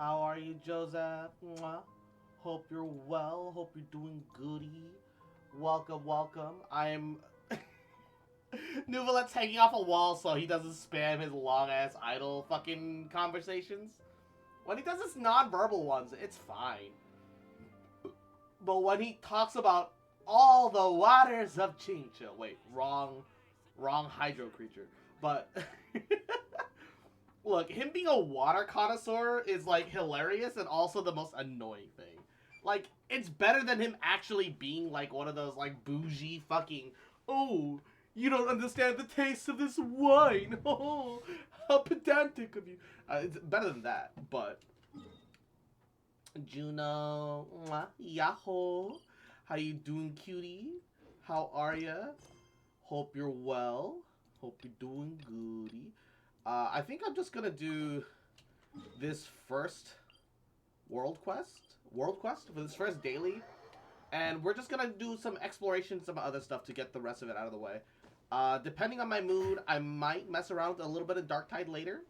How are you, Joseph? Mwah. Hope you're well. Hope you're doing goody. Welcome, welcome. I'm Nuvalet's hanging off a wall so he doesn't spam his long ass idle fucking conversations. When he does his non-verbal ones, it's fine. But when he talks about all the waters of change, wait, wrong hydro creature. But look, him being a water connoisseur is like hilarious and also the most annoying thing. Like, it's better than him actually being like one of those like bougie fucking, oh, you don't understand the taste of this wine. Oh, how pedantic of you. It's better than that, but Juno, mwah, yahoo. How you doing, cutie? How are ya? Hope you're well. Hope you're doing goody. I think I'm just gonna do this first world quest for this first daily, and we're just gonna do some exploration, some other stuff to get the rest of it out of the way. Depending on my mood, I might mess around with a little bit of Darktide later.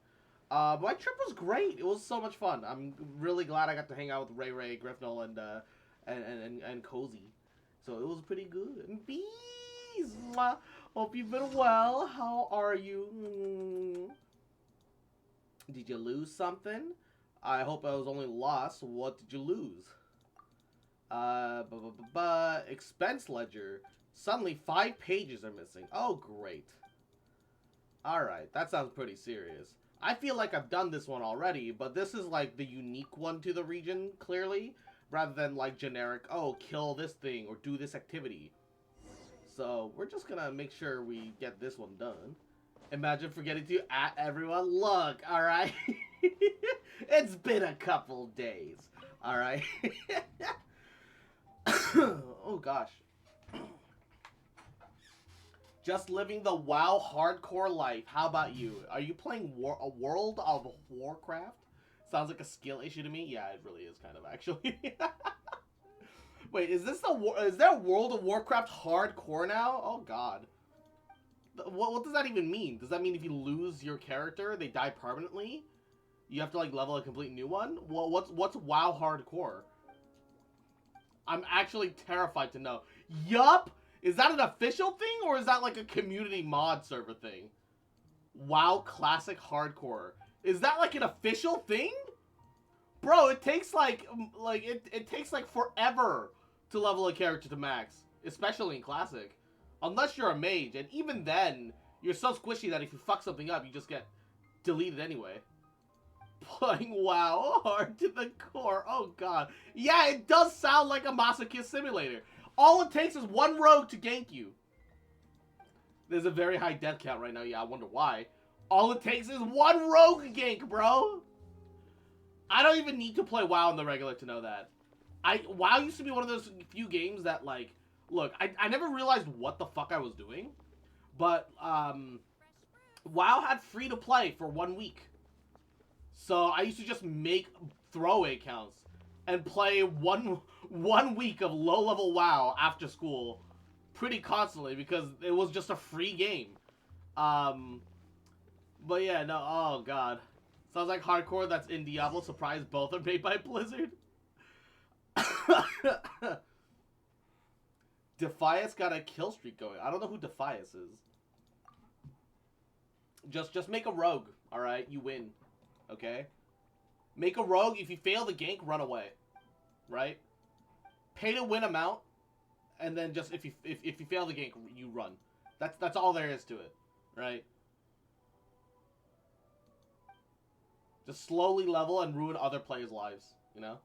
My trip was great. It was so much fun. I'm really glad I got to hang out with Ray, Griffnell, and Cozy. So it was pretty good. And bees! Mwah. Hope you've been well. How are you? Did you lose something? I hope I was only lost. What did you lose? Expense ledger. Suddenly 5 pages are missing. Oh, great. Alright, that sounds pretty serious. I feel like I've done this one already, but this is like the unique one to the region, clearly. Rather than like generic, oh, kill this thing or do this activity. So, we're just gonna make sure we get this one done. Imagine forgetting to at everyone. Look, alright? It's been a couple days. Alright? Oh gosh. Just living the WoW hardcore life. How about you? Are you playing a World of Warcraft? Sounds like a skill issue to me. Yeah, it really is kind of, actually. Wait, is there World of Warcraft hardcore now? Oh god. What does that even mean? Does that mean if you lose your character, they die permanently? You have to like level a complete new one? Well, what's WoW hardcore? I'm actually terrified to know. Yup! Is that an official thing, or is that like a community mod server thing? WoW Classic Hardcore. Is that like an official thing? Bro, it takes it takes like forever to level a character to max, especially in Classic. Unless you're a mage, and even then, you're so squishy that if you fuck something up, you just get deleted anyway. Playing WoW hard to the core. Oh god. Yeah, it does sound like a masochist simulator. All it takes is one rogue to gank you. There's a very high death count right now. Yeah, I wonder why. All it takes is one rogue gank, bro. I don't even need to play WoW on the regular to know that. WoW used to be one of those few games that, like, look, I never realized what the fuck I was doing. But, WoW had free to play for 1 week. So I used to just make throwaway accounts and play one week of low-level WoW after school pretty constantly because it was just a free game. But yeah, no, oh god. Sounds like hardcore that's in Diablo. Surprise, both are made by Blizzard. Defias got a kill streak going. I don't know who Defias is. Just make a rogue, alright? You win. Okay? Make a rogue. If you fail the gank, run away. Right? Pay to win amount, and then just if you fail the gank, you run. That's all there is to it. Right? Just slowly level and ruin other players' lives, you know?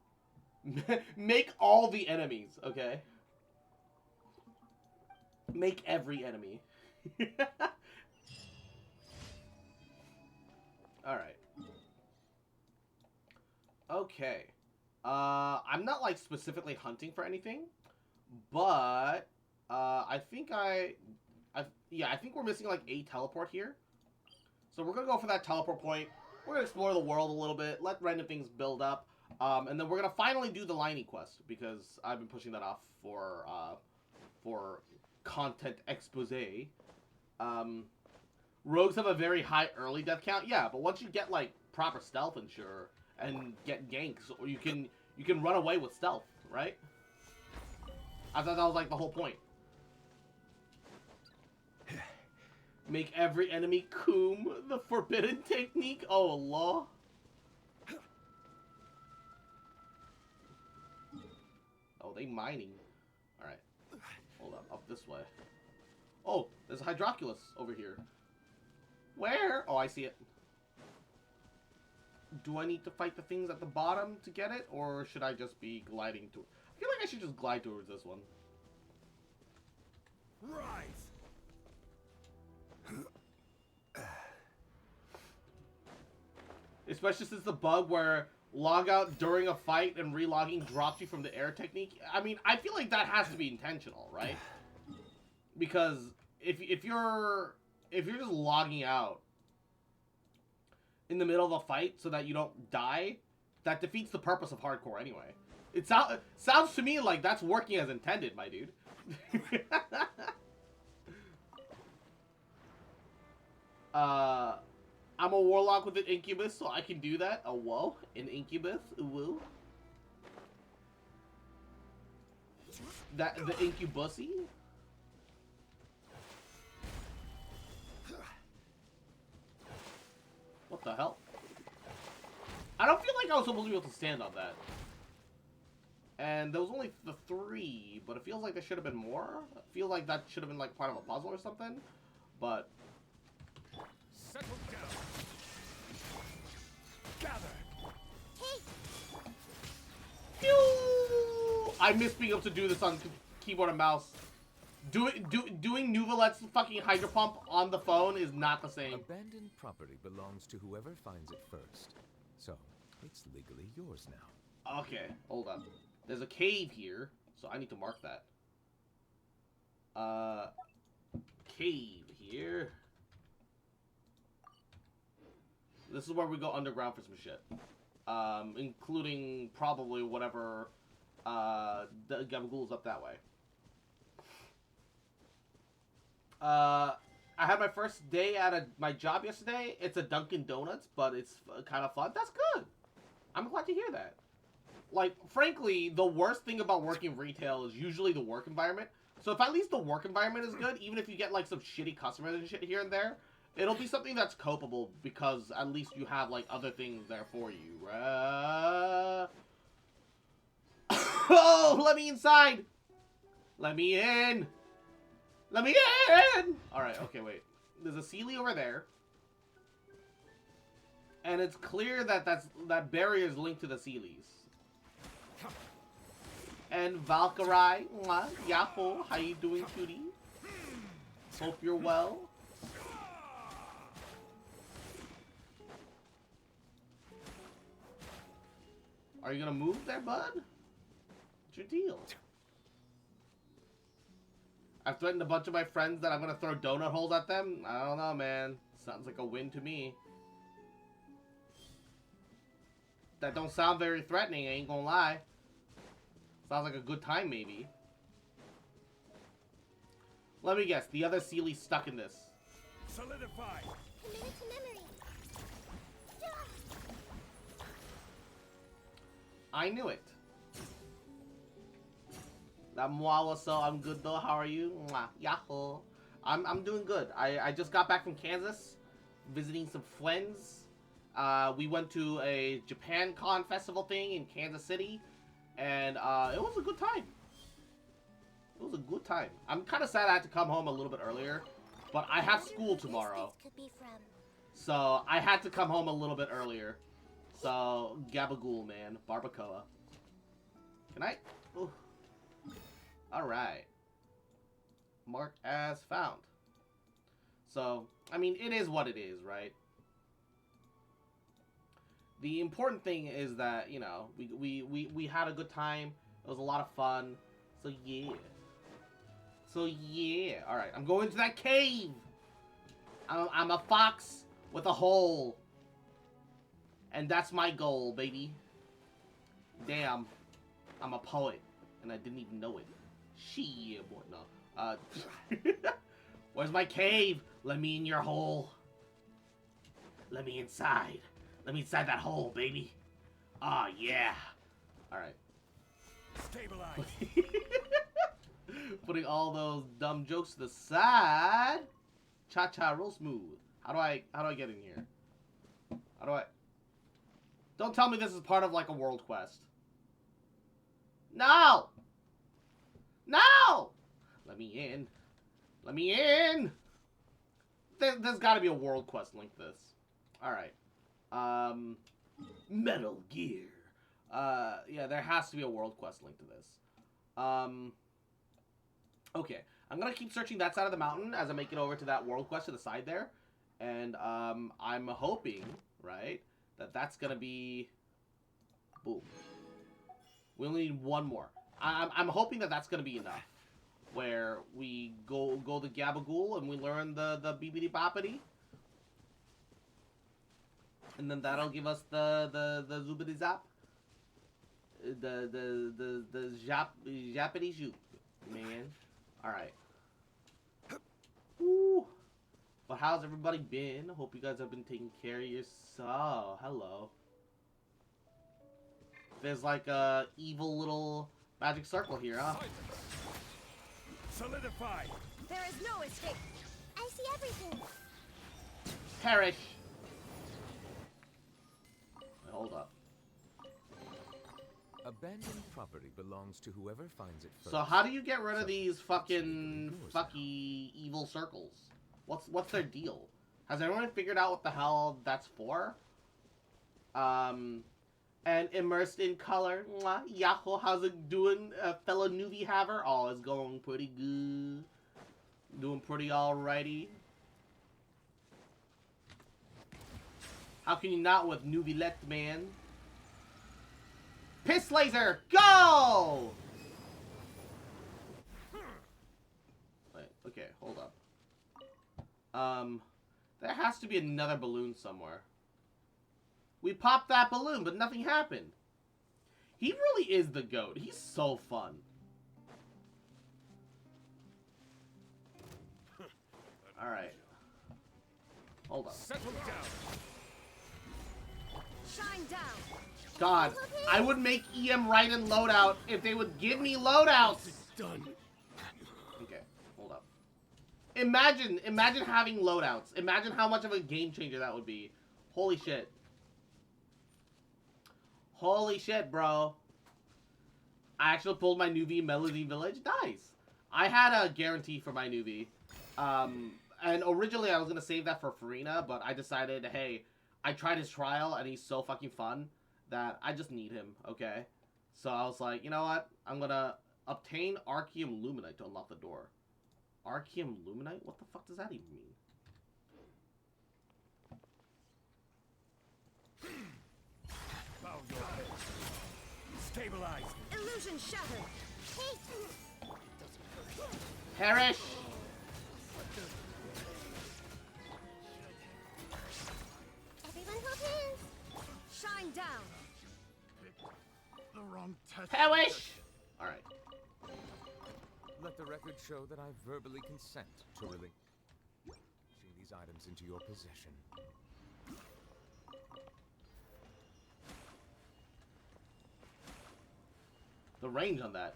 Make all the enemies, okay? Make every enemy. Alright. Okay. I'm not, like, specifically hunting for anything, but, I think I think we're missing, like, a teleport here. So we're gonna go for that teleport point. We're gonna explore the world a little bit, let random things build up, and then we're gonna finally do the Liney quest, because I've been pushing that off for content expose. Rogues have a very high early death count, yeah, but once you get, like, proper stealth and sure, and get ganks, or you can run away with stealth, right? I thought that was like the whole point. Make every enemy coom, the forbidden technique. Oh Allah. Oh, they mining. All right, hold up this way. Oh, there's a Hydroculus over here. Where? Oh, I see it. Do I need to fight the things at the bottom to get it, or should I just be gliding to it? I feel like I should just glide towards this one. Rise. Especially since the bug where log out during a fight and relogging drops you from the air technique. I mean, I feel like that has to be intentional, right? Because if you're just logging out in the middle of a fight so that you don't die, that defeats the purpose of hardcore anyway. It sounds to me like that's working as intended, my dude. I'm a warlock with an incubus, so I can do that. Oh, whoa. An incubus. Woo. The incubusy? What the hell? I don't feel like I was supposed to be able to stand on that. And there was only the 3, but it feels like there should have been more. I feel like that should have been like part of a puzzle or something. But Settle down. Gather. Pew! I miss being able to do this on keyboard and mouse. Doing Nuvalet's fucking hydro pump on the phone is not the same. Abandoned property belongs to whoever finds it first. So, it's legally yours now. Okay, hold on. There's a cave here, so I need to mark that. Cave here. This is where we go underground for some shit. Including probably whatever, the Gabagool's up that way. I had my first day at my job yesterday. It's a Dunkin' Donuts, but it's kind of fun. That's good. I'm glad to hear that. Like, frankly, the worst thing about working retail is usually the work environment. So if at least the work environment is good, even if you get, like, some shitty customers and shit here and there, it'll be something that's copable because at least you have, like, other things there for you. Oh, let me inside! Let me in! Let me in! Alright, okay, wait. There's a Sealy over there. And it's clear that that barrier is linked to the Sealies. And Valkyrie, mwah, Yahoo, how you doing, cutie? Hope you're well. Are you gonna move there, bud? What's your deal? I've threatened a bunch of my friends that I'm gonna throw donut holes at them. I don't know, man. Sounds like a win to me. That don't sound very threatening, I ain't gonna lie. Sounds like a good time, maybe. Let me guess, the other Sealy's stuck in this. Solidify. Committed to memory. I knew it. That Mwah, so I'm good though. How are you? Mwah, Yahoo. I'm doing good. I just got back from Kansas, visiting some friends. We went to a Japan Con festival thing in Kansas City, and it was a good time. It was a good time. I'm kind of sad I had to come home a little bit earlier, but I have school tomorrow. So I had to come home a little bit earlier. So, Gabagool, man. Barbacoa. Can I? Ooh. Alright. Marked as found. So, I mean, it is what it is, right? The important thing is that, you know, we had a good time. It was a lot of fun. So, yeah. So, yeah. Alright, I'm going to that cave! I'm a fox with a hole. And that's my goal, baby. Damn. I'm a poet. And I didn't even know it. Shit, boy. No. Where's my cave? Let me in your hole. Let me inside. Let me inside that hole, baby. Ah, yeah. Alright. Stabilize. Putting all those dumb jokes to the side. Cha-cha real smooth. How do I get in here? How do I... Don't tell me this is part of like a world quest. No! No! Let me in. Let me in! There's gotta be a world quest like this. Alright. Metal Gear. Yeah, there has to be a world quest link to this. Okay. I'm gonna keep searching that side of the mountain as I make it over to that world quest to the side there. And, I'm hoping, right, that that's gonna be... Boom. We only need one more. I'm hoping that that's gonna be enough. Where we go the Gabagool and we learn the Bibidi Boppity. And then that'll give us the Zoobity Zap. The Jappity Zoop, man. Alright. Woo. But how's everybody been? Hope you guys have been taking care of yourself. Oh, hello. There's like a evil little magic circle here, huh? Solidify. There is no escape. I see everything. Perish. Wait, hold up. Abandoned property belongs to whoever finds it first. So how do you get rid of So, these it's fucking legally yours now. evil circles? What's their deal? Has everyone figured out what the hell that's for? And immersed in color. Mwah. Yahoo, how's it doing, fellow newbie haver? Oh, it's going pretty good. Doing pretty alrighty. How can you not with newbie left, man? Piss laser, go! Wait, okay, hold up. There has to be another balloon somewhere. We popped that balloon, but nothing happened. He really is the GOAT. He's so fun. Alright. Hold up. Settle down. Shine down. God, I would make EM right in loadout if they would give me loadouts. Done. Okay, hold up. Imagine having loadouts. Imagine how much of a game changer that would be. Holy shit. Holy shit, bro. I actually pulled my newbie Melody Village. Nice. I had a guarantee for my newbie. And originally I was going to save that for Farina, but I decided, hey, I tried his trial and he's so fucking fun that I just need him, okay? So I was like, you know what? I'm going to obtain Arceum Luminite to unlock the door. Arceum Luminite? What the fuck does that even mean? Bow your head. Stabilize. Illusion shattered. Hey. Perish! Everyone hold hands. Shine down. The wrong touch. Perish! Alright. Let the record show that I verbally consent to relinquishing these items into your possession. The range on that.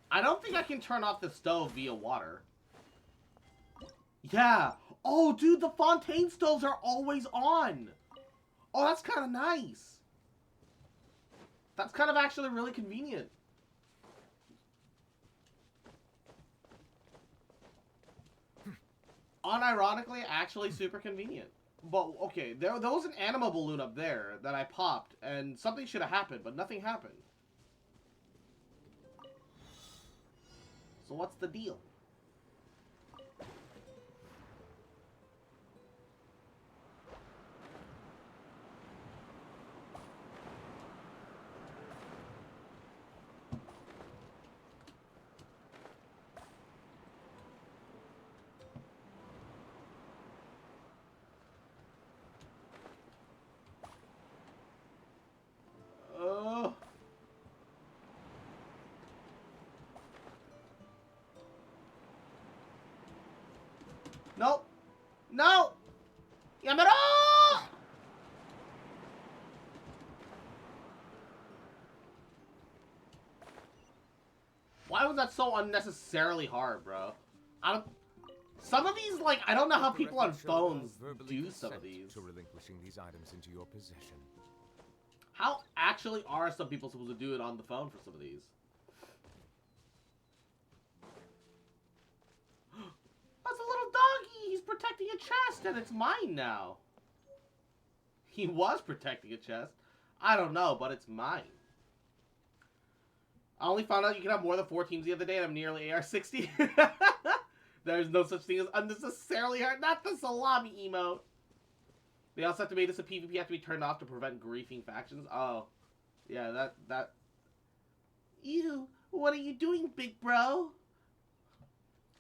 I don't think I can turn off the stove via water. Yeah. Oh, dude, the Fontaine stoves are always on. Oh, that's kind of nice. That's kind of actually really convenient. Unironically, actually super convenient. But, okay, there was an anima balloon up there that I popped, and something should have happened, but nothing happened. So what's the deal? Nope. No! Yamero! Why was that so unnecessarily hard, bro? I don't... Some of these, like, I don't know how Let the people on record show that I phones verbally do some of consent these. to relinquishing these items into your possession. How actually are some people supposed to do it on the phone for some of these? That's a little doggy! He's protecting a chest, and it's mine now. He was protecting a chest. I don't know, but it's mine. I only found out you can have more than 4 teams the other day, and I'm nearly AR-60. There's no such thing as unnecessarily hard. Not the salami emote. They also have to make this a PvP have to be turned off to prevent griefing factions. Oh. Yeah, that... Ew, what are you doing, big bro?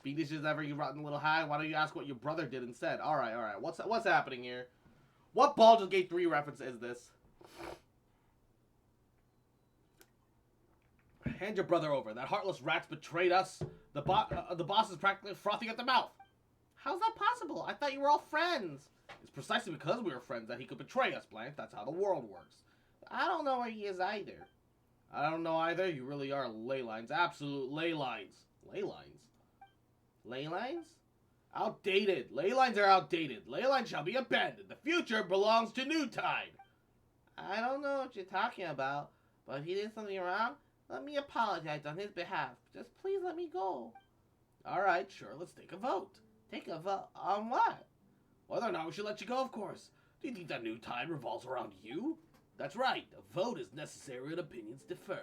Beanish is ever, you rotten little hag. Why don't you ask what your brother did instead? Alright, alright. What's happening here? What Baldur's Gate 3 reference is this? Hand your brother over. That heartless rat's betrayed us. The boss is practically frothing at the mouth. How's that possible? I thought you were all friends. It's precisely because we were friends that he could betray us, Blanche. That's how the world works. I don't know where he is either. I don't know either. You really are ley lines. Absolute ley lines. Ley lines? Ley lines? Outdated. Ley lines are outdated. Ley lines shall be abandoned. The future belongs to New Tide. I don't know what you're talking about, but if he did something wrong, let me apologize on his behalf. Just please let me go. Alright, sure, let's take a vote. Take a vote? On what? Whether or not we should let you go, of course. Do you think that New Tide revolves around you? That's right, a vote is necessary and opinions differ.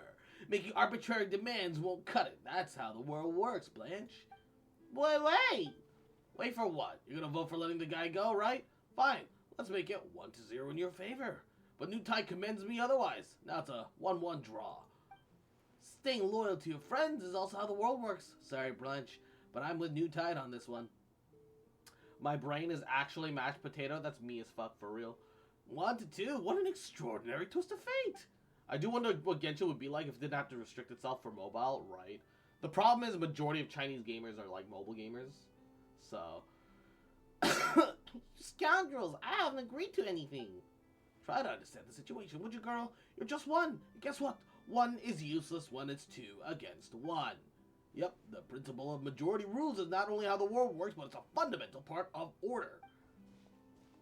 Making arbitrary demands won't cut it. That's how the world works, Blanche. Boy, wait! Wait for what? You're gonna vote for letting the guy go, right? Fine, let's make it 1-0 in your favor. But New Tide commends me otherwise. Now it's a 1-1 draw. Staying loyal to your friends is also how the world works. Sorry, Blanche, but I'm with New Tide on this one. My brain is actually mashed potato. That's me as fuck, for real. 1-2. What an extraordinary twist of fate. I do wonder what Genshin would be like if it didn't have to restrict itself for mobile, right? The problem is the majority of Chinese gamers are like mobile gamers. So... Scoundrels, I haven't agreed to anything. Try to understand the situation, would you, girl? You're just one. Guess what? 1 is useless when it's 2 against 1. Yep, the principle of majority rules is not only how the world works, but it's a fundamental part of order.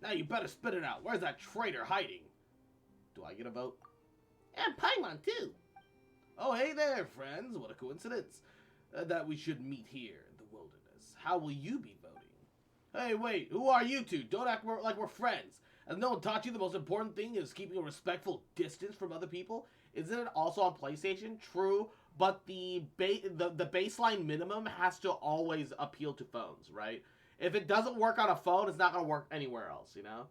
Now you better spit it out. Where's that traitor hiding? Do I get a vote? And Paimon, too. Oh, hey there, friends. What a coincidence that we should meet here in the wilderness. How will you be voting? Hey, wait, who are you two? Don't act like we're friends. Has no one taught you the most important thing is keeping a respectful distance from other people? Isn't it also on PlayStation? True, but the baseline minimum has to always appeal to phones, right? If it doesn't work on a phone, it's not going to work anywhere else, you know?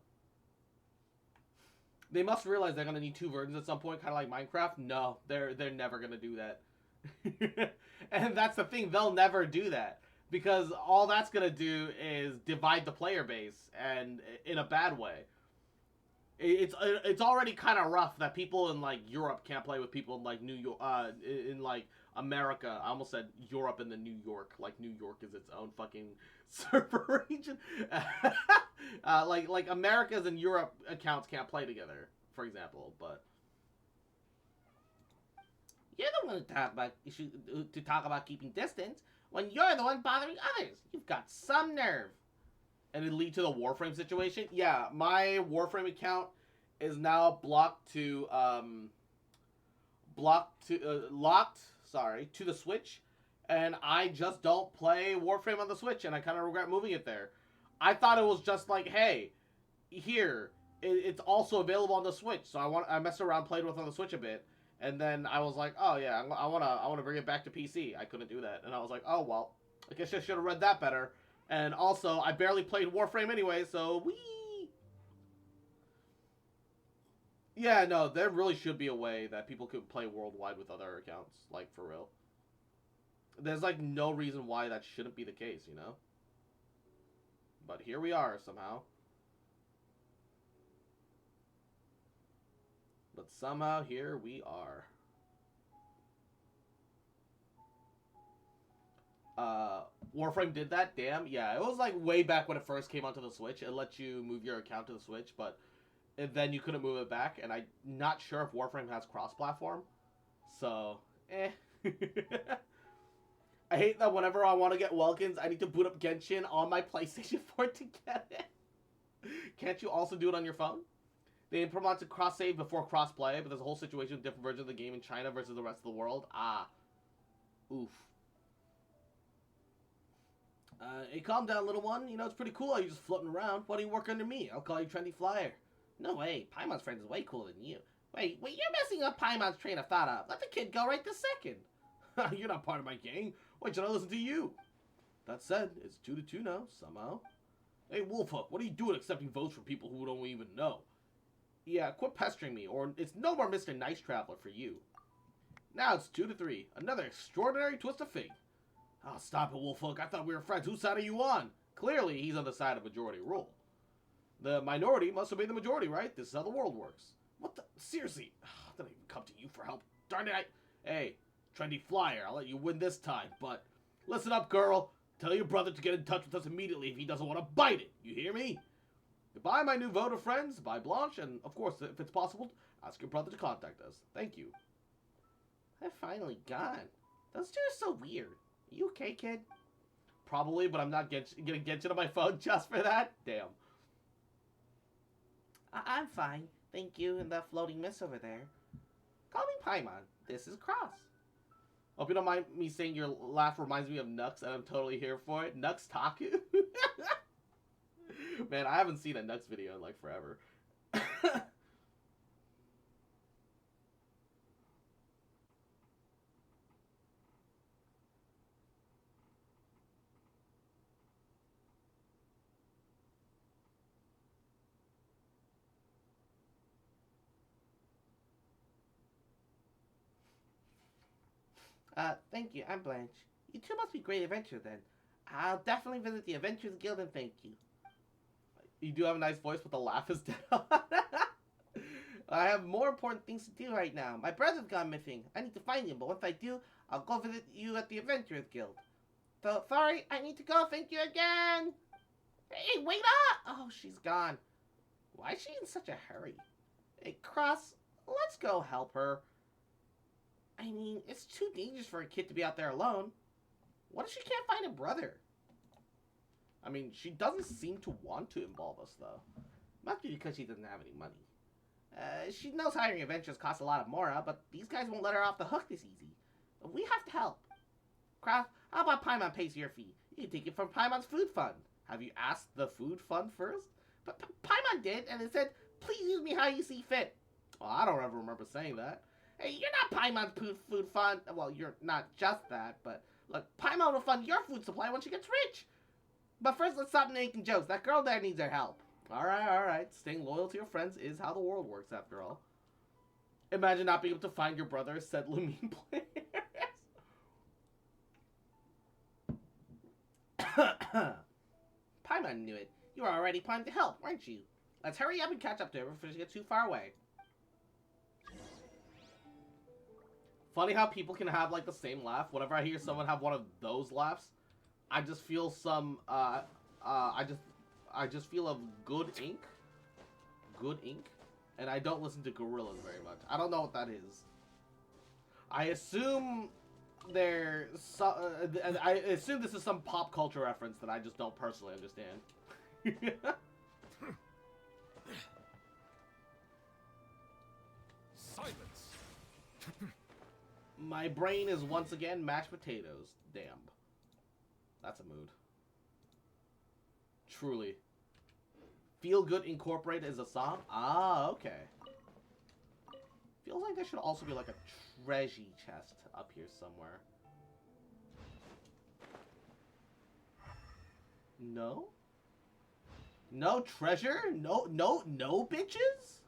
They must realize they're going to need 2 versions at some point, kind of like Minecraft. No, they're never going to do that. And that's the thing, they'll never do that. Because all that's going to do is divide the player base, and in a bad way. It's already kind of rough that people in like Europe can't play with people in like New York, in like America. I almost said Europe and then New York. Like New York is its own fucking server region. Like America's and Europe accounts can't play together, for example. But you're the one to talk about keeping distance when you're the one bothering others. You've got some nerve. And it lead to the Warframe situation. Yeah, my Warframe account is now locked to the Switch, and I just don't play Warframe on the Switch, and I kind of regret moving it there. I thought it was just like, hey, here, it's also available on the Switch, so I messed around, played with it on the Switch a bit, and then I was like, oh yeah, I wanna bring it back to PC. I couldn't do that, and I was like, oh well, I guess I should have read that better. And also, I barely played Warframe anyway, so wee. Yeah, no, there really should be a way that people could play worldwide with other accounts, like, for real. There's, like, no reason why that shouldn't be the case, you know? But here we are, somehow. But somehow, here we are. Warframe did that? Damn. Yeah, it was like way back when it first came onto the Switch. It let you move your account to the Switch, but then you couldn't move it back, and I'm not sure if Warframe has cross-platform. So, eh. I hate that whenever I want to get Welkins, I need to boot up Genshin on my PlayStation 4 to get it. Can't you also do it on your phone? They implement a cross-save before cross-play, but there's a whole situation with different versions of the game in China versus the rest of the world. Ah. Oof. Hey, calm down, little one. You know, it's pretty cool how you're just floating around. Why don't you work under me? I'll call you Trendy Flyer. No way. Paimon's friend is way cooler than you. Wait, you're messing up Paimon's train of thought up. Let the kid go right this second. You're not part of my gang. Why should I listen to you? That said, it's 2-2 now, somehow. Hey, Wolfhook, what are you doing accepting votes from people who don't even know? Yeah, quit pestering me, or it's no more Mr. Nice Traveler for you. Now it's 2-3. Another extraordinary twist of fate. Oh, stop it, Wolfhook. I thought we were friends. Whose side are you on? Clearly, he's on the side of majority rule. The minority must obey the majority, right? This is how the world works. What the? Seriously. I didn't even come to you for help. Darn it, Hey, Trendy Flyer, I'll let you win this time, but... Listen up, girl. Tell your brother to get in touch with us immediately if he doesn't want to bite it. You hear me? Goodbye, my new voter friends. Bye, Blanche. And, of course, if it's possible, ask your brother to contact us. Thank you. They're finally gone. Those two are so weird. Are you okay, kid? Probably, but I'm not gonna get you on my phone just for that? Damn. I'm fine. Thank you and that floating mist over there. Call me Paimon. This is Cross. Hope you don't mind me saying your laugh reminds me of Nux, and I'm totally here for it. Nux Taku? Man, I haven't seen a Nux video in, like, forever. Thank you. I'm Blanche. You two must be great adventurers then. I'll definitely visit the Adventurers Guild and thank you. You do have a nice voice, but the laugh is dead on. I have more important things to do right now. My brother's gone missing. I need to find him, but once I do, I'll go visit you at the Adventurers Guild. So, sorry, I need to go. Thank you again. Hey, wait up! Oh, she's gone. Why is she in such a hurry? Hey, Cross, let's go help her. I mean, it's too dangerous for a kid to be out there alone. What if she can't find a brother? I mean, she doesn't seem to want to involve us, though. Must be because she doesn't have any money. She knows hiring adventurers costs a lot of mora, but these guys won't let her off the hook this easy. We have to help. Kraft, how about Paimon pays your fee? You can take it from Paimon's food fund. Have you asked the food fund first? But Paimon did, and it said, please use me how you see fit. Well, I don't ever remember saying that. Hey, you're not Paimon's food fund. Well, you're not just that, but look, Paimon will fund your food supply when she gets rich. But first, let's stop making jokes. That girl there needs our help. Alright. Staying loyal to your friends is how the world works, after all. Imagine not being able to find your brother, said Lumine players. Paimon knew it. You were already primed to help, weren't you? Let's hurry up and catch up to her before she gets too far away. Funny how people can have, like, the same laugh. Whenever I hear someone have one of those laughs, I just feel some, I just feel of good ink. Good ink. And I don't listen to gorillas very much. I don't know what that is. I assume I assume this is some pop culture reference that I just don't personally understand. Silence. My brain is once again mashed potatoes. Damn. That's a mood. Truly. Feel Good Incorporated is a song? Ah, okay. Feels like there should also be like a treasure chest up here somewhere. No? No treasure? No bitches?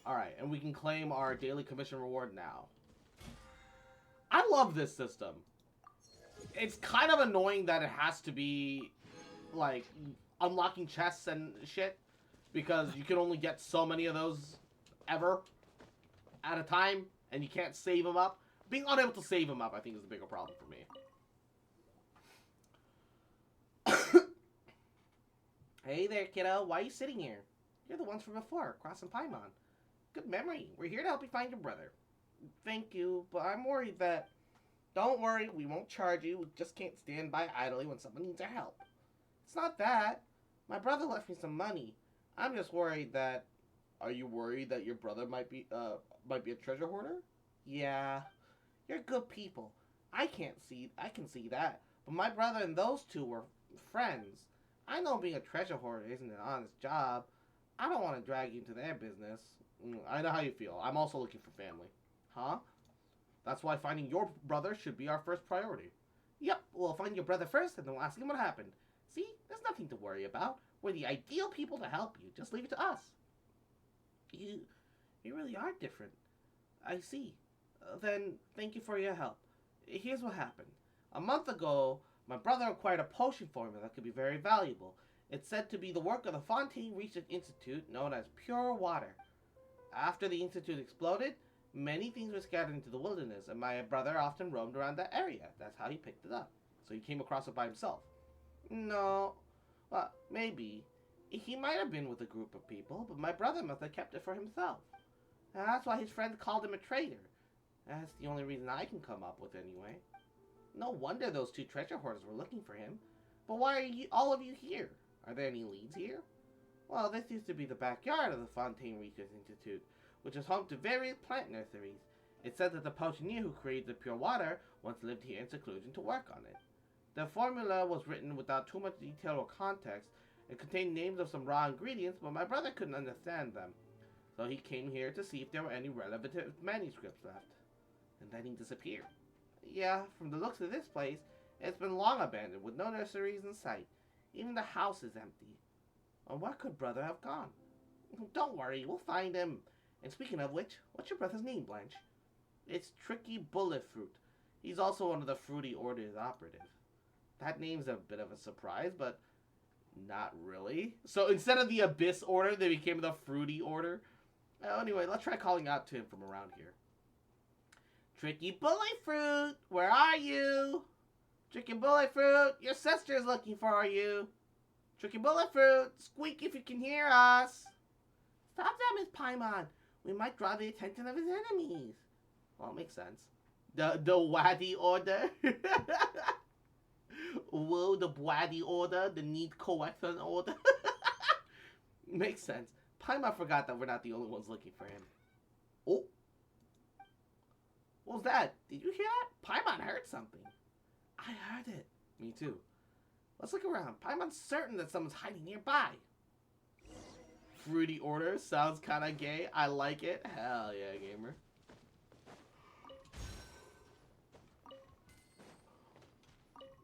Alright, and we can claim our daily commission reward now. I love this system. It's kind of annoying that it has to be, like, unlocking chests and shit. Because you can only get so many of those ever at a time. And you can't save them up. Being unable to save them up, I think, is the bigger problem for me. Hey there, kiddo. Why are you sitting here? You're the ones from before, Cross and Paimon. Good memory. We're here to help you find your brother. Thank you, but I'm worried that... Don't worry, we won't charge you. We just can't stand by idly when someone needs our help. It's not that. My brother left me some money. I'm just worried that... Are you worried that your brother might be a treasure hoarder? Yeah. You're good people. I can see that. But my brother and those two were friends. I know being a treasure hoarder isn't an honest job. I don't want to drag you into their business. I know how you feel. I'm also looking for family. Huh? That's why finding your brother should be our first priority. Yep, we'll find your brother first and then we'll ask him what happened. See? There's nothing to worry about. We're the ideal people to help you. Just leave it to us. You really are different. I see. Then thank you for your help. Here's what happened. A month ago, my brother acquired a potion formula that could be very valuable. It's said to be the work of the Fontaine Research Institute, known as Pure Water. After the institute exploded, many things were scattered into the wilderness, and my brother often roamed around that area. That's how he picked it up. So he came across it by himself. No, well, maybe. He might have been with a group of people, but my brother must have kept it for himself. And that's why his friends called him a traitor. That's the only reason I can come up with anyway. No wonder those two treasure hoarders were looking for him. But why are all of you here? Are there any leads here? Well, this used to be the backyard of the Fontaine Research Institute, which is home to various plant nurseries. It said that the potioneer who created the pure water once lived here in seclusion to work on it. The formula was written without too much detail or context. It contained names of some raw ingredients, but my brother couldn't understand them. So he came here to see if there were any relevant manuscripts left. And then he disappeared. Yeah, from the looks of this place, it's been long abandoned with no nurseries in sight. Even the house is empty. Well, where could brother have gone? Don't worry, we'll find him. And speaking of which, what's your brother's name, Blanche? It's Tricky Bullet Fruit. He's also one of the Fruity Order's operative. That name's a bit of a surprise, but not really. So instead of the Abyss Order, they became the Fruity Order. Anyway, let's try calling out to him from around here. Tricky Bullet Fruit, where are you? Tricky Bullet Fruit, your sister's looking for you. Tricky Bullet Fruit, squeak if you can hear us. Stop that, Miss Paimon. We might draw the attention of his enemies. Well, it makes sense. The Waddy Order. Whoa, the Waddy Order, the Need Collection Order. Makes sense. Paimon forgot that we're not the only ones looking for him. Oh. What was that? Did you hear that? Paimon heard something. I heard it. Me too. Let's look around. Paimon's certain that someone's hiding nearby. Fruity Order sounds kind of gay. I like it. Hell yeah, gamer.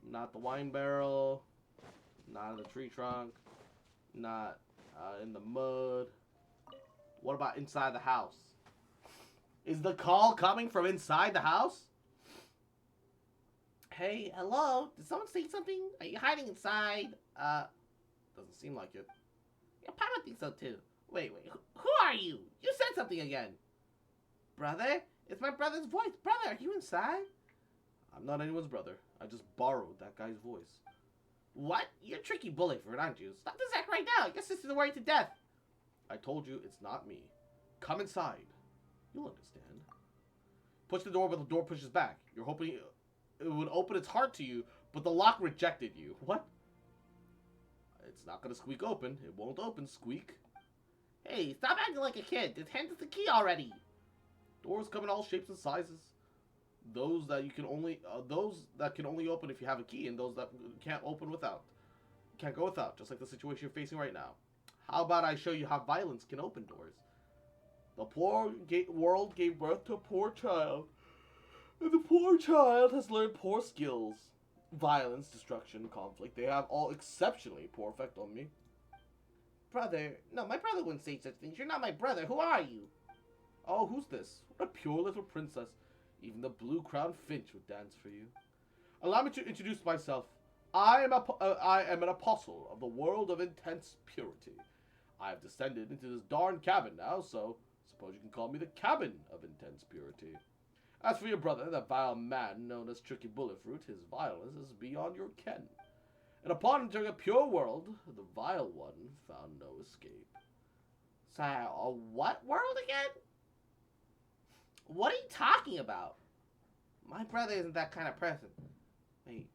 Not the wine barrel. Not in the tree trunk. Not in the mud. What about inside the house? Is the call coming from inside the house? Hey, hello? Did someone say something? Are you hiding inside? Doesn't seem like it. Yeah, Paimon thinks so too. Wait, who are you? You said something again. Brother? It's my brother's voice. Brother, are you inside? I'm not anyone's brother. I just borrowed that guy's voice. What? You're Tricky Bullet Fruit, aren't you? Stop this act right now. Your sister's worried to death. I told you it's not me. Come inside. You'll understand. Push the door, but the door pushes back. You're hoping it would open its heart to you, but the lock rejected you. What? It's not gonna squeak open. It won't open, squeak. Hey, stop acting like a kid. Just hand us the key already. Doors come in all shapes and sizes. Those that can only open if you have a key, and those that can't open without. Can't go without, just like the situation you're facing right now. How about I show you how violence can open doors? The poor world gave birth to a poor child. And the poor child has learned poor skills. Violence, destruction, conflict. They have all exceptionally poor effect on me. Brother. No, my brother wouldn't say such things. You're not my brother. Who are you? Oh, who's this? What a pure little princess. Even the blue-crowned finch would dance for you. Allow me to introduce myself. I am an apostle of the world of intense purity. I have descended into this darn cabin now, so suppose you can call me the cabin of intense purity. As for your brother, that vile man known as Tricky Bullet Fruit, his vileness is beyond your ken. And upon entering a pure world, the vile one found no escape. So, what world again? What are you talking about? My brother isn't that kind of person. Wait,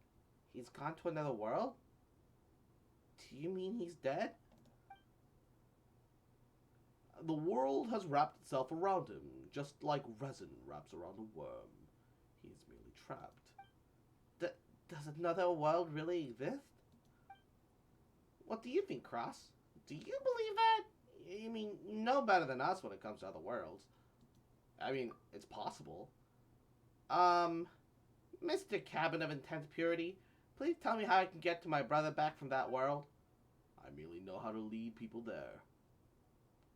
he's gone to another world? Do you mean he's dead? The world has wrapped itself around him, just like resin wraps around a worm. He is merely trapped. Does another world really exist? What do you think, Cross? Do you believe that? I mean, you know better than us when it comes to other worlds. I mean, it's possible. Mr. Cabin of Intense Purity, please tell me how I can get to my brother back from that world. I merely know how to lead people there,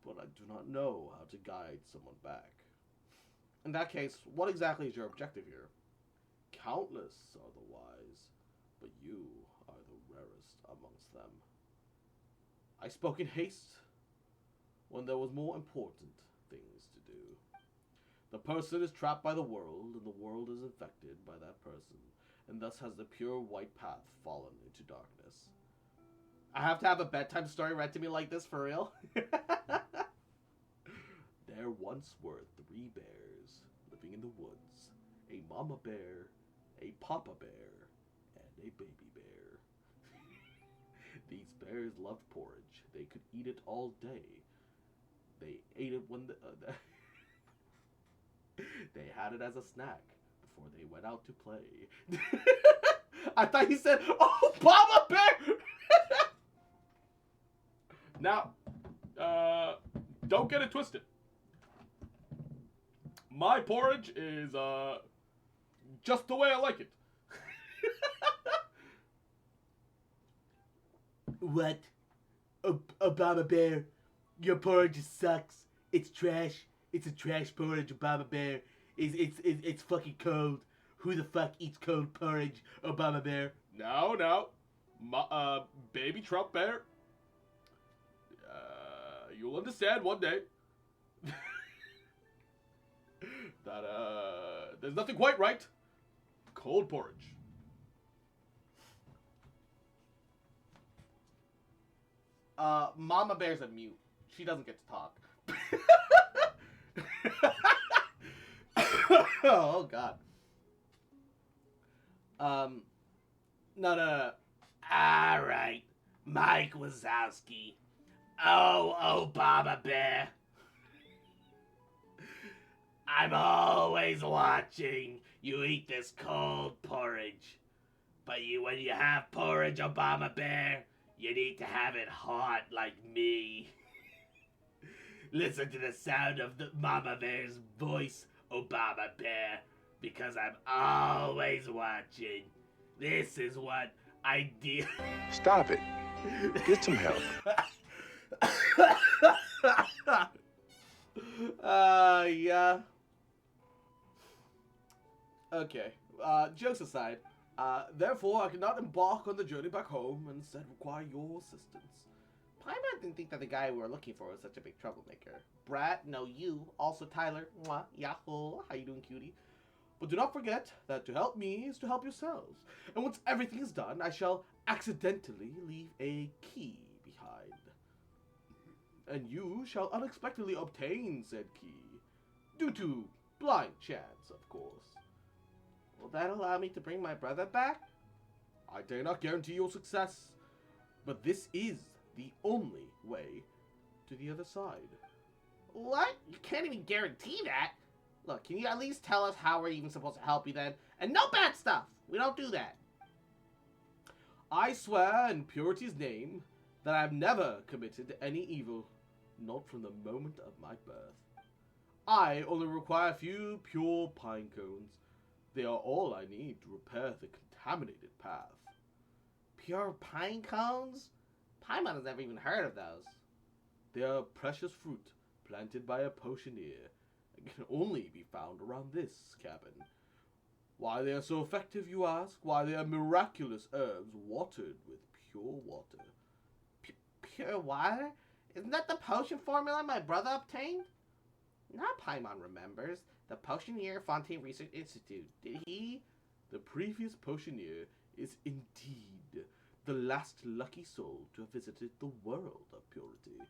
but I do not know how to guide someone back. In that case, what exactly is your objective here? Countless are the wise, but you are the rarest amongst them. I spoke in haste when there was more important things to do. The person is trapped by the world, and the world is infected by that person, and thus has the pure white path fallen into darkness. I have to have a bedtime story read to me like this, for real? There once were 3 bears living in the woods. A mama bear, a papa bear, and a baby bear. These bears loved porridge. They could eat it all day. They ate it when they had it as a snack before they went out to play. I thought you said, "Oh, Mama Bear." Now, don't get it twisted. My porridge is just the way I like it. What? Obama Bear, your porridge sucks. It's trash. It's a trash porridge, Obama Bear. It's fucking cold. Who the fuck eats cold porridge, Obama Bear? No. Baby Trump Bear. You'll understand one day. That, there's nothing quite right. Cold porridge. Mama Bear's a mute. She doesn't get to talk. Oh, God. No. Alright. Mike Wazowski. Oh, Obama Bear. I'm always watching you eat this cold porridge. But when you have porridge, Obama Bear, you need to have it hot like me. Listen to the sound of the Mama Bear's voice, Obama Bear, because I'm always watching. This is what I do. Stop it. Get some help. Yeah. Okay. Jokes aside, therefore I cannot embark on the journey back home and instead require your assistance. Paimon didn't think that the guy we were looking for was such a big troublemaker. Brat, no you. Also Tyler, mwah, yahoo, how you doing, cutie? But do not forget that to help me is to help yourselves. And once everything is done, I shall accidentally leave a key behind. And you shall unexpectedly obtain said key. Due to blind chance, of course. Will that allow me to bring my brother back? I dare not guarantee your success, but this is the only way to the other side. What? You can't even guarantee that? Look, can you at least tell us how we're even supposed to help you then? And no bad stuff! We don't do that. I swear in Purity's name that I've never committed any evil, not from the moment of my birth. I only require a few pure pine cones. They are all I need to repair the contaminated path. Pure pine cones? Paimon has never even heard of those. They are precious fruit planted by a potioneer and can only be found around this cabin. Why they are so effective, you ask? Why, they are miraculous herbs watered with pure water. Pure water? Isn't that the potion formula my brother obtained? Now Paimon remembers. The potioneer Fontaine Research Institute. Did he? The previous potioneer is indeed the last lucky soul to have visited the world of purity.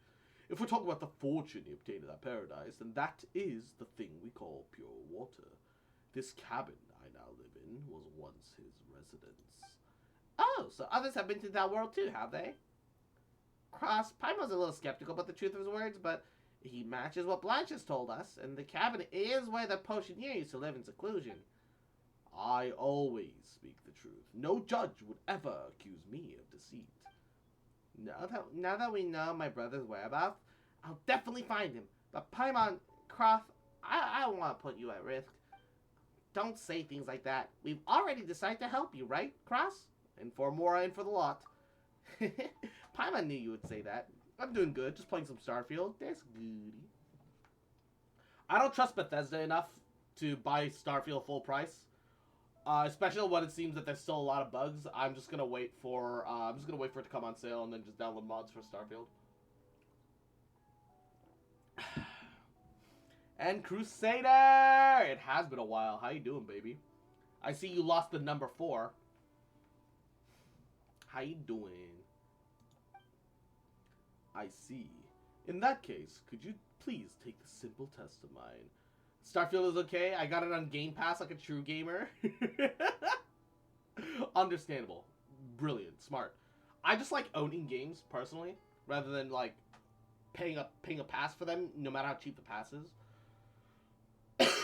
If we're talking about the fortune he obtained in that paradise, then that is the thing we call pure water. This cabin I now live in was once his residence. Oh, so others have been to that world too, have they? Cross, Paimon's a little skeptical about the truth of his words, but he matches what Blanche has told us, and the cabin is where the potioneer used to live in seclusion. I always speak the truth. No judge would ever accuse me of deceit. Now that we know my brother's whereabouts, I'll definitely find him. But Paimon, Croft, I don't want to put you at risk. Don't say things like that. We've already decided to help you, right, Cross? And 4 more in for the lot. Paimon knew you would say that. I'm doing good, just playing some Starfield. That's goody. I don't trust Bethesda enough to buy Starfield full price. Especially when it seems that there's still a lot of bugs. I'm just gonna wait for it to come on sale and then just download mods for Starfield. And Crusader! It has been a while. How you doing, baby? I see you lost the number 4. How you doing? I see. In that case, could you please take the simple test of mine? Starfield is okay. I got it on Game Pass like a true gamer. Understandable. Brilliant. Smart. I just like owning games, personally, rather than, like, paying a pass for them, no matter how cheap the pass is. A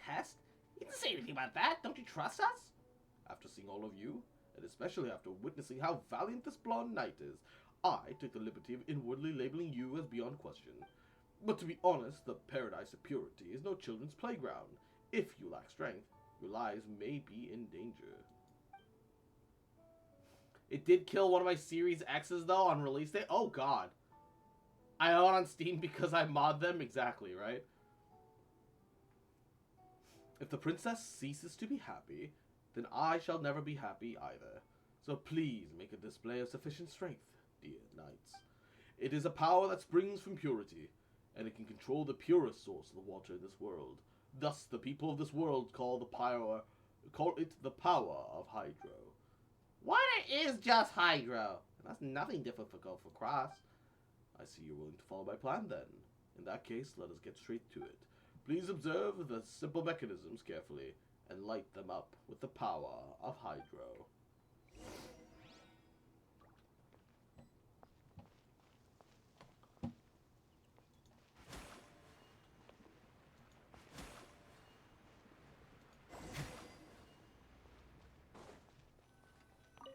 test? You didn't say anything about that. Don't you trust us? After seeing all of you, and especially after witnessing how valiant this blonde knight is, I take the liberty of inwardly labeling you as beyond question. But to be honest, the paradise of purity is no children's playground. If you lack strength, your lives may be in danger. It did kill one of my Series X's, though, on release day. Oh, God. I own on Steam because I mod them. Exactly, right? If the princess ceases to be happy, then I shall never be happy either. So please make a display of sufficient strength, dear knights. It is a power that springs from purity, and it can control the purest source of the water in this world. Thus, the people of this world call it the power of Hydro. Water is just Hydro. That's nothing difficult for Cross. I see you're willing to follow my plan, then. In that case, let us get straight to it. Please observe the simple mechanisms carefully, and light them up with the power of Hydro.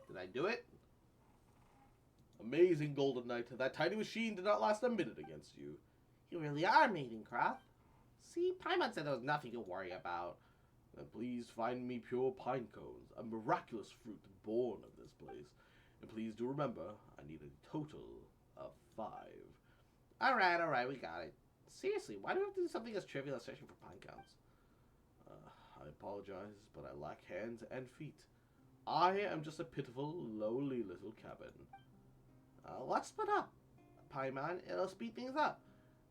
Did I do it? Amazing, Golden Knight. That tiny machine did not last a minute against you. You really are amazing, Croft. See, Paimon said there was nothing to worry about. Then please find me pure pine cones, a miraculous fruit born of this place. And please do remember, I need a total of 5. Alright, we got it. Seriously, why do we have to do something as trivial as searching for pine cones? I apologize, but I lack hands and feet. I am just a pitiful, lowly little cabin. Let's split up, Paimon. It'll speed things up.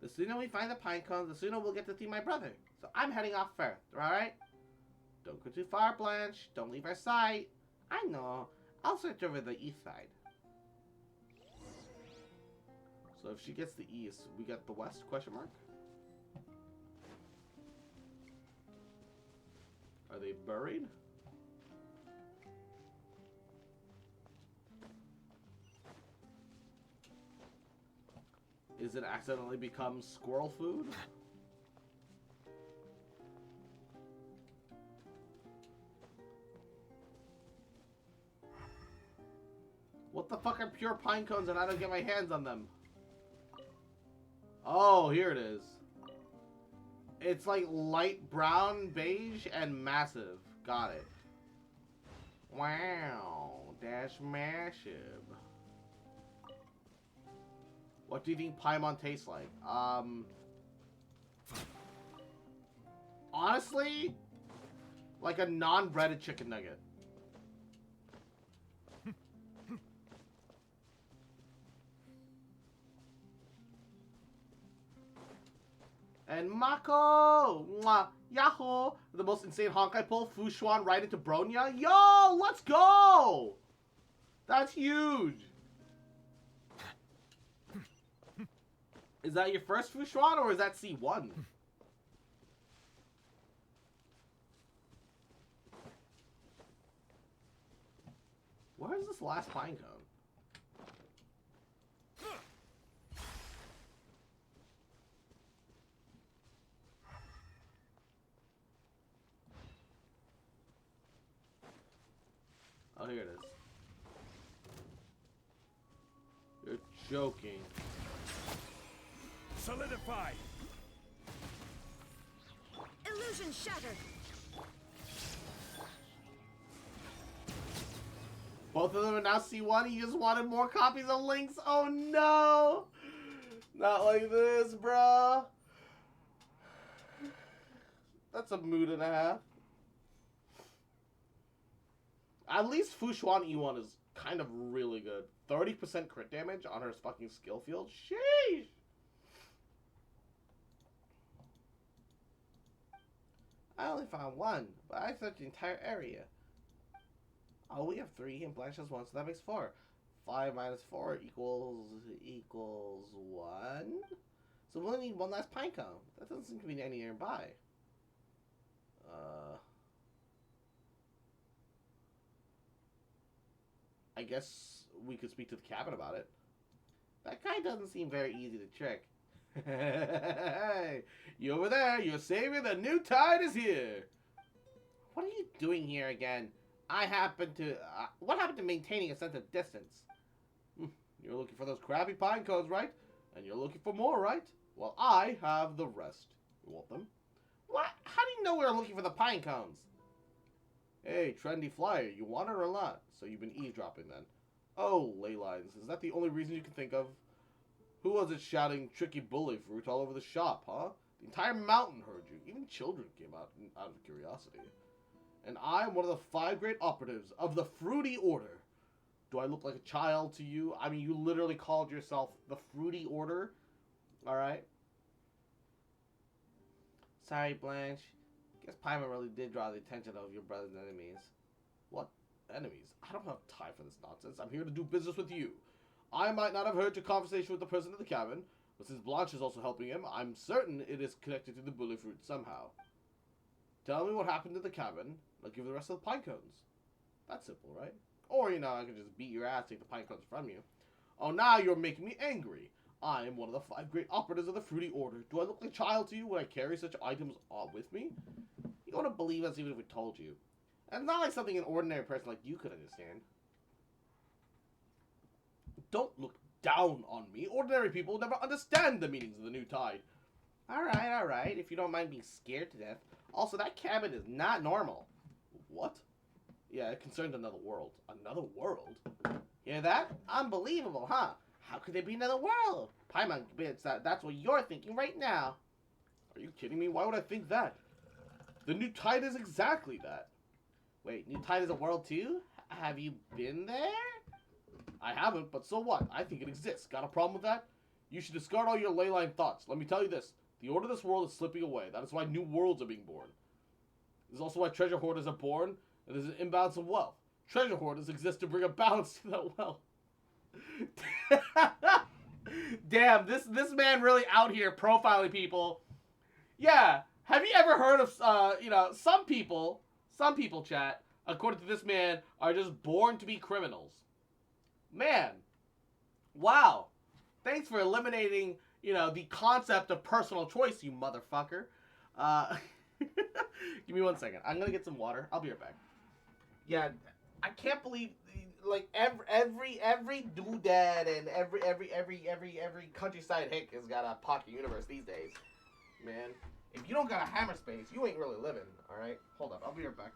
The sooner we find the pine cones, the sooner we'll get to see my brother. So I'm heading off first, alright? Don't go too far, Blanche. Don't leave our sight. I know. I'll search over the east side. So if she gets the east, we get the west, question mark? Are they buried? Is it accidentally become squirrel food? What the fuck are pure pine cones and I don't get my hands on them? Oh, here it is. It's like light brown, beige, and massive. Got it. Wow. That's massive. What do you think Paimon tastes like? Honestly, like a non-breaded chicken nugget. And Mako! Mwah, Yahoo! The most insane honk I pull, Fushuan right into Bronya. Yo, let's go! That's huge! Is that your first Fushuan, or is that C1? Where is this last pine cone? Oh, here it is. You're joking. Solidify. Illusion shattered. Both of them are now C1. He just wanted more copies of Link's. Oh no! Not like this, bro. That's a mood and a half. At least Fushuan E1 is kind of really good. 30% crit damage on her fucking skill field. Sheesh! I only found one, but I searched the entire area. Oh, we have 3 and Blanche has 1, so that makes 4. 5 minus 4 equals 1. So we only need 1 last pine cone. That doesn't seem to be any nearby. I guess we could speak to the cabin about it. That guy doesn't seem very easy to trick. Hey, you over there, your savior, the new tide is here. What are you doing here again? What happened to maintaining a sense of distance? You're looking for those crappy pine cones, right? And you're looking for more, right? Well, I have the rest. You want them? What? How do you know we're looking for the pine cones? Hey, trendy flyer, you want it or not? So you've been eavesdropping then. Oh, ley lines, is that the only reason you can think of? Who was it shouting tricky bully fruit all over the shop, huh? The entire mountain heard you. Even children came out of curiosity. And I'm one of the 5 great operatives of the Fruity Order. Do I look like a child to you? I mean, you literally called yourself the Fruity Order. Alright? Sorry, Blanche. Guess Paimon really did draw the attention of your brother's enemies. What enemies? I don't have time for this nonsense. I'm here to do business with you. I might not have heard your conversation with the president of the cabin, but since Blanche is also helping him, I'm certain it is connected to the bully fruit somehow. Tell me what happened to the cabin, I'll give the rest of the pine cones. That's simple, right? Or, you know, I could just beat your ass, take the pine cones from you. Oh, now you're making me angry. I am one of the 5 great operatives of the Fruity Order. Do I look like a child to you when I carry such items with me? You wouldn't believe us even if we told you. And it's not like something an ordinary person like you could understand. Don't look down on me. Ordinary people never understand the meanings of the new tide. Alright, if you don't mind being scared to death. Also, that cabin is not normal. What? Yeah, it concerns another world. Another world? Hear that? Unbelievable, huh? How could there be another world? Paimon, that's what you're thinking right now. Are you kidding me? Why would I think that? The new tide is exactly that. Wait, new tide is a world too? Have you been there? I haven't, but so what? I think it exists. Got a problem with that? You should discard all your leyline thoughts. Let me tell you this. The order of this world is slipping away. That is why new worlds are being born. This is also why treasure hoarders are born, and there's an imbalance of wealth. Treasure hoarders exist to bring a balance to that wealth. Damn, this man really out here profiling people. Yeah, have you ever heard of, you know, some people, chat, according to this man, are just born to be criminals. Man, wow. Thanks for eliminating, you know, the concept of personal choice, you motherfucker. Give me 1 second. I'm gonna get some water. I'll be right back. Yeah, I can't believe, like, every doodad and every countryside hick has got a pocket universe these days. Man, if you don't got a hammer space, you ain't really living, alright? Hold up, I'll be right back.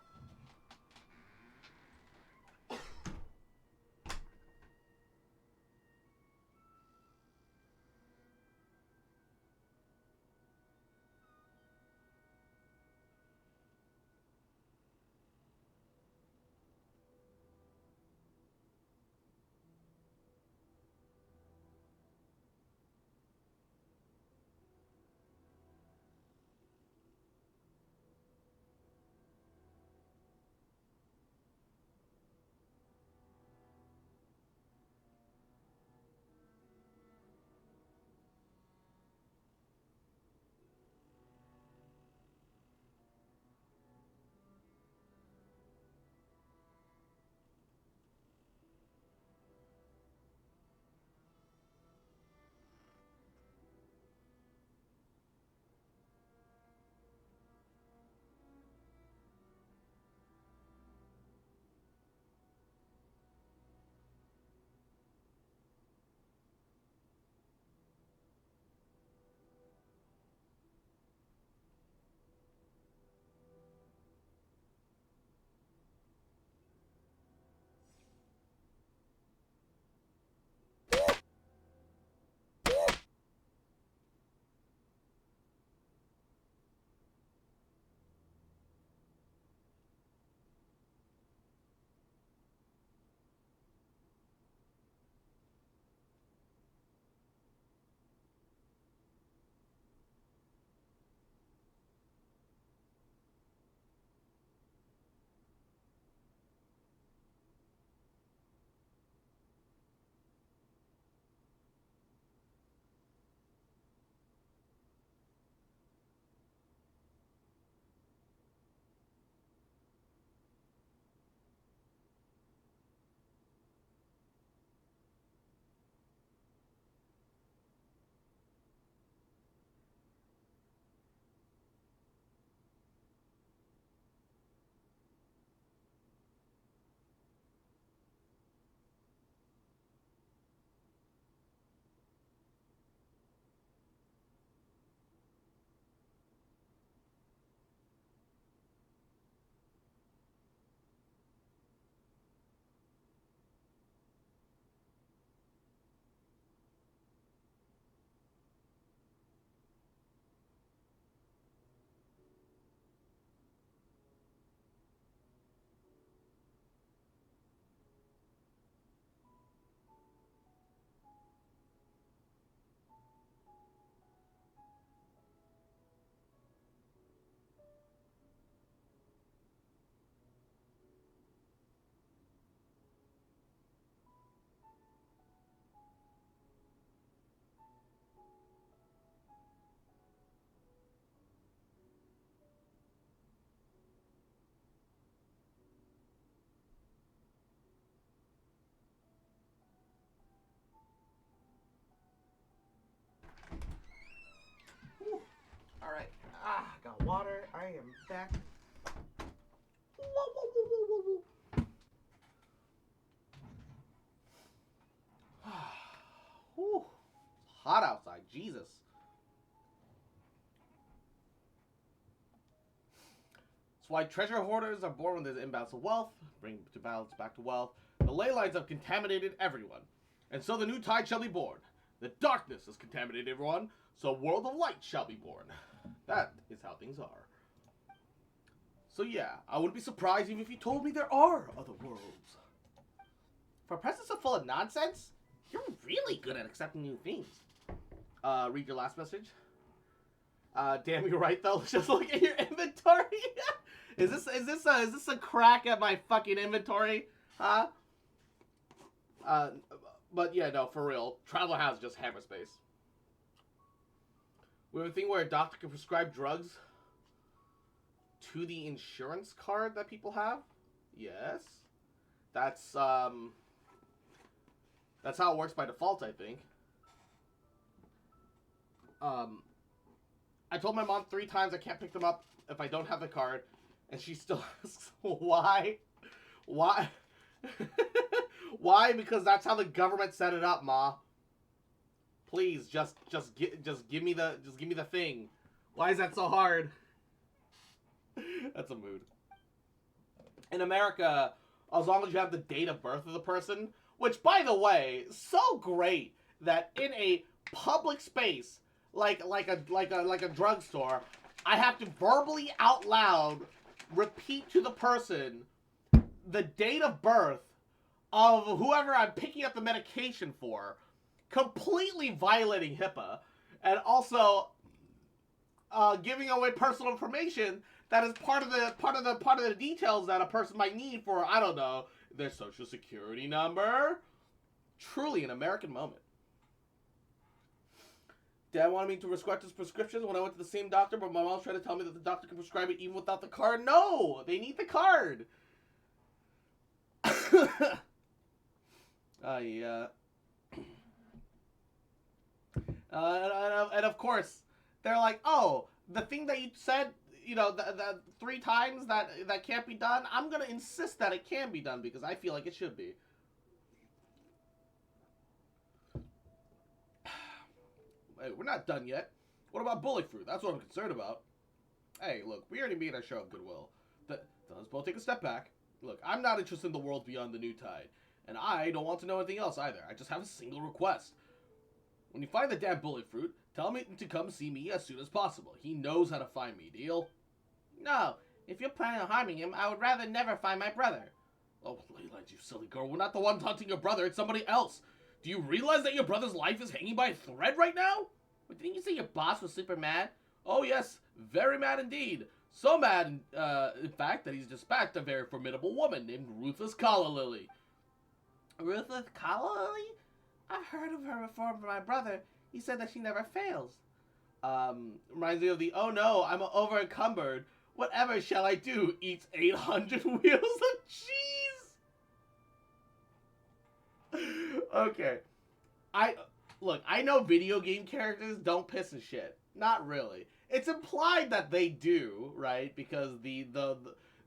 water. I am back. Whew. Hot outside, Jesus. That's why treasure hoarders are born when there's imbalance of wealth, bring to balance back to wealth. The ley lines have contaminated everyone, and so the new tide shall be born. The darkness has contaminated everyone, so a world of light shall be born. That is how things are. So yeah, I wouldn't be surprised even if you told me there are other worlds. For a person so full of nonsense, you're really good at accepting new things. Read your last message. Damn, you're right though. Just look at your inventory. Is this a crack at my fucking inventory? Huh? But yeah, no, for real. Traveler has just hammer space. We have a thing where a doctor can prescribe drugs to the insurance card that people have. Yes. That's how it works by default, I think. I told my mom 3 times I can't pick them up if I don't have the card, and she still asks why. Why? Why? Because that's how the government set it up, Ma. Please, just give me the thing. Why is that so hard? That's a mood. In America, as long as you have the date of birth of the person, which, by the way, so great that in a public space like a drugstore, I have to verbally out loud repeat to the person the date of birth of whoever I'm picking up the medication for, completely violating HIPAA, and also giving away personal information that is part of the details that a person might need for, I don't know, their social security number. Truly an American moment. Dad wanted me to prescribe his prescriptions when I went to the same doctor, but my mom's trying to tell me that the doctor can prescribe it even without the card. No! They need the card! Yeah. And of course, they're like, oh, the thing that you said, you know, the 3 times that can't be done, I'm gonna insist that it can be done because I feel like it should be. Hey, we're not done yet. What about bully fruit? That's what I'm concerned about. Hey, look, we already made our show of goodwill. Let's both take a step back. Look, I'm not interested in the world beyond the new tide. And I don't want to know anything else either. I just have a single request. When you find the damn bully fruit, tell me to come see me as soon as possible. He knows how to find me, deal? No. If you're planning on harming him, I would rather never find my brother. Oh, Leyland, you silly girl. We're not the ones hunting your brother. It's somebody else. Do you realize that your brother's life is hanging by a thread right now? But didn't you say your boss was super mad? Oh, yes. Very mad indeed. So mad, in fact, that he's dispatched a very formidable woman named Ruthless Calla Lily. Ruthless Calla Lily? I've heard of her before from my brother. He said that she never fails. Reminds me of the, oh no, I'm over encumbered. Whatever shall I do? Eats 800 wheels of cheese? Okay. Look, I know video game characters don't piss and shit. Not really. It's implied that they do, right? Because the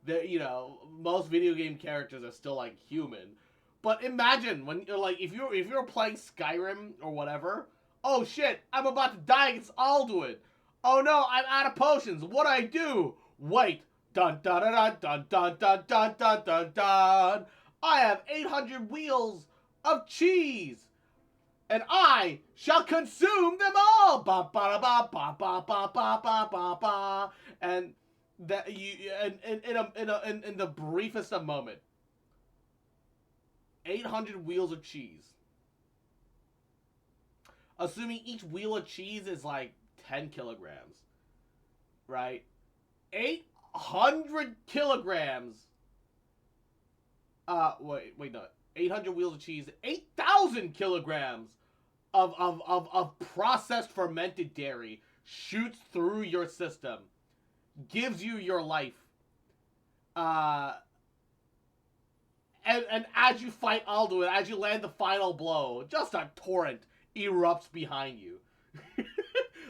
you know, most video game characters are still like human. But imagine when you're like, if you're playing Skyrim or whatever, oh shit, I'm about to die against Alduin. Oh no, I'm out of potions. What do I do? Wait. Dun dun dun dun dun dun dun dun dun dun. I have 800 wheels of cheese, and I shall consume them all. Ba ba ba ba ba ba ba ba ba ba. And that you in the briefest of moment. 800 wheels of cheese. Assuming each wheel of cheese is like 10 kilograms. Right? 800 kilograms. Wait, no. 800 wheels of cheese. 8,000 kilograms of processed fermented dairy shoots through your system. Gives you your life. And as you fight Alduin, as you land the final blow, just a torrent erupts behind you.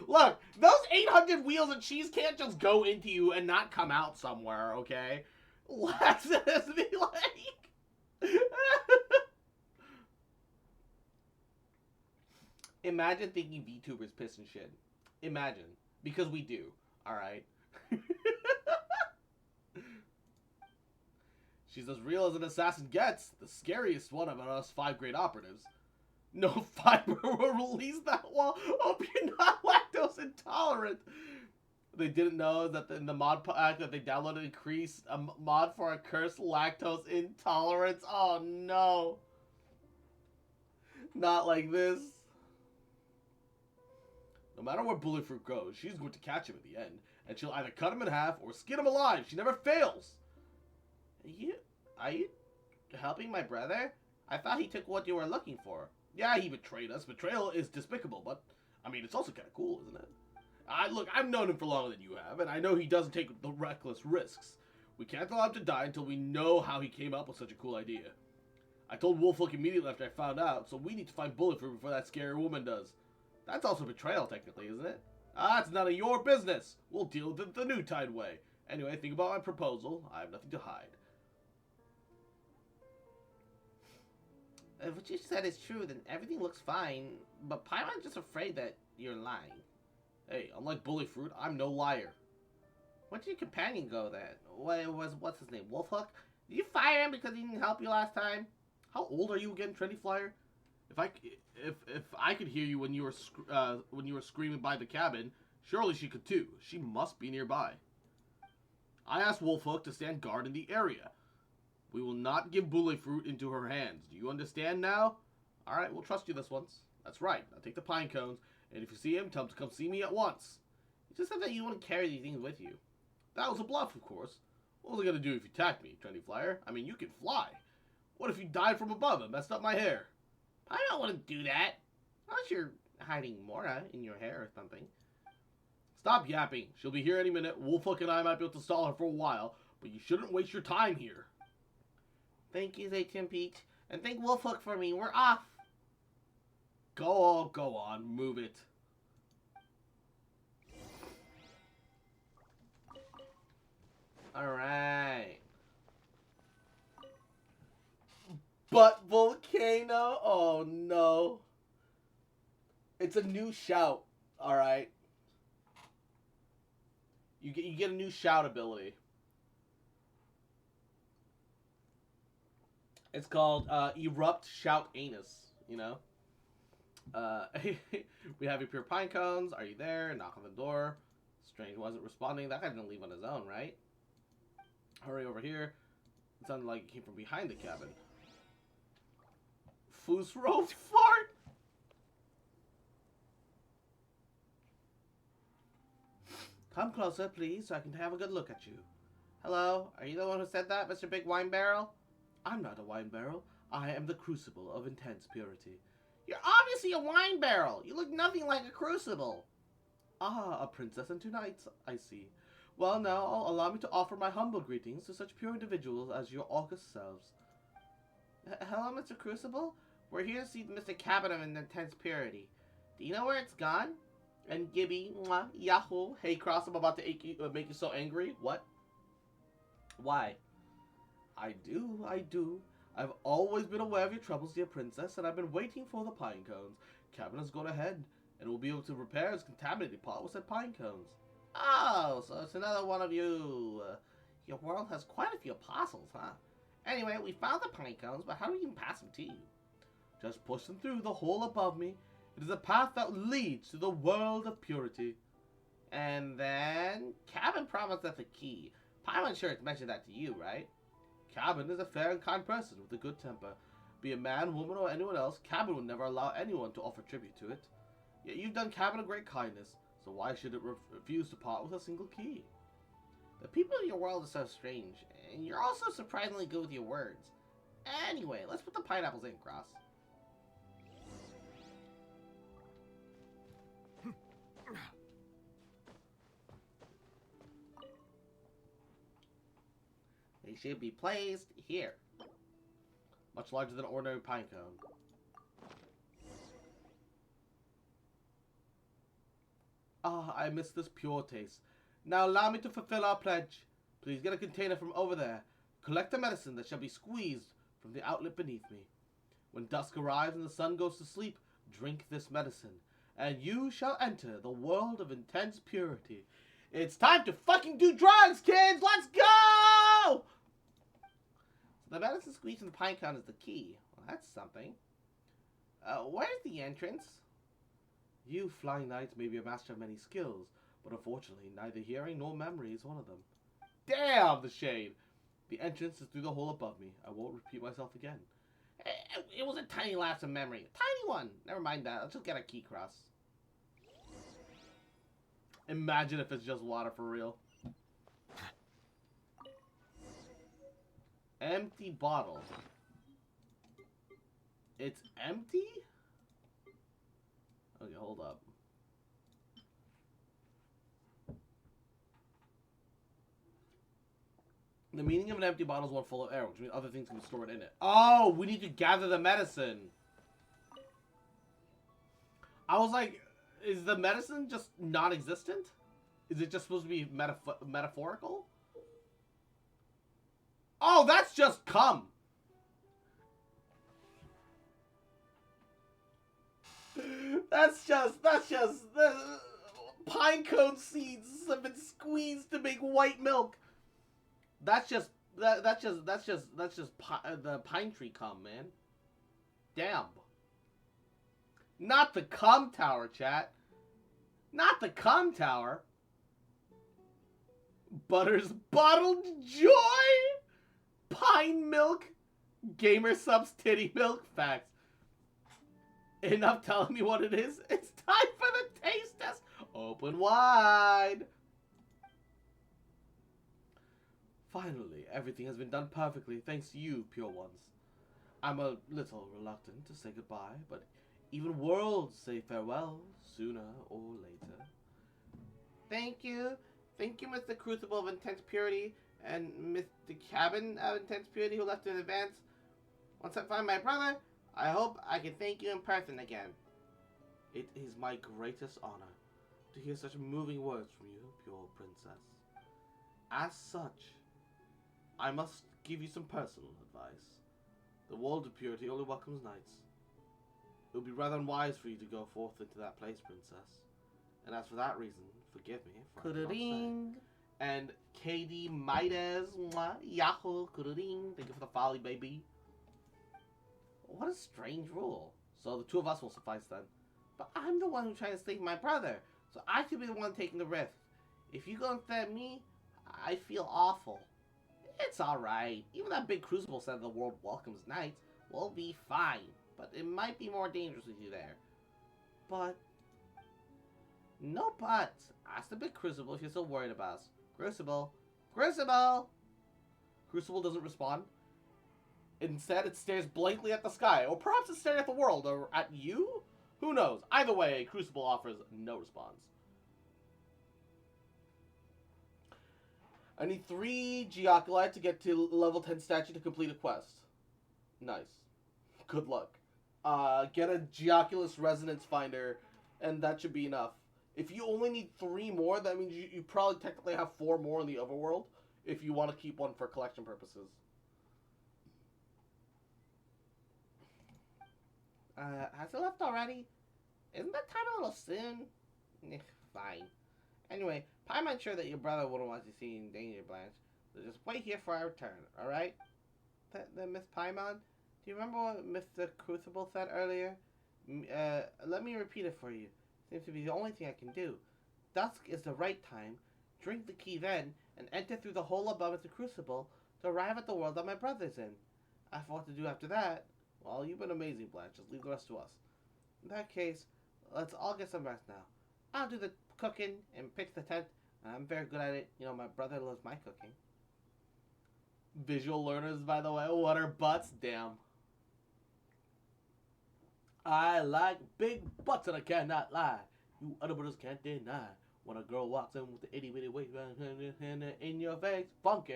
Look, those 800 wheels of cheese can't just go into you and not come out somewhere, okay? Let's just be like... Imagine thinking VTubers piss and shit. Imagine. Because we do. Alright? She's as real as an assassin gets. The scariest one of us 5 great operatives. No fiber will release that wall. Hope you're not lactose intolerant. They didn't know that in the mod pack that they downloaded increased a mod for a cursed lactose intolerance. Oh no. Not like this. No matter where Bulletfruit goes, she's going to catch him at the end. And she'll either cut him in half or skin him alive. She never fails. Are you helping my brother? I thought he took what you were looking for. Yeah, he betrayed us. Betrayal is despicable, but, I mean, it's also kind of cool, isn't it? Look, I've known him for longer than you have, and I know he doesn't take the reckless risks. We can't allow him to die until we know how he came up with such a cool idea. I told Wolfhook immediately after I found out, so we need to find Bulletfruit before that scary woman does. That's also betrayal, technically, isn't it? It's none of your business. We'll deal with it the new Tide way. Anyway, think about my proposal. I have nothing to hide. If what you said is true, then everything looks fine. But Paimon's just afraid that you're lying. Hey, unlike Bulletfruit, I'm no liar. Where did your companion go then? What's his name? Wolfhook? Did you fire him because he didn't help you last time? How old are you again, Trendy Flyer? If I could hear you when you were screaming by the cabin, surely she could too. She must be nearby. I asked Wolfhook to stand guard in the area. We will not give Bulletfruit into her hands. Do you understand now? Alright, we'll trust you this once. That's right. Now take the pine cones, and if you see him, tell him to come see me at once. You just said that you wouldn't carry these things with you. That was a bluff, of course. What was I gonna do if you attacked me, Trendy Flyer? I mean, you can fly. What if you died from above and messed up my hair? I don't want to do that. Unless you're hiding Mora in your hair or something. Stop yapping. She'll be here any minute. Wolfhook and I might be able to stall her for a while, but you shouldn't waste your time here. Thank you, Zaytim Peach. And thank Wolfhook for me. We're off. Go on. Move it. Alright. But Volcano? Oh no. It's a new shout. Alright. You get a new shout ability. It's called Erupt Shout Anus, you know? We have your pure pine cones. Are you there? Knock on the door. Strange wasn't responding. That guy didn't leave on his own, right? Hurry over here. It sounded like it came from behind the cabin. Foosro fart! Come closer, please, so I can have a good look at you. Hello? Are you the one who said that, Mr. Big Wine Barrel? I'm not a wine barrel. I am the crucible of intense purity. You're obviously a wine barrel. You look nothing like a crucible. Ah, a princess and 2 knights, I see. Well, now, allow me to offer my humble greetings to such pure individuals as your august selves. Hello, Mr. Crucible? We're here to see Mr. Cabin of Intense Purity. Do you know where it's gone? And Gibby, mwah, Yahoo, hey Cross, I'm about to make you so angry. What? Why? I do. I've always been aware of your troubles, dear princess, and I've been waiting for the pine cones. Cabin has gone ahead, and will be able to repair his contaminated pot with said pine cones. Oh, so it's another one of you. Your world has quite a few apostles, huh? Anyway, we found the pine cones, but how do we even pass them to you? Just push them through the hole above me. It is a path that leads to the world of purity. And then, Cabin promised us a key. Paimon's sure it's mentioned that to you, right? Cabin is a fair and kind person with a good temper. Be a man, woman, or anyone else, Cabin would never allow anyone to offer tribute to it. Yet you've done Cabin a great kindness, so why should it refuse to part with a single key? The people in your world are so strange, and you're also surprisingly good with your words. Anyway, let's put the pineapples in, Cross. They should be placed here. Much larger than an ordinary pine cone. Ah, I miss this pure taste. Now allow me to fulfill our pledge. Please get a container from over there. Collect the medicine that shall be squeezed from the outlet beneath me. When dusk arrives and the sun goes to sleep, drink this medicine, and you shall enter the world of intense purity. It's time to fucking do drugs, kids! Let's go! So the medicine squeezed from the pine cone is the key. Well, that's something. Where's the entrance? You flying knights may be a master of many skills, but unfortunately, neither hearing nor memory is one of them. Damn the shade! The entrance is through the hole above me. I won't repeat myself again. It was a tiny lapse of memory. A tiny one. Never mind that. Let's just get a key cross. Imagine if it's just water for real. Empty bottle. It's empty? Okay, hold up. The meaning of an empty bottle is one full of air, which means other things can be stored in it. Oh, we need to gather the medicine. I was like, is the medicine just non-existent? Is it just supposed to be metaphorical? Oh, that's just cum. That's just the pine cone seeds have been squeezed to make white milk. That's just the pine tree cum, man. Damn. Not the cum tower, chat. Not the cum tower. Butter's bottled joy. Pine milk. Gamer subs titty milk. Facts. Enough telling me what it is. It's time for the taste test. Open wide. Finally, everything has been done perfectly thanks to you, pure ones. I'm a little reluctant to say goodbye, but even worlds say farewell sooner or later. Thank you. Thank you, Mr. Crucible of Intense Purity, and Mr. Cabin of Intense Purity who left in advance. Once I find my brother, I hope I can thank you in person again. It is my greatest honor to hear such moving words from you, pure princess. As such, I must give you some personal advice. The world of purity only welcomes knights. It would be rather unwise for you to go forth into that place, princess. And as for that reason, forgive me for I cannot say. And KD Midas, Yahoo, kuduring. Thank you for the folly, baby. What a strange rule. So the two of us will suffice then. But I'm the one who's trying to save my brother, so I should be the one taking the risk. If you go instead of me, I feel awful. It's alright. Even that big crucible said the world welcomes knights. We'll be fine. But it might be more dangerous with you there. But... no buts. Ask the big crucible if you're still worried about us. Crucible. Crucible! Crucible doesn't respond. Instead, it stares blankly at the sky. Or perhaps it's staring at the world. Or at you? Who knows? Either way, Crucible offers no response. I need 3 Geoculite to get to level 10 statue to complete a quest. Nice. Good luck. Get a Geoculus Resonance Finder, and that should be enough. If you only need 3 more, that means you probably technically have 4 more in the overworld, if you want to keep one for collection purposes. Has it left already? Isn't that time a little soon? Fine. Anyway, Paimon's sure that your brother wouldn't want to see you in danger, Blanche. So just wait here for our return, alright? Then Miss Paimon, do you remember what Mr. Crucible said earlier? Let me repeat it for you. Seems to be the only thing I can do. Dusk is the right time. Drink the key then, and enter through the hole above at the Crucible to arrive at the world that my brother's in. As for what to do after that, well, you've been amazing, Blanche. Just leave the rest to us. In that case, let's all get some rest now. I'll do the cooking and pitch the tent. I'm very good at it. You know, my brother loves my cooking. Visual learners, by the way. What are butts? Damn. I like big butts and I cannot lie. You other brothers can't deny. When a girl walks in with the itty bitty waist in your face, funky.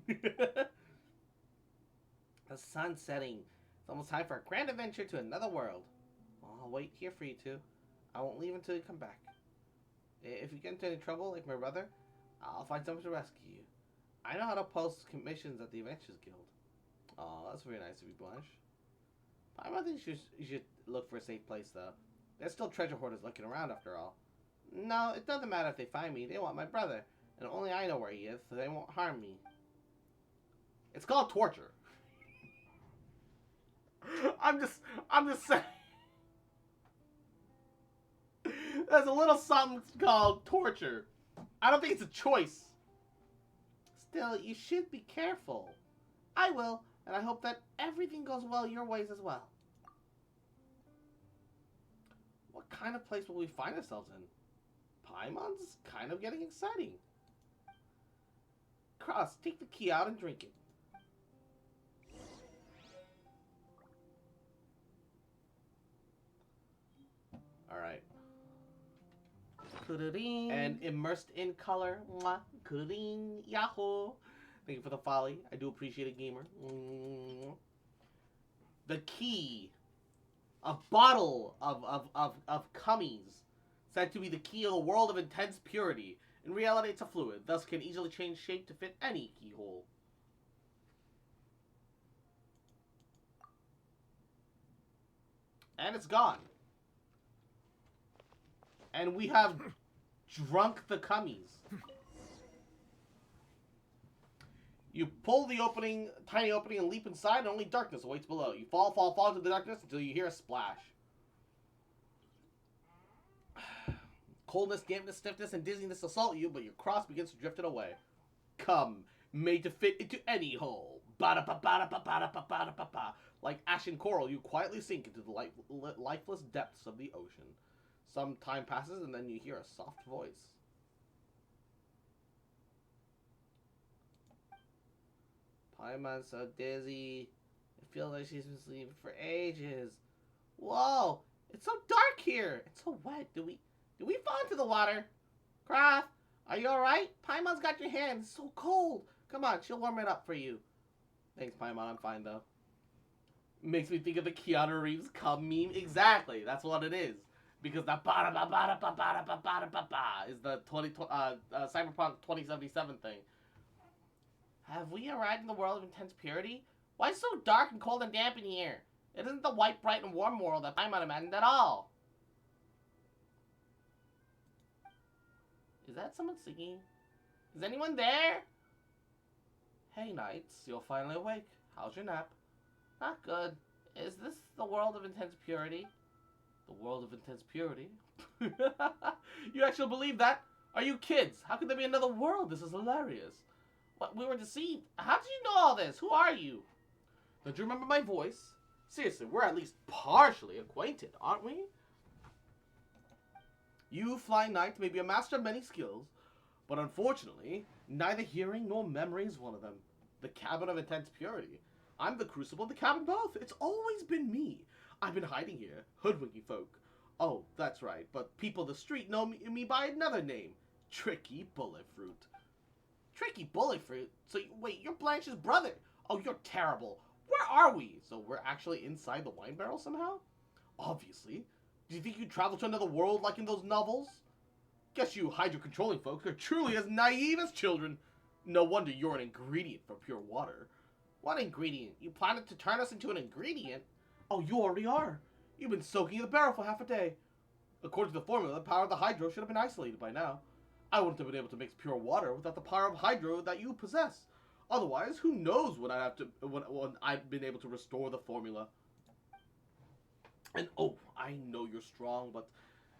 The sun's setting. It's almost time for a grand adventure to another world. I'll wait here for you two. I won't leave until you come back. If you get into any trouble, like my brother, I'll find someone to rescue you. I know how to post commissions at the Adventurers Guild. Oh, that's very nice of you, Blanche. I don't think you should look for a safe place, though. There's still treasure hoarders looking around, after all. No, it doesn't matter if they find me. They want my brother. And only I know where he is, so they won't harm me. It's called torture. I'm just saying. There's a little something called torture. I don't think it's a choice. Still, you should be careful. I will, and I hope that everything goes well your ways as well. What kind of place will we find ourselves in? Paimon's kind of getting exciting. Cross, take the key out and drink it. Alright. And immersed in color. Mwah. Yahoo! Thank you for the folly. I do appreciate it, gamer. The key. A bottle of cummies. Said to be the key of a world of intense purity. In reality, it's a fluid, thus can easily change shape to fit any keyhole. And it's gone. And we have drunk the cummies. You pull the opening, tiny opening, and leap inside, and only darkness awaits below. You fall into the darkness until you hear a splash. Coldness, dampness, stiffness, and dizziness assault you, but your cross begins to drift it away. Come, made to fit into any hole. Ba-da-ba-ba-da-ba-ba-da-ba-ba-da-ba-ba. Like ashen coral, you quietly sink into the lifeless depths of the ocean. Some time passes, and then you hear a soft voice. Paimon's so dizzy. It feels like she's been sleeping for ages. Whoa! It's so dark here! It's so wet. Did we fall into the water? Krath, are you alright? Paimon's got your hand. It's so cold. Come on, she'll warm it up for you. Thanks, Paimon. I'm fine, though. Makes me think of the Keanu Reeves cum meme. Exactly. That's what it is. Because the ba-da-ba-ba-da-ba-ba-da-ba-ba-da-ba-ba is the Cyberpunk 2077 thing. Have we arrived in the world of intense purity? Why is it so dark and cold and damp in here? It isn't the white, bright, and warm world that Paimon imagined at all. Is that someone singing? Is anyone there? Hey, knights, you're finally awake. How's your nap? Not good. Is this the world of intense purity? The world of intense purity? You actually believe that? Are you kids? How could there be another world? This is hilarious. What? We were deceived? How did you know all this? Who are you? Don't you remember my voice? Seriously, we're at least partially acquainted, aren't we? You, Flying Knight, may be a master of many skills, but unfortunately, neither hearing nor memory is one of them. The cabin of intense purity. I'm the crucible of the cabin both. It's always been me. I've been hiding here, hoodwinking folk. Oh, that's right, but people of the street know me by another name. Tricky Bullet Fruit. Tricky Bullet Fruit? So, wait, you're Blanche's brother. Oh, you're terrible. Where are we? So we're actually inside the wine barrel somehow? Obviously. Do you think you'd travel to another world like in those novels? Guess you hydro-controlling folks are truly as naive as children. No wonder you're an ingredient for pure water. What ingredient? You planning to turn us into an ingredient? Oh, you already are. You've been soaking in the barrel for half a day. According to the formula, the power of the hydro should have been isolated by now. I wouldn't have been able to mix pure water without the power of hydro that you possess. Otherwise, who knows when I've been able to restore the formula. And oh, I know you're strong, but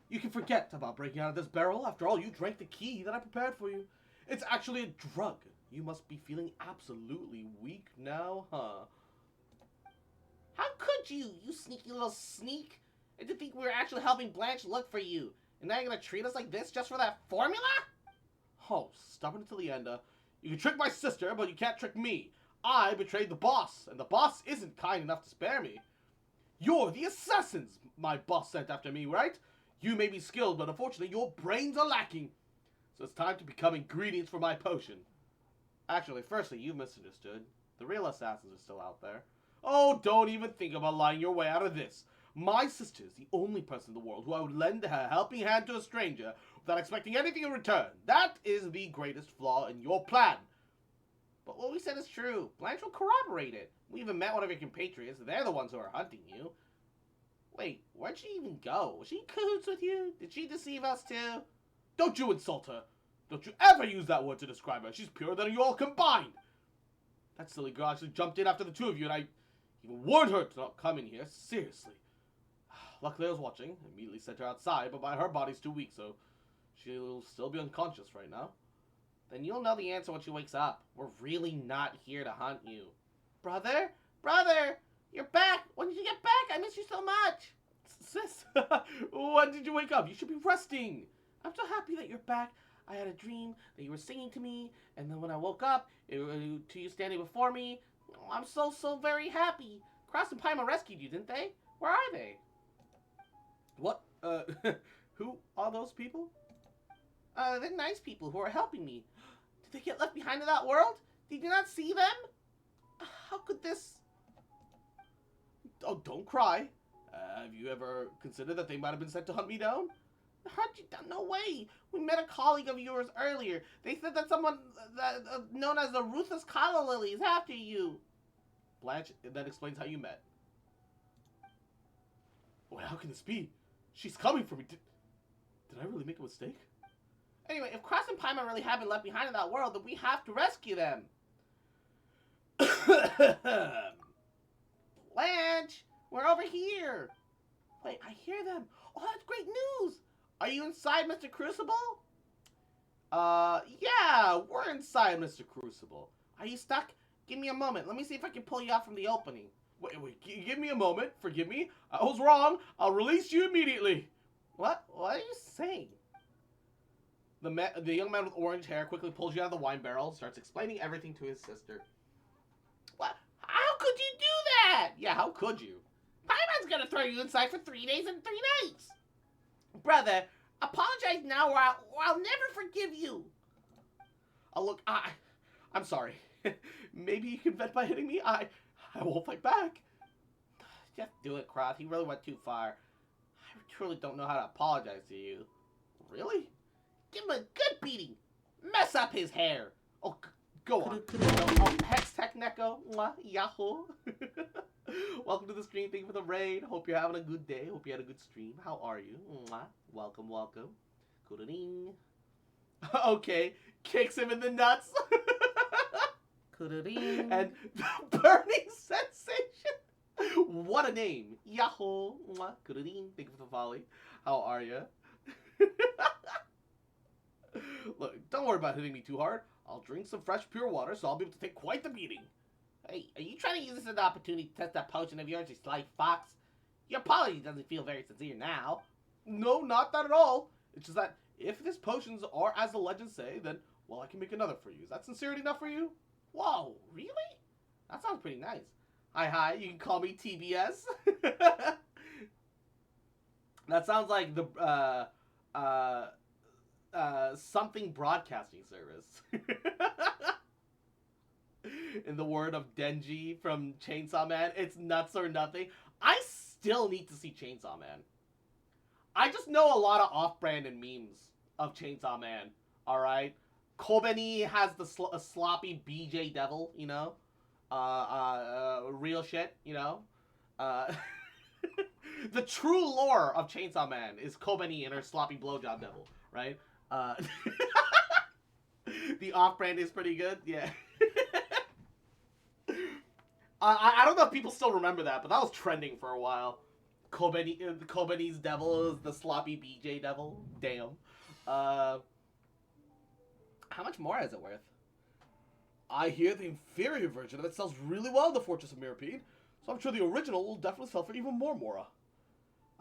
you can forget about breaking out of this barrel. After all, you drank the key that I prepared for you. It's actually a drug. You must be feeling absolutely weak now, huh? How could you, you sneaky little sneak? And to think we were actually helping Blanche look for you. And now you're gonna treat us like this just for that formula? Oh, stubborn until the end. You can trick my sister, but you can't trick me. I betrayed the boss, and the boss isn't kind enough to spare me. You're the assassins my boss sent after me, right? You may be skilled, but unfortunately your brains are lacking. So it's time to become ingredients for my potion. Actually, firstly, you misunderstood. The real assassins are still out there. Oh, don't even think about lying your way out of this. My sister is the only person in the world who I would lend her helping hand to a stranger without expecting anything in return. That is the greatest flaw in your plan. But what we said is true. Blanche will corroborate it. We even met one of your compatriots. They're the ones who are hunting you. Wait, where'd she even go? Was she in cahoots with you? Did she deceive us too? Don't you insult her. Don't you ever use that word to describe her. She's purer than you all combined. That silly girl actually jumped in after the two of you, and I even warned her to not come in here. Seriously. Luckily I was watching. I immediately sent her outside, but her body's too weak, so she'll still be unconscious right now. Then you'll know the answer when she wakes up. We're really not here to hunt you. Brother? Brother! You're back! When did you get back? I miss you so much! Sis, when did you wake up? You should be resting. I'm so happy that you're back. I had a dream that you were singing to me, and then when I woke up, to you standing before me, I'm so very happy. Cross and Paimon rescued you, didn't they? Where are they? What? Who are those people? They're nice people who are helping me. Did they get left behind in that world? Did you not see them? How could this... Oh, don't cry. Have you ever considered that they might have been sent to hunt me down? Hunt you down? No way. We met a colleague of yours earlier. They said that someone known as the Ruthless Calla Lily is after you. Blanche, that explains how you met. Wait, how can this be? She's coming for me. Did I really make a mistake? Anyway, if Cross and Paimon really have been left behind in that world, then we have to rescue them. Blanche, we're over here. Wait, I hear them. Oh, that's great news. Are you inside Mr. Crucible? Yeah, we're inside Mr. Crucible. Are you stuck? Give me a moment. Let me see if I can pull you out from the opening. Wait, give me a moment. Forgive me. I was wrong. I'll release you immediately. What? What are you saying? The young man with orange hair quickly pulls you out of the wine barrel and starts explaining everything to his sister. What? How could you do that? Yeah, how could you? Paimon's gonna throw you inside for 3 days and 3 nights. Brother, apologize now or I'll never forgive you. Oh, look, I'm sorry. Maybe you can vent by hitting me? I won't fight back. Just do it, Cross. He really went too far. I truly don't know how to apologize to you. Really? Give him a good beating. Mess up his hair. Oh, go on. Oh, Hex Tech Neko. Yahoo. Welcome to the stream. Thank you for the raid. Hope you're having a good day. Hope you had a good stream. How are you? Welcome, welcome. Kuda-ding. Okay. Kicks him in the nuts. Kuda-ding. And the burning sensation. What a name. Yahoo. Kuda-ding. Thank you for the volley. How are you? Look, don't worry about hitting me too hard. I'll drink some fresh, pure water, so I'll be able to take quite the beating. Hey, are you trying to use this as an opportunity to test that potion of yours, you sly fox? Your apology doesn't feel very sincere now. No, not that at all. It's just that if these potions are as the legends say, then, well, I can make another for you. Is that sincerity enough for you? Whoa, really? That sounds pretty nice. Hi, you can call me TBS. That sounds like the, something broadcasting service. In the word of Denji from Chainsaw Man, it's nuts or nothing. I still need to see Chainsaw Man. I just know a lot of off-brand and memes of Chainsaw Man, alright? Kobeni has the sloppy BJ devil, you know? Real shit, you know? The true lore of Chainsaw Man is Kobeni and her sloppy blowjob devil, right? The off-brand is pretty good, yeah. I don't know if people still remember that, but that was trending for a while. Kobeni's devil is the sloppy BJ devil. Damn. How much more is it worth? I hear the inferior version of it sells really well in the Fortress of Mirapede, so I'm sure the original will definitely sell for even more Mora.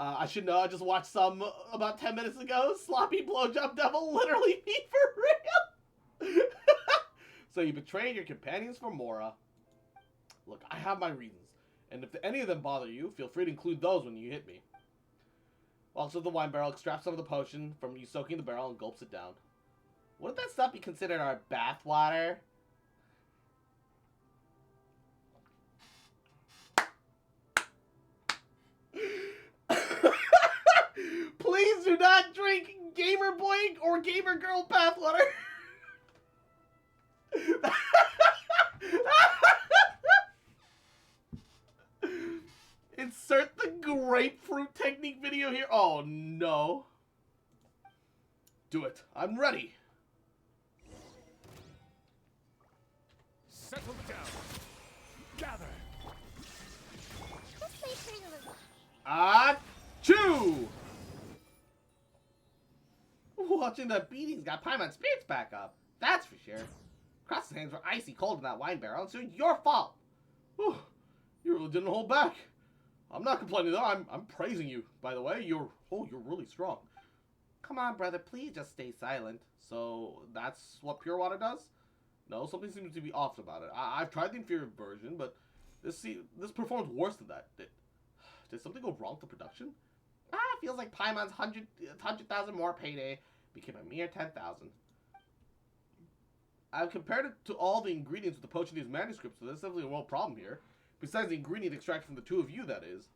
I should know, I just watched some about 10 minutes ago. Sloppy blowjob devil literally me for real. So you betrayed your companions for Mora. Look, I have my reasons, and if any of them bother you, feel free to include those when you hit me. Walks with the wine barrel, extracts some of the potion from you soaking the barrel, and gulps it down. Wouldn't that stuff be considered our bath water? not drink Gamer Boy or Gamer Girl bathwater. Insert the grapefruit technique video here. Oh no. Do it. I'm ready. Settle down. Gather. Just wait for you. Achoo! Watching the beatings got Paimon's spirits back up. That's for sure. Cross's hands were icy cold in that wine barrel, and so it's your fault. Whew. You really didn't hold back. I'm not complaining though. I'm praising you. By the way, you're really strong. Come on, brother. Please just stay silent. So that's what pure water does? No, something seems to be off about it. I've tried the inferior version, but this performs worse than that. Did something go wrong to production? Feels like Paimon's 100,000 more payday became a mere 10,000. I've compared it to all the ingredients with the Potioneer's manuscript, so there's definitely no problem here. Besides the ingredient extracted from the two of you, that is.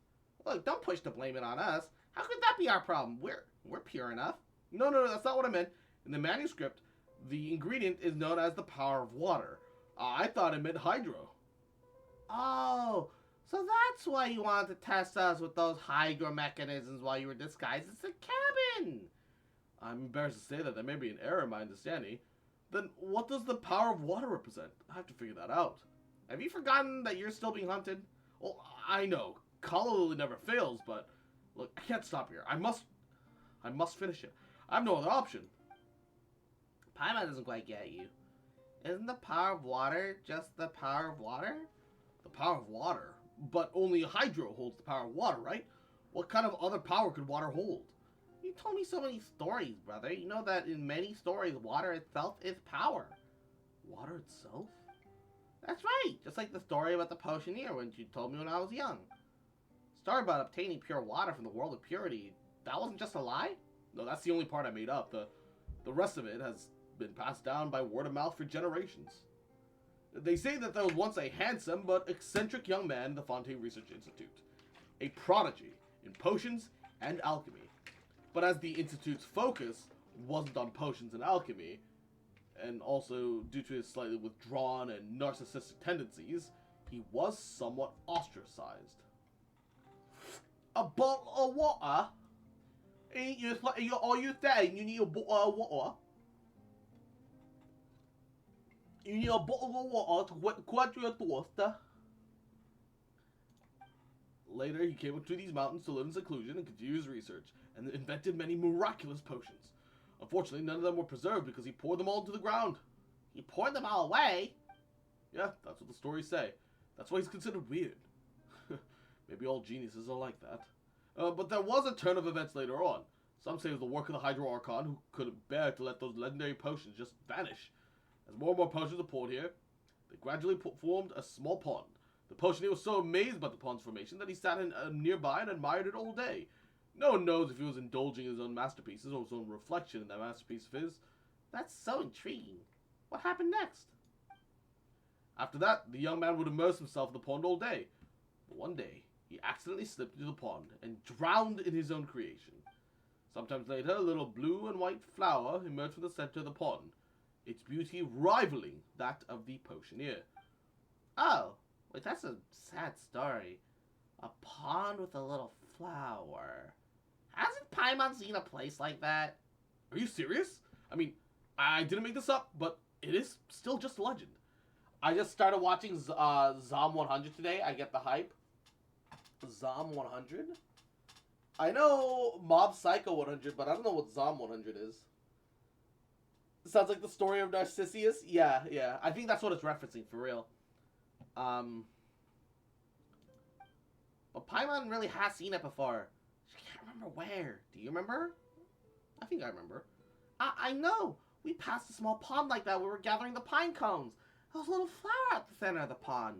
Look, don't push the blame it on us. How could that be our problem? We're pure enough. No, that's not what I meant. In the manuscript, the ingredient is known as the power of water. I thought it meant hydro. Oh, so that's why you wanted to test us with those hydro mechanisms while you were disguised as a cabin. I'm embarrassed to say that there may be an error in my understanding. Then what does the power of water represent? I have to figure that out. Have you forgotten that you're still being hunted? Well, I know. Calla never fails, but look, I can't stop here. I must finish it. I have no other option. Paimon doesn't quite get you. Isn't the power of water just the power of water? The power of water? But only hydro holds the power of water, right? What kind of other power could water hold? You told me so many stories, brother. You know that in many stories, water itself is power. Water itself? That's right. Just like the story about the Potioneer when you told me when I was young. Story about obtaining pure water from the world of purity. That wasn't just a lie? No, that's the only part I made up. The rest of it has been passed down by word of mouth for generations. They say that there was once a handsome but eccentric young man in the Fontaine Research Institute. A prodigy in potions and alchemy. But as the Institute's focus wasn't on potions and alchemy, and also due to his slightly withdrawn and narcissistic tendencies, he was somewhat ostracized. A bottle of water? Are you saying you need a bottle of water? You need a bottle of water to quench your thirst. Later, he came up to these mountains to live in seclusion and continue his research, and invented many miraculous potions. Unfortunately, none of them were preserved because he poured them all into the ground. He poured them all away? Yeah, that's what the stories say. That's why he's considered weird. Maybe all geniuses are like that. But there was a turn of events later on. Some say it was the work of the Hydro Archon, who couldn't bear to let those legendary potions just vanish. As more and more potions were poured here, they gradually formed a small pond. The Potioneer was so amazed by the pond's formation that he sat nearby and admired it all day. No one knows if he was indulging in his own masterpieces or his own reflection in that masterpiece of his. That's so intriguing. What happened next? After that, the young man would immerse himself in the pond all day. But one day, he accidentally slipped into the pond and drowned in his own creation. Sometimes later, a little blue and white flower emerged from the center of the pond, its beauty rivaling that of the Potioneer. Oh, wait, that's a sad story. A pond with a little flower. Hasn't Paimon seen a place like that? Are you serious? I mean, I didn't make this up, but it is still just a legend. I just started watching Zom 100 today. I get the hype. Zom 100? I know Mob Psycho 100, but I don't know what Zom 100 is. It sounds like the story of Narcissus. Yeah. I think that's what it's referencing, for real. But Paimon really has seen it before. She can't remember where. Do you remember? I think I remember. I know. We passed a small pond like that when we were gathering the pine cones. There was a little flower at the center of the pond.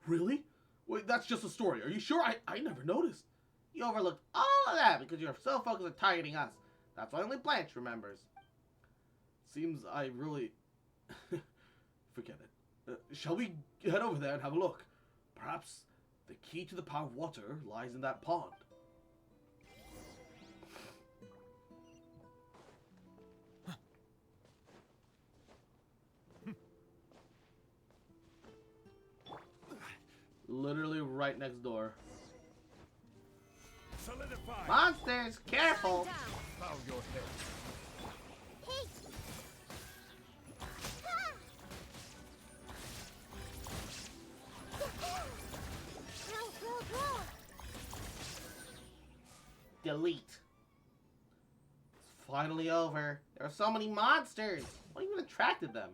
Really? Wait, that's just a story. Are you sure? I never noticed. You overlooked all of that because you're so focused on targeting us. That's why only Blanche remembers. Seems I really... Forget it. Shall we head over there and have a look? Perhaps the key to the power of water lies in that pond. right next door. Solidify. Monsters, careful! Down. Bow your head. Hey. Go. Delete. It's finally over. There are so many monsters. What even attracted them?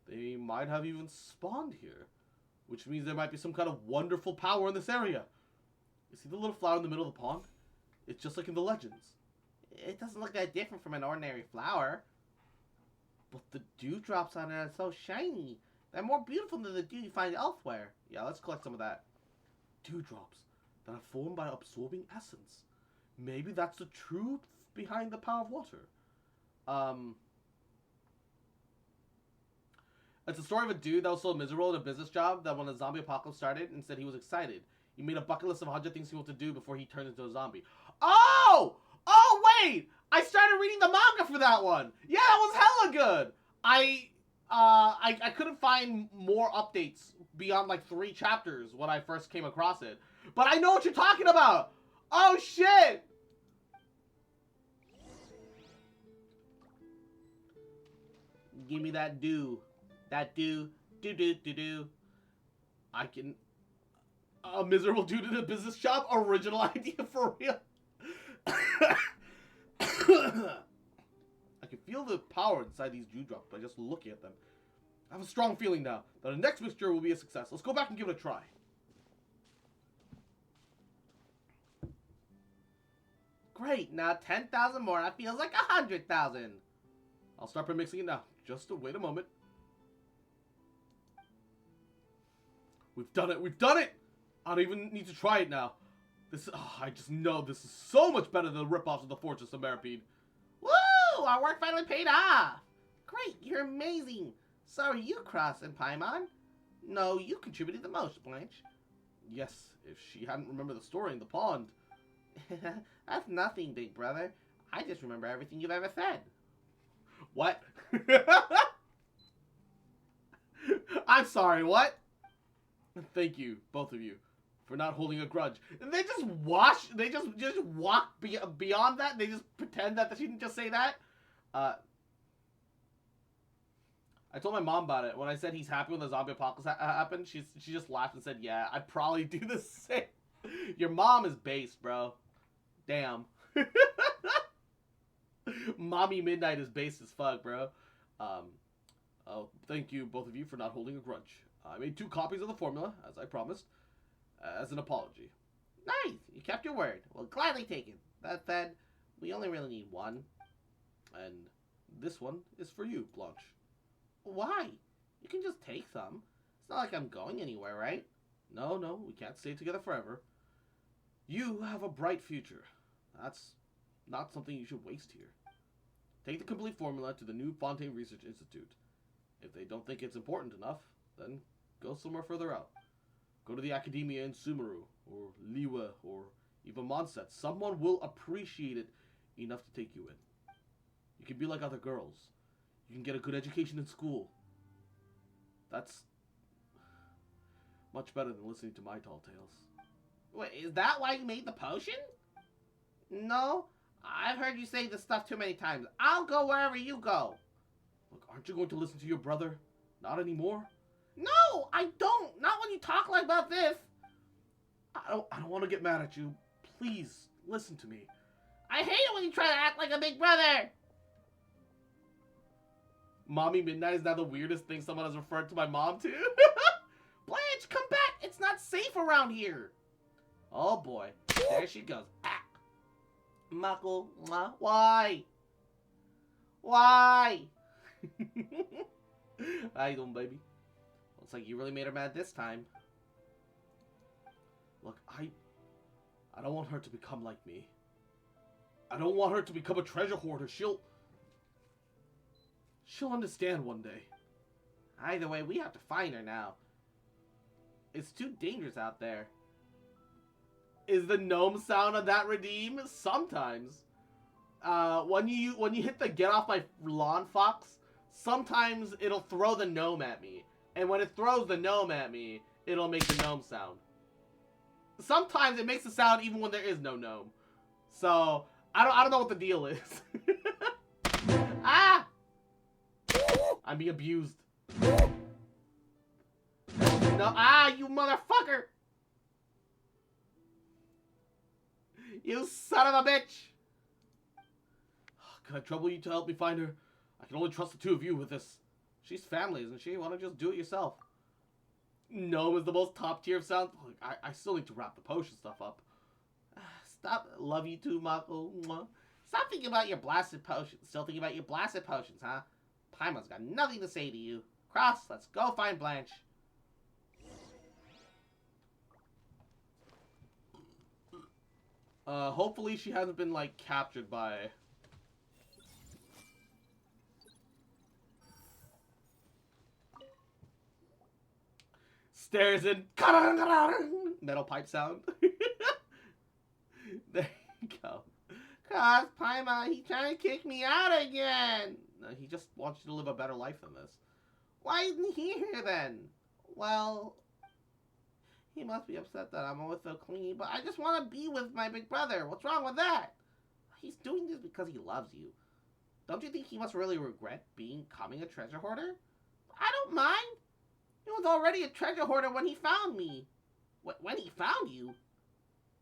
They might have even spawned here, which means there might be some kind of wonderful power in this area. You see the little flower in the middle of the pond? It's just like in the legends. It doesn't look that different from an ordinary flower. But the dewdrops on it are so shiny. They're more beautiful than the dew you find elsewhere. Yeah, let's collect some of that. Dewdrops that are formed by absorbing essence. Maybe that's the truth behind the power of water. It's a story of a dude that was so miserable in a business job that when the zombie apocalypse started and said he was excited, he made a bucket list of 100 things he wanted to do before he turned into a zombie. Oh! Oh, wait! I started reading the manga for that one! Yeah, that was hella good! I couldn't find more updates beyond like 3 chapters when I first came across it. But I know what you're talking about! Oh, shit! Give me that dew. That do. I can... A miserable dude in a business job? Original idea for real? I can feel the power inside these dewdrops by just looking at them. I have a strong feeling now that the next mixture will be a success. Let's go back and give it a try. Great, now 10,000 more. That feels like 100,000. I'll start by mixing it now. Just wait a moment. We've done it. We've done it. I don't even need to try it now. I just know this is so much better than the rip-offs of the Fortress of Maripede. Woo! Our work finally paid off. Great, you're amazing. So are you, Cross and Paimon? No, you contributed the most, Blanche. Yes, if she hadn't remembered the story in the pond. That's nothing, big brother. I just remember everything you've ever said. What? I'm sorry, what? Thank you, both of you, for not holding a grudge. They just walk beyond that? They just pretend that she didn't just say that? I told my mom about it. When I said he's happy when the zombie apocalypse happened, she just laughed and said, yeah, I'd probably do the same. Your mom is based, bro. Damn. Mommy Midnight is based as fuck, bro. Oh, thank you, both of you, for not holding a grudge. I made 2 copies of the formula, as I promised, as an apology. Nice! You kept your word. We'll gladly take it. That said, we only really need 1. And this one is for you, Blanche. Why? You can just take some. It's not like I'm going anywhere, right? No, we can't stay together forever. You have a bright future. That's not something you should waste here. Take the complete formula to the new Fontaine Research Institute. If they don't think it's important enough, then go somewhere further out. Go to the Academia in Sumeru, or Liwa, or even Mondstadt. Someone will appreciate it enough to take you in. You can be like other girls. You can get a good education in school. That's much better than listening to my tall tales. Wait, is that why you made the potion? No, I've heard you say this stuff too many times. I'll go wherever you go. Look, aren't you going to listen to your brother? Not anymore? No, I don't. Not when you talk like about this. I don't want to get mad at you. Please, listen to me. I hate it when you try to act like a big brother. Mommy Midnight is now the weirdest thing someone has referred to my mom to. Blanche, come back. It's not safe around here. Oh boy. There she goes. Ah. Mako, why? Why? How you doing, baby? Looks like you really made her mad this time. Look, I don't want her to become like me. I don't want her to become a treasure hoarder. She'll understand one day. Either way, we have to find her now. It's too dangerous out there. Is the gnome sound of that redeem? Sometimes. When you hit the get off my lawn fox, sometimes it'll throw the gnome at me. And when it throws the gnome at me, it'll make the gnome sound. sometimes it makes a sound even when there is no gnome. So I don't know what the deal is. Ah! I'm being abused. No, you motherfucker! You son of a bitch! Can I trouble you to help me find her? I can only trust the two of you with this. She's family, isn't she? Why don't you just do it yourself? Gnome is the most top tier of sound. Look, I still need to wrap the potion stuff up. Stop. Love you too, Mako. Mwah. Stop thinking about your blasted potions. Still thinking about your blasted potions, huh? Paimon's got nothing to say to you. Cross, let's go find Blanche. Hopefully she hasn't been, like, captured by... Stairs in... Metal pipe sound. There you go. Cause Paimon, he trying to kick me out again. He just wants you to live a better life than this. Why isn't he here then? Well, he must be upset that I'm with the queen, but I just want to be with my big brother. What's wrong with that? He's doing this because he loves you. Don't you think he must really regret becoming a treasure hoarder? I don't mind. He was already a treasure hoarder when he found me. When he found you?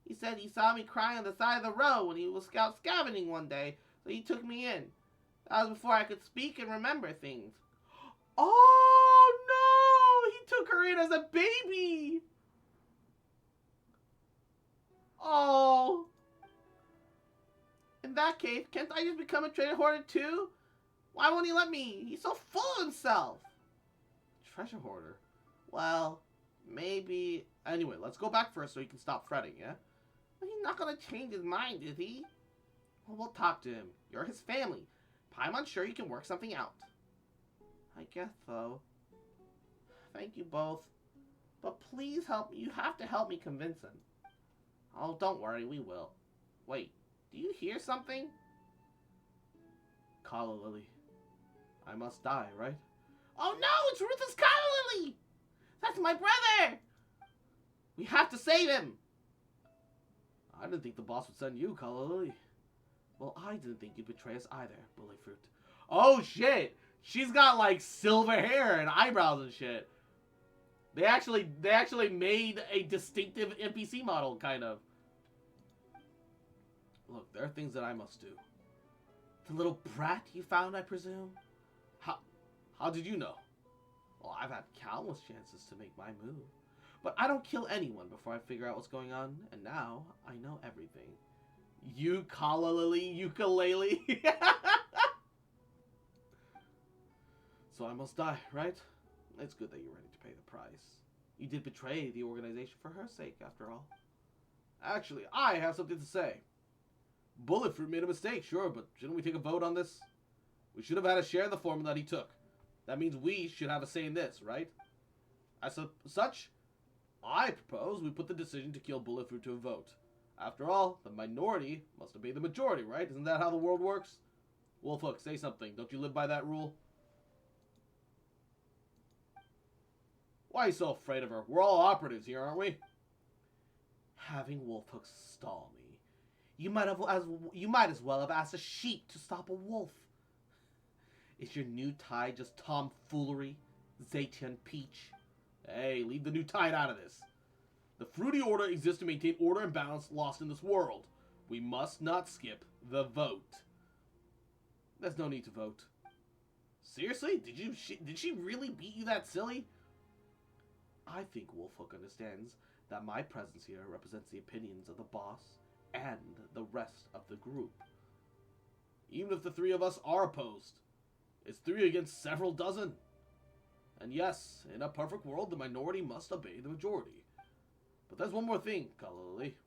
He said he saw me crying on the side of the road when he was scavenging one day, so he took me in. That was before I could speak and remember things. Oh no! He took her in as a baby! Oh. In that case, can't I just become a treasure hoarder too? Why won't he let me? He's so full of himself. Treasure hoarder? Well, maybe... Anyway, let's go back first so he can stop fretting, yeah? But he's not gonna change his mind, is he? Well, we'll talk to him. You're his family. Paimon's sure you can work something out. I guess so. Thank you both. But please help me. You have to help me convince him. Oh, don't worry, we will. Wait, do you hear something? Calla Lily. I must die, right? Oh no, it's Ruthless Calla Lily! That's my brother! We have to save him! I didn't think the boss would send you, Calla Lily. Well, I didn't think you'd betray us either, Bully Fruit. Oh shit! She's got like silver hair and eyebrows and shit. They actually made a distinctive NPC model, kind of. Look, there are things that I must do. The little brat you found, I presume? How did you know? Well, I've had countless chances to make my move. But I don't kill anyone before I figure out what's going on, and now I know everything. You Calla Lily ukulele. So I must die, right? It's good that you're ready to pay the price. You did betray the organization for her sake, after all. Actually, I have something to say. Bullet Fruit made a mistake, sure, but shouldn't we take a vote on this? We should have had a share in the formula that he took. That means we should have a say in this, right? As such, I propose we put the decision to kill Bullet Fruit to a vote. After all, the minority must obey the majority, right? Isn't that how the world works? Wolfhook, say something. Don't you live by that rule? Why are you so afraid of her? We're all operatives here, aren't we? Having Wolfhook stall me. You might as well have asked a sheep to stop a wolf. Is your new tide just tomfoolery, Zaytian Peach? Hey, leave the new tide out of this. The Fruity Order exists to maintain order and balance lost in this world. We must not skip the vote. There's no need to vote. Seriously? Did she really beat you that silly? I think Wolfhook understands that my presence here represents the opinions of the boss and the rest of the group. Even if the three of us are opposed, it's 3 against several dozen. And yes, in a perfect world, the minority must obey the majority. But there's one more thing, Calla Lily.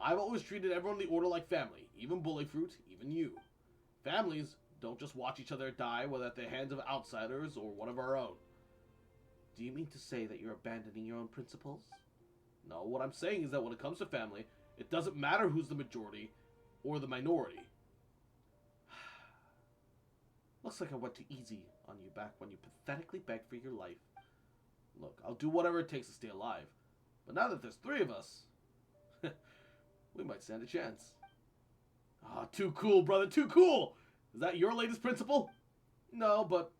I've always treated everyone in the Order like family, even Bully Fruit, even you. Families don't just watch each other die, whether at the hands of outsiders or one of our own. Do you mean to say that you're abandoning your own principles? No, what I'm saying is that when it comes to family, it doesn't matter who's the majority or the minority. Looks like I went too easy on you back when you pathetically begged for your life. Look, I'll do whatever it takes to stay alive, But now that there's 3 of us, we might stand a chance. Ah, too cool, brother, too cool! Is that your latest principle? No, but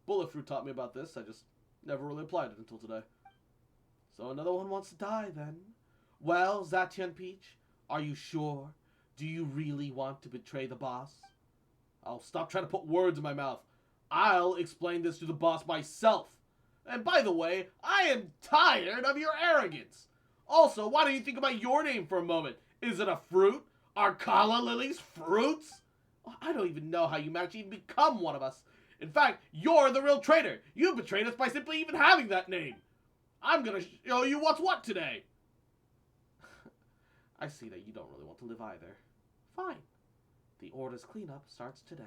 Bullet Fruit taught me about this. I just never really applied it until today. So another one wants to die, then. Well, Zatian Peach, are you sure? Do you really want to betray the boss? Oh, stop trying to put words in my mouth. I'll explain this to the boss myself. And by the way, I am tired of your arrogance. Also, why don't you think about your name for a moment? Is it a fruit? Are Kala Lilies fruits? I don't even know how you managed to even become one of us. In fact, you're the real traitor. You betrayed us by simply even having that name. I'm gonna show you what's what today. I see that you don't really want to live either. Fine. The Order's cleanup starts today.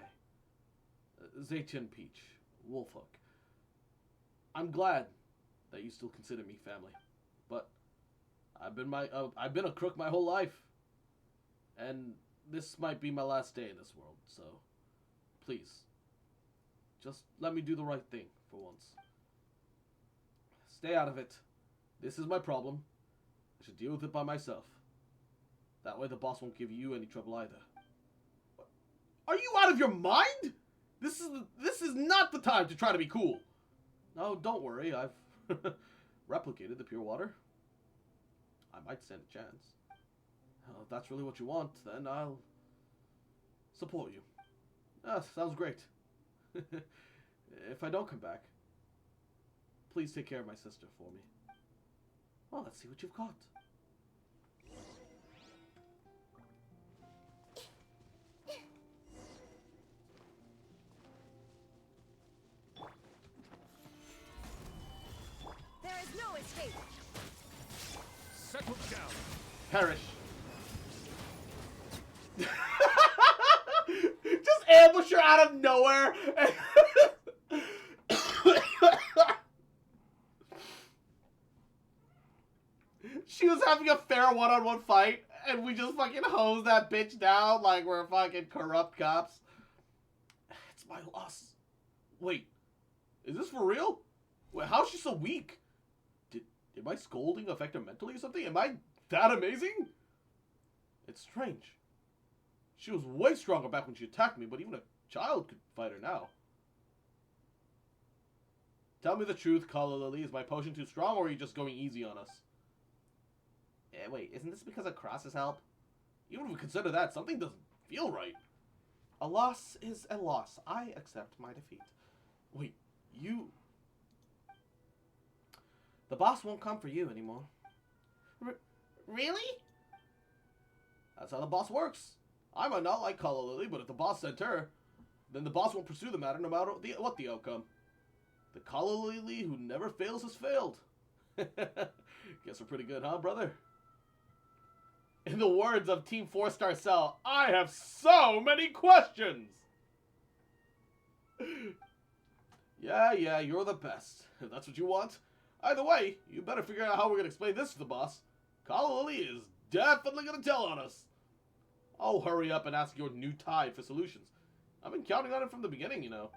Zatian Peach, Wolfhook. I'm glad that you still consider me family, but I've been a crook my whole life, and this might be my last day in this world. So, please, just let me do the right thing for once. Stay out of it. This is my problem. I should deal with it by myself. That way, the boss won't give you any trouble either. Are you out of your mind? This is not the time to try to be cool. No, don't worry. I've replicated the pure water. I might stand a chance. If that's really what you want, then I'll support you. Sounds great. If I don't come back, please take care of my sister for me. Well, let's see what you've got. There is no escape. Settle down. Perish. Just ambush her out of nowhere. She was having a fair one-on-one fight, and we just fucking hose that bitch down like we're fucking corrupt cops. It's my loss. Wait, is this for real? Wait, how is she so weak? Did my scolding affect her mentally or something? Am I that amazing? It's strange. She was way stronger back when she attacked me, but even a child could fight her now. Tell me the truth, Kala Lily. Is my potion too strong, or are you just going easy on us? Wait, isn't this because of Cross's help? Even if we consider that, something doesn't feel right. A loss is a loss. I accept my defeat. Wait, you... The boss won't come for you anymore. Really? That's how the boss works. I might not like Kala Lily, but if the boss sent her, then the boss won't pursue the matter no matter what the outcome. The Kala Lily who never fails has failed. Guess we're pretty good, huh, brother? In the words of Team 4-Star Cell, I have so many questions! Yeah, you're the best. If that's what you want. Either way, you better figure out how we're going to explain this to the boss. Kala Lily is definitely going to tell on us. Oh, hurry up and ask your new tide for solutions. I've been counting on it from the beginning, you know.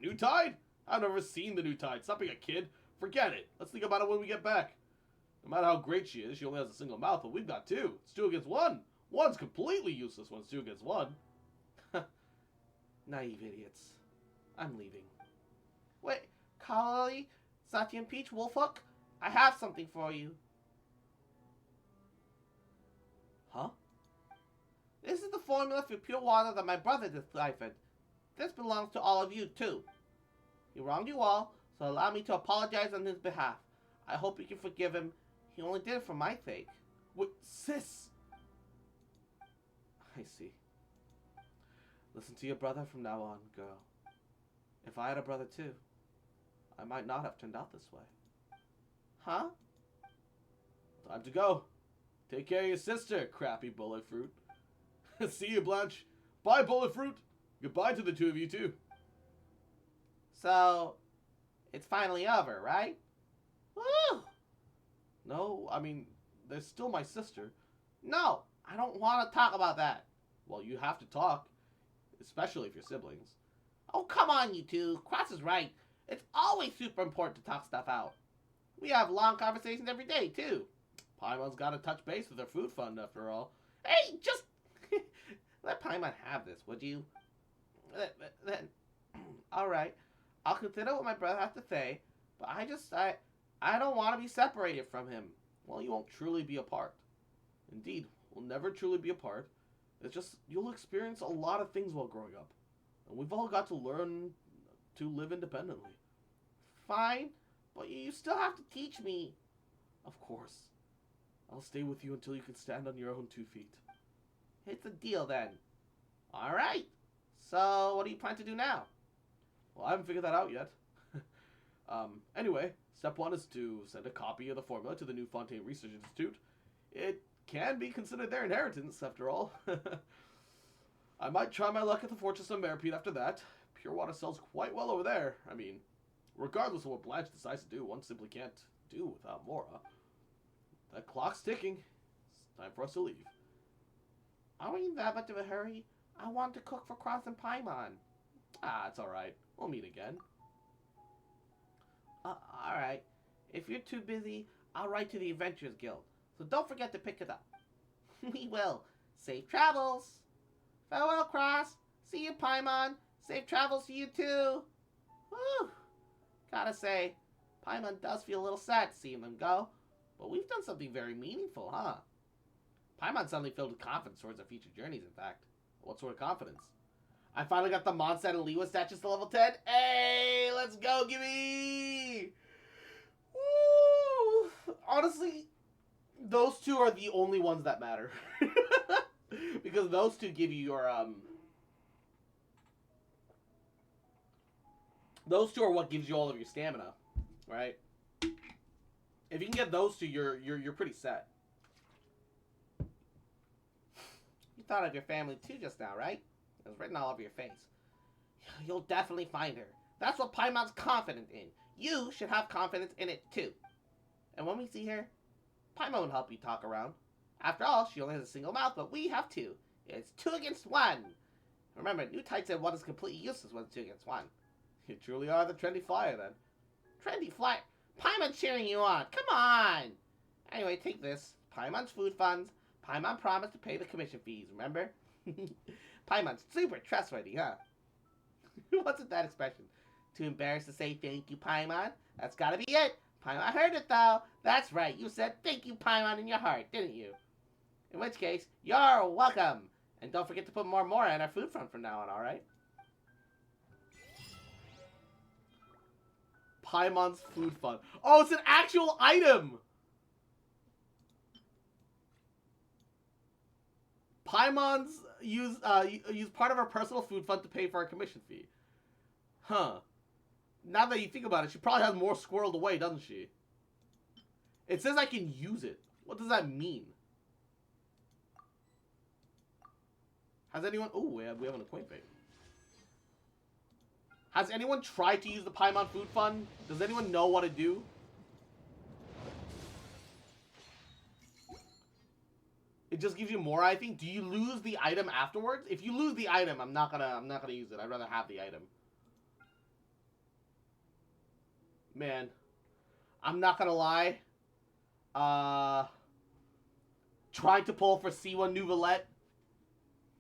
New tide? I've never seen the new tide. Stop being a kid. Forget it. Let's think about it when we get back. No matter how great she is, she only has a single mouth, but we've got 2. It's 2 against 1. One's completely useless when it's 2 against 1. Naive idiots. I'm leaving. Wait, Kala Lily, Zatian Peach, Wolfhook, I have something for you. Huh? This is the formula for pure water that my brother deciphered. This belongs to all of you, too. He wronged you all, so allow me to apologize on his behalf. I hope you can forgive him. He only did it for my sake. Wait, sis! I see. Listen to your brother from now on, girl. If I had a brother too, I might not have turned out this way. Huh? Time to go. Take care of your sister, crappy Bullet Fruit. See you, Blanche. Bye, Bullet Fruit. Goodbye to the 2 of you, too. So, it's finally over, right? Woo! No, I mean, there's still my sister. No, I don't want to talk about that. Well, you have to talk, especially if you're siblings. Oh, come on, you two. Cross is right. It's always super important to talk stuff out. We have long conversations every day, too. Paimon's got to touch base with her food fund, after all. Hey, just let Paimon have this, would you? Then, all right. I'll consider what my brother has to say, but I don't want to be separated from him. Well, you won't truly be apart. Indeed, we'll never truly be apart. It's just, you'll experience a lot of things while growing up. And we've all got to learn to live independently. Fine, but you still have to teach me. Of course. I'll stay with you until you can stand on your own 2 feet. It's a deal then. Alright. So, what do you plan to do now? Well, I haven't figured that out yet. Anyway, step 1 is to send a copy of the formula to the new Fontaine Research Institute. It can be considered their inheritance, after all. I might try my luck at the Fortress of Meripede after that. Pure water sells quite well over there. I mean, regardless of what Blanche decides to do, one simply can't do without Mora. That clock's ticking. It's time for us to leave. Are we in that much of a hurry? I want to cook for Cross and Paimon. Ah, it's alright. We'll meet again. Alright. If you're too busy, I'll write to the Adventurers Guild. So don't forget to pick it up. We will. Safe travels. Farewell, Cross. See you, Paimon. Safe travels to you, too. Whew. Gotta say, Paimon does feel a little sad seeing them go. But we've done something very meaningful, huh? Paimon suddenly filled with confidence towards our future journeys, in fact. What sort of confidence? I finally got the Mondstadt and Liwa statues to level 10. Hey, let's go, gimme! Woo! Honestly, those two are the only ones that matter. Because those two give you your, those two are what gives you all of your stamina, right? If you can get those two, you're pretty set. You thought of your family too just now, right? It was written all over your face. You'll definitely find her. That's what Paimon's confident in. You should have confidence in it too. And when we see her, Paimon will help you talk around. After all, she only has a single mouth, but we have 2. It's 2 against 1. Remember, New Tide said 1 is completely useless when it's 2 against 1. You truly are the trendy flyer then. Trendy flyer? Paimon cheering you on. Come on. Anyway, take this. Paimon's food funds. Paimon promised to pay the commission fees, remember? Paimon's super trustworthy, huh? What's with that expression? Too embarrassed to say thank you, Paimon? That's gotta be it. Paimon, I heard it though. That's right. You said thank you, Paimon, in your heart, didn't you? In which case, you're welcome. And don't forget to put more Mora in our food front from now on, alright? Paimon's food fund. Oh, it's an actual item! Paimon's use part of our personal food fund to pay for our commission fee. Huh. Now that you think about it, she probably has more squirreled away, doesn't she? It says I can use it. What does that mean? Has anyone... Oh, we have an acquaintance. Has anyone tried to use the Paimon food fund? Does anyone know what to do? It just gives you more, I think. Do you lose the item afterwards? If you lose the item, I'm not gonna use it. I'd rather have the item. Man, I'm not gonna lie. Trying to pull for C1 Nouvellette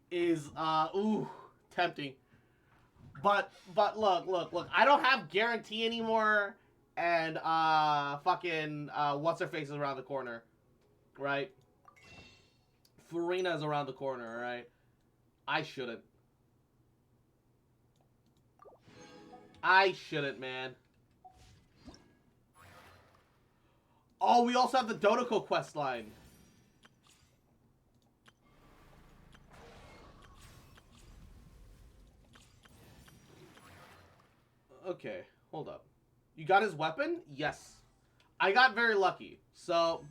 is ooh, tempting. But look. I don't have guarantee anymore, and fucking what's her face is around the corner, right? Farina is around the corner, alright? I shouldn't. Man. Oh, we also have the Dodoko quest line. Okay, hold up. You got his weapon? Yes. I got very lucky. So,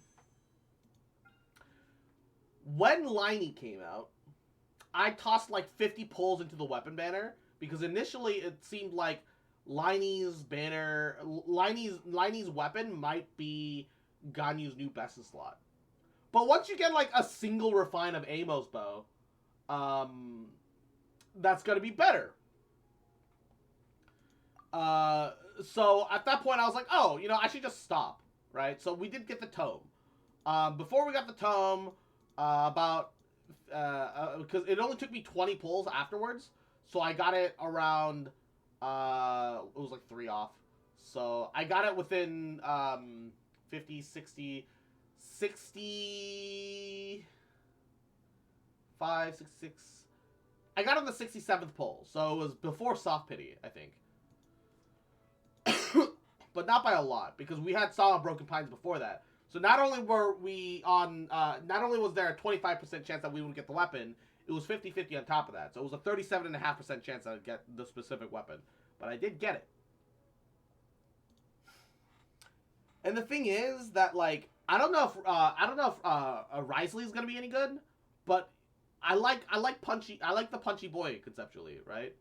when Liney came out, I tossed like 50 pulls into the weapon banner, because initially it seemed like Liney's weapon might be Ganyu's new best slot. But once you get like a single refine of Amos bow, that's gonna be better. So at that point I was like, oh, you know, I should just stop. right? So we did get the tome. Before we got the tome, because it only took me 20 pulls afterwards, so I got it around, it was like 3 off. So I got it within 50, 60, 65, 66. I got on the 67th pull, so it was before Soft Pity, I think. But not by a lot, because we had Song of Broken Pines before that. So not only were we on, not only was there a 25% chance that we would get the weapon, it was 50-50 on top of that. So it was a 37.5% chance that I'd get the specific weapon. But I did get it. And the thing is that, like, I don't know if Risley is gonna be any good, but I like the punchy boy conceptually, right?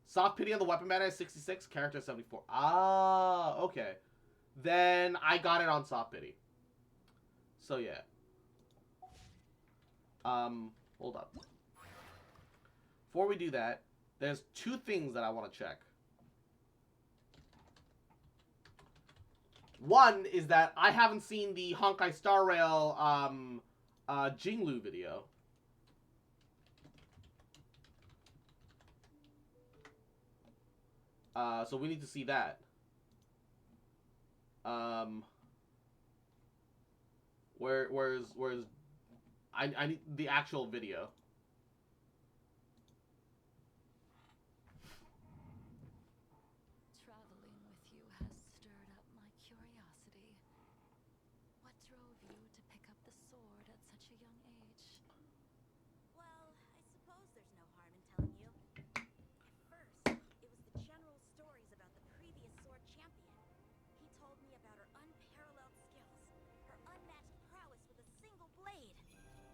Soft Pity on the weapon meta is 66, character 74. Ah, okay. Then I got it on Soft Pity. So yeah. Hold up. Before we do that, there's 2 things that I want to check. One is that I haven't seen the Honkai Star Rail Jinglu video. So we need to see that. Where's I need the actual video. Traveling with you has stirred up my curiosity. What drove you to pick up the sword at such a young age? Well, I suppose there's no harm in telling you. At first, it was the general's stories about the previous sword champion. He told me about her unparalleled skills, her unmatched prowess with a single blade.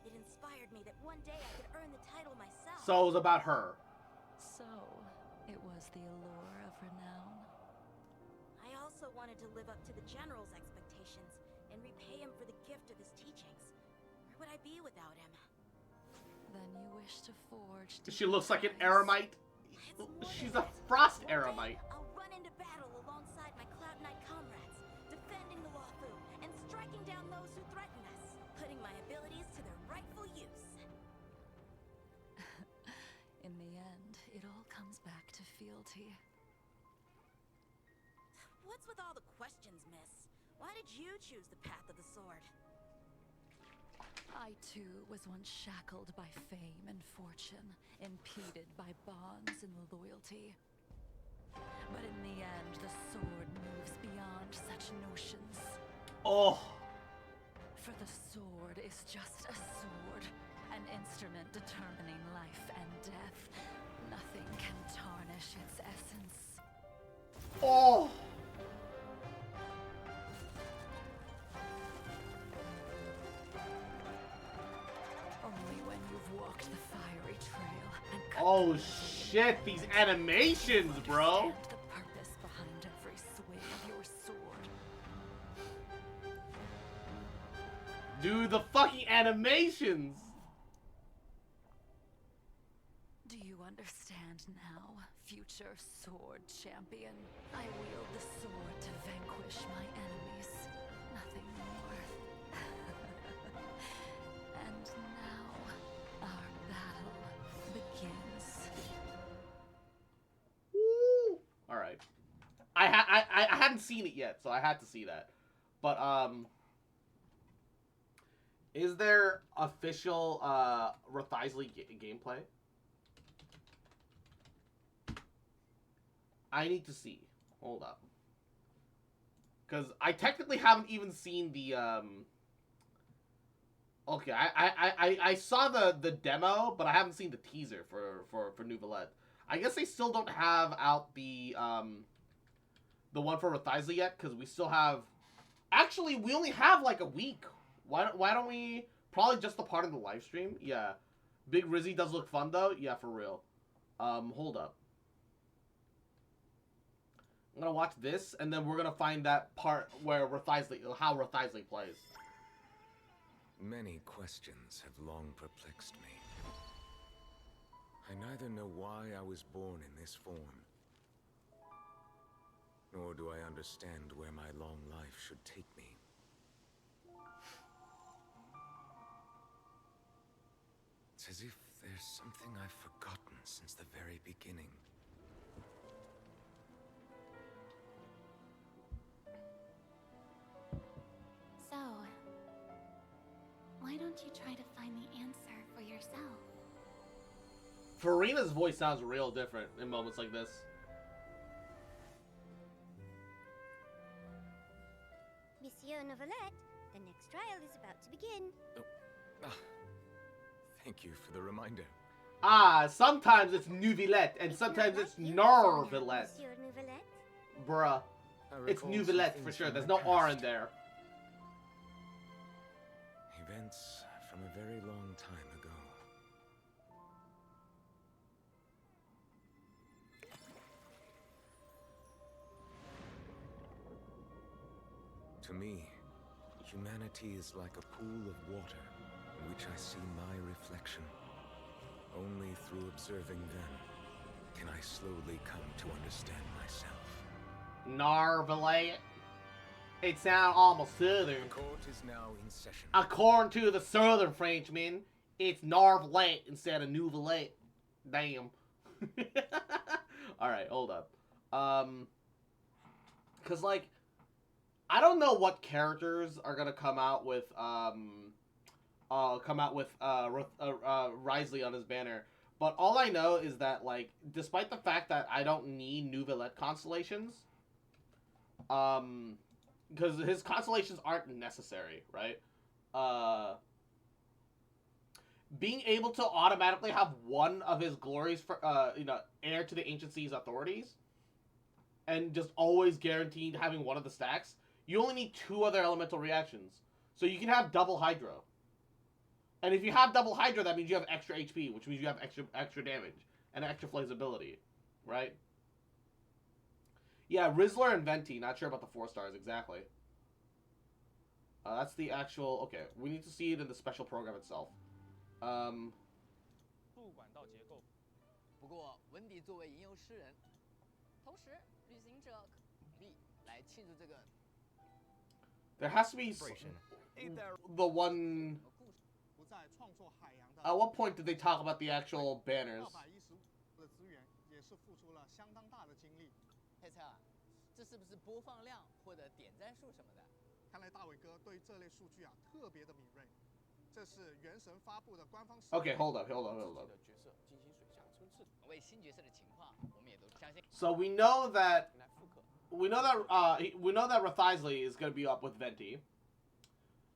It inspired me that one day I could earn the title myself. So it was about her. So, it was the allure of renown. I also wanted to live up to the general's expectations and repay him for the gift of his teachings. Where would I be without him? Then you wish to forge. She looks like an deep Aramite. It's more She's than a that. frost One day, Aramite. I'll run into battle alongside my Cloud Knight comrades, defending the Wafu and striking down those who threaten us, putting my abilities to their rightful use. In the end, it all comes back to fealty. What's with all the questions, miss? Why did you choose the path of the sword? I too was once shackled by fame and fortune, impeded by bonds and loyalty. But in the end, the sword moves beyond such notions. Oh. For the sword is just a sword, an instrument determining life and death. Nothing can tarnish its essence. Oh. Only when you've walked the fiery trail and Oh shit, these animations, bro. understand the purpose behind every swing of your sword. Dude, the fucking animations. Do you understand now, future sword champion? I wield the sword to vanquish my enemies. Nothing more. And now, our battle begins. Woo. All right. I hadn't seen it yet, so I had to see that. But is there official Rathisley gameplay? I need to see. Hold up. Because I technically haven't even seen the Okay, I saw the demo, but I haven't seen the teaser for Nouvellette. I guess they still don't have out the one for Rathisley yet, because we still have. Actually, we only have like a week. Why don't we? Probably just the part of the live stream. Yeah, Big Rizzy does look fun though. Yeah, for real. Hold up. I'm gonna watch this, and then we're gonna find that part where how Rathisley plays. Many questions have long perplexed me. I neither know why I was born in this form, nor do I understand where my long life should take me. It's as if there's something I've forgotten since the very beginning. So, why don't you try to find the answer for yourself? Farina's voice sounds real different in moments like this. Monsieur Novelette, the next trial is about to begin. Thank you for the reminder. Ah, sometimes it's Nouvillette, and sometimes it's Narvillette. Monsieur Novelette? Bruh. I It's recall Nouvillette some for things sure. from There's my no R in past. there. Events from a very long time ago. To me, humanity is like a pool of water in which I see my reflection. Only through observing them can I slowly come to understand myself. Narvillette. It sounds almost southern. The court is now in session. According to the southern Frenchmen, it's Narvillette instead of Nouvillette. Damn. Alright, hold up. Cause like, I don't know what characters are gonna come out with Risley on his banner, but all I know is that, like, despite the fact that I don't need Nouvillette constellations, because his constellations aren't necessary, right? Being able to automatically have one of his glories for, heir to the Ancient Seas authorities, and just always guaranteed having one of the stacks, you only need 2 other elemental reactions. So you can have double Hydro. And if you have double Hydro, that means you have extra HP, which means you have extra damage and extra flexibility, right? Yeah, Rizzler and Venti. Not sure about the 4 stars exactly. That's the actual... Okay, we need to see it in the special program itself. 不管到结构。不过文迪作为吟游诗人，同时旅行者可力来庆祝这个 There has to be the one... 故事。不再创作海洋的。 At what point did they talk about the actual banners? 215的资源也是付出了相当大的精力。黑策，这是不是播放量或者点赞数什么的？看来大伟哥对这类数据啊特别的敏锐。这是原神发布的官方。Okay, hold up. 为新角色的情况，我们也都相信。 So we know that Rathisley is going to be up with Venti.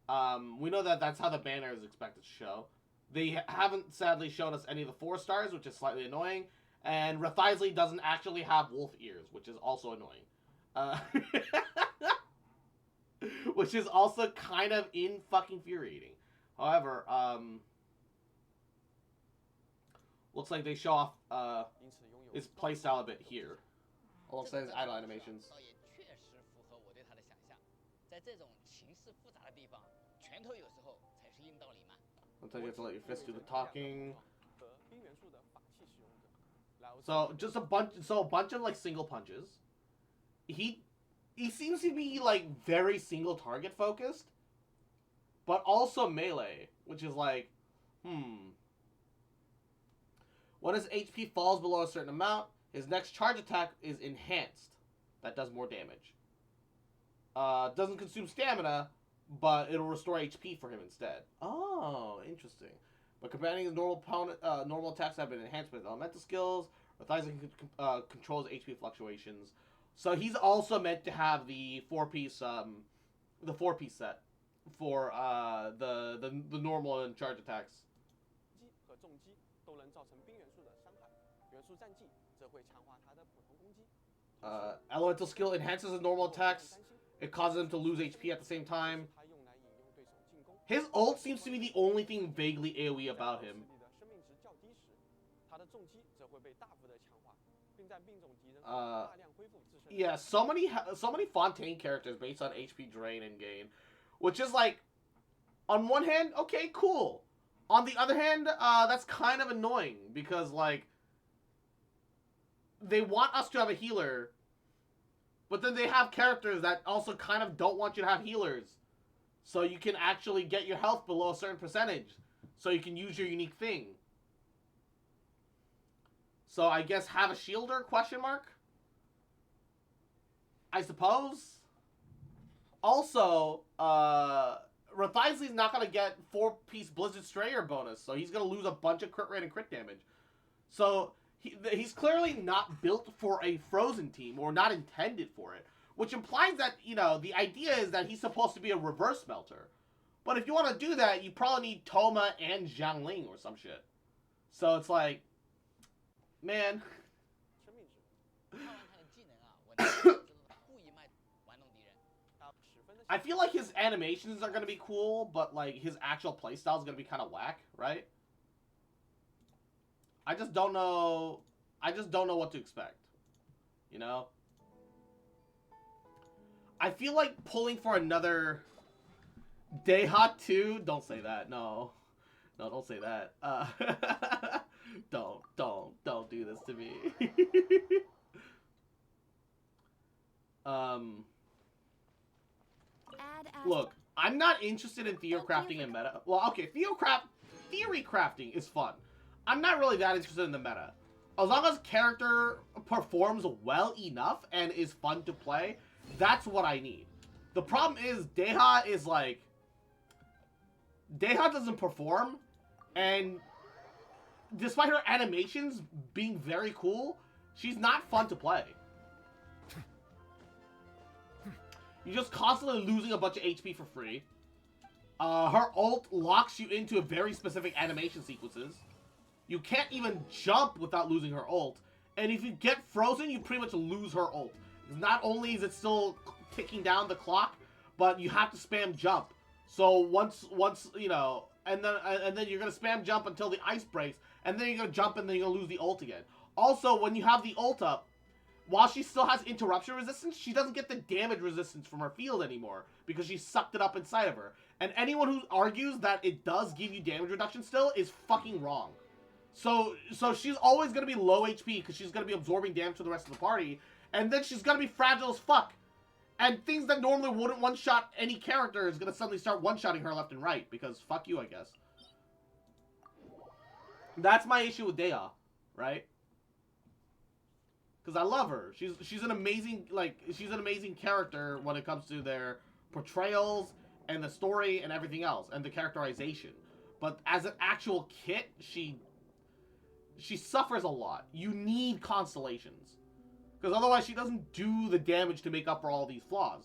We know that that's how the banner is expected to show. They haven't sadly shown us any of the 4 stars, which is slightly annoying. And Rathisley doesn't actually have wolf ears, which is also annoying. Which is also kind of infuriating. However, looks like they show off his playstyle a bit here. Alongside his idle animations. 倒也确实符合我对他的想象，在这种情势复杂的地方，拳头有时候才是硬道理嘛。 Sometimes you have to let your fist do the talking. So just a bunch of like single punches. He seems to be like very single target focused, but also melee, which is like, When his HP falls below a certain amount, his next charge attack is enhanced. That does more damage. Doesn't consume stamina, but it'll restore HP for him instead. Oh, interesting. But combining his normal attacks have been enhanced with elemental skills. Rathisley controls HP fluctuations. So he's also meant to have the 4-piece set for the normal and charge attacks. Elemental skill enhances his normal attacks. It causes him to lose HP at the same time. His ult seems to be the only thing vaguely AoE about him. Yeah, so many Fontaine characters based on HP drain and gain, which is like, on one hand, okay, cool. On the other hand, that's kind of annoying because like, they want us to have a healer, but then they have characters that also kind of don't want you to have healers, so you can actually get your health below a certain percentage, so you can use your unique thing. So I guess have a shielder, question mark? I suppose. Also, Rathisley's not going to get 4-piece Blizzard Strayer bonus, so he's going to lose a bunch of crit rate and crit damage. So he's clearly not built for a Frozen team, or not intended for it. Which implies that, you know, the idea is that he's supposed to be a reverse melter. But if you want to do that, you probably need Toma and Xiangling or some shit. So it's like, man. 看完他的技能啊，我能知道他故意玩弄敌人。 I feel like his animations are going to be cool, but like his actual playstyle is going to be kind of whack, right? I just don't know what to expect. You know? I feel like pulling for another Deha 2. Don't say that. No, don't say that. Don't do this to me. Look, I'm not interested in theory crafting and meta. Well, okay, theory crafting is fun. I'm not really that interested in the meta. As long as character performs well enough and is fun to play, that's what I need. The problem is Deha is like... Deha doesn't perform, and despite her animations being very cool, she's not fun to play. You're just constantly losing a bunch of HP for free. Her ult locks you into very specific animation sequences. You can't even jump without losing her ult. And if you get frozen, you pretty much lose her ult. Not only is it still ticking down the clock, but you have to spam jump. So once you know, and then you're gonna spam jump until the ice breaks, and then you're gonna jump and then you're gonna lose the ult again. Also, when you have the ult up, while she still has interruption resistance, she doesn't get the damage resistance from her field anymore because she sucked it up inside of her. And anyone who argues that it does give you damage reduction still is fucking wrong. So she's always gonna be low HP because she's gonna be absorbing damage to the rest of the party, and then she's gonna be fragile as fuck. And things that normally wouldn't one-shot any character is gonna suddenly start one-shotting her left and right because fuck you, I guess. That's my issue with Deha, right? Because I love her. She's an amazing character when it comes to their portrayals and the story and everything else and the characterization. But as an actual kit, she suffers a lot. You need constellations. Because otherwise she doesn't do the damage to make up for all these flaws.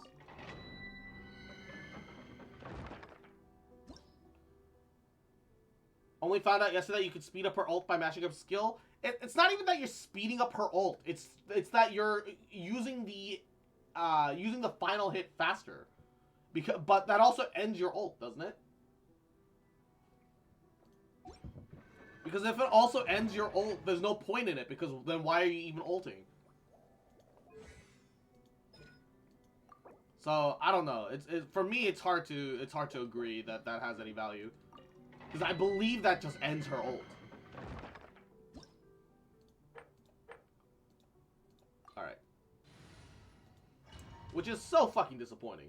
Only found out yesterday you could speed up her ult by mashing up skill. It's not even that you're speeding up her ult. It's that you're using the final hit faster. But that also ends your ult, doesn't it? Because if it also ends your ult, there's no point in it, because then why are you even ulting? So I don't know. For me, it's hard to agree that that has any value, because I believe that just ends her ult. All right, which is so fucking disappointing.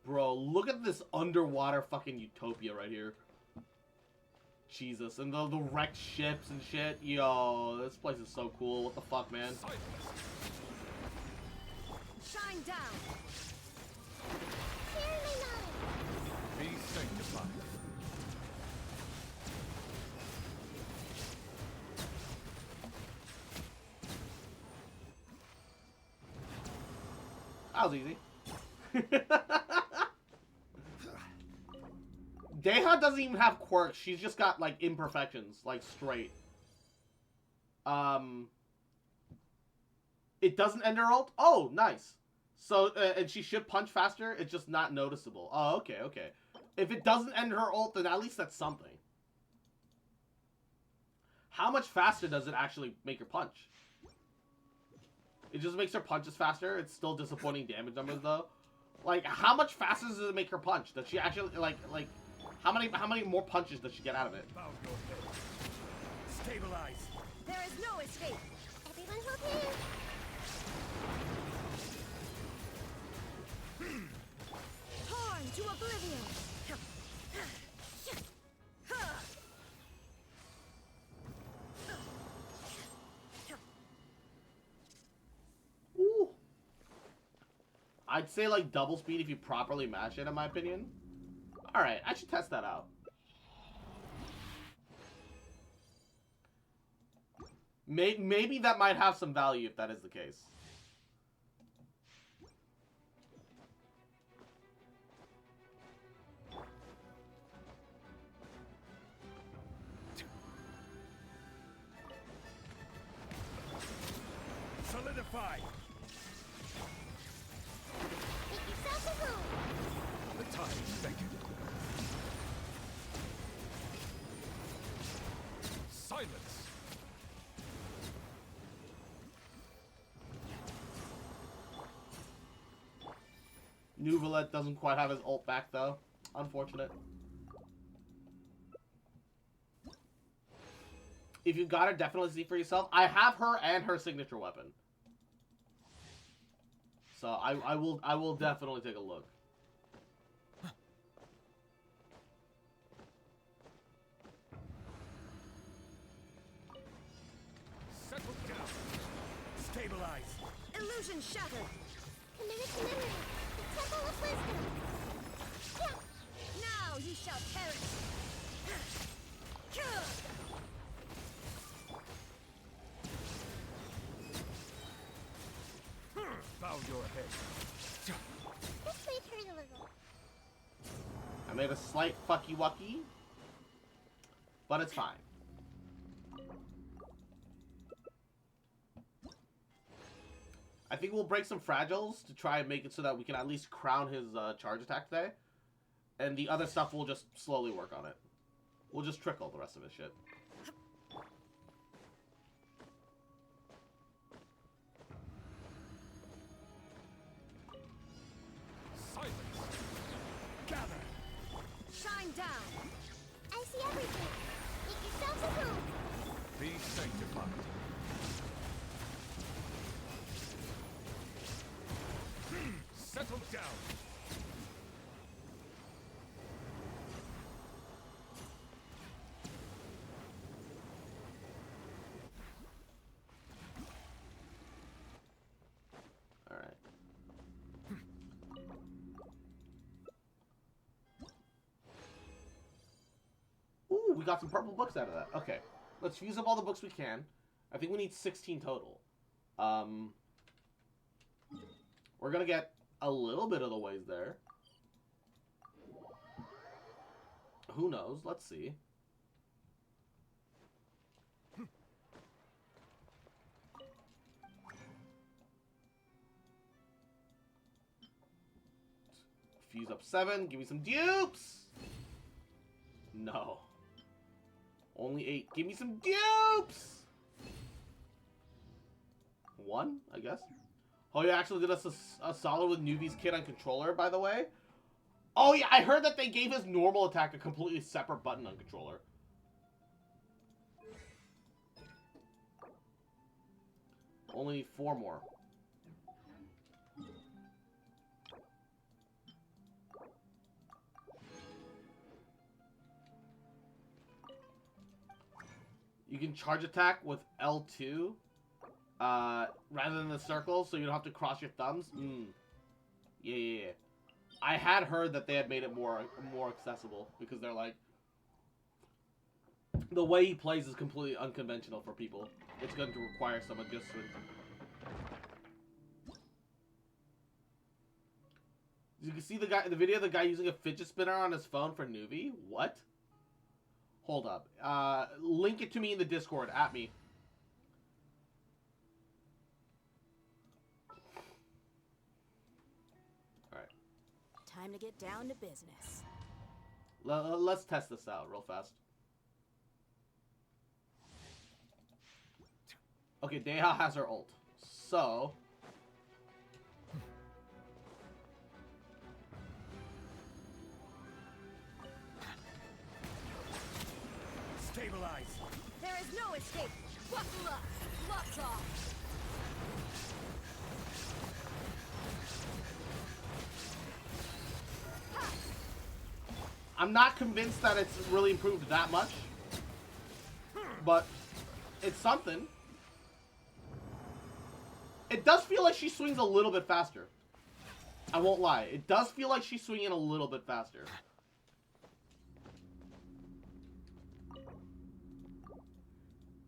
Bro, look at this underwater fucking utopia right here. Jesus, and the wrecked ships and shit. Yo, this place is so cool. What the fuck, man? Shine down. Be sanctified. That was easy. Deha doesn't even have quirks. She's just got, like, imperfections. Like, straight. It doesn't end her ult? Oh, nice. So, and she should punch faster? It's just not noticeable. Oh, okay, okay. If it doesn't end her ult, then at least that's something. How much faster does it actually make her punch? It just makes her punches faster? It's still disappointing damage numbers, though. Like, how much faster does it make her punch? Does she actually, like... How many more punches does she get out of it? Bow your head. Stabilize. There is no escape. Everyone hold hands. oblivion! Ooh. I'd say like double speed if you properly mash it, in my opinion. Alright, I should test that out. Maybe that might have some value if that is the case. Solidify! Make yourself a room! The tides beckon. Silence! Nuvalet doesn't quite have his ult back though. Unfortunate. If you got her, definitely see for yourself. I have her and her signature weapon. So I will definitely take a look. Settle down! Stabilize! Illusion shattered! Committed to memory! The Temple of Wisdom! Now you shall perish! Bow your head. This may hurt a little. I made a slight fucky wucky, but it's fine. I think we'll break some fragiles to try and make it so that we can at least crown his charge attack today. And the other stuff we'll just slowly work on it. We'll just trickle the rest of his shit. Silence! Gather! Shine down! I see everything! Make yourselves a room! Be sanctified! Settle down! Alright. Ooh, we got some purple books out of that. Okay. Let's use up all the books we can. I think we need 16 total. We're gonna get a little bit of the ways there. Who knows? Let's see. Fuse up 7. Give me some dupes! No. Only 8. Give me some dupes! 1, I guess. Oh, you actually did us a solid with Nuvi's kit on controller, by the way. Oh, yeah, I heard that they gave his normal attack a completely separate button on controller. Only need 4 more. You can charge attack with L2 rather than the circle, so you don't have to cross your thumbs. Yeah. I had heard that they had made it more accessible because they're like, the way he plays is completely unconventional for people. It's going to require some adjustment. You can see the video of the guy using a fidget spinner on his phone for Nuvi. What? Hold up. Link it to me in the Discord. At me. Alright. Time to get down to business. Let's test this out real fast. Okay, Deha has her ult. So... Stabilize! There is no escape! Buckle up! Gloves off! Ha! I'm not convinced that it's really improved that much. But it's something. It does feel like she swings a little bit faster. I won't lie. It does feel like she's swinging a little bit faster.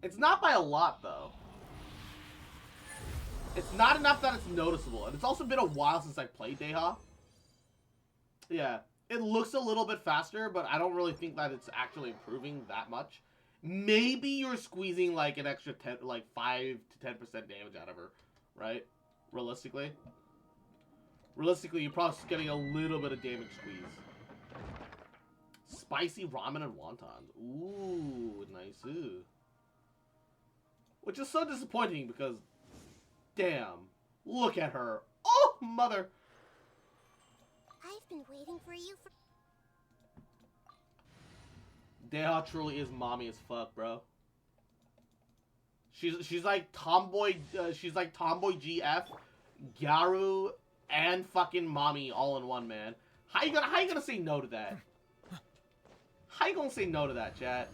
It's not by a lot, though. It's not enough that it's noticeable. And it's also been a while since I played Deha. Yeah. It looks a little bit faster, but I don't really think that it's actually improving that much. Maybe you're squeezing like an extra 10, like 5 to 10% damage out of her, right? Realistically. Realistically, you're probably getting a little bit of damage squeeze. Spicy ramen and wontons. Ooh, nice. Ooh. Which is so disappointing because, damn, look at her. Oh, mother. I've been waiting for you for... Deha truly is mommy as fuck, bro. She's like tomboy. She's like tomboy GF, Gyaru, and fucking mommy all in one, man. How you gonna say no to that? How you gonna say no to that, chat?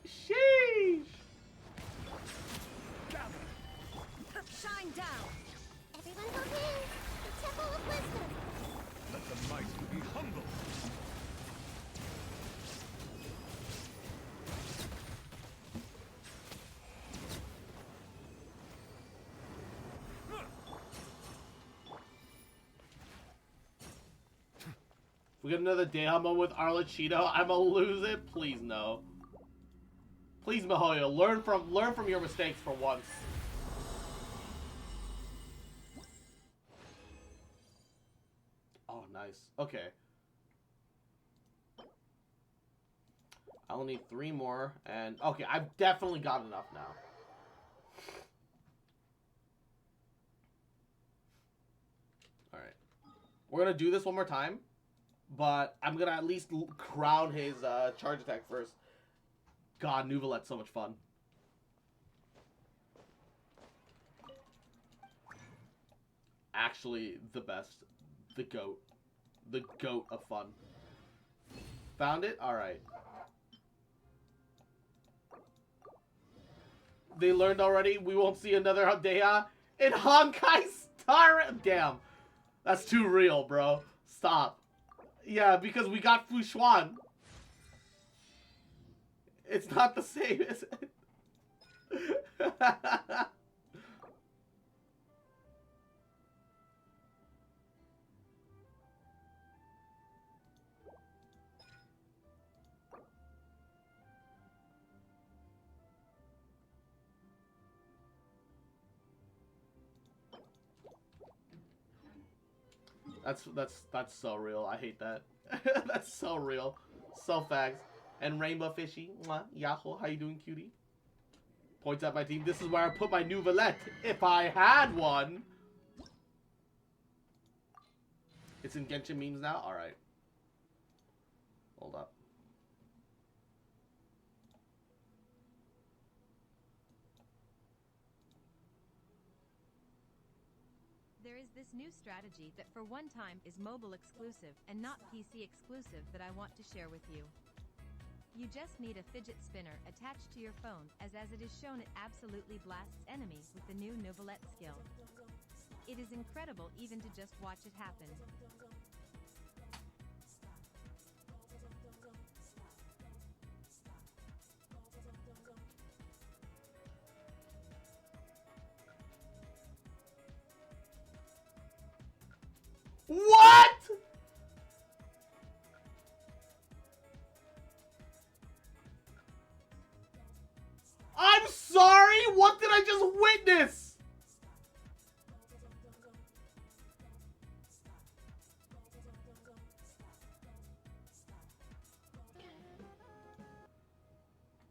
Sheesh. Shine down! Everyone go in! The Temple of Wisdom! Let the mighty be humble. If we get another Deha moment with Arlecchino, I'ma lose it. Please no. Please, Mihoyo, learn from your mistakes for once. Oh, nice. Okay. I only need 3 more, and okay, I've definitely got enough now. All right, we're gonna do this one more time, but I'm gonna at least crown his charge attack first. God, Nouvelette's so much fun. Actually, the best. The goat. The goat of fun. Found it? Alright. They learned already we won't see another Deha in Honkai Star. Damn. That's too real, bro. Stop. Yeah, because we got Fushuan. It's not the same, is it? That's so real. I hate that. That's so real. So facts. And Rainbow Fishy. Mwah. Yahoo. How you doing, cutie? Points at my team. This is where I put my Nouvelette. If I had one. It's in Genshin memes now? Alright. Hold up. There is this new strategy that for one time is mobile exclusive and not PC exclusive that I want to share with you. You just need a fidget spinner attached to your phone as it is shown it absolutely blasts enemies with the new Nouvelette skill. It is incredible even to just watch it happen. What? I'm sorry? What did I just witness?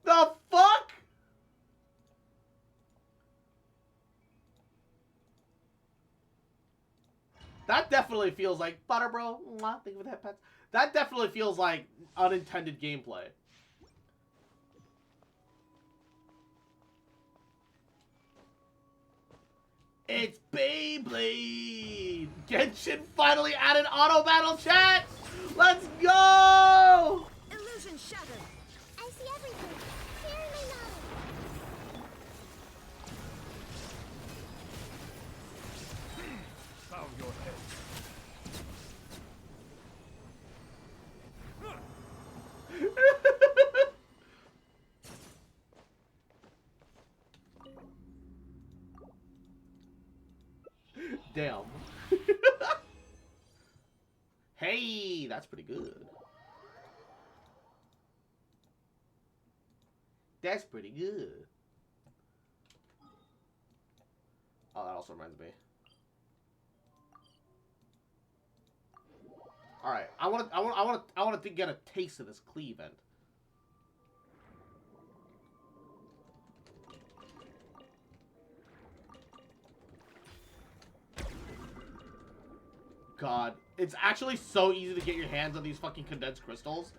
The fuck? That definitely feels like butter, bro. Mwah, think of that, pets. That definitely feels like unintended gameplay. It's Beyblade! Genshin finally added auto battle chat! Let's go! Damn. Hey, that's pretty good. That's pretty good. Oh, that also reminds me. All right, I want to get a taste of this Klee event. God, it's actually so easy to get your hands on these fucking condensed crystals.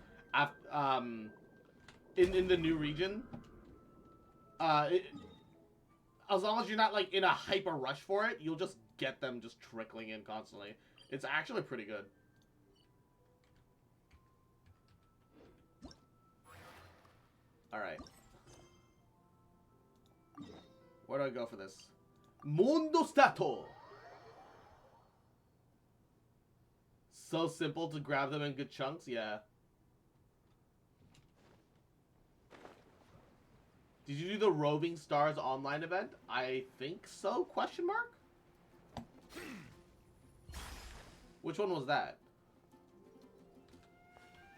In the new region. As long as you're not like in a hyper rush for it, you'll just get them just trickling in constantly. It's actually pretty good. All right. Where do I go for this? Mondo Stato. So simple to grab them in good chunks, yeah. Did you do the Roving Stars online event? I think so, question mark? Which one was that?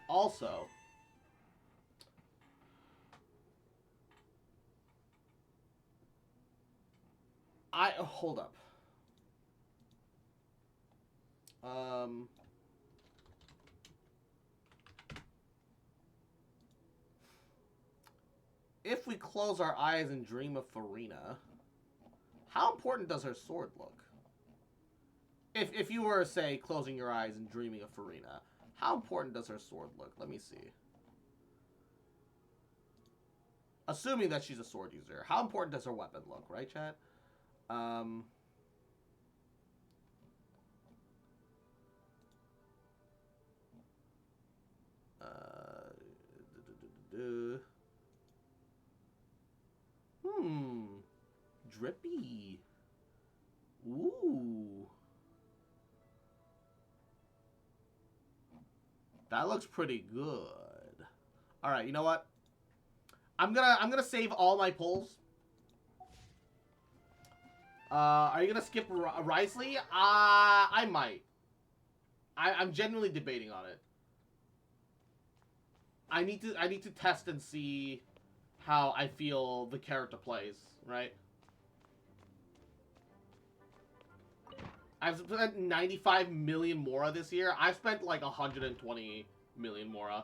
Also, hold up. If we close our eyes and dream of Farina, how important does her sword look? If you were, say, closing your eyes and dreaming of Farina, how important does her sword look? Let me see. Assuming that she's a sword user, how important does her weapon look, right, chat? Drippy. Ooh. That looks pretty good. All right, you know what? I'm gonna save all my pulls. Are you gonna skip Risley? I might. I'm genuinely debating on it. I need to test and see how I feel the character plays, right? I've spent 95 million Mora this year. I've spent like 120 million Mora.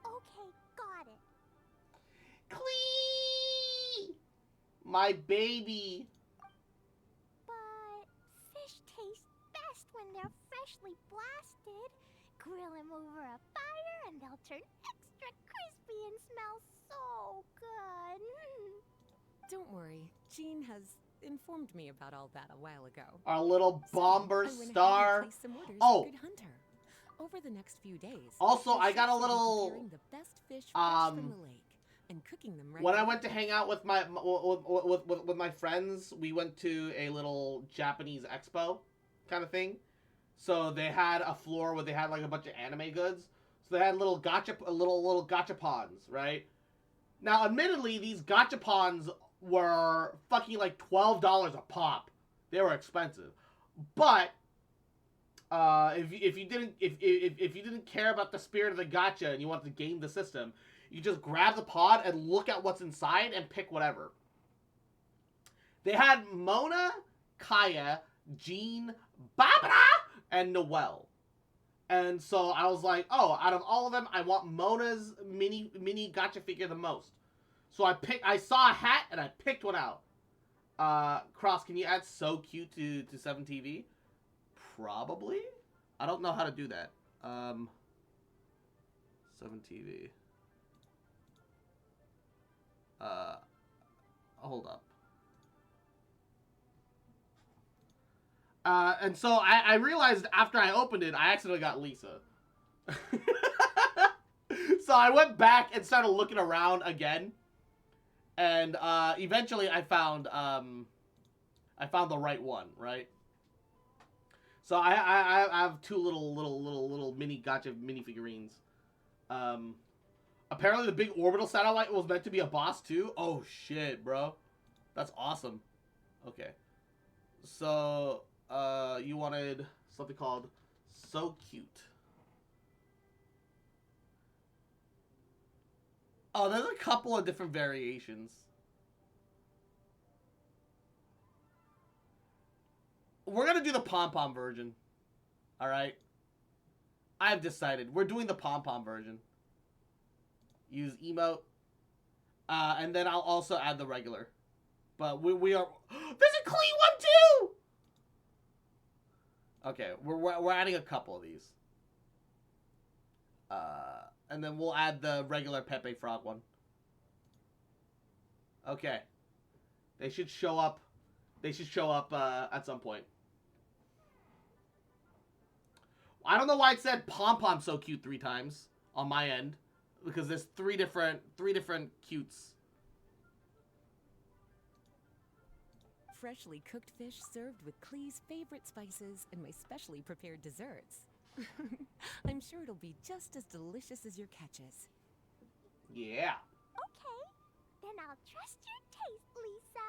Okay, got it. Klee! My baby. But fish taste best when they're freshly blasted. Grill them over a fire and they'll turn extra crispy and smell so good. Don't worry, Jean has informed me about all that a while ago. Our little bomber I went star. ahead and placed some orders Oh. for Good Hunter. Over the next few days. Also, the I got a chefs will be little, preparing the best fish fresh from the lake and cooking them right when I away. went to hang out with my friends, we went to a little Japanese expo kind of thing. So they had a floor where they had like a bunch of anime goods. So they had little gachapons, right? Now, admittedly, these gachapons were fucking like $12 a pop. They were expensive, but if you didn't care about the spirit of the gacha and you wanted to game the system, you just grab the pod and look at what's inside and pick whatever. They had Mona, Kaya, Jean, Barbara, and Noelle. And so I was like, oh, out of all of them, I want Mona's mini gacha figure the most. So I saw a hat and I picked one out. Cross, can you add So Cute to 7TV? Probably. I don't know how to do that. 7TV. Hold up. And so I realized after I opened it, I accidentally got Lisa. So I went back and started looking around again. And eventually I found the right one, right? So I have two little mini gacha minifigurines. Apparently the big orbital satellite was meant to be a boss too. Oh shit, bro. That's awesome. Okay. So, you wanted something called So Cute. Oh, there's a couple of different variations. We're gonna do the pom-pom version. Alright? I've decided. We're doing the pom-pom version. Use emote. And then I'll also add the regular. But we are... There's a clean one too! Okay, we're adding a couple of these. And then we'll add the regular Pepe Frog one. Okay. They should show up. They should show up at some point. I don't know why it said Pom Pom So Cute 3 times on my end, because there's three different cutes. Freshly cooked fish served with Klee's favorite spices and my specially prepared desserts. I'm sure it'll be just as delicious as your catches. Yeah. Okay, then I'll trust your taste, Lisa.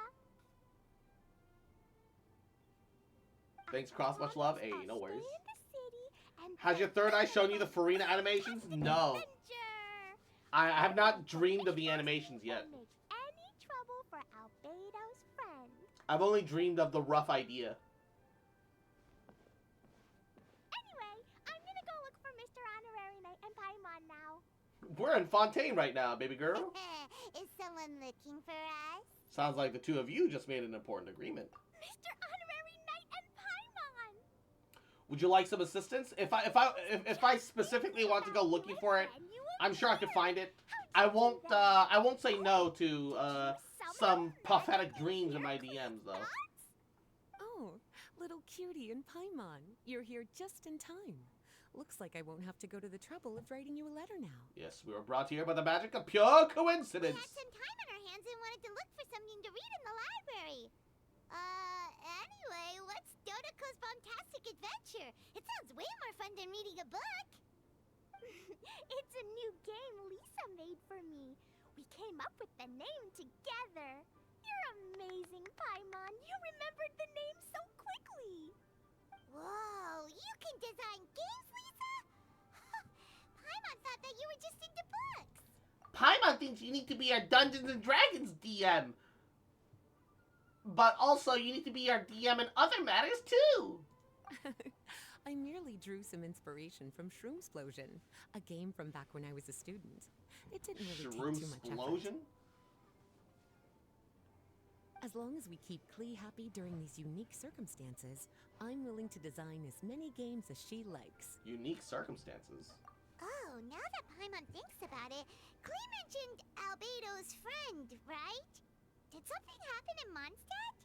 Thanks, Cross. Much love. Hey, no I'll worries. stay in the city and Has your third eye shown you the Farina animations? No. adventure. I have not dreamed of the animations yet. Don't make any trouble for Albedo's friend. I've only dreamed of the rough idea. Anyway, I'm gonna go look for Mr. Honorary Knight and Paimon now. We're in Fontaine right now, baby girl. Is someone looking for us? Sounds like the two of you just made an important agreement. Mr. Honorary Knight and Paimon! Would you like some assistance? If I specifically want to go looking for it, I'm sure I could find it. I won't say no to some prophetic dreams in my DMs though. Oh, little cutie and Paimon, you're here just in time. Looks like I won't have to go to the trouble of writing you a letter now. Yes, we were brought here by the magic of pure We coincidence. had some time on our hands and wanted to look for something to read in the library. Anyway, what's Dodoko's Fantastic Adventure? It sounds way more fun than reading a book. It's a new game Lisa made for me. We came up with the name together. You're amazing, Paimon. You remembered the name so quickly. Whoa, you can design games, Lisa? Paimon thought that you were just into books. Paimon thinks you need to be our Dungeons and Dragons DM. But also, you need to be our DM in other matters, too. I merely drew some inspiration from Shroomsplosion, a game from back when I was a student. It didn't really take too much effort. Shroomsplosion? As long as we keep Klee happy during these unique circumstances, I'm willing to design as many games as she likes. Unique circumstances. Oh, now that Paimon thinks about it, Klee mentioned Albedo's friend, right? Did something happen in Mondstadt?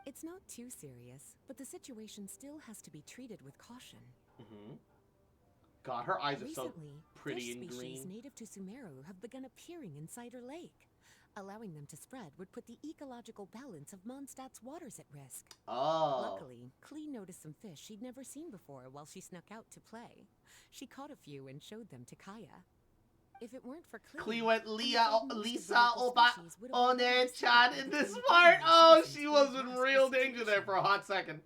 It's not too serious, but the situation still has to be treated with caution. Mm-hmm. God, her eyes are so Recently, pretty fish and species green. native to Sumeru have begun appearing inside her lake. Allowing them to spread would put the ecological balance of Mondstadt's waters at risk. Oh. Luckily, Klee noticed some fish she'd never seen before while she snuck out to play. She caught a few and showed them to Kaya. If it weren't for Klee, Klee went I'm Lisa afraid most Lisa of the local Oba species would have been One-chan destroyed in by this the part. Oh, species she was that in caused real the danger there for a hot second.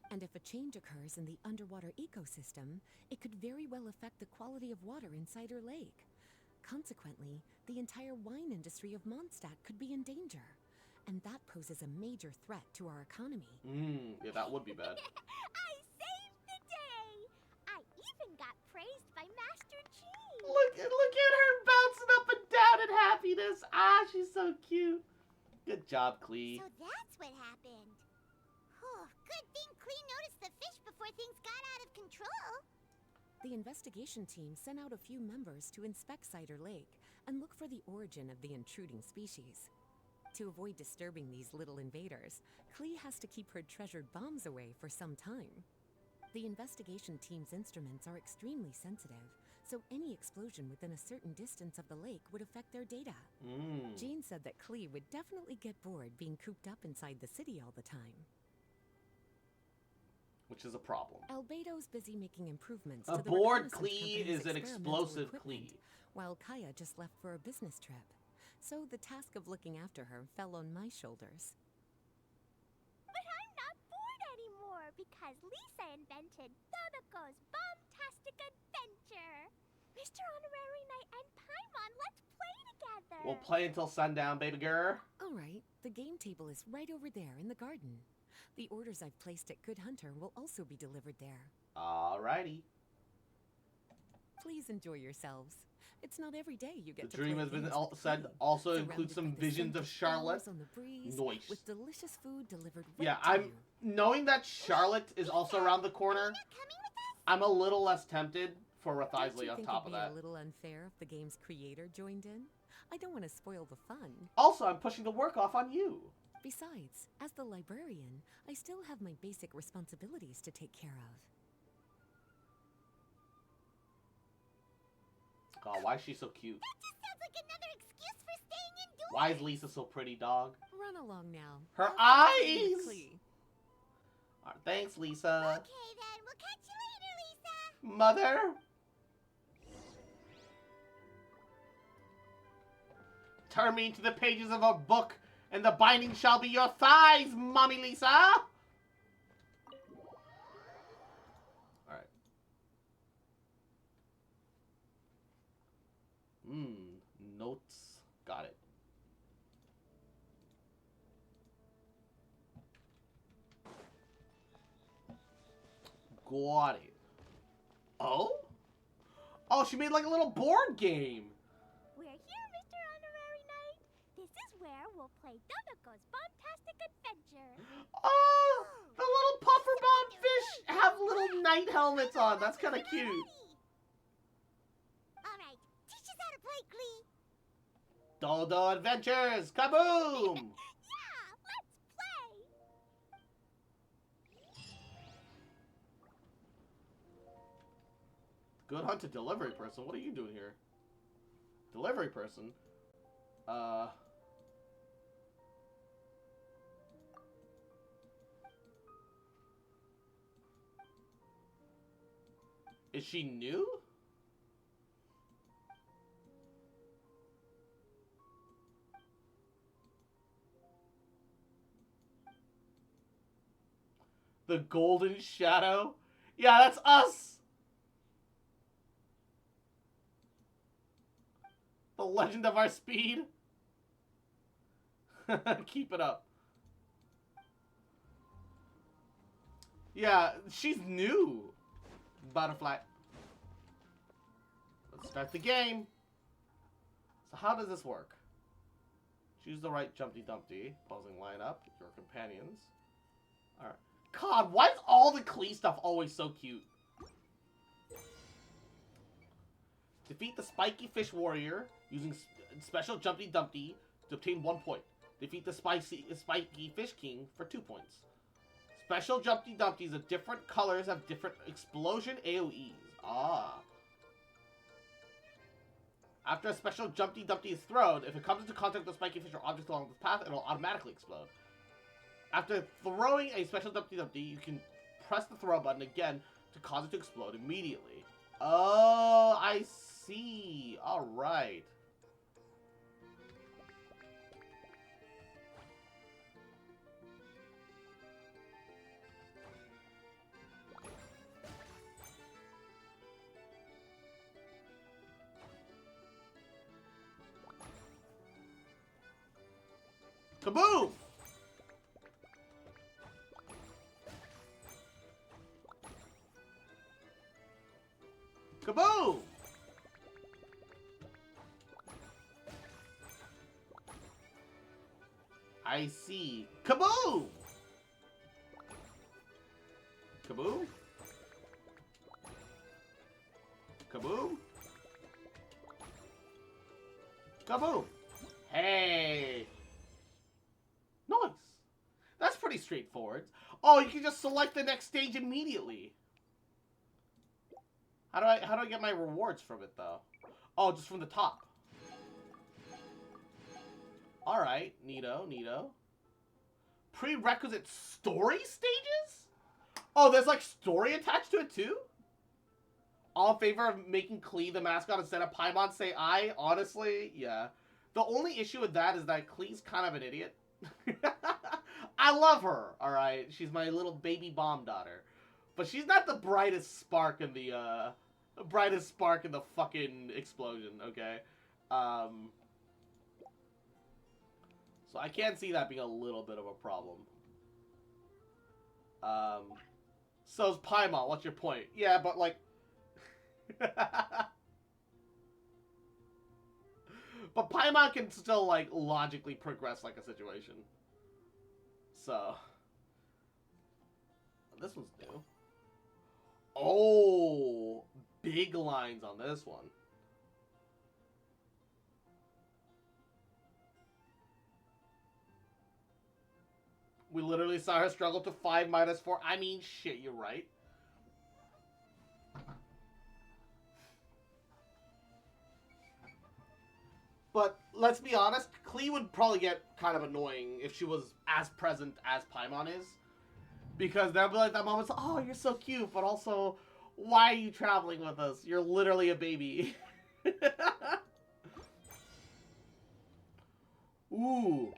And if a change occurs in the underwater ecosystem, it could very well affect the quality of water inside her lake. Consequently, the entire wine industry of Mondstadt could be in danger. And that poses a major threat to our economy. Yeah, that would be bad. I saved the day! I even got praised by Master G! Look at her bouncing up and down in happiness. Ah, she's so cute. Good job, Klee. So that's what happened. Whew, good thing Klee noticed the fish before things got out of control. The investigation team sent out a few members to inspect Cider Lake and look for the origin of the intruding species. To avoid disturbing these little invaders, Klee has to keep her treasured bombs away for some time. The investigation team's instruments are extremely sensitive, so any explosion within a certain distance of the lake would affect their data. Jean said that Klee would definitely get bored being cooped up inside the city all the time. which is a problem. Albedo's busy making improvements A to the bored reconnaissance Klee company's is an experimental explosive equipment, Klee. while Kaya just left for a business trip. So the task of looking after her fell on my shoulders. But I'm not bored anymore because Lisa invented Dodoko's Bombtastic Adventure. Mr. Honorary Knight and Paimon, let's play together. We'll play until sundown, baby girl. All right, the game table is right over there in the garden. The orders I've placed at Good Hunter will also be delivered there. Alrighty. Please enjoy yourselves. It's not every day you get The to dream play has been games with said Klee, also surrounded includes some by the visions scent of Charlotte. flowers on the breeze, Nice. with delicious food delivered right Yeah, to I'm you. knowing that Charlotte is also around the corner. Coming with us? I'm a little less tempted for Don't Rathisley you on think top of it'd be that. a little unfair if the game's creator joined in? I don't want to spoil the fun. Also, I'm pushing the work off on you. Besides, as the librarian, I still have my basic responsibilities to take care of. God, why is she so cute? That just sounds like another excuse for staying indoors. Why is Lisa so pretty, dog? Run along now. Her I'll find you eyes! with Klee. Alright, thanks, Lisa. Okay then, we'll catch you later, Lisa. Mother? Turn me into the pages of a book, and the binding shall be your thighs, Mommy Lisa! Alright. Notes. Got it. Got it. Oh? Oh, she made like a little board game. We're here, Mr. Honorary Knight. This is where we'll play Dodoko's Bombtastic Adventure. Oh, the little puffer bomb fish have little knight helmets on. That's kind of cute. Alright, teach us how to play, Klee. Dodo Adventures, kaboom! Yeah, let's play. Good Hunter delivery person. What are you doing here? Delivery person? Is she new? The Golden Shadow? Yeah, that's us! The legend of our speed? Keep it up. Yeah, she's new. Butterfly. Let's start the game. So how does this work? Choose the right Jumpty Dumpty. Buzzing lineup. Your companions. Alright. God, why is all the Klee stuff always so cute? Defeat the Spiky Fish Warrior using special Jumpty Dumpty to obtain 1 point. Defeat the Spiky Fish King for 2 points. Special Jumpty Dumpties of different colors have different explosion AoEs. Ah. After a special Jumpty Dumpty is thrown, if it comes into contact with a spiky fish or object along the path, it'll automatically explode. After throwing a special Jumpty Dumpty, you can press the throw button again to cause it to explode immediately. Oh, I see. Alright. Kaboom! Kaboom! I see. Kaboom! Kaboom? Kaboom? Kaboom! Hey! Nice! That's pretty straightforward. Oh, you can just select the next stage immediately. How do I get my rewards from it though? Oh, just from the top. Alright, neato, neato. Prerequisite story stages? Oh, there's like story attached to it too? All in favor of making Klee the mascot instead of Paimon, say aye? Honestly, yeah. The only issue with that is that Klee's kind of an idiot. I love her, alright? She's my little baby bomb daughter. But she's not the brightest spark in the, fucking explosion, okay? So I can see that being a little bit of a problem. So's Paimon, what's your point? Yeah, but like... But Paimon can still, like, logically progress like a situation. So... This one's new. Oh! Big lines on this one. We literally saw her struggle to 5 minus 4. I mean, shit, you're right. But let's be honest, Klee would probably get kind of annoying if she was as present as Paimon is. Because there'll be like that moment, oh, you're so cute, but also, why are you traveling with us? You're literally a baby. Ooh.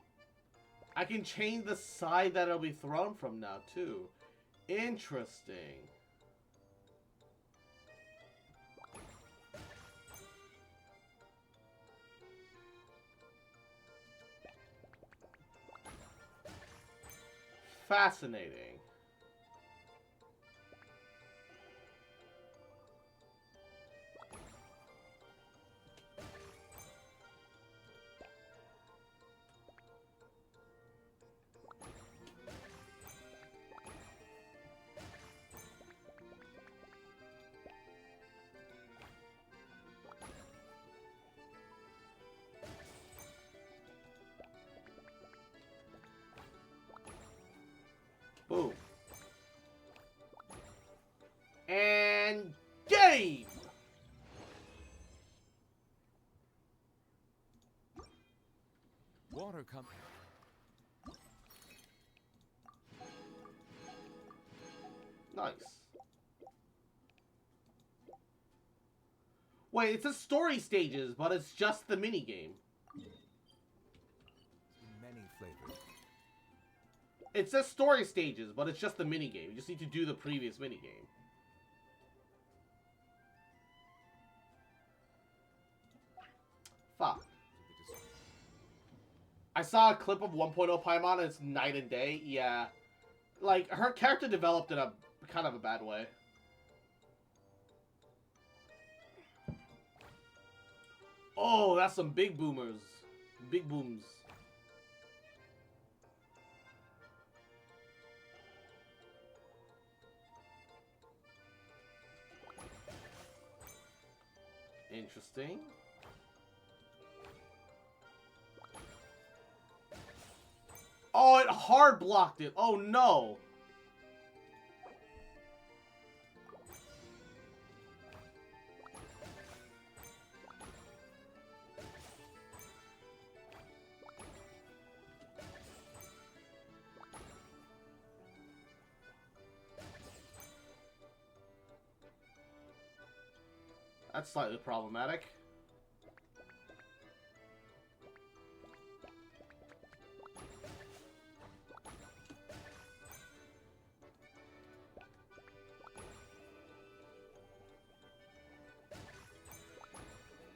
I can change the side that it'll be thrown from now, too. Interesting. Fascinating. Boom. And game! Water come. Nice. Wait, it says story stages, but it's just the minigame. Many flavors. It says story stages, but it's just the minigame. You just need to do the previous minigame. Fuck. I saw a clip of 1.0 Paimon and it's night and day. Yeah. Like, her character developed in a kind of a bad way. Oh, that's some big boomers. Big booms. Interesting. Oh, it hard blocked it. Oh no. That's slightly problematic.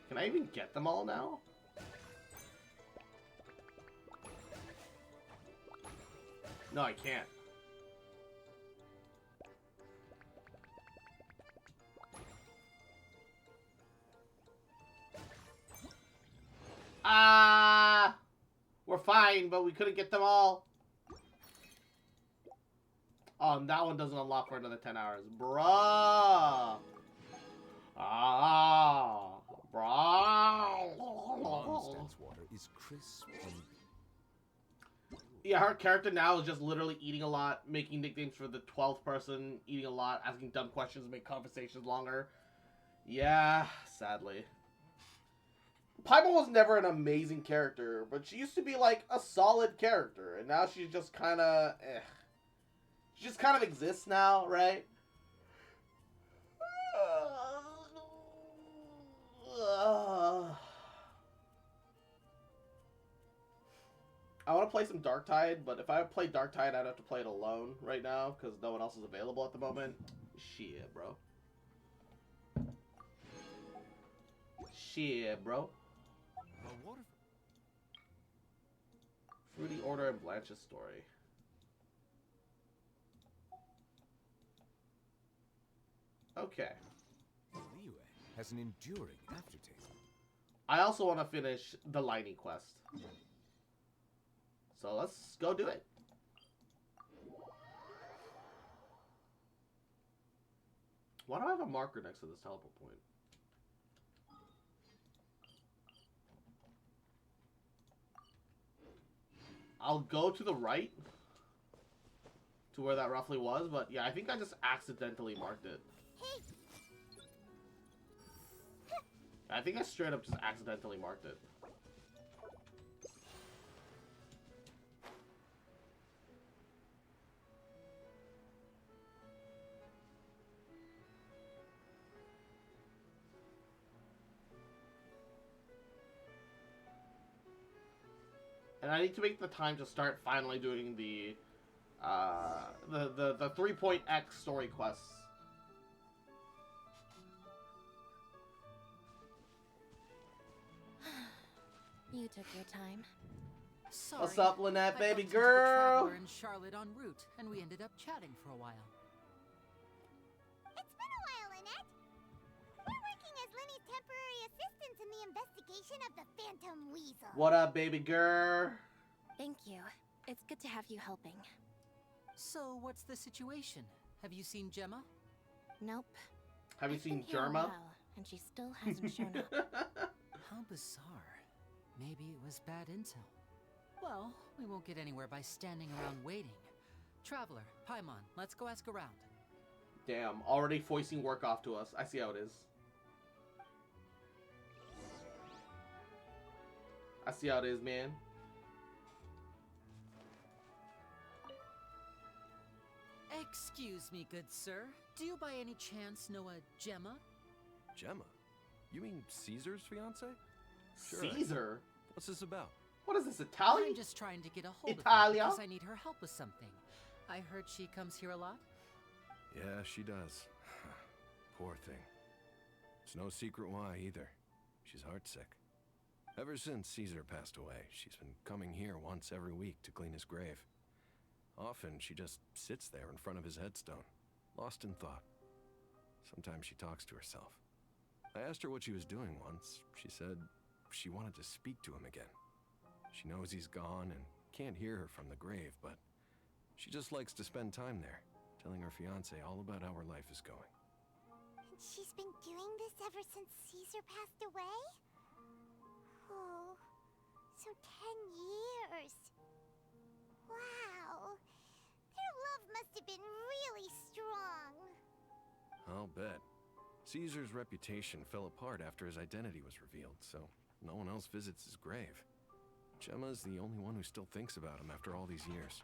Can I even get them all now? No, I can't. We're fine, but we couldn't get them all. Oh, and that one doesn't unlock for another 10 hours. Bruh. Bruh. Monstance water is crisp and... Yeah, her character now is just literally eating a lot, making nicknames for the 12th person, eating a lot, asking dumb questions to make conversations longer. Yeah, sadly. Paimon was never an amazing character, but she used to be, like, a solid character, and now she's just kind of, She just kind of exists now, right? I want to play some Darktide, but if I play Darktide, I'd have to play it alone right now because no one else is available at the moment. Shit, bro. Shit, bro. Fruity Order and Blanche's story. Okay. Liyue has an enduring aftertaste. I also want to finish the Lightning Quest. So let's go do it. Why do I have a marker next to this teleport point? I'll go to the right to where that roughly was, but yeah, I think I just accidentally marked it. I think I straight up just accidentally marked it. And I need to make the time to start finally doing the 3.x story quests. You took your time. Sorry. What's up, Lynette, I baby bumped into the girl? traveler in Charlotte en route, and we ended up chatting for a while. It's been a while, Lynette. We're working as Lenny's temporary assistants in the investigation of the Phantom Weasel. What up, baby girl? Thank you. It's good to have you helping. So, what's the situation? Have you seen Gemma? Nope. Have you I've been seen here a Germa? while, and she still hasn't shown up. How bizarre. Maybe it was bad intel. Well, we won't get anywhere by standing around waiting. Traveler, Paimon, let's go ask around. Damn, already foisting work off to us. I see how it is. I see how it is, man. Excuse me, good sir. Do you by any chance know a Gemma? Gemma? You mean Caesar's fiance? Sure. Caesar? What's this about? What is this, Italian? I'm just trying to get a hold Italia? of her because I need her help with something. I heard she comes here a lot. Yeah, she does. Poor thing. It's no secret why either. She's heartsick. Ever since Caesar passed away, she's been coming here once every week to clean his grave. Often she just sits there in front of his headstone, lost in thought. Sometimes she talks to herself. I asked her what she was doing once. She said she wanted to speak to him again. She knows he's gone and can't hear her from the grave, but she just likes to spend time there, telling her fiancé all about how her life is going. And she's been doing this ever since Caesar passed away? Oh, so 10 years. Wow. Their love must have been really strong. I'll bet. Caesar's reputation fell apart after his identity was revealed, so no one else visits his grave. Gemma's the only one who still thinks about him after all these years.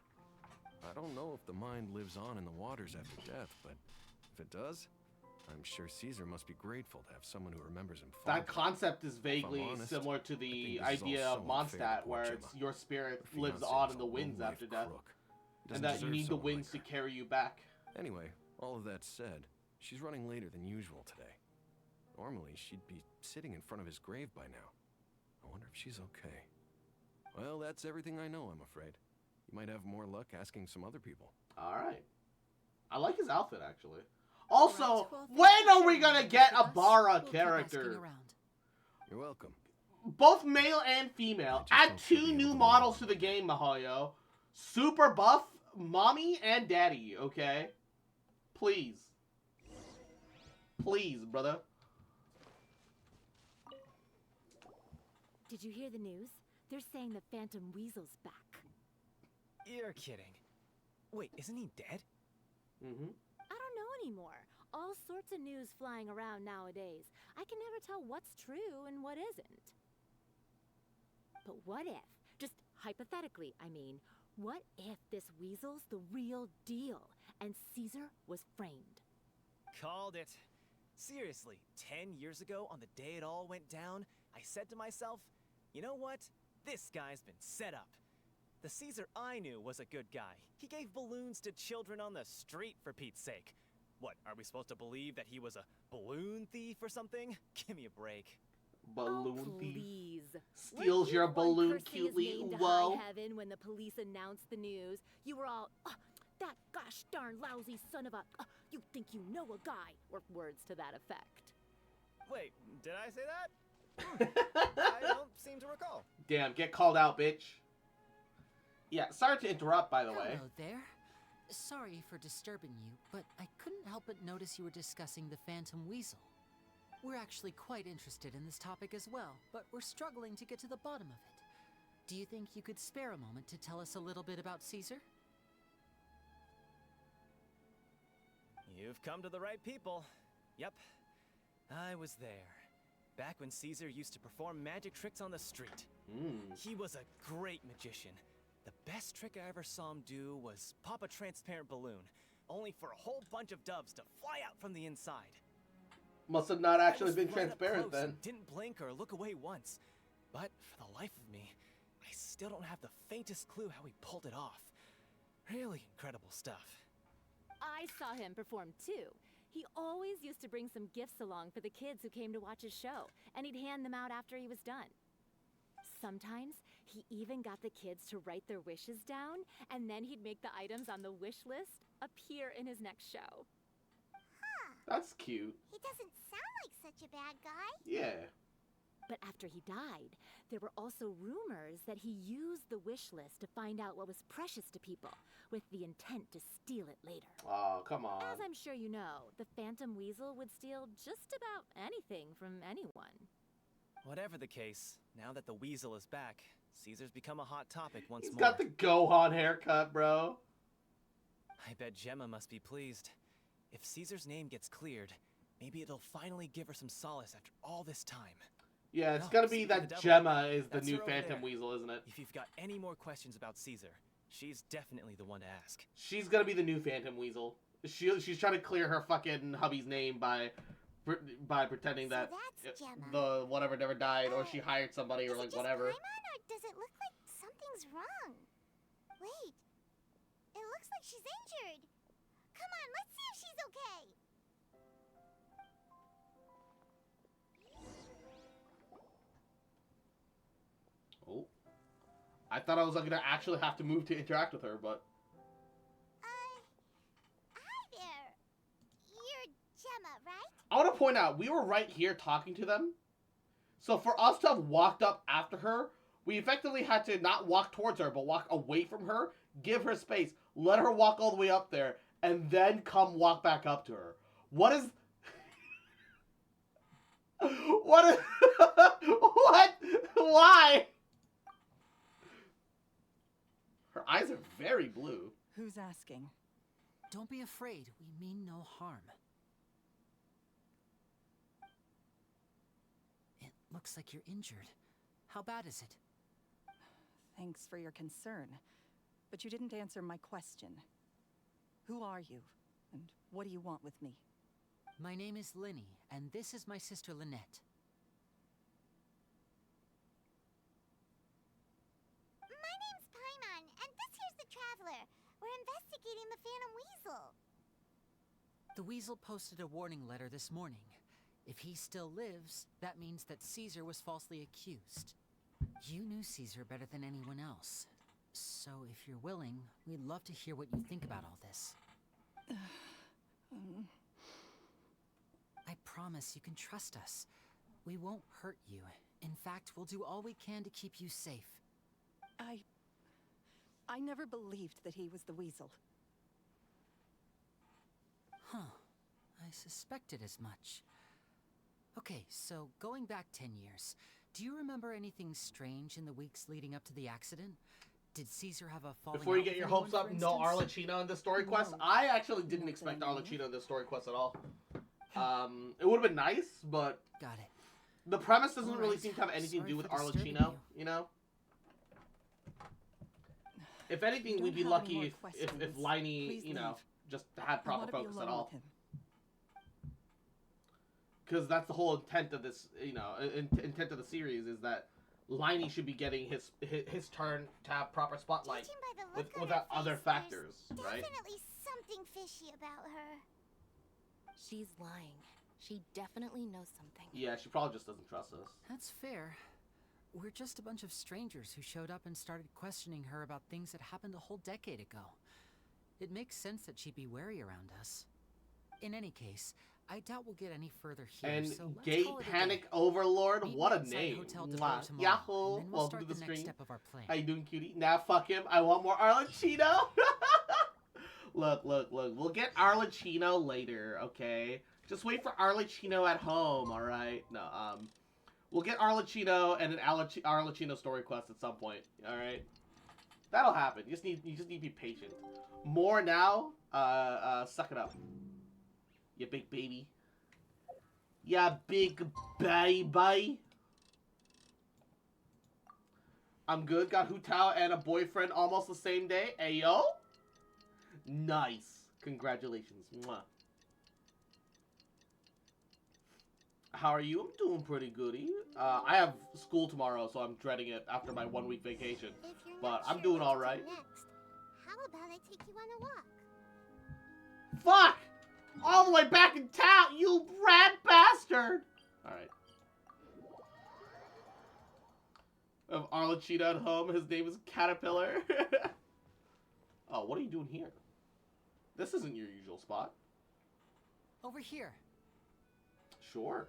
I don't know if the mind lives on in the waters after death, but if it does, I'm sure Caesar must be grateful to have someone who remembers him fondly. That concept is vaguely honest, similar to I the think this is idea all of so unfair to Mondstadt, poor where Gemma. it's your spirit Her lives fiancé on is in a the winds low-life after death, crook. He and doesn't that you deserve need the someone winds like to her. carry you back. Anyway, all of that said, she's running later than usual today. Normally, she'd be sitting in front of his grave by now. I wonder if she's okay. Well, that's everything I know, I'm afraid. You might have more luck asking some other people. Alright. I like his outfit, actually. Also, Right, well, when thanks for are we sharing gonna this get with a us. Bara We'll keep asking character? around. You're welcome. Both male and female. I just Add hope she'll 2 be able new to models move to the game, Mahoyo. Super buff, mommy and daddy, okay? Please. Please, brother. Did you hear the news? They're saying the Phantom Weasel's back. You're kidding. Wait, isn't he dead? Mm-hmm. I don't know anymore. All sorts of news flying around nowadays. I can never tell what's true and what isn't. But what if, just hypothetically, I mean, what if this weasel's the real deal and Caesar was framed. Called it. Seriously, 10 years ago, on the day it all went down, I said to myself, you know what? This guy's been set up. The Caesar I knew was a good guy. He gave balloons to children on the street, for Pete's sake. What, are we supposed to believe that he was a balloon thief or something? Give me a break. Balloon thief. Please. Steals your balloon cursing his cutely. name to Whoa. high heaven when the police announced the news. You were all, "Oh, that gosh darn lousy son of a, you think you know a guy," or words to that effect. Wait, did I say that? I don't seem to recall. Damn, get called out, bitch. Yeah, sorry to interrupt, by the way. Hello there. Sorry for disturbing you, but I couldn't help but notice you were discussing the Phantom Weasel. We're actually quite interested in this topic as well, but we're struggling to get to the bottom of it. Do you think you could spare a moment to tell us a little bit about Caesar? You've come to the right people. Yep, I was there. Back when Caesar used to perform magic tricks on the street. He was a great magician. The best trick I ever saw him do was pop a transparent balloon, only for a whole bunch of doves to fly out from the inside. Must have not actually I was been right up transparent close then. and didn't blink or look away once. But for the life of me, I still don't have the faintest clue how he pulled it off. Really incredible stuff. I saw him perform too. He always used to bring some gifts along for the kids who came to watch his show, and he'd hand them out after he was done. Sometimes, he even got the kids to write their wishes down, and then he'd make the items on the wish list appear in his next show. Huh. That's cute. He doesn't sound like such a bad guy. Yeah. But after he died, there were also rumors that he used the wish list to find out what was precious to people, with the intent to steal it later. Oh, come on. As I'm sure you know, the Phantom Weasel would steal just about anything from anyone. Whatever the case, now that the Weasel is back, Caesar's become a hot topic once He's more. got the Gohan haircut, bro. I bet Gemma must be pleased. If Caesar's name gets cleared, maybe it'll finally give her some solace after all this time. Yeah, it's No, gonna be speaking of that the devil, Gemma is the that's new her over Phantom there. Weasel, isn't it? If you've got any more questions about Caesar, she's definitely the one to ask. She's gonna be the new Phantom Weasel. She's trying to clear her fucking hubby's name by pretending So that that's Gemma. the whatever never died, or she hired somebody, or Is it like just whatever. Paimon, or does it look like something's wrong? Wait, it looks like she's injured. Come on, let's see if she's okay. Oh, I thought I was gonna actually have to move to interact with her, but Hi there. You're Gemma, right? I want to point out we were right here talking to them. So for us to have walked up after her, we effectively had to not walk towards her, but walk away from her, give her space, let her walk all the way up there, and then come walk back up to her. What is... what is... what? Why? Her eyes are very blue. Who's asking? Don't be afraid. We mean no harm. It looks like you're injured. How bad is it? Thanks for your concern, but you didn't answer my question. Who are you, and what do you want with me? My name is Linny, and this is my sister Lynette. My name's Paimon, and this here's the Traveler. We're investigating the Phantom Weasel. The Weasel posted a warning letter this morning. If he still lives, that means that Caesar was falsely accused. You knew Caesar better than anyone else. So if you're willing, we'd love to hear what you think about all this. I promise you can trust us. We won't hurt you. In fact, we'll do all we can to keep you safe. I never believed that he was the Weasel. Huh. I suspected as much. Okay, so going back 10 years, do you remember anything strange in the weeks leading up to the accident? Did Caesar have a falling Before you out get with your anyone, hopes up, for no instance? Arlecchino in this story quest. No. I actually didn't expect Arlecchino in this story quest at all. It would have been nice, but Got it. the premise doesn't All really right. seem to have anything to Sorry do with for disturbing Arlecchino, you know? If anything, You we'd be don't have any lucky more if questions. Liney, Please you know, leave. just had I proper want to be focus at alone all. with him. Because that's the whole intent of this, you know, intent of the series is that Liney should be getting his turn to have proper spotlight Judging by the look on without her other face, factors, there's right? definitely something fishy about her. She's lying. She definitely knows something. Yeah, she probably just doesn't trust us. That's fair. We're just a bunch of strangers who showed up and started questioning her about things that happened a whole decade ago. It makes sense that she'd be wary around us. In any case, I doubt we'll get any further here, And so let's Gate call it a Panic day. Overlord, Meet what me a inside name. Hotel de Mwah. Vaux tomorrow, Yahoo! and then we'll Welcome start to the the next screen. step of our plan. How you doing, cutie? Nah, fuck him. I want more Arlecchino. Look. We'll get Arlecchino later, okay? Just wait for Arlecchino at home, alright? No, we'll get Arlecchino and an Arlecchino story quest at some point, alright? That'll happen. You just need to be patient. More now? Suck it up. You big baby. Yeah, big baby. I'm good. Got Hu Tao and a boyfriend almost the same day. Ayo. Nice. Congratulations. Mwah. How are you? I'm doing pretty goody. I have school tomorrow, so I'm dreading it after my 1 week vacation. But I'm doing all right. Next, how about I take you on a walk? Fuck! All the way back in town, you rat bastard! Alright. Of Arlecchino at home, his name is Caterpillar. Oh, what are you doing here? This isn't your usual spot. Over here. Sure.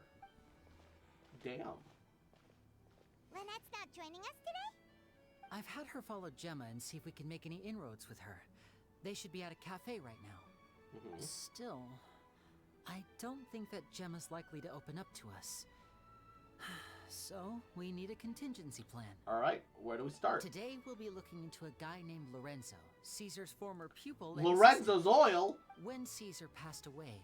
Damn. Lynette's not joining us today? I've had her follow Gemma and see if we can make any inroads with her. They should be at a cafe right now. Still, I don't think that Gemma's likely to open up to us. So, we need a contingency plan. Alright, where do we start? Today, we'll be looking into a guy named Lorenzo, Caesar's former pupil. And Lorenzo's oil? When Caesar passed away,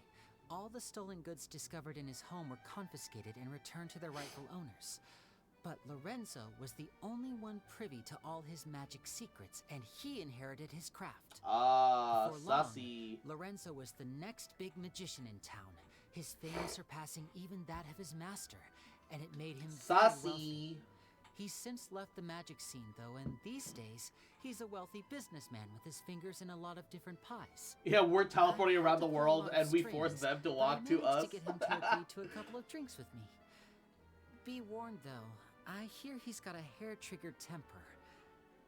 all the stolen goods discovered in his home were confiscated and returned to their rightful owners. But Lorenzo was the only one privy to all his magic secrets, and he inherited his craft. Ah, Before long, sussy. Lorenzo was the next big magician in town, his fame surpassing even that of his master, and it made him very Sussy. wealthy. He's since left the magic scene, though, and these days, he's a wealthy businessman with his fingers in a lot of different pies. Yeah, we're teleporting around the To pull world out and we strings, force them to but walk I to managed us. to get him to agree to a couple of drinks with me. Be warned, though, I hear he's got a hair-triggered temper.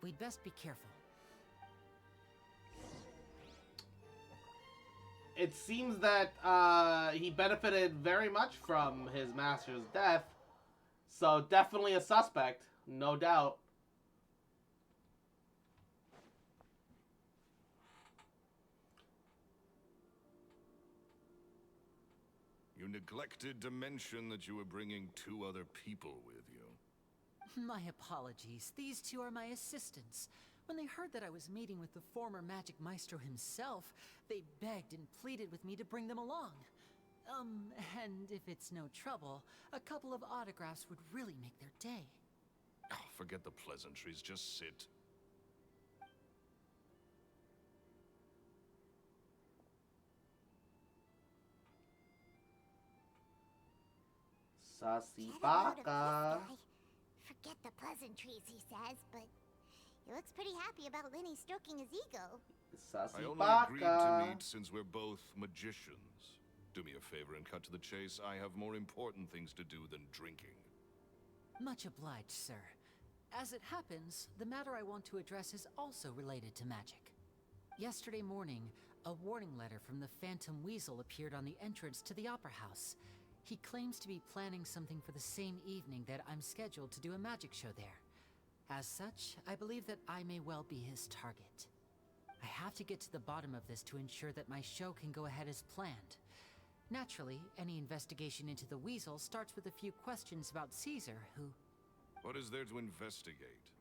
We'd best be careful. It seems that he benefited very much from his master's death, so definitely a suspect, no doubt. You neglected to mention that you were bringing 2 other people with you. My apologies. These 2 are my assistants. When they heard that I was meeting with the former magic maestro himself, they begged and pleaded with me to bring them along. And if it's no trouble, a couple of autographs would really make their day. Oh, forget the pleasantries, just sit. Sassy Get a load of this baka. guy. Forget the pleasantries, he says, but he looks pretty happy about Lenny stroking his ego. Sassy I only baka. agreed to meet since we're both magicians. Do me a favor and cut to the chase. I have more important things to do than drinking. Much obliged, sir. As it happens, the matter I want to address is also related to magic. Yesterday morning, a warning letter from the Phantom Weasel appeared on the entrance to the Opera House. He claims to be planning something for the same evening that I'm scheduled to do a magic show there. As such, I believe that I may well be his target. I have to get to the bottom of this to ensure that my show can go ahead as planned. Naturally, any investigation into the Weasel starts with a few questions about Caesar, who... What is there to investigate?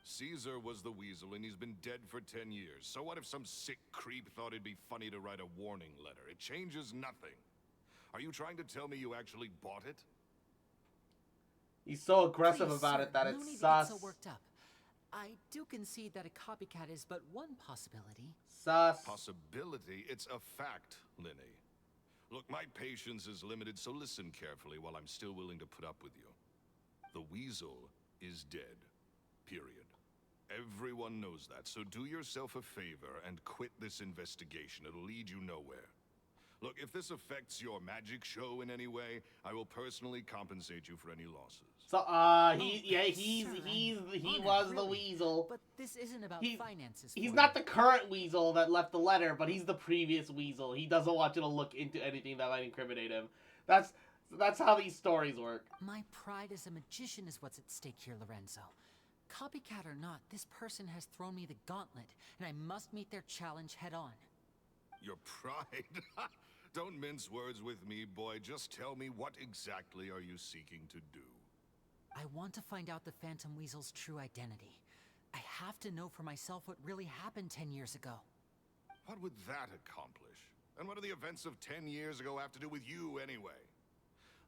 Caesar was the Weasel and he's been dead for 10 years. So what if some sick creep thought it'd be funny to write a warning letter? It changes nothing. Are you trying to tell me you actually bought it? He's so aggressive Please, about sir, it that no it's need to sus. get so worked up. I do concede that a copycat is but one possibility. Sus. Possibility? It's a fact, Linny. Look, my patience is limited, so listen carefully while I'm still willing to put up with you. The weasel is dead. Period. Everyone knows that, so do yourself a favor and quit this investigation. It'll lead you nowhere. Look, if this affects your magic show in any way, I will personally compensate you for any losses. So, he was the weasel. But this isn't about finances. He's not the current weasel that left the letter, but he's the previous weasel. He doesn't want you to look into anything that might incriminate him. That's how these stories work. My pride as a magician is what's at stake here, Lorenzo. Copycat or not, this person has thrown me the gauntlet, and I must meet their challenge head on. Your pride? Don't mince words with me, boy. Just tell me, what exactly are you seeking to do? I want to find out the Phantom Weasel's true identity. I have to know for myself what really happened 10 years ago. What would that accomplish? And what do the events of 10 years ago have to do with you, anyway?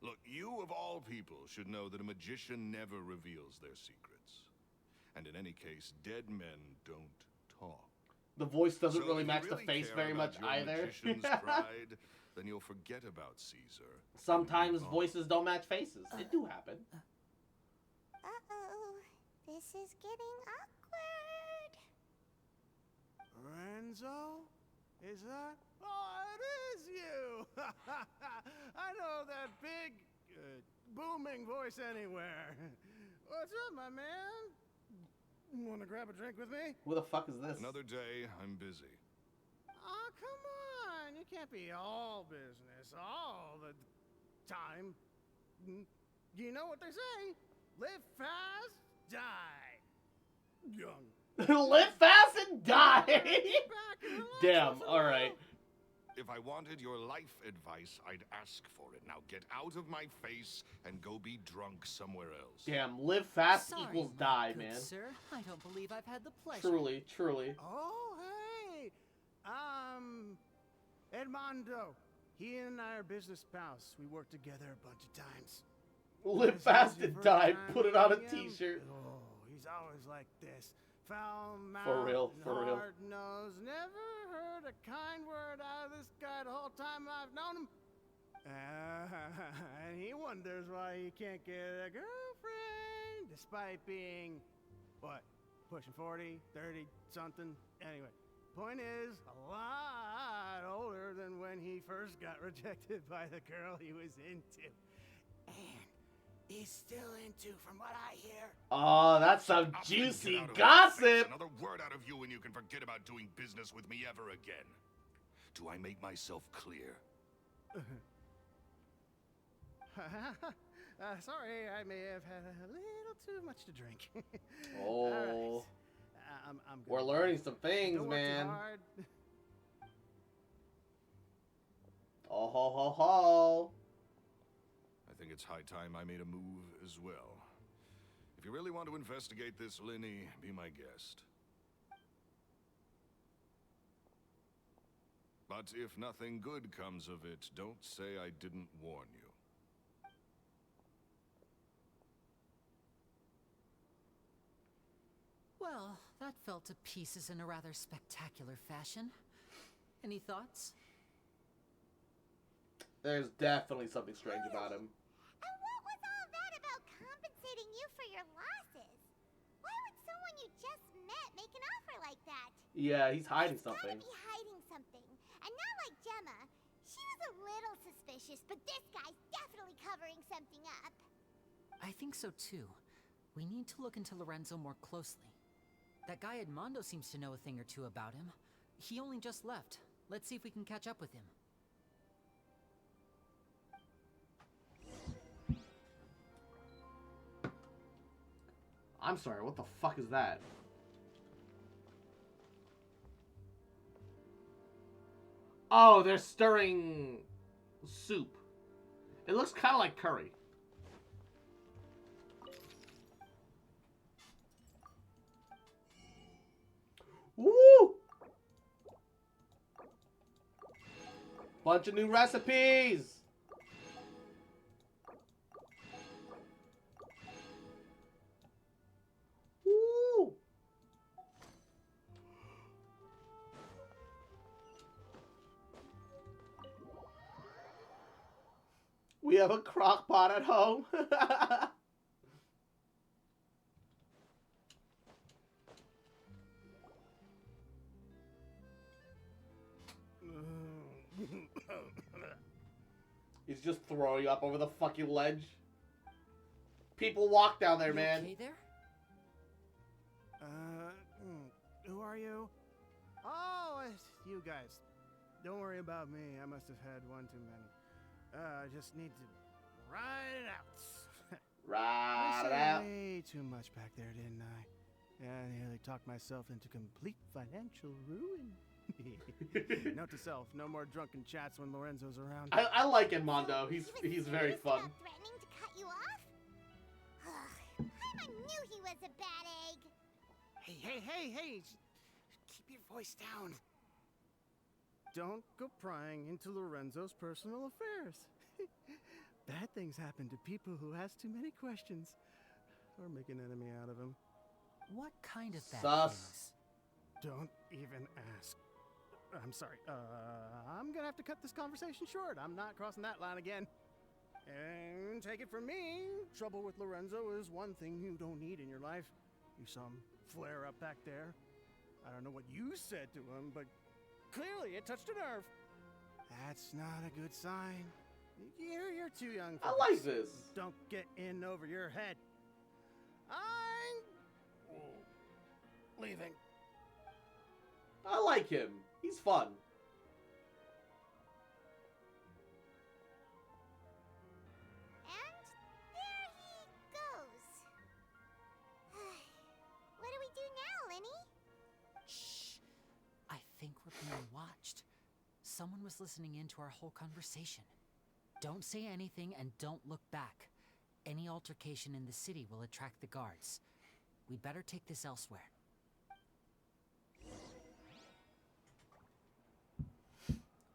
Look, you of all people should know that a magician never reveals their secrets. And in any case, dead men don't talk. The voice doesn't So really if you match the face care very about much your either. magician's pride, then you'll forget about Caesar. Sometimes voices don't match faces. It do happen. Uh-oh. This is getting awkward. Lorenzo? Is that? Oh, it is you! I know that big, booming voice anywhere. What's up, my man? Want to grab a drink with me? Who the fuck is this? Another day, I'm busy. Oh, come on. You can't be all business all the time. You know what they say? Live fast, die young. Live fast and die! Damn, alright. If I wanted your life advice, I'd ask for it. Now get out of my face and go be drunk somewhere else. Damn, live fast Sorry, equals my die, good man. Sir, I don't believe I've had the pleasure. Truly, truly. Oh, hey. Edmondo. He and I are business pals. We worked together a bunch of times. Live This fast is your and first die. time Put it on a meeting him? t-shirt. Oh, he's always like this. Foul mouth, For real, and for real. hard nose. Never heard a kind word out of this guy the whole time I've known him. And he wonders why he can't get a girlfriend, despite being, what, pushing 40, 30, something? Anyway, point is, a lot older than when he first got rejected by the girl he was into. And he's still into, from what I hear. Oh, that's some Up and juicy get out of my face. gossip! Another word out of you and you can forget about doing business with me ever again. Do I make myself clear? Sorry, I may have had a little too much to drink. Oh. All right. I'm good. We're learning some things, Don't work too man. hard. Oh ho ho ho! I think it's high time I made a move as well. If you really want to investigate this, Linny, be my guest. But if nothing good comes of it, don't say I didn't warn you. Well, that fell to pieces in a rather spectacular fashion. Any thoughts? There's definitely something strange about him. And what was all that about compensating you for your losses? Why would someone you just met make an offer like that? Yeah, he's hiding He's gotta something. be hiding something. And not like Gemma. She was a little suspicious, but this guy's definitely covering something up. I think so too. We need to look into Lorenzo more closely. That guy Edmondo seems to know a thing or two about him. He only just left. Let's see if we can catch up with him. I'm sorry, what the fuck is that? Oh, they're stirring soup. It looks kind of like curry. Woo! Bunch of new recipes! Woo! We have a crock pot at home. He's just throwing up over the fucking ledge. People walk down there, man. Okay there? Who are you? Oh, it's you guys. Don't worry about me. I must have had one too many. I just need to ride it out. Ride it I out. said way too much back there, didn't I? Yeah, I nearly talked myself into complete financial ruin. Note to self: no more drunken chats when Lorenzo's around. I like Edmondo. He's very fun. Threatening to cut you off? Ugh, I knew he was a bad egg. Hey! Keep your voice down. Don't go prying into Lorenzo's personal affairs. Bad things happen to people who ask too many questions, or make an enemy out of him. What kind of bad Sus. things? Don't even ask. I'm sorry. I'm gonna have to cut this conversation short. I'm not crossing that line again. And take it from me, trouble with Lorenzo is one thing you don't need in your life. You saw him flare up back there. I don't know what you said to him, but clearly it touched a nerve. That's not a good sign. You're too young for I like this. Don't get in over your head. I'm leaving. I like him. He's fun. And there he goes. What do we do now, Lenny? Shh. I think we're being watched. Someone was listening in to our whole conversation. Don't say anything and don't look back. Any altercation in the city will attract the guards. We better take this elsewhere.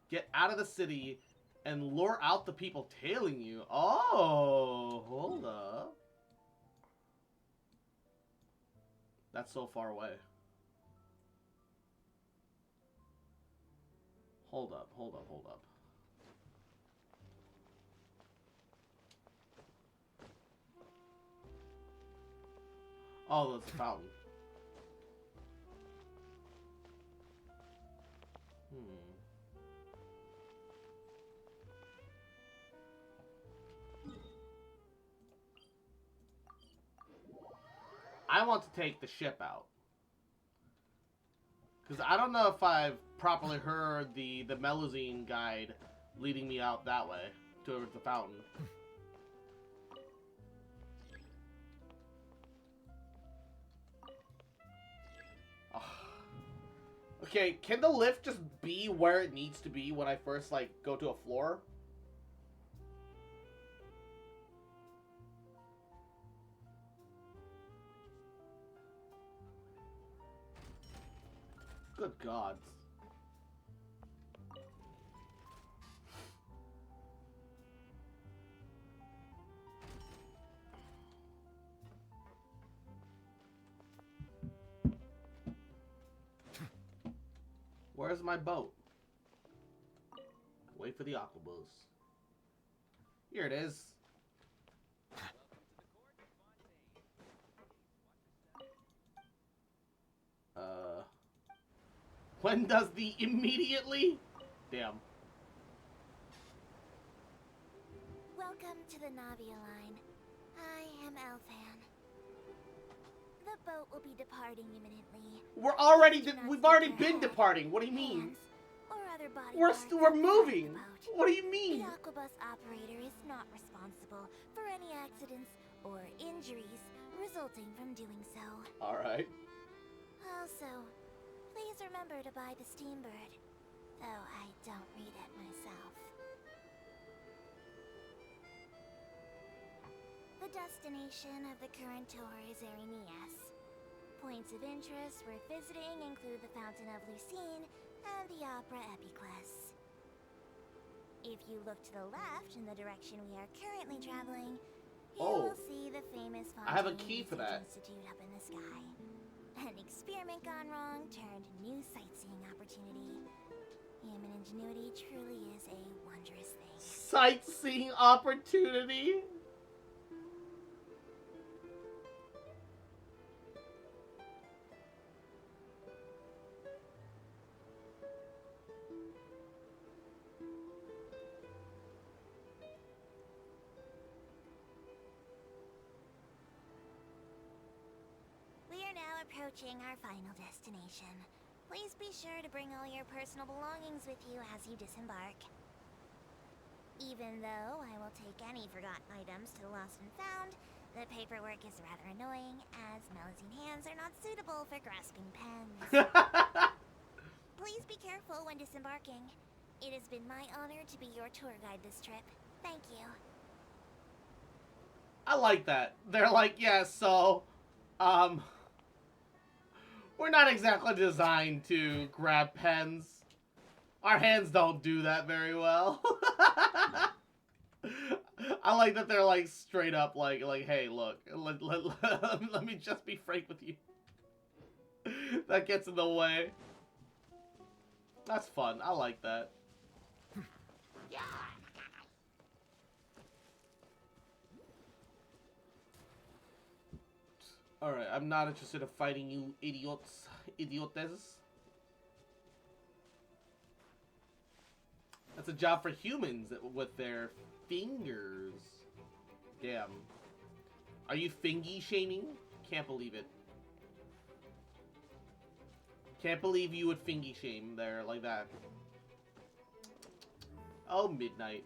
Get out of the city and lure out the people tailing you. Oh, hold up. That's so far away. Hold up. Oh, that's a fountain. I want to take the ship out. Because I don't know if I've properly heard the Melusine guide leading me out that way towards the fountain. Oh. Okay, can the lift just be where it needs to be when I first, like, go to a floor? Good gods. Where's my boat? Wait for the octopus. Here it is. When does the immediately? Damn. Welcome to the Navia line. I am Elfan. The boat will be departing imminently. We've already been departing. What do you mean? Or other body We're moving. What do you mean? The Aquabus operator is not responsible for any accidents or injuries resulting from doing so. All right. Also, please remember to buy the Steambird, though I don't read it myself. The destination of the current tour is Erinias. Points of interest worth visiting include the Fountain of Lucine and the Opera Epiclese. If you look to the left in the direction we are currently traveling, you will see the famous Fontaine I have a key for that. Institute up in the sky. An experiment gone wrong turned new sightseeing opportunity. Human ingenuity truly is a wondrous thing. Sightseeing opportunity. We are now approaching our final destination. Please be sure to bring all your personal belongings with you as you disembark. Even though I will take any forgotten items to the lost and found, the paperwork is rather annoying, as Melusine hands are not suitable for grasping pens. Please be careful when disembarking. It has been my honor to be your tour guide this trip. Thank you. I like that. They're like, yeah, so, we're not exactly designed to grab pens. Our hands don't do that very well. I like that they're like straight up like hey, look, let me just be frank with you. That gets in the way. That's fun. I like that. Alright, I'm not interested in fighting you idiots. Idiotes. That's a job for humans with their fingers. Damn. Are you fingy shaming? Can't believe it. Can't believe you would fingy shame there like that. Oh, midnight.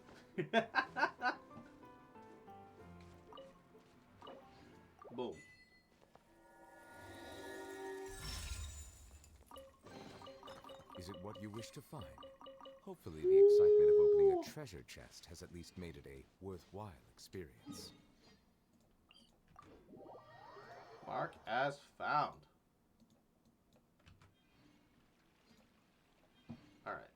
Boom. Is it what you wish to find? Hopefully the excitement of opening a treasure chest has at least made it a worthwhile experience. Mark as found. Alright.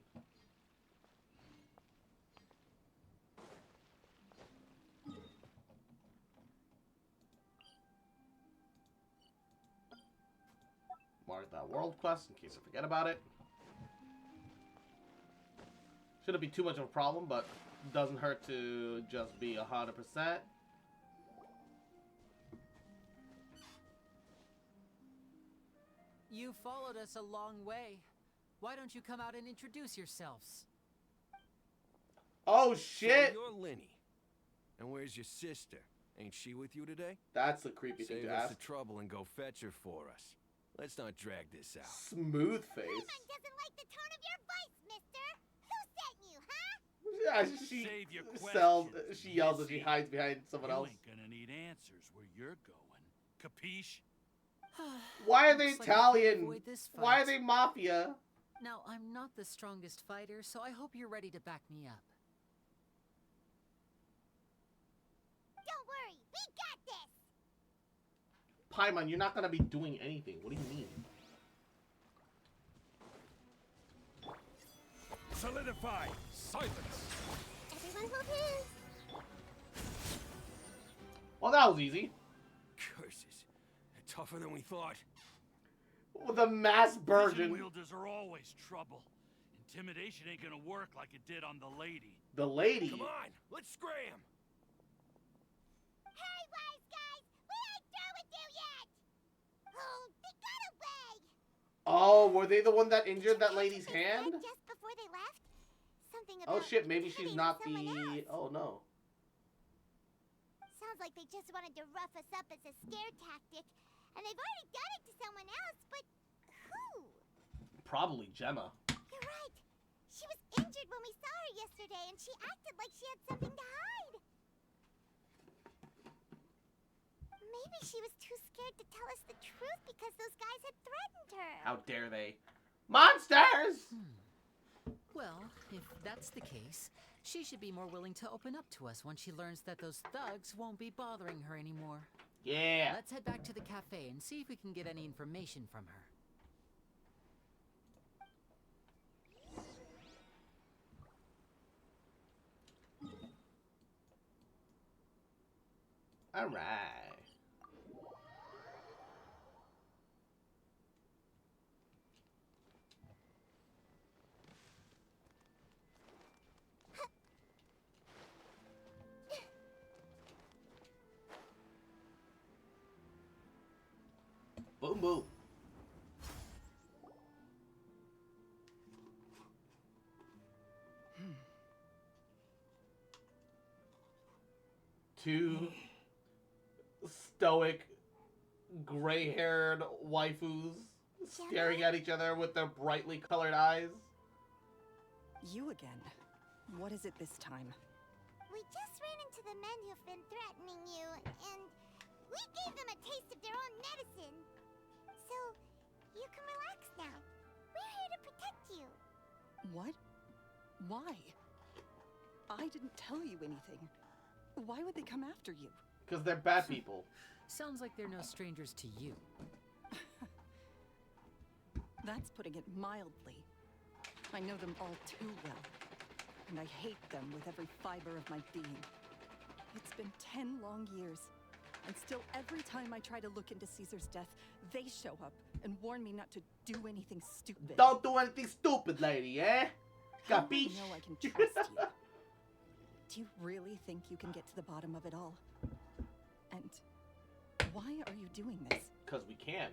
Mark that world quest in case I forget about it. Shouldn't be too much of a problem, but doesn't hurt to just be 100%. You followed us a long way. Why don't you come out and introduce yourselves? Oh shit! So you're Linny. And where's your sister? Ain't she with you today? That's the creepy thing Save to us ask. the trouble and go fetch her for us. Let's not drag this out. Smooth face. Vibin doesn't like the tone of your voice, mister! Who sent you, huh? Yeah, Save your she yells as she hides behind someone else. You ain't gonna need answers where you're going. Capiche? Why are they Looks like we can Italian? avoid this Why are fight. they mafia? Now, I'm not the strongest fighter, so I hope you're ready to back me up. Don't worry, we got this! Paimon, you're not gonna be doing anything. What do you mean? Solidify! Silence! Everyone hold hands! Well, that was easy. Curses. They're tougher than we thought. With a mass Vision version. wielders are always trouble. Intimidation ain't gonna work like it did on the lady. The lady? Come on, let's scram! Hey, wise guys! We ain't through with you yet! Oh, they got away! Oh, were they the one that injured that lady's hand? Just before they left? Something Oh about shit, maybe she's hitting not someone the... else. Oh no. Sounds like they just wanted to rough us up as a scare tactic. And they've already done it to someone else, but who? Probably Gemma. You're right. She was injured when we saw her yesterday, and she acted like she had something to hide. Maybe she was too scared to tell us the truth because those guys had threatened her. How dare they? Monsters! Well, if that's the case, she should be more willing to open up to us once she learns that those thugs won't be bothering her anymore. Yeah. Let's head back to the cafe and see if we can get any information from her. All right. boom. Two stoic, gray-haired waifus staring at each other with their brightly colored eyes. You again. What is it this time? We just ran into the men who've been threatening you, and we gave them a taste of their own medicine. So, you can relax now. We're here to protect you. What? Why? I didn't tell you anything. Why would they come after you? Because they're bad people. Sounds like they're no strangers to you. That's putting it mildly. I know them all too well, and I hate them with every fiber of my being. It's been 10 long years, and still every time I try to look into Caesar's death, they show up and warn me not to do anything stupid. Don't do anything stupid, lady, eh? How do I know I can trust you? Do you really think you can get to the bottom of it all? And why are you doing this? Because we can.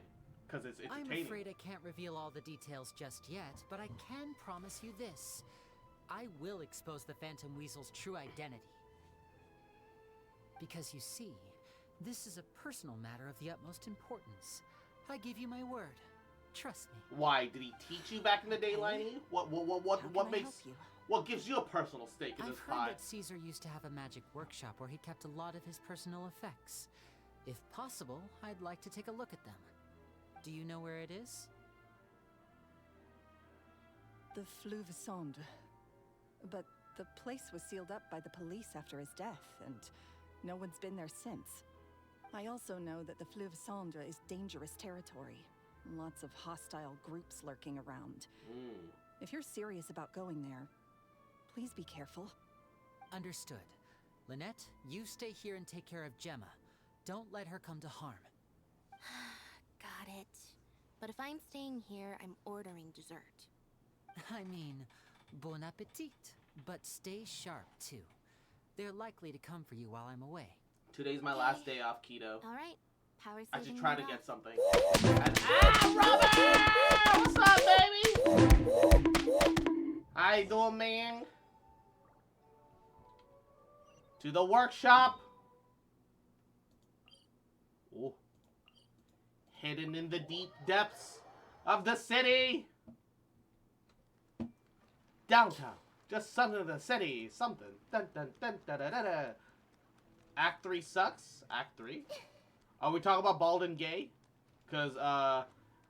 Because it's I'm entertaining. afraid I can't reveal all the details just yet, but I can promise you this. I will expose the Phantom Weasel's true identity. Because you see, this is a personal matter of the utmost importance. I give you my word. Trust me. Why? Did he teach you back in the day, Liney? What gives you a personal stake in this I've heard pie? that Caesar used to have a magic workshop where he kept a lot of his personal effects. If possible, I'd like to take a look at them. Do you know where it is? The Fleuve Cendre. But the place was sealed up by the police after his death, and no one's been there since. I also know that the Fleuve Cendre is dangerous territory. Lots of hostile groups lurking around. If you're serious about going there, please be careful. Understood. Lynette, you stay here and take care of Gemma. Don't let her come to harm. Got it. But if I'm staying here, I'm ordering dessert. I mean, bon appetit. But stay sharp, too. They're likely to come for you while I'm away. Today's my last day off keto. All right. Power I should saving try to mode get off. something. Robert! What's up, baby? How you doing, man? To the workshop. Ooh. Hidden in the deep depths of the city. Downtown. Just something of the city. Something. Dun, dun, dun, da, da, da, da. Act 3 sucks. Act 3. Are we talking about bald and gay? Because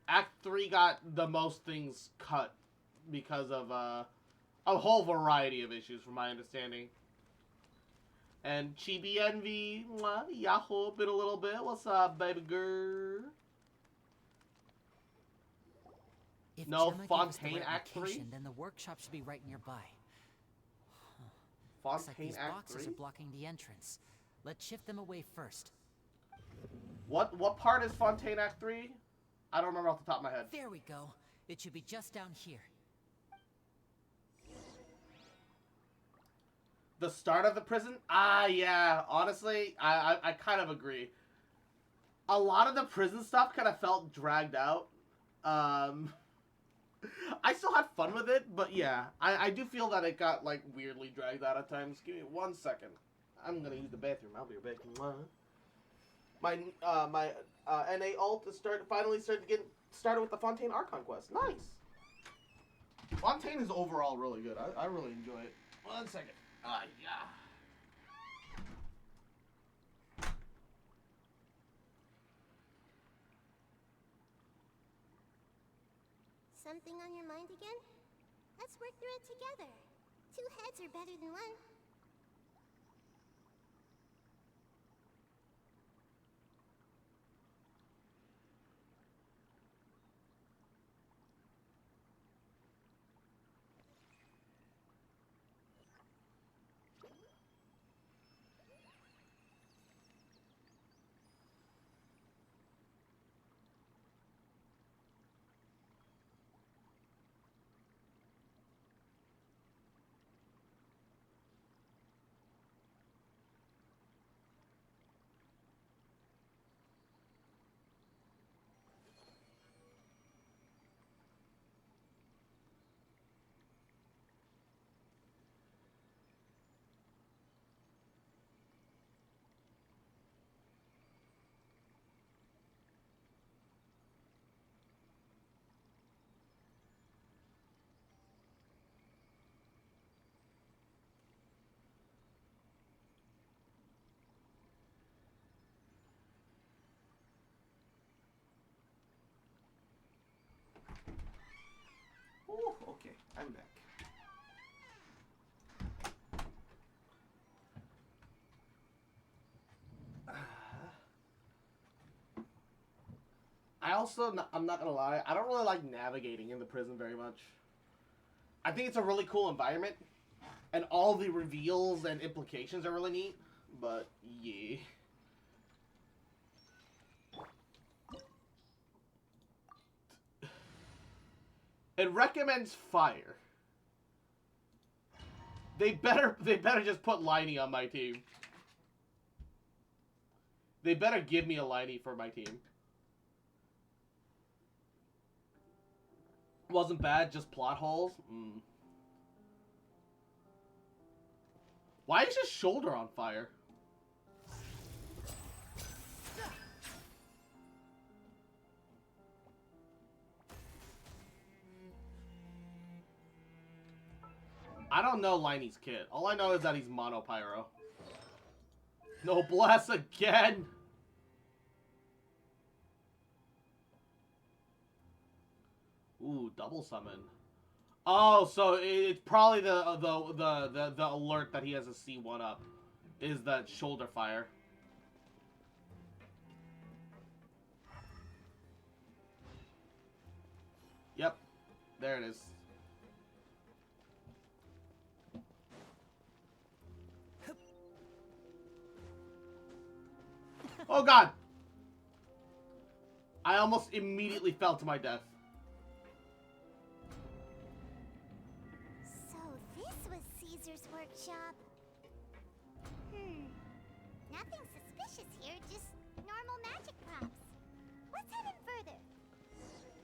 Act 3 got the most things cut because of a whole variety of issues, from my understanding. And Chibi Envy, mwah, Yahoo, been a little bit. What's up, baby girl? If No Gemma gave us the Fontaine right Act 3? location, then the workshop should be right nearby. Looks like Fontaine these Act boxes 3? are blocking the entrance. Let's shift them away first. What part is Fontaine Act 3? I don't remember off the top of my head. There we go. It should be just down here. The start of the prison? Ah, yeah. Honestly, I kind of agree. A lot of the prison stuff kind of felt dragged out. I still had fun with it, but yeah. I do feel that it got, like, weirdly dragged out at times. Give me 1 second. I'm gonna use the bathroom. I'll be right back. My NA alt is finally started to get started with the Fontaine Archon quest. Nice. Fontaine is overall really good. I really enjoy it. 1 second. Yeah. Something on your mind again? Let's work through it together. 2 heads are better than 1. I'm back. I'm not gonna lie, I don't really like navigating in the prison very much. I think it's a really cool environment, and all the reveals and implications are really neat, but yeah. It recommends fire. They better just put Liney on my team. They better give me a Liney for my team. Wasn't bad, just plot holes. Why is his shoulder on fire? I don't know Liney's kit. All I know is that he's mono pyro. No bless again. Ooh, double summon. Oh, so it's probably the alert that he has a C1 up is that shoulder fire. Yep, there it is. Oh god! I almost immediately fell to my death. So this was Caesar's workshop. Nothing suspicious here, just normal magic props. What's hidden further?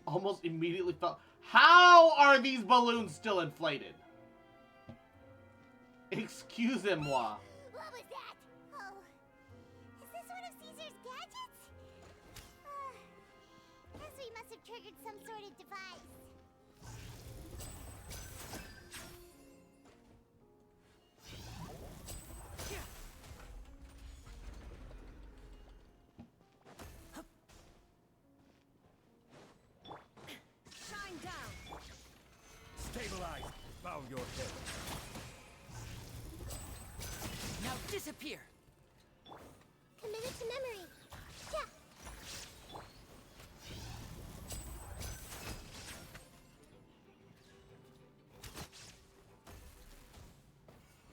Almost immediately fell. How are these balloons still inflated? Excusez-moi. What was that? Oh, is this one of Caesar's gadgets? Guess we must have triggered some sort of device. Shine down. Stabilize. Bow your head. Now disappear. Committed to memory. Yeah.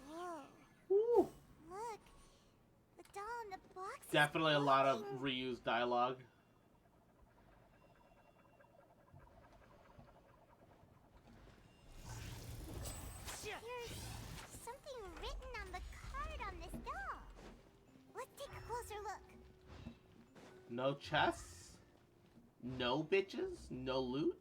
Whoa. Ooh. Look. The doll in the box is Definitely a lot of glowing. reused dialogue. There's something written on the card on this doll. Let's take a closer look. No chests? No bitches? No loot?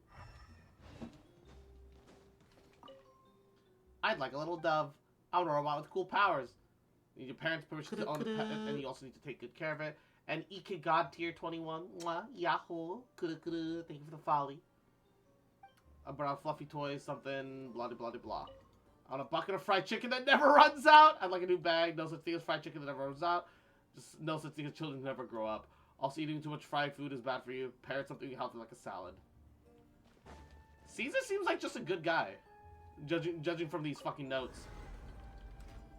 I'd like a little dove. I'm a robot with cool powers. You need your parents' permission to own the pet, and you also need to take good care of it. And Ike God tier 21. Mwah, Yahoo. Kuda kuda. Thank you for the folly. A brown fluffy toy, something, blah blah blah blah. On a bucket of fried chicken that never runs out. I'd like a new bag. No such thing as fried chicken that never runs out. Just no such thing as children who never grow up. Also, eating too much fried food is bad for you. Parents something healthy like a salad. Caesar seems like just a good guy, judging from these fucking notes.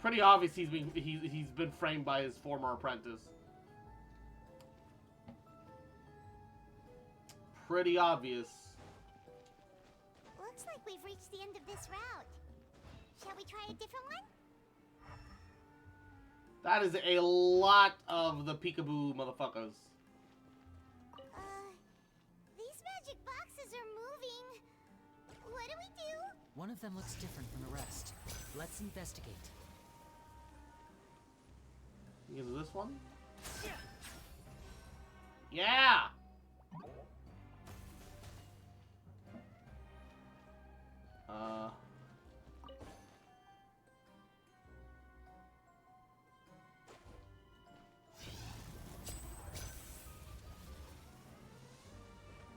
Pretty obvious he's been framed by his former apprentice. Pretty obvious. Looks like we've reached the end of this route. Shall we try a different one? That is a lot of the peekaboo motherfuckers. These magic boxes are moving. What do we do? One of them looks different from the rest. Let's investigate. Is this one? Yeah!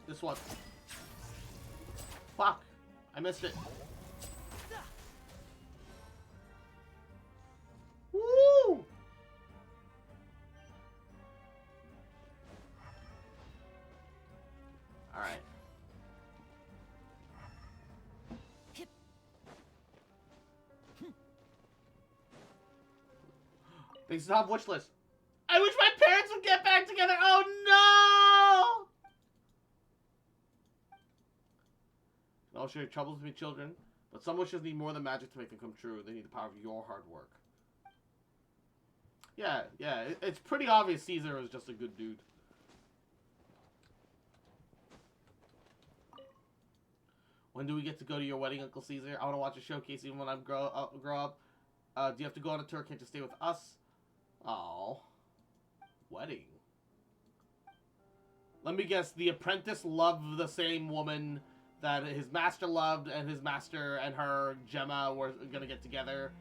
This one. Fuck! I missed it. Woo! Alright. They still have wish list. I wish my parents would get back together. Oh no! I'll share your troubles with me, children. But some wishes need more than magic to make them come true. They need the power of your hard work. Yeah, it's pretty obvious Caesar is just a good dude. When do we get to go to your wedding, Uncle Caesar? I want to watch a showcase even when I grow up. Do you have to go on a tour? Can't you stay with us? Oh, wedding. Let me guess. The apprentice loved the same woman that his master loved, and his master and her, Gemma, were gonna get together,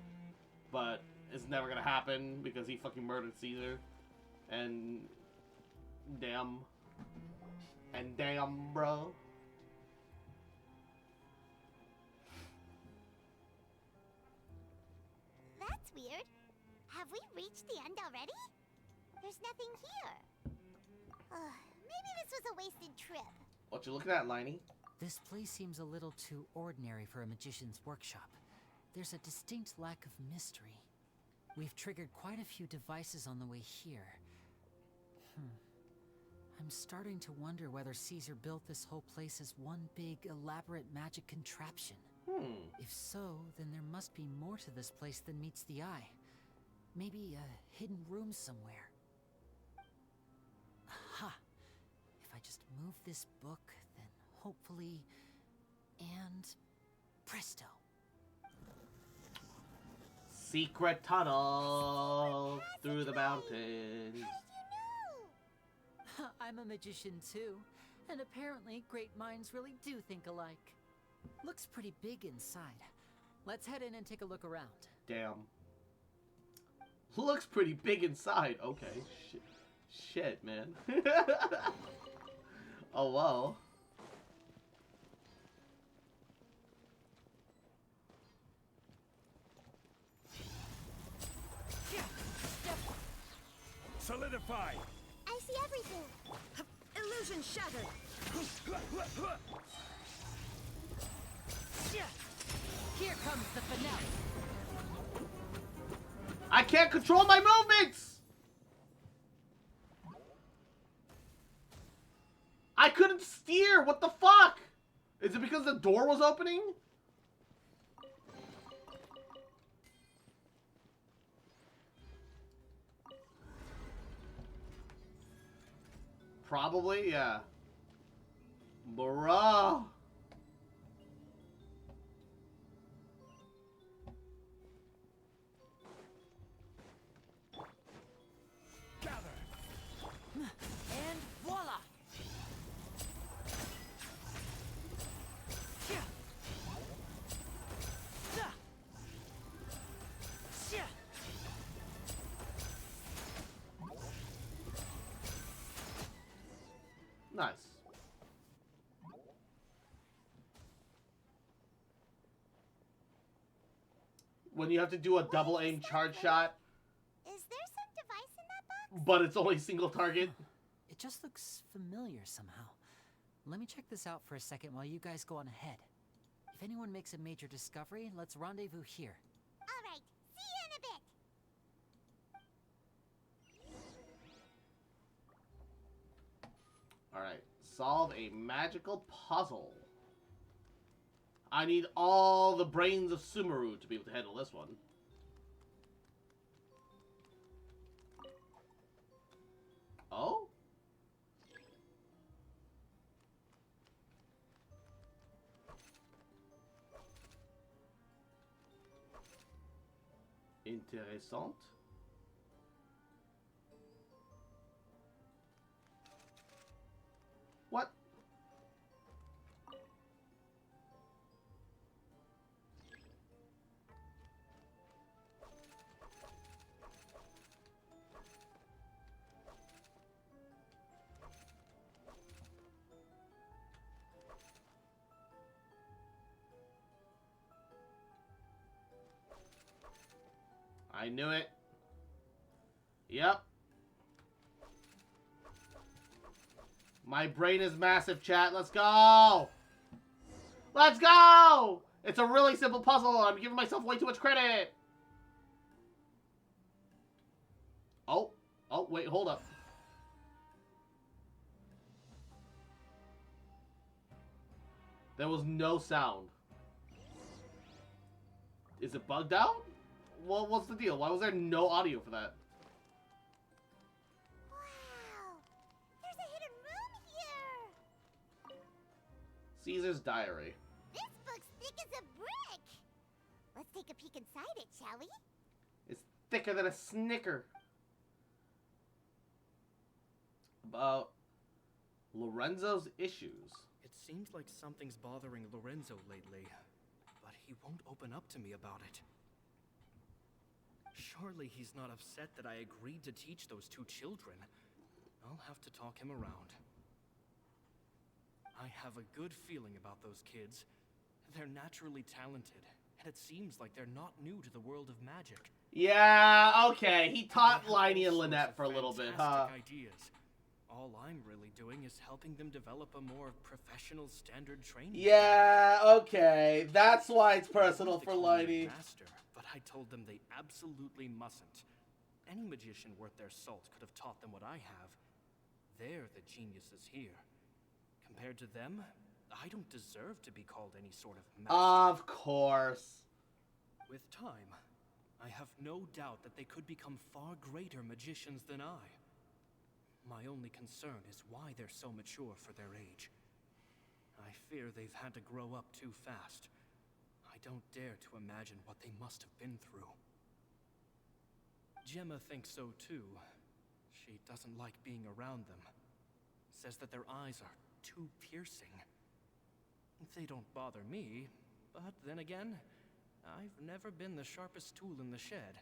but it's never gonna happen because he fucking murdered Caesar. And damn. And damn, bro. That's weird. Have we reached the end already? There's nothing here. Maybe this was a wasted trip. What you looking at, Liney? This place seems a little too ordinary for a magician's workshop. There's a distinct lack of mystery. We've triggered quite a few devices on the way here. I'm starting to wonder whether Caesar built this whole place as one big, elaborate magic contraption. If so, then there must be more to this place than meets the eye. Maybe a hidden room somewhere. Aha! If I just move this book, then hopefully... and... presto! Secret tunnel through the mountains. I'm a magician too, and apparently great minds really do think alike. Looks pretty big inside. Let's head in and take a look around. Damn. Looks pretty big inside. Okay. Shit, man. Oh, wow. Solidify! I see everything. Illusion shattered. Here comes the finale. I can't control my movements! I couldn't steer! What the fuck? Is it because the door was opening? Probably, yeah. Bruh. And voila! Nice. When you have to do a double aim charge shot, Is there some device in that box? but it's only single target. It just looks familiar somehow. Let me check this out for a second while you guys go on ahead. If anyone makes a major discovery, let's rendezvous here. All right. See you in a bit. Alright, solve a magical puzzle. I need all the brains of Sumeru to be able to handle this one. Oh? Intéressant. What? I knew it. Yep. My brain is massive, chat. Let's go! Let's go! It's a really simple puzzle. I'm giving myself way too much credit. Oh, wait, hold up. There was no sound. Is it bugged out? Well, what's the deal? Why was there no audio for that? Wow! There's a hidden room here! Caesar's diary. This book's thick as a brick! Let's take a peek inside it, shall we? It's thicker than a Snicker. About Lorenzo's issues. It seems like something's bothering Lorenzo lately, but he won't open up to me about it. Surely he's not upset that I agreed to teach those two children. I'll have to talk him around. I have a good feeling about those kids. They're naturally talented, and it seems like they're not new to the world of magic. Yeah, okay. He taught Liney and Lynette for a little bit, huh? Ideas. All I'm really doing is helping them develop a more professional standard training. Yeah, okay. That's why it's personal for Liney. Master, but I told them they absolutely mustn't. Any magician worth their salt could have taught them what I have. They're the geniuses here. Compared to them, I don't deserve to be called any sort of master. Of course. With time, I have no doubt that they could become far greater magicians than I. My only concern is why they're so mature for their age. I fear they've had to grow up too fast. I don't dare to imagine what they must have been through. Gemma thinks so too. She doesn't like being around them. Says that their eyes are too piercing. They don't bother me, but then again, I've never been the sharpest tool in the shed.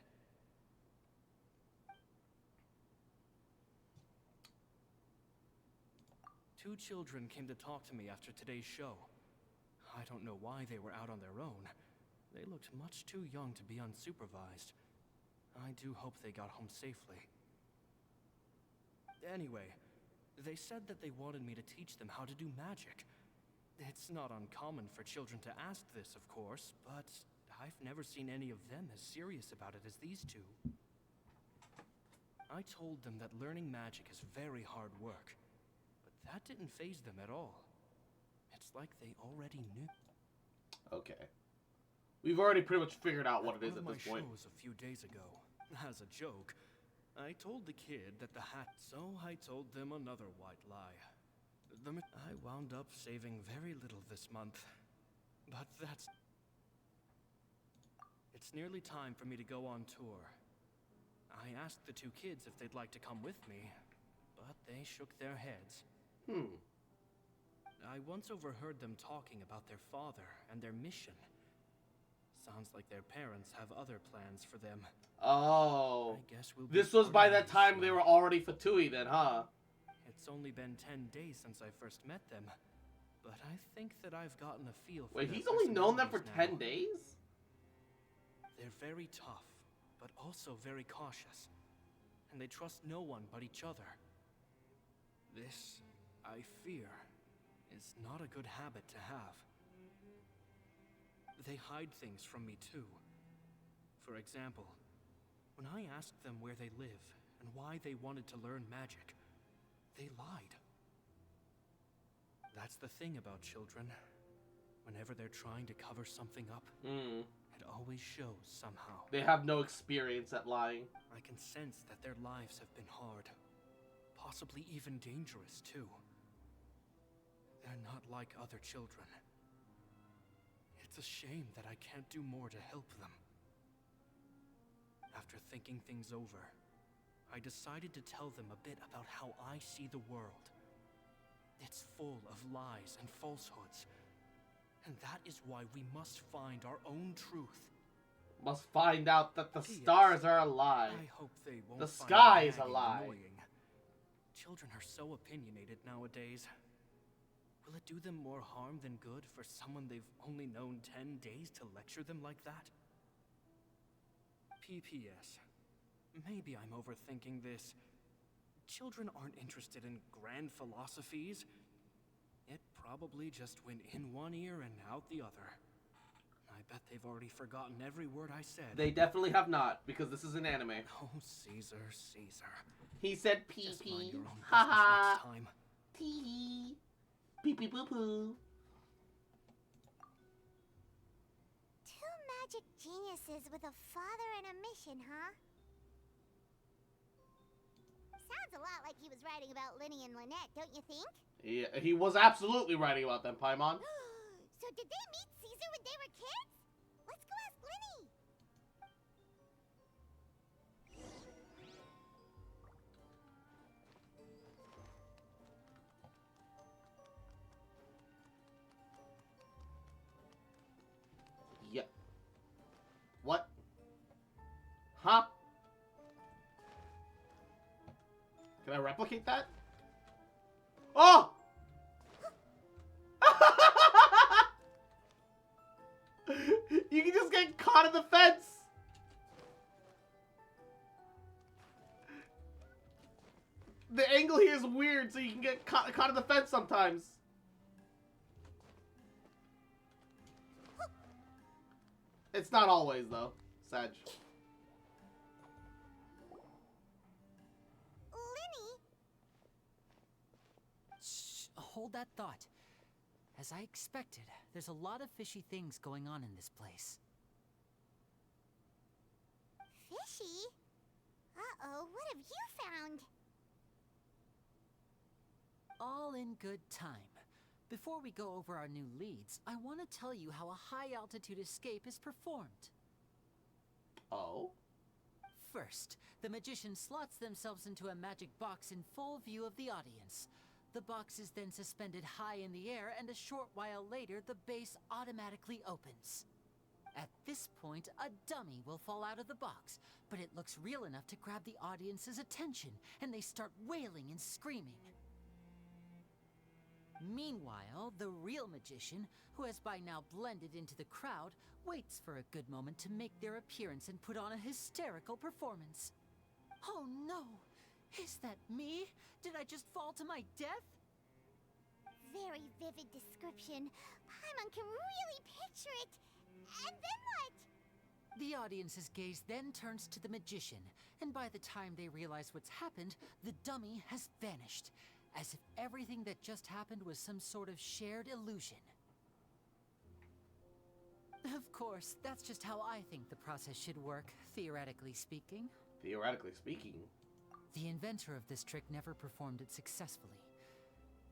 Two children came to talk to me after today's show. I don't know why they were out on their own. They looked much too young to be unsupervised. I do hope they got home safely. Anyway, they said that they wanted me to teach them how to do magic. It's not uncommon for children to ask this, of course, but I've never seen any of them as serious about it as these two. I told them that learning magic is very hard work. That didn't faze them at all. It's like they already knew. Okay. We've already pretty much figured out what it is at this point. Shows a few days ago, as a joke, I told the kid that the hat. So I told them another white lie. I wound up saving very little this month, but that's. It's nearly time for me to go on tour. I asked the two kids if they'd like to come with me, but they shook their heads. I once overheard them talking about their father and their mission. Sounds like their parents have other plans for them. Oh. I guess we'll this was by that time they were already Fatui then, huh? It's only been 10 days since I first met them, but I think that I've gotten a feel for Wait, their he's only known them for personalities 10 now. days? They're very tough, but also very cautious. And they trust no one but each other. This, I fear, is not a good habit to have. They hide things from me too. For example, when I asked them where they live and why they wanted to learn magic, they lied. That's the thing about children. Whenever they're trying to cover something up, it always shows somehow. They have no experience at lying. I can sense that their lives have been hard. Possibly even dangerous, too. They're not like other children. It's a shame that I can't do more to help them. After thinking things over, I decided to tell them a bit about how I see the world. It's full of lies and falsehoods. And that is why we must find our own truth. Must find out that the stars are a lie. I hope they won't the find sky is a nagging lie. Annoying. Children are so opinionated nowadays. Will it do them more harm than good for someone they've only known 10 days to lecture them like that? P.P.S. Maybe I'm overthinking this. Children aren't interested in grand philosophies. It probably just went in one ear and out the other. I bet they've already forgotten every word I said. They definitely have not, because this is an anime. Oh, Caesar, Caesar. He said pee Just mind pee. your own Ha business ha. next time. Tee. Pee pee poo poo. Two magic geniuses with a father and a mission, huh? Sounds a lot like he was writing about Linny and Lynette, don't you think? Yeah, he was absolutely writing about them, Paimon. So did they meet Caesar when they were kids? Let's go ask Linny. Yeah. What? Huh? Can I replicate that? Oh! You can just get caught in the fence! The angle here is weird, so you can get caught in the fence sometimes. It's not always, though, Sag. Linny? Shh, hold that thought. As I expected, there's a lot of fishy things going on in this place. Fishy? Uh-oh, what have you found? All in good time. Before we go over our new leads, I want to tell you how a high-altitude escape is performed. Oh? First, the magician slots themselves into a magic box in full view of the audience. The box is then suspended high in the air, and a short while later, the base automatically opens. At this point, a dummy will fall out of the box, but it looks real enough to grab the audience's attention, and they start wailing and screaming. Meanwhile, the real magician, who has by now blended into the crowd, waits for a good moment to make their appearance and put on a hysterical performance. Oh no! Is that me? Did I just fall to my death? Very vivid description. Paimon can really picture it. And then what? The audience's gaze then turns to the magician, and by the time they realize what's happened, the dummy has vanished, as if everything that just happened was some sort of shared illusion. Of course, that's just how I think the process should work, theoretically speaking. Theoretically speaking? The inventor of this trick never performed it successfully.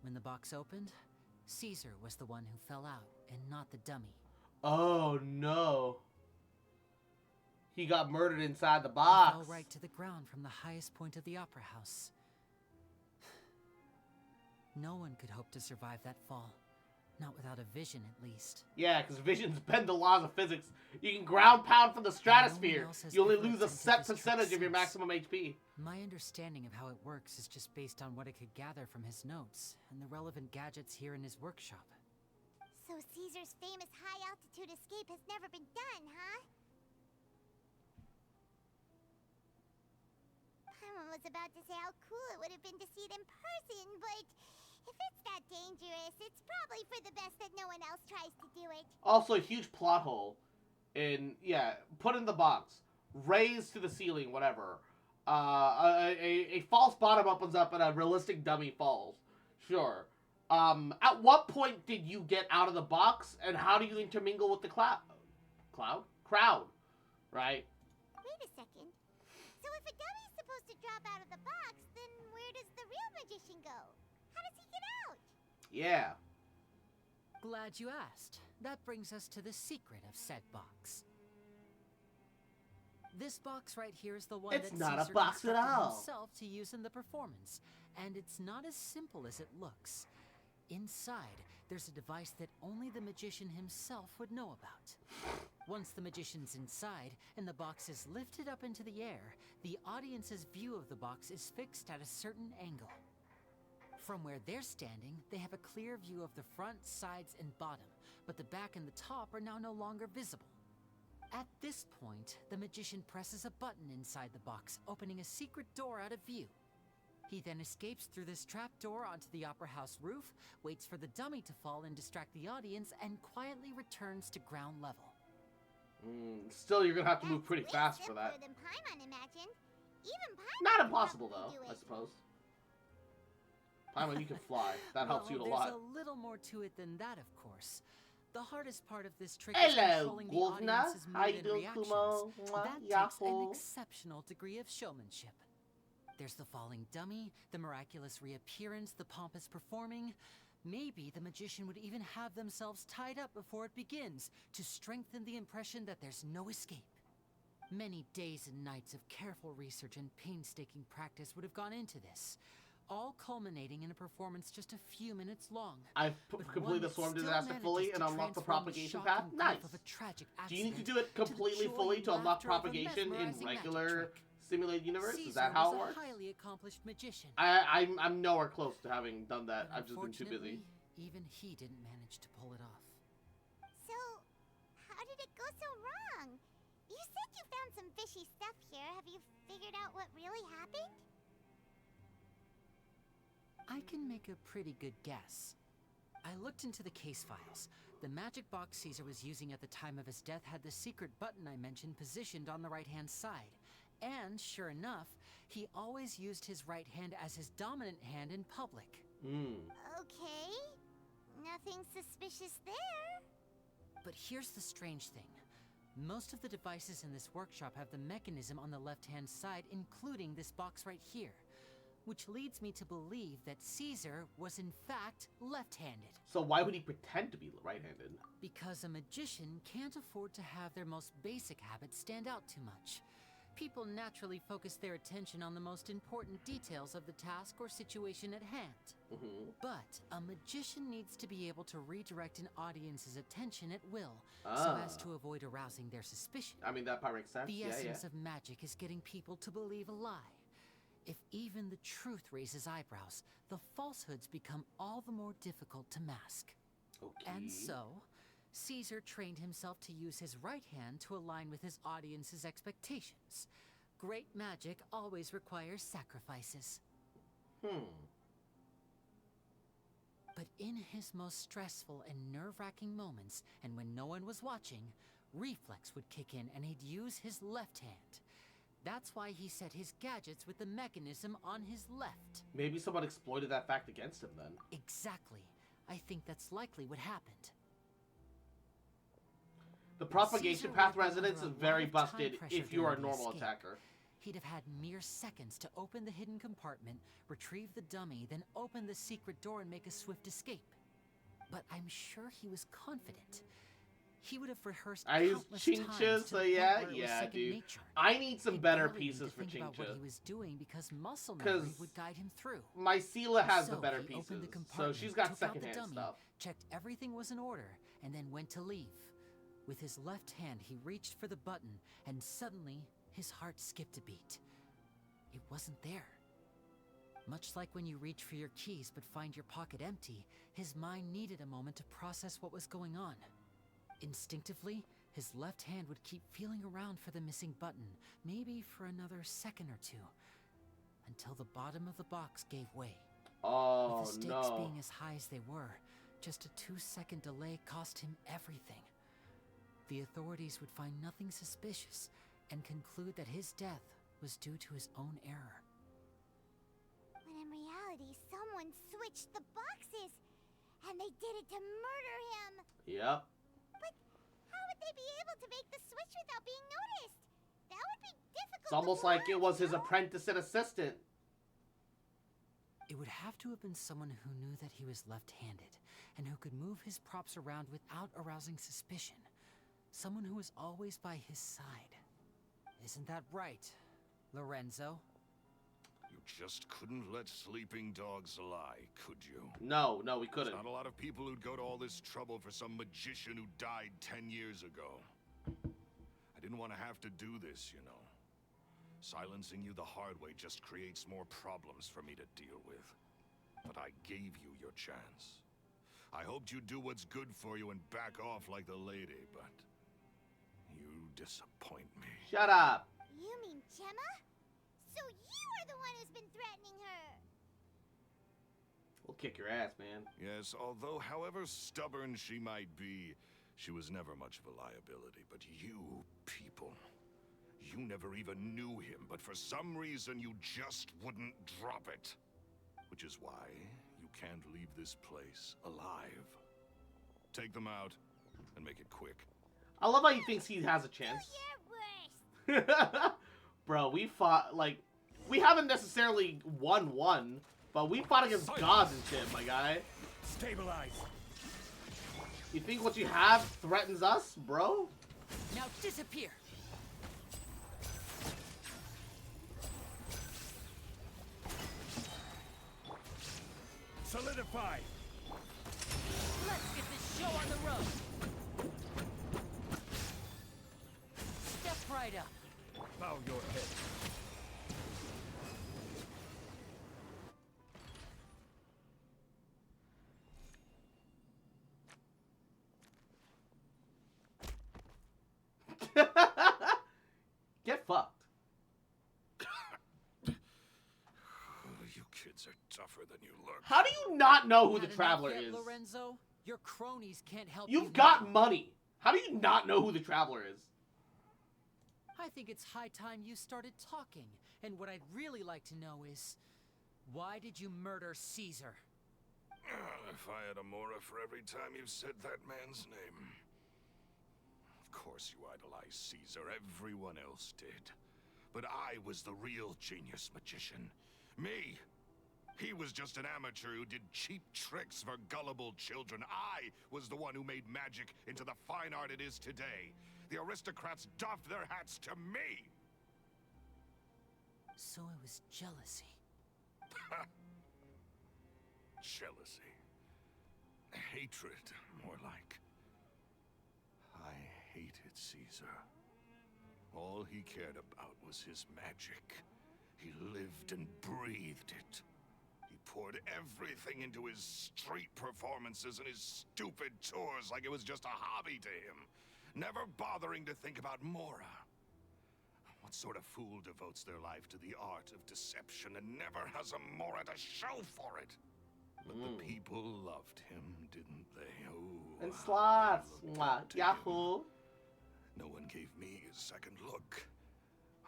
When the box opened, Caesar was the one who fell out, and not the dummy. Oh no. He got murdered inside the box. He fell right to the ground from the highest point of the opera house. No one could hope to survive that fall. Not without a vision, at least. Yeah, because visions bend the laws of physics. You can ground pound from the stratosphere. You only lose a set percentage of your maximum HP. My understanding of how it works is just based on what I could gather from his notes and the relevant gadgets here in his workshop. So Caesar's famous high-altitude escape has never been done, huh? Paimon was about to say how cool it would have been to see it in person, but if it's that dangerous, it's probably for the best that no one else tries to do it. Also, a huge plot hole. Yeah, put in the box. Raised to the ceiling, whatever. A false bottom opens up and a realistic dummy falls. Sure. At what point did you get out of the box, and how do you intermingle with the crowd? Right? Wait a second. So if a dummy's supposed to drop out of the box, then where does the real magician go? How does he get out? Yeah. Glad you asked. That brings us to the secret of said box. This box right here is the one It's that not Caesar a box at constructed all. himself to use in the performance, and it's not as simple as it looks. Inside, there's a device that only the magician himself would know about. Once the magician's inside and the box is lifted up into the air, the audience's view of the box is fixed at a certain angle. From where they're standing, they have a clear view of the front, sides, and bottom, but the back and the top are now no longer visible. At this point, the magician presses a button inside the box, opening a secret door out of view. He then escapes through this trap door onto the opera house roof, waits for the dummy to fall and distract the audience, and quietly returns to ground level. Still, you're gonna have to move pretty fast for that. Than Paimon imagined. Even Paimon Not could impossible, probably though, do I it. suppose. Paimon, you can fly. That helps you a lot. There's a little more to it than that, of course. The hardest part of this trick is Hello, controlling the Govna. audience's How you mood and doing, reactions. Kumo? Mwah, That takes an yahoo. exceptional degree of showmanship. There's the falling dummy, the miraculous reappearance, the pompous performing. Maybe the magician would even have themselves tied up before it begins to strengthen the impression that there's no escape. Many days and nights of careful research and painstaking practice would have gone into this, all culminating in a performance just a few minutes long. I've completed the Swarm Disaster fully and unlocked the propagation path. Nice. Do you need to do it completely fully to unlock propagation in regular simulated universe? Is that how it works? A highly accomplished magician. I'm nowhere close to having done that. I've just been too busy. Even he didn't manage to pull it off. So, how did it go so wrong? You said you found some fishy stuff here. Have you figured out what really happened? I can make a pretty good guess. I looked into the case files. The magic box Caesar was using at the time of his death had the secret button I mentioned positioned on the right-hand side. And, sure enough, he always used his right hand as his dominant hand in public. Okay. Nothing suspicious there. But here's the strange thing. Most of the devices in this workshop have the mechanism on the left-hand side, including this box right here. Which leads me to believe that Caesar was in fact left-handed. So why would he pretend to be right-handed? Because a magician can't afford to have their most basic habits stand out too much. People naturally focus their attention on the most important details of the task or situation at hand. But a magician needs to be able to redirect an audience's attention at will, so as to avoid arousing their suspicion. I mean, that part makes sense. The essence of magic is getting people to believe a lie. If even the truth raises eyebrows, the falsehoods become all the more difficult to mask. And so, Caesar trained himself to use his right hand to align with his audience's expectations. Great magic always requires sacrifices. But in his most stressful and nerve-wracking moments, and when no one was watching, reflex would kick in and he'd use his left hand. That's why he set his gadgets with the mechanism on his left. Maybe someone exploited that fact against him then. Exactly. I think that's likely what happened. The propagation path resonance is very busted if you are a normal attacker. He'd have had mere seconds to open the hidden compartment, retrieve the dummy, then open the secret door and make a swift escape. But I'm sure he was confident. He would have rehearsed I use countless Chinchas, times so yeah, dude. nature. I need some better He'd barely pieces for need to think about what Chincha. he was doing because muscle memory would guide him through. My Sela has the So better he opened the pieces, so compartment, she's got took out the secondhand dummy, stuff. checked everything was in order, and then went to leave. With his left hand, he reached for the button, and suddenly, his heart skipped a beat. It wasn't there. Much like when you reach for your keys but find your pocket empty, his mind needed a moment to process what was going on. Instinctively, his left hand would keep feeling around for the missing button, maybe for another second or two, until the bottom of the box gave way. Oh, With the stakes being as high as they were, just a 2-second delay cost him everything. The authorities would find nothing suspicious and conclude that his death was due to his own error. When in reality, someone switched the boxes, and they did it to murder him. Yep. But how would they be able to make the switch without being noticed? That would be difficult. It's almost like it was his apprentice and assistant. It would have to have been someone who knew that he was left-handed, and who could move his props around without arousing suspicion. Someone who was always by his side. Isn't that right, Lorenzo? You just couldn't let sleeping dogs lie, could you? No, we couldn't. There's not a lot of people who'd go to all this trouble for some magician who died 10 years ago. I didn't want to have to do this, you know. Silencing you the hard way just creates more problems for me to deal with. But I gave you your chance. I hoped you'd do what's good for you and back off like the lady, but you disappoint me. Shut up! You mean Gemma? So you are the one who's been threatening her! We'll kick your ass, man. Yes, although however stubborn she might be, She was never much of a liability, but you people, you never even knew him, but for some reason you just wouldn't drop it. Which is why you can't leave this place alive. Take them out, and make it quick. I love how he thinks he has a chance. Bro, we fought, like, we haven't necessarily won, but we fought against gods and shit, my guy. Stabilize. You think what you have threatens us, bro? Now disappear. Solidify. Let's get this show on the road. Step right up. Bow your head. Get fucked. You kids are tougher than you look. How do you not know who the Had Traveler enough yet, is? Lorenzo? Your cronies can't help you. You've got now. money. How do you not know who the Traveler is? I think it's high time you started talking. And what I'd really like to know is, why did you murder Caesar? If I had a Mora for every time you said that man's name. Of course you idolized Caesar, everyone else did. But I was the real genius magician. Me! He was just an amateur who did cheap tricks for gullible children. I was the one who made magic into the fine art it is today. The aristocrats doffed their hats to me! So it was jealousy. Jealousy. Hatred, more like. I hated Caesar. All he cared about was his magic. He lived and breathed it. He poured everything into his street performances and his stupid tours like it was just a hobby to him, never bothering to think about Mora. What sort of fool devotes their life to the art of deception and never has a Mora to show for it? But the people loved him, didn't they? Oh, And how slots. they looked Mwah. up to Yahoo. him. No one gave me a second look.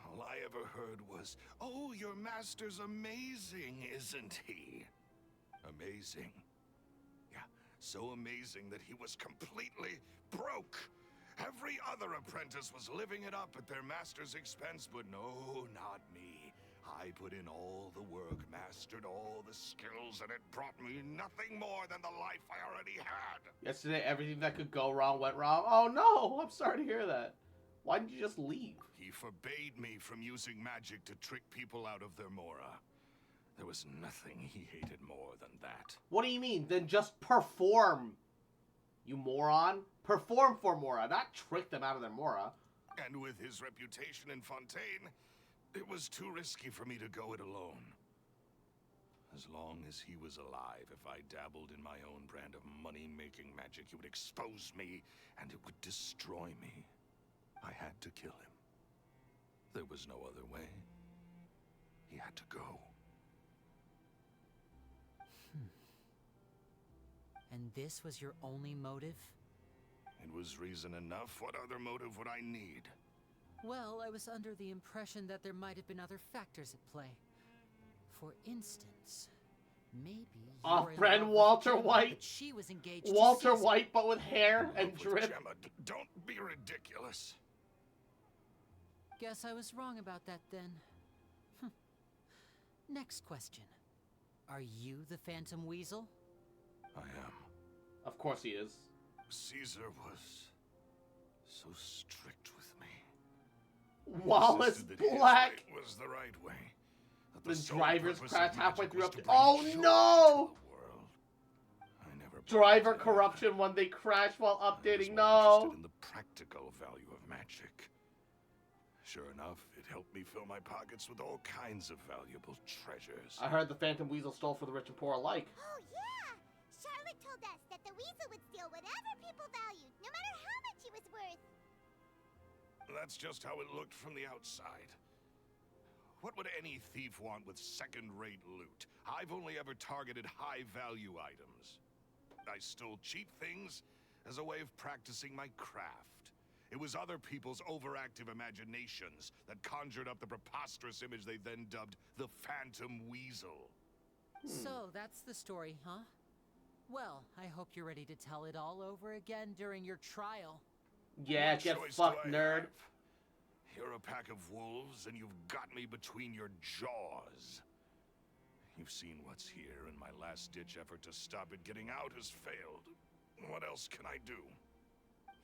All I ever heard was, "Oh, your master's amazing, isn't he?" Amazing. Yeah, so amazing that he was completely broke. Every other apprentice was living it up at their master's expense, but no, not me. I put in all the work, mastered all the skills, and it brought me nothing more than the life I already had. Yesterday, everything that could go wrong went wrong. Oh no, I'm sorry to hear that. Why didn't you just leave? He forbade me from using magic to trick people out of their Mora. There was nothing he hated more than that. What do you mean? Then just perform, you moron. Perform for Mora, not trick them out of their Mora. And with his reputation in Fontaine, it was too risky for me to go it alone. As long as he was alive, if I dabbled in my own brand of money-making magic, he would expose me, and it would destroy me. I had to kill him. There was no other way. He had to go. And this was your only motive? It was reason enough. What other motive would I need? Well, I was under the impression that there might have been other factors at play. For instance, maybe Off-brand you're in love with Walter Gemma, White. but she was engaged to Walter Caesar. White, but with hair and With drip. Gemma, don't be ridiculous. Guess I was wrong about that then. Next question. Are you the Phantom Weasel? I am. Of course he is. Caesar was so strict with me. Wallace Insisted that his Black. way was the right way. That The sole driver's purpose crash of halfway magic through was up to to. bring Oh joy to no! the world. I never Driver bought into corruption when they crash while I was updating. more No. interested in the practical value of magic. Sure enough, it helped me fill my pockets with all kinds of valuable treasures. I heard the Phantom Weasel stole for the rich and poor alike. Oh, yeah! Charlotte told us that the weasel would steal whatever people valued, no matter how much he was worth. That's just how it looked from the outside. What would any thief want with second-rate loot? I've only ever targeted high-value items. I stole cheap things, as a way of practicing my craft. It was other people's overactive imaginations that conjured up the preposterous image they then dubbed the Phantom Weasel. So that's the story, huh? Well, I hope you're ready to tell it all over again during your trial. Yeah, What get choice fucked, do I nerd. have? You're a pack of wolves, and you've got me between your jaws. You've seen what's here, and my last-ditch effort to stop it getting out has failed. What else can I do?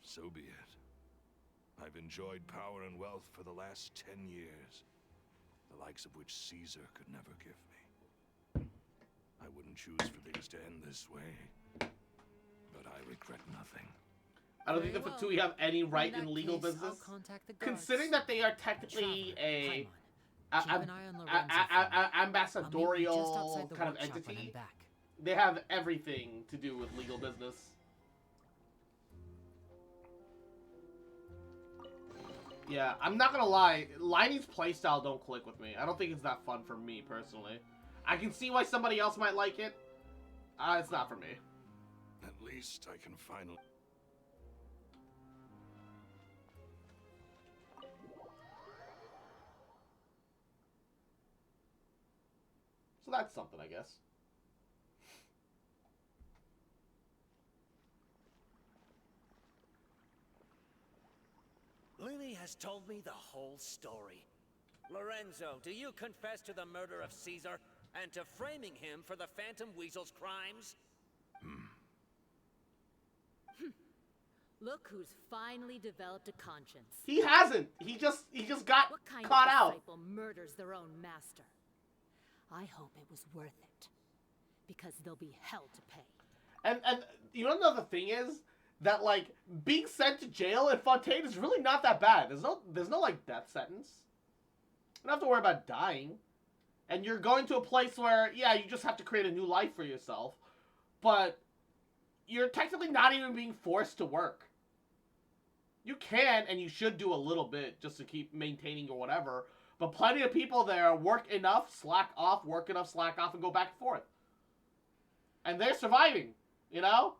So be it. I've enjoyed power and wealth for the last 10 years, the likes of which Caesar could never give me. I wouldn't choose for things to end this way, but I regret nothing. I don't think the Fatui have any right in legal business. Considering that they are technically a ambassadorial kind of entity, they have everything to do with legal business. Yeah, I'm not gonna lie, Liney's playstyle don't click with me. I don't think it's that fun for me, personally. I can see why somebody else might like it. It's not for me. At least I can finally... So that's something, I guess. Lily has told me the whole story. Lorenzo, do you confess to the murder of Caesar and to framing him for the Phantom Weasel's crimes? Look who's finally developed a conscience. He hasn't. He just got what kind caught of out. disciple murders their own master? I hope it was worth it, because there'll be hell to pay. And you know another thing is that like being sent to jail in Fontaine is really not that bad. There's no like death sentence. You don't have to worry about dying. And you're going to a place where, yeah, you just have to create a new life for yourself. But you're technically not even being forced to work. You can and you should do a little bit just to keep maintaining or whatever. But plenty of people there work enough, slack off, work enough, slack off, and go back and forth. And they're surviving, you know?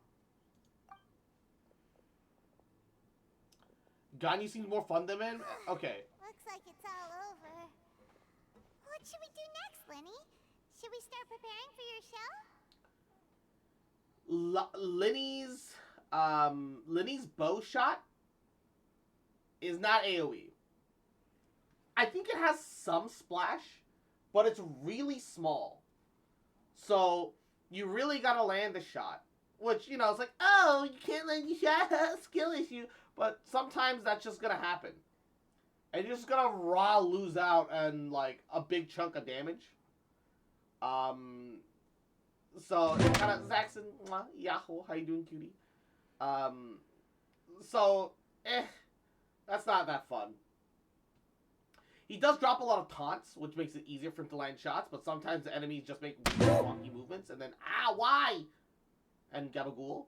Ganyu seems more fun than him? Okay. Looks like it's all over. What should we do next, Lenny? Should we start preparing for your show? Lenny's bow shot is not AoE. I think it has some splash, but it's really small. So you really gotta land the shot. Which, you know, it's like, oh, you can't land your shot, skill issue. But sometimes that's just gonna happen. And you're just gonna lose out on, like, a big chunk of damage. So, it's kind of, Zaxxon, Yahoo, how you doing, cutie? That's not that fun. He does drop a lot of taunts, which makes it easier for him to land shots, but sometimes the enemies just make wonky movements, and then, why? And Gabagool.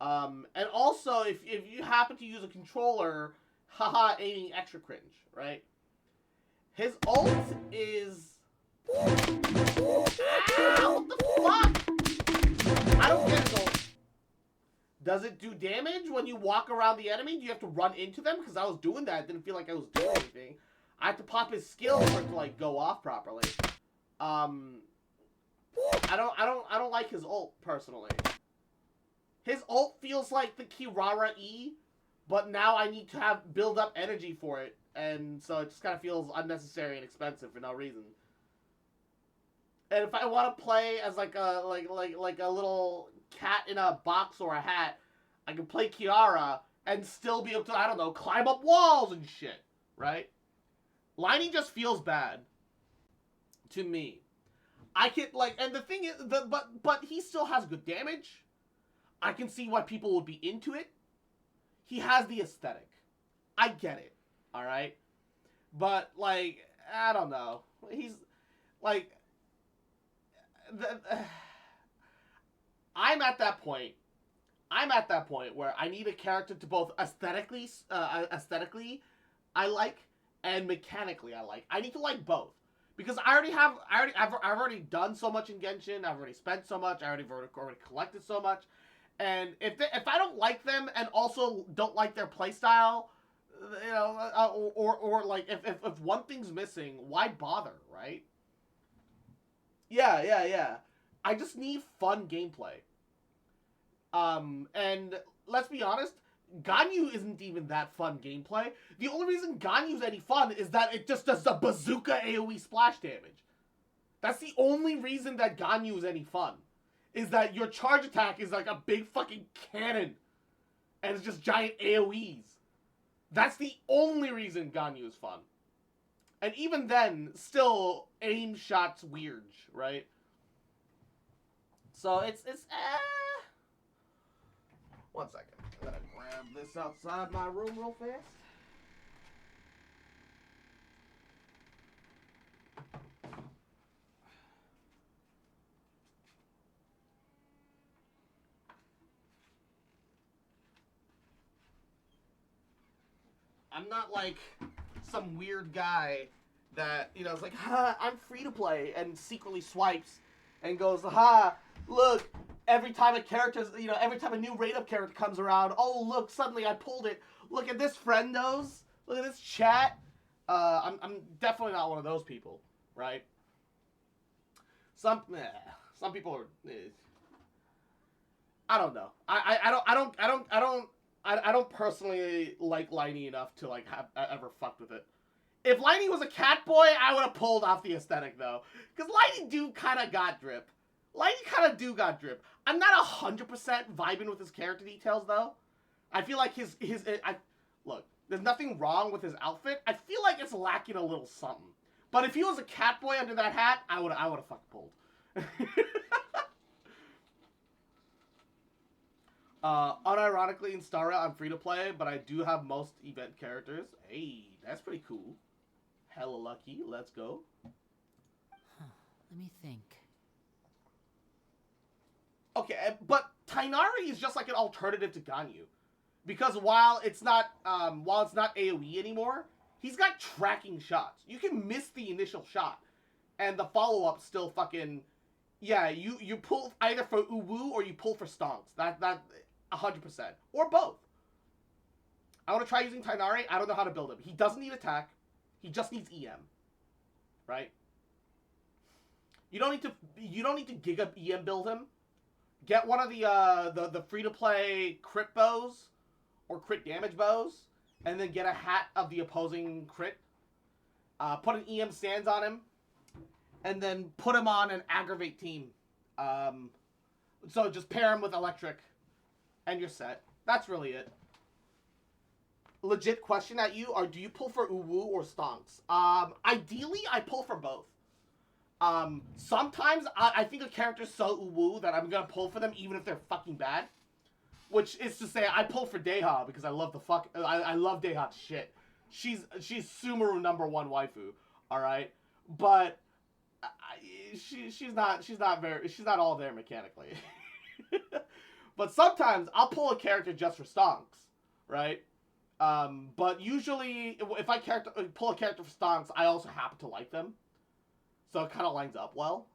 And also, if you happen to use a controller, aiming extra cringe, right? His ult is... what the fuck? I don't get his ult. Does it do damage when you walk around the enemy? Do you have to run into them? Because I was doing that, it didn't feel like I was doing anything. I have to pop his skill for it to, like, go off properly. I don't like his ult, personally. His ult feels like the Kirara E, but now I need to build up energy for it, and so it just kind of feels unnecessary and expensive for no reason. And if I want to play as like a little cat in a box or a hat, I can play Kiara and still be able to, I don't know, climb up walls and shit, right? Liney just feels bad to me. I can and the thing is, but he still has good damage. I can see why people would be into it. He has the aesthetic. I get it. All right? But, like, I don't know. He's, like... I'm at that point where I need a character to both aesthetically I like and mechanically I like. I need to like both. Because I've already done so much in Genshin. I've already spent so much. I've already collected so much. And if I don't like them and also don't like their playstyle, you know, or like if one thing's missing, why bother, right? Yeah. I just need fun gameplay. And let's be honest, Ganyu isn't even that fun gameplay. The only reason Ganyu's any fun is that it just does the bazooka AoE splash damage. That's the only reason that Ganyu is any fun. Is that your charge attack is like a big fucking cannon. And it's just giant AoEs. That's the only reason Ganyu is fun. And even then, still, aim shots weird, right? So it's one second. I'm gonna grab this outside my room real fast. I'm not like some weird guy that, you know, is like, ha, I'm free to play, and secretly swipes and goes, ha, look, every time a character's, you know, every time a new rate-up character comes around, oh, look, suddenly I pulled it. Look at this, friendos. Look at this chat. I'm definitely not one of those people, right? Some people are, I don't know. I don't personally like Liney enough to like have ever fucked with it. If Liney was a cat boy, I would have pulled off the aesthetic though, because Liney do kind of got drip. Liney kind of do got drip. I'm not 100% vibing with his character details though. I feel like look, there's nothing wrong with his outfit. I feel like it's lacking a little something. But if he was a cat boy under that hat, I would have fucking pulled. Unironically, in Star Rail, I'm free to play, but I do have most event characters. Hey, that's pretty cool. Hella lucky. Let's go. Let me think. Okay, but Tainari is just like an alternative to Ganyu, because while it's not AoE anymore, he's got tracking shots. You can miss the initial shot, and the follow up still fucking, yeah. You pull either for Uwu or you pull for stonks. That 100%. Or both. I want to try using Tainari. I don't know how to build him. He doesn't need attack. He just needs EM. Right? You don't need to Giga EM build him. Get one of the free-to-play crit bows or crit damage bows, and then get a hat of the opposing crit. Put an EM stands on him, and then put him on an aggravate team. So just pair him with electric, and you're set. That's really it. Legit question at you, do you pull for Uwu or Stonks? Ideally, I pull for both. Sometimes I think a character's so Uwu that I'm gonna pull for them even if they're fucking bad. Which is to say, I pull for Deha because I love I love Deha's shit. She's Sumeru #1 waifu, alright? But she's not all there mechanically. But sometimes I'll pull a character just for stonks, right? But usually if I pull a character for stonks, I also happen to like them. So it kind of lines up well.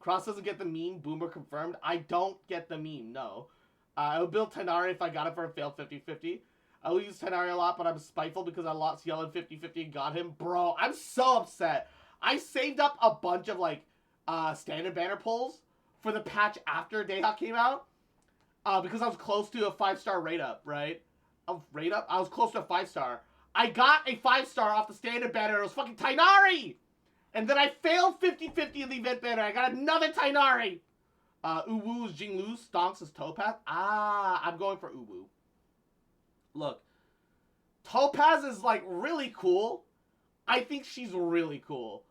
Cross doesn't get the meme, Boomer confirmed. I don't get the meme, no. I would build Tainari if I got it for a failed 50-50. I will use Tainari a lot, but I'm spiteful because I lost Yell in 50-50 and got him. Bro, I'm so upset. I saved up a bunch of, like, standard banner pulls for the patch after Deha came out. Because I was close to a 5-star rate up, right? I was close to a 5-star. I got a 5-star off the standard banner. It was fucking Tainari! And then I failed 50-50 in the event banner. I got another Tainari! Uwu is Jinglu, Stonks is Topaz. I'm going for Uwu. Look, Topaz is, like, really cool. I think she's really cool.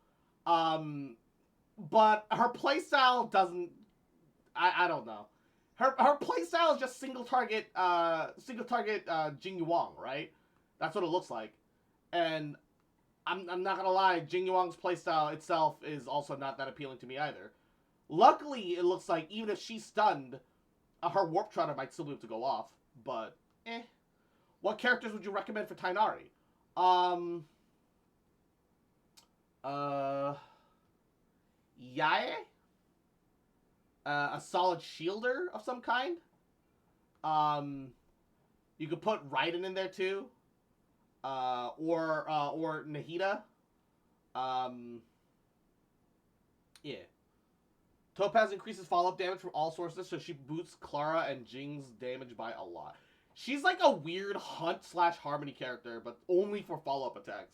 But her playstyle doesn't... I don't know. Her playstyle is just single target Jing Yuang, right? That's what it looks like. And I'm not gonna lie, Jing Yuang's playstyle itself is also not that appealing to me either. Luckily, it looks like even if she's stunned, her Warp Trotter might still be able to go off. But, What characters would you recommend for Tainari? Yae? a solid shielder of some kind. You could put Raiden in there too, or Nahida. Yeah. Topaz increases follow-up damage from all sources, so she boosts Clara and Jing's damage by a lot. She's like a weird hunt/harmony character, but only for follow-up attacks.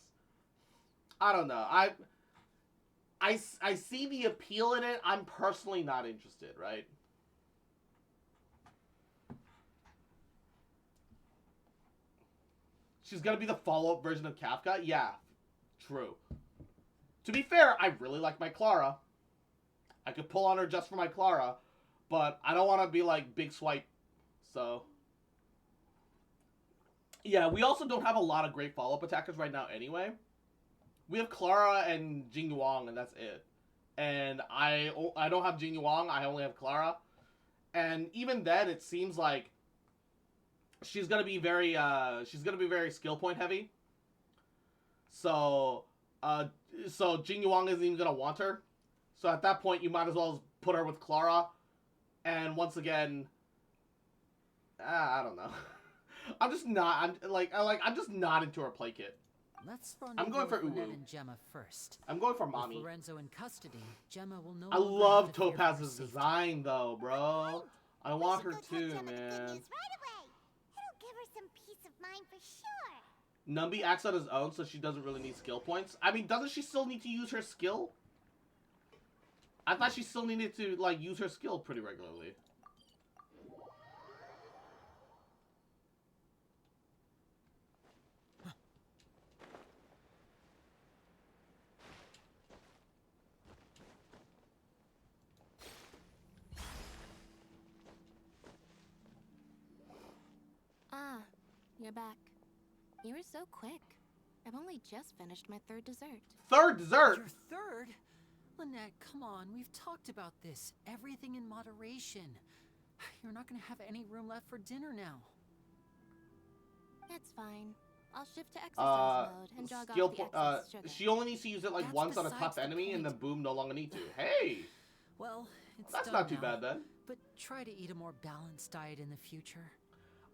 I don't know. I see the appeal in it. I'm personally not interested, right? She's gonna be the follow-up version of Kafka? Yeah, true. To be fair, I really like my Clara. I could pull on her just for my Clara, but I don't want to be like Big Swipe, so... Yeah, we also don't have a lot of great follow-up attackers right now anyway. We have Clara and Jing Yuan, and that's it. And I don't have Jing Yuan, I only have Clara. And even then, it seems like she's gonna be very skill point heavy. So Jing Yuan isn't even gonna want her. So at that point, you might as well put her with Clara. And once again, I don't know. I'm just not into her play kit. Let's run I'm going for Uwu. and Gemma first. I'm going for Mommy. With Lorenzo in custody, Gemma will no I longer love have to fear for her Topaz's safety. design though, bro. I want her too, man. It'll give her some peace of mind for sure. Numbi acts on his own, so she doesn't really need skill points. I mean, doesn't she still need to use her skill? I thought she still needed to, like, use her skill pretty regularly. Ah, you're back. You were so quick. I've only just finished my third dessert. Third dessert? Your third? Lynette, come on. We've talked about this. Everything in moderation. You're not going to have any room left for dinner now. It's fine. I'll shift to exercise mode and jog off the excess sugar. She only needs to use it like That's once on a besides tough the enemy, and then point. boom, no longer need to. Hey! Well, it's That's done not too now, bad then. But try to eat a more balanced diet in the future.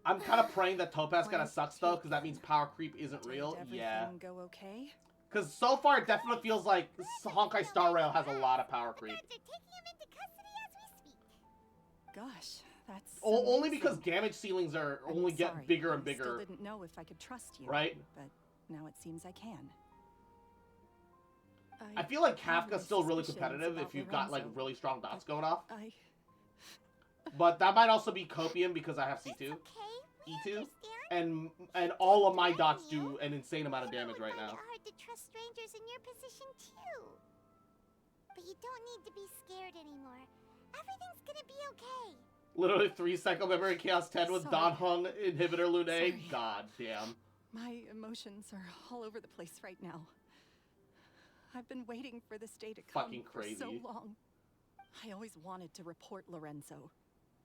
I'm kind of praying that Topaz kind of sucks though, because that means power creep isn't real. Did Yeah. everything go okay? Because so far it definitely feels like Honkai Star Rail has a lot of power creep. Gosh, that's Only amazing. because damage ceilings are I'm only get sorry, bigger and I bigger. still didn't know if I could trust you. Right? But now it seems I can. I feel like have my Kafka's still really suspicions competitive about if you've got like Lorenzo. really strong dots going off. I But that might also be copium because I have C2, E2, and all of my dots do an insane amount of damage right now. Hard to trust strangers in your position too. But you don't need to be scared anymore. Everything's gonna be okay. Literally 3 cycle memory chaos 10 with Sorry. Don Hung inhibitor Lune. Sorry. God damn. My emotions are all over the place right now. I've been waiting for this day to come Fucking for so crazy. long. I always wanted to report Lorenzo.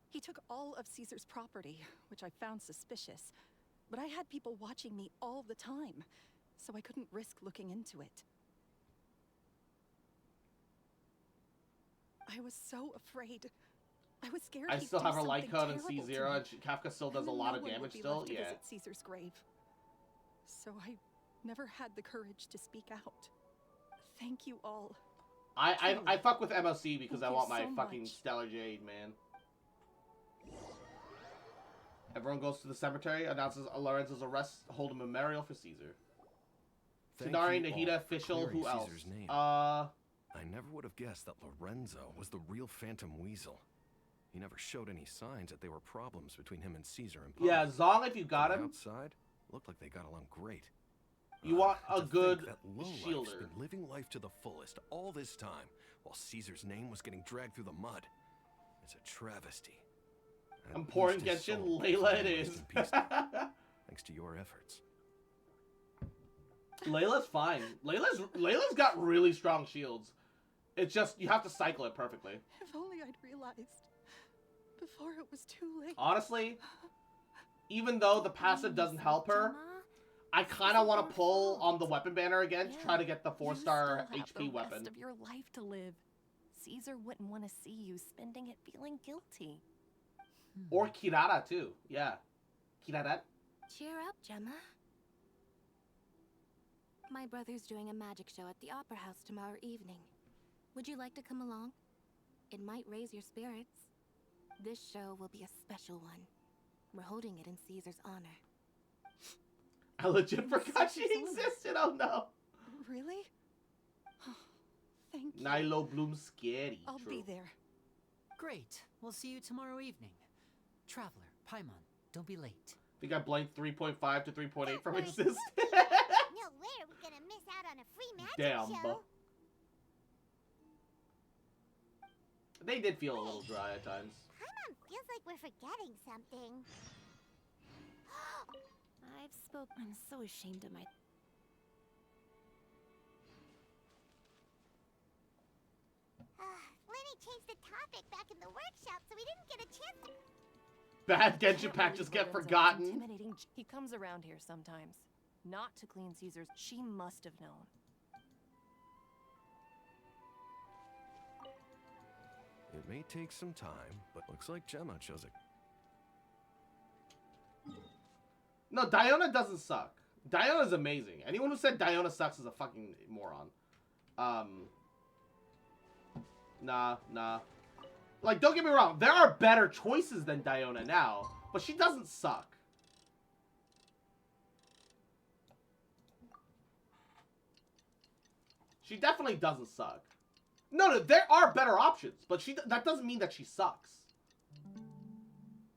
He took all of Caesar's property, which I found suspicious. But I had people watching me all the time, so I couldn't risk looking into it. I was so afraid. I was scared I he'd still do have her light something code and terrible to C0, me. and Kafka still does And a then lot no of one would damage be still. left to Yeah. visit Caesar's grave. So I never had the courage to speak out. Thank you all. I fuck with MOC because Thank I you want my so fucking much. Stellar Jade, man. Everyone goes to the cemetery, announces Lorenzo's arrest, hold a memorial for Caesar. Thank Tanari, you all Nahida, for Fischl, clearing who else? Caesar's name. I never would have guessed that Lorenzo was the real Phantom Weasel. He never showed any signs that there were problems between him and Caesar in public. Yeah, Zong, if you got From the him, outside, looked like they got along great. you want a To think good that lowlife's shielder. been living life to the fullest all this time, while Caesar's name was getting dragged through the mud. It's a travesty. At I'm pouring least his Genshin, soul Layla can it rest is. in peace now, thanks to your efforts. Layla's fine. Layla's got really strong shields. It's just, you have to cycle it perfectly. If only I'd realized before it was too late. Honestly, even though the passive doesn't help her, I kind of want to pull on the weapon banner again to try to get the 4-star You still have HP the weapon. rest of your life to live. Caesar wouldn't want to see you spending it feeling guilty. Or Kirara, too. Yeah. Kirara. Cheer up, Gemma. My brother's doing a magic show at the Opera House tomorrow evening. Would you like to come along? It might raise your spirits. This show will be a special one. We're holding it in Caesar's honor. I legit forgot she existed. Oh no. Really? Oh, thank you. Nilo Bloom's scary. I'll True. be there. Great. We'll see you tomorrow evening. Traveler, Paimon, don't be late. I think I blanked 3.5 to 3.8 from existence. No way are we gonna miss out on a free magic Damn. show. They did feel a little dry at times. Paimon feels like we're forgetting something. I'm so ashamed of my... Lenny changed the topic back in the workshop, so we didn't get a chance to... Bad Genshin patches get forgotten. Intimidating. He comes around here sometimes. Not to clean Caesar's. She must have known. It may take some time, but looks like Gemma chose it. No, Diona doesn't suck. Diona's amazing. Anyone who said Diona sucks is a fucking moron. Nah. Like, don't get me wrong. There are better choices than Diona now, but she doesn't suck. She definitely doesn't suck. No, there are better options, but that doesn't mean that she sucks.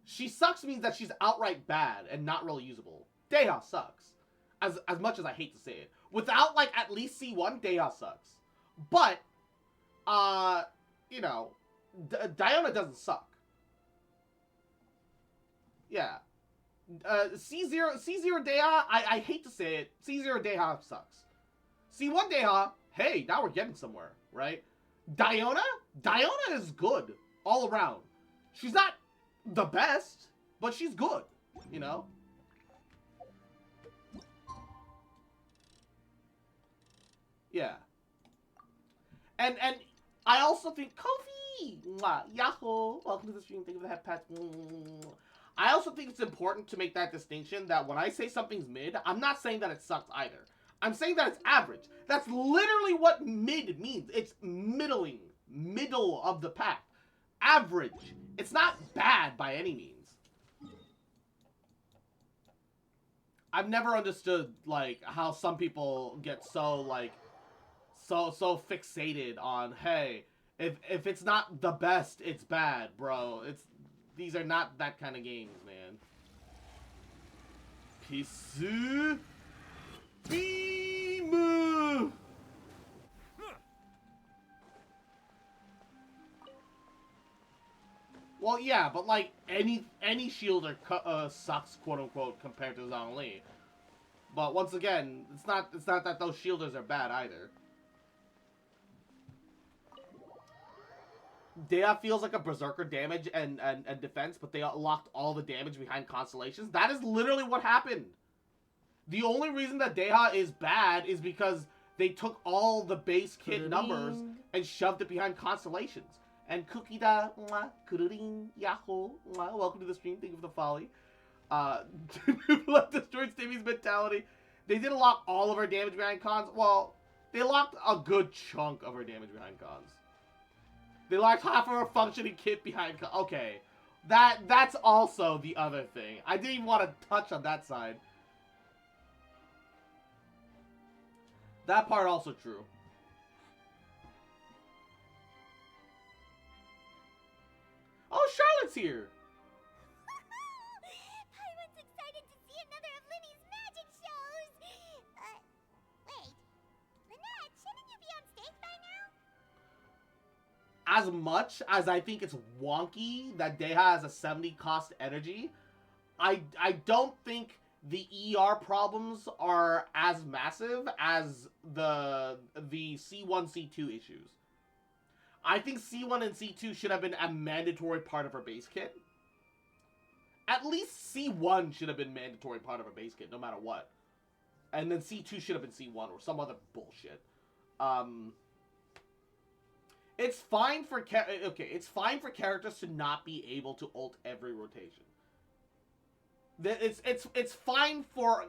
She sucks means that she's outright bad and not really usable. Deha sucks. As much as I hate to say it. Without, like, at least C1, Deha sucks. But, you know, Diona doesn't suck. Yeah. C0 Deha, I hate to say it, C0 Deha sucks. C1 Deha, hey, now we're getting somewhere, right? Diona is good all around. She's not the best, but she's good, you know? Yeah. And I also think Kofi! Mwah, Yahoo! Welcome to the stream. Thank you for the hat pat. I also think it's important to make that distinction that when I say something's mid, I'm not saying that it sucks either. I'm saying that it's average. That's literally what mid means. It's middling. Middle of the pack. Average. It's not bad by any means. I've never understood, like, how some people get so, like, so fixated on, hey, if it's not the best, it's bad, bro. These are not that kind of games, man. Pisu. Beam. Well, yeah, but like any shielder sucks, quote unquote, compared to Zhongli. But once again, it's not that those shielders are bad either. Dea feels like a berserker damage and defense, but they locked all the damage behind constellations. That is literally what happened. The only reason that Deha is bad is because they took all the base kit numbers and shoved it behind constellations. And Kukida, kururin, yahoo, welcome to the stream, thank you for the folly. Let destroyed Stimmy's mentality. They didn't lock all of her damage behind cons. Well, they locked a good chunk of her damage behind cons. They locked half of her functioning kit behind cons. Okay, that's also the other thing. I didn't even want to touch on that side. That part also true. Oh, Charlotte's here. Paimon's excited to see another of Linny's magic shows. Wait. Lynette, shouldn't you be on stage by now? As much as I think it's wonky that Deha has a 70 cost energy, I don't think the ER problems are as massive as the C1, C2 issues. I think C1 and C2 should have been a mandatory part of her base kit. At least C1 should have been mandatory part of her base kit, no matter what. And then C2 should have been C1 or some other bullshit. It's fine for it's fine for characters to not be able to ult every rotation. It's fine for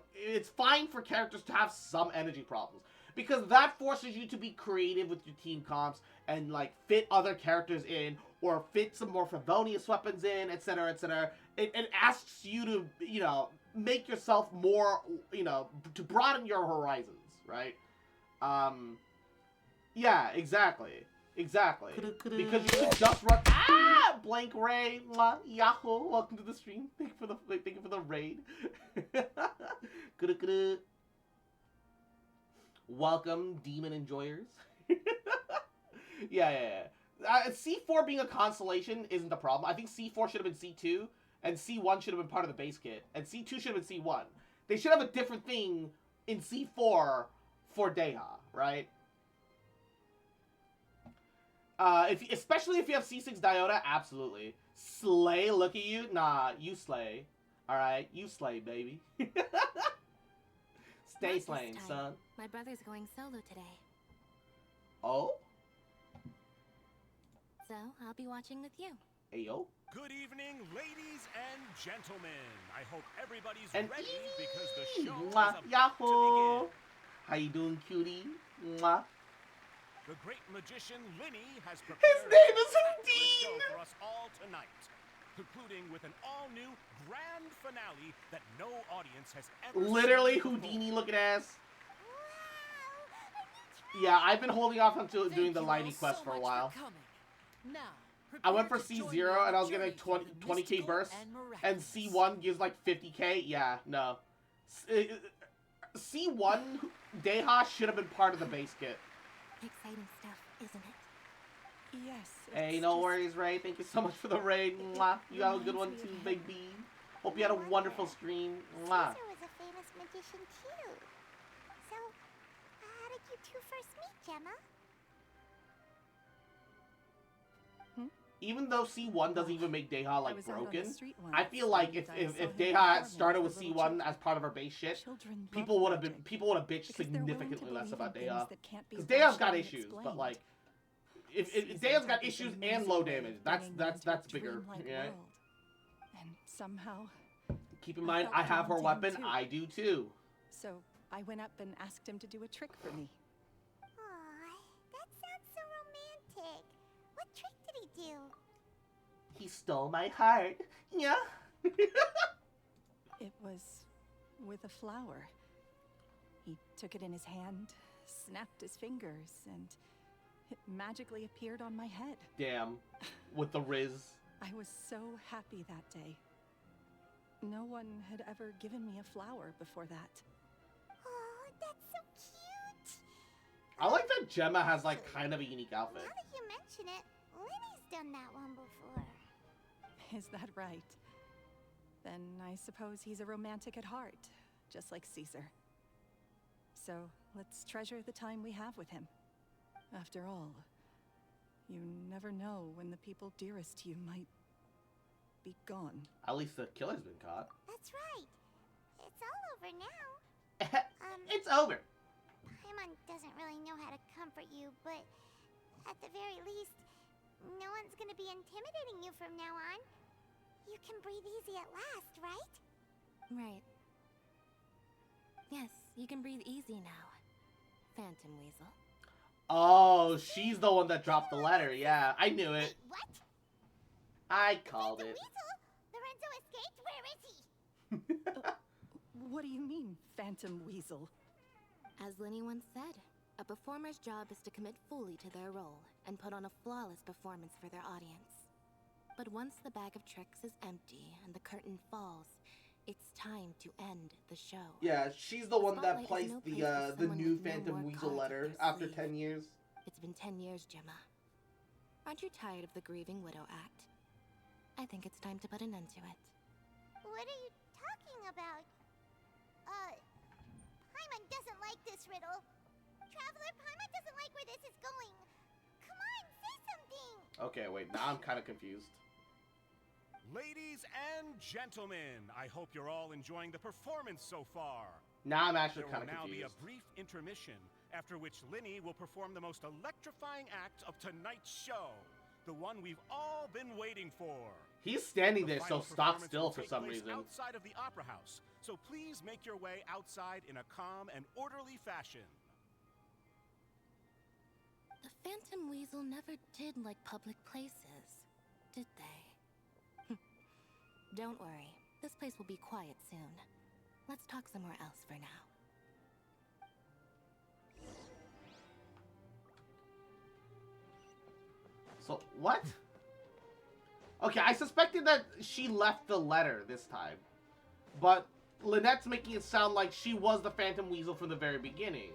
characters to have some energy problems, because that forces you to be creative with your team comps and like fit other characters in or fit some more Favonius weapons in, etc., etc. It asks you to, you know, make yourself more, you know, to broaden your horizons, right? Yeah, exactly. Exactly. Because you could just run. Ah! Blank Ray. Mwah, Yahoo. Welcome to the stream. Thank you for the raid. Welcome, demon enjoyers. Yeah. C4 being a constellation isn't the problem. I think C4 should have been C2, and C1 should have been part of the base kit, and C2 should have been C1. They should have a different thing in C4 for Deha, right? Especially if you have C6 Diota, absolutely. Slay, look at you. Nah, you slay. Alright, you slay, baby. Stay slaying, son. My brother's going solo today. Oh? So, I'll be watching with you. Ayo. Good evening, ladies and gentlemen. I hope everybody's And ready because the show is Mwah, about Yahoo. to begin. How you doing, cutie? Mwah. The great magician Linny has prepared His name is a Houdin! show for us all tonight, concluding with an all-new grand finale that no audience has ever Literally seen Houdini looking ass. Yeah, I've been holding off until doing the lighting quest for a while. Now, I went for C0 and I was getting 20k burst, and C1 gives like 50k. Yeah, no. C1 Deha should have been part of the base kit. Exciting stuff, isn't it? Yes. Hey, no worries, Ray. Thank you so much for the raid. Mwah. You have a good one too, baby. Hope you had a wonderful stream. Mwah. Caesar was a famous magician too. So, how did you two first meet, Gemma? Even though C1 doesn't even make Deha like was out on the broken, street I once, feel like and I saw if him Deha performing had started for with little C1 children. as part of our base shit, Children people love would have magic, bitched because they're willing to significantly less believe about in things Deha. that can't be Because Deha's got rationally issues, but explained. like if Caesar Deha's got had this issues and amazing low way of damage, bringing me into a that's bigger. dreamlike Yeah. world. And somehow, Keep in mind, felt I have her drawn to him weapon. too. I do too. so I went up and asked him to do a trick for me. Aw, that sounds so romantic. What trick did he do? He stole my heart. Yeah. It was with a flower. He took it in his hand, snapped his fingers, and it magically appeared on my head. Damn. With the Riz. I was so happy that day. No one had ever given me a flower before that. Oh, that's so cute. I like that Gemma has like kind of a unique outfit. Now that you mention it, Linny's done that one before. Is that right? Then I suppose he's a romantic at heart, just like Caesar. So let's treasure the time we have with him. After all, you never know when the people dearest to you might be gone. At least the killer's been caught. That's right. It's all over now. It's over. Paimon doesn't really know how to comfort you, but at the very least, no one's gonna be intimidating you from now on. You can breathe easy at last, right? Right. Yes, you can breathe easy now. Phantom Weasel. Oh, she's the one that dropped the letter. Yeah, I knew it. What? I called it. Lorenzo escaped? Where is he? What do you mean, Phantom Weasel? As Linny once said, a performer's job is to commit fully to their role and put on a flawless performance for their audience. But once the bag of tricks is empty and the curtain falls, it's time to end the show. Yeah, she's the one that Spotlight is placed no place for the someone new with no Phantom more Weasel cards up letter their after sleeve. 10 years. It's been 10 years, Gemma. Aren't you tired of the grieving widow act? I think it's time to put an end to it. What are you talking about? Paimon doesn't like this riddle. Traveler, Paimon doesn't like where this is going. Come on, say something. Okay, wait, now I'm kind of confused. Ladies and gentlemen, I hope you're all enjoying the performance so far. Now I'm actually There kind will of now be confused. a brief intermission, after which Linny will perform the most electrifying act of tonight's show. The one we've all been waiting for. He's standing The there, so final stop performance still will for take some place reason. outside of the Opera House, so please make your way outside in a calm and orderly fashion. The Phantom Weasel never did like public places, did they? Don't worry, this place will be quiet soon. Let's talk somewhere else for now. So, what? Okay, I suspected that she left the letter this time. But Lynette's making it sound like she was the Phantom Weasel from the very beginning.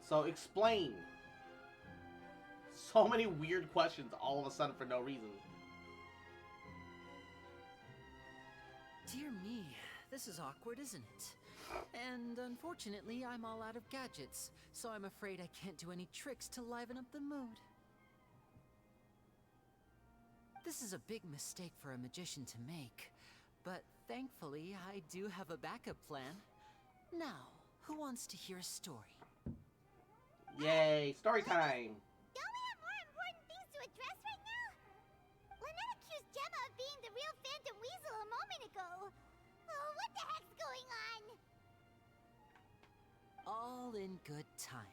So, explain. So many weird questions all of a sudden for no reason. Dear me, this is awkward, isn't it? And unfortunately, I'm all out of gadgets, so I'm afraid I can't do any tricks to liven up the mood. This is a big mistake for a magician to make, but thankfully, I do have a backup plan. Now, who wants to hear a story? Yay, story time! Don't we have more important things to address right now? Lynette accused Gemma of being the real Phantom Weasel a moment ago. Oh, what the heck's going on? All in good time.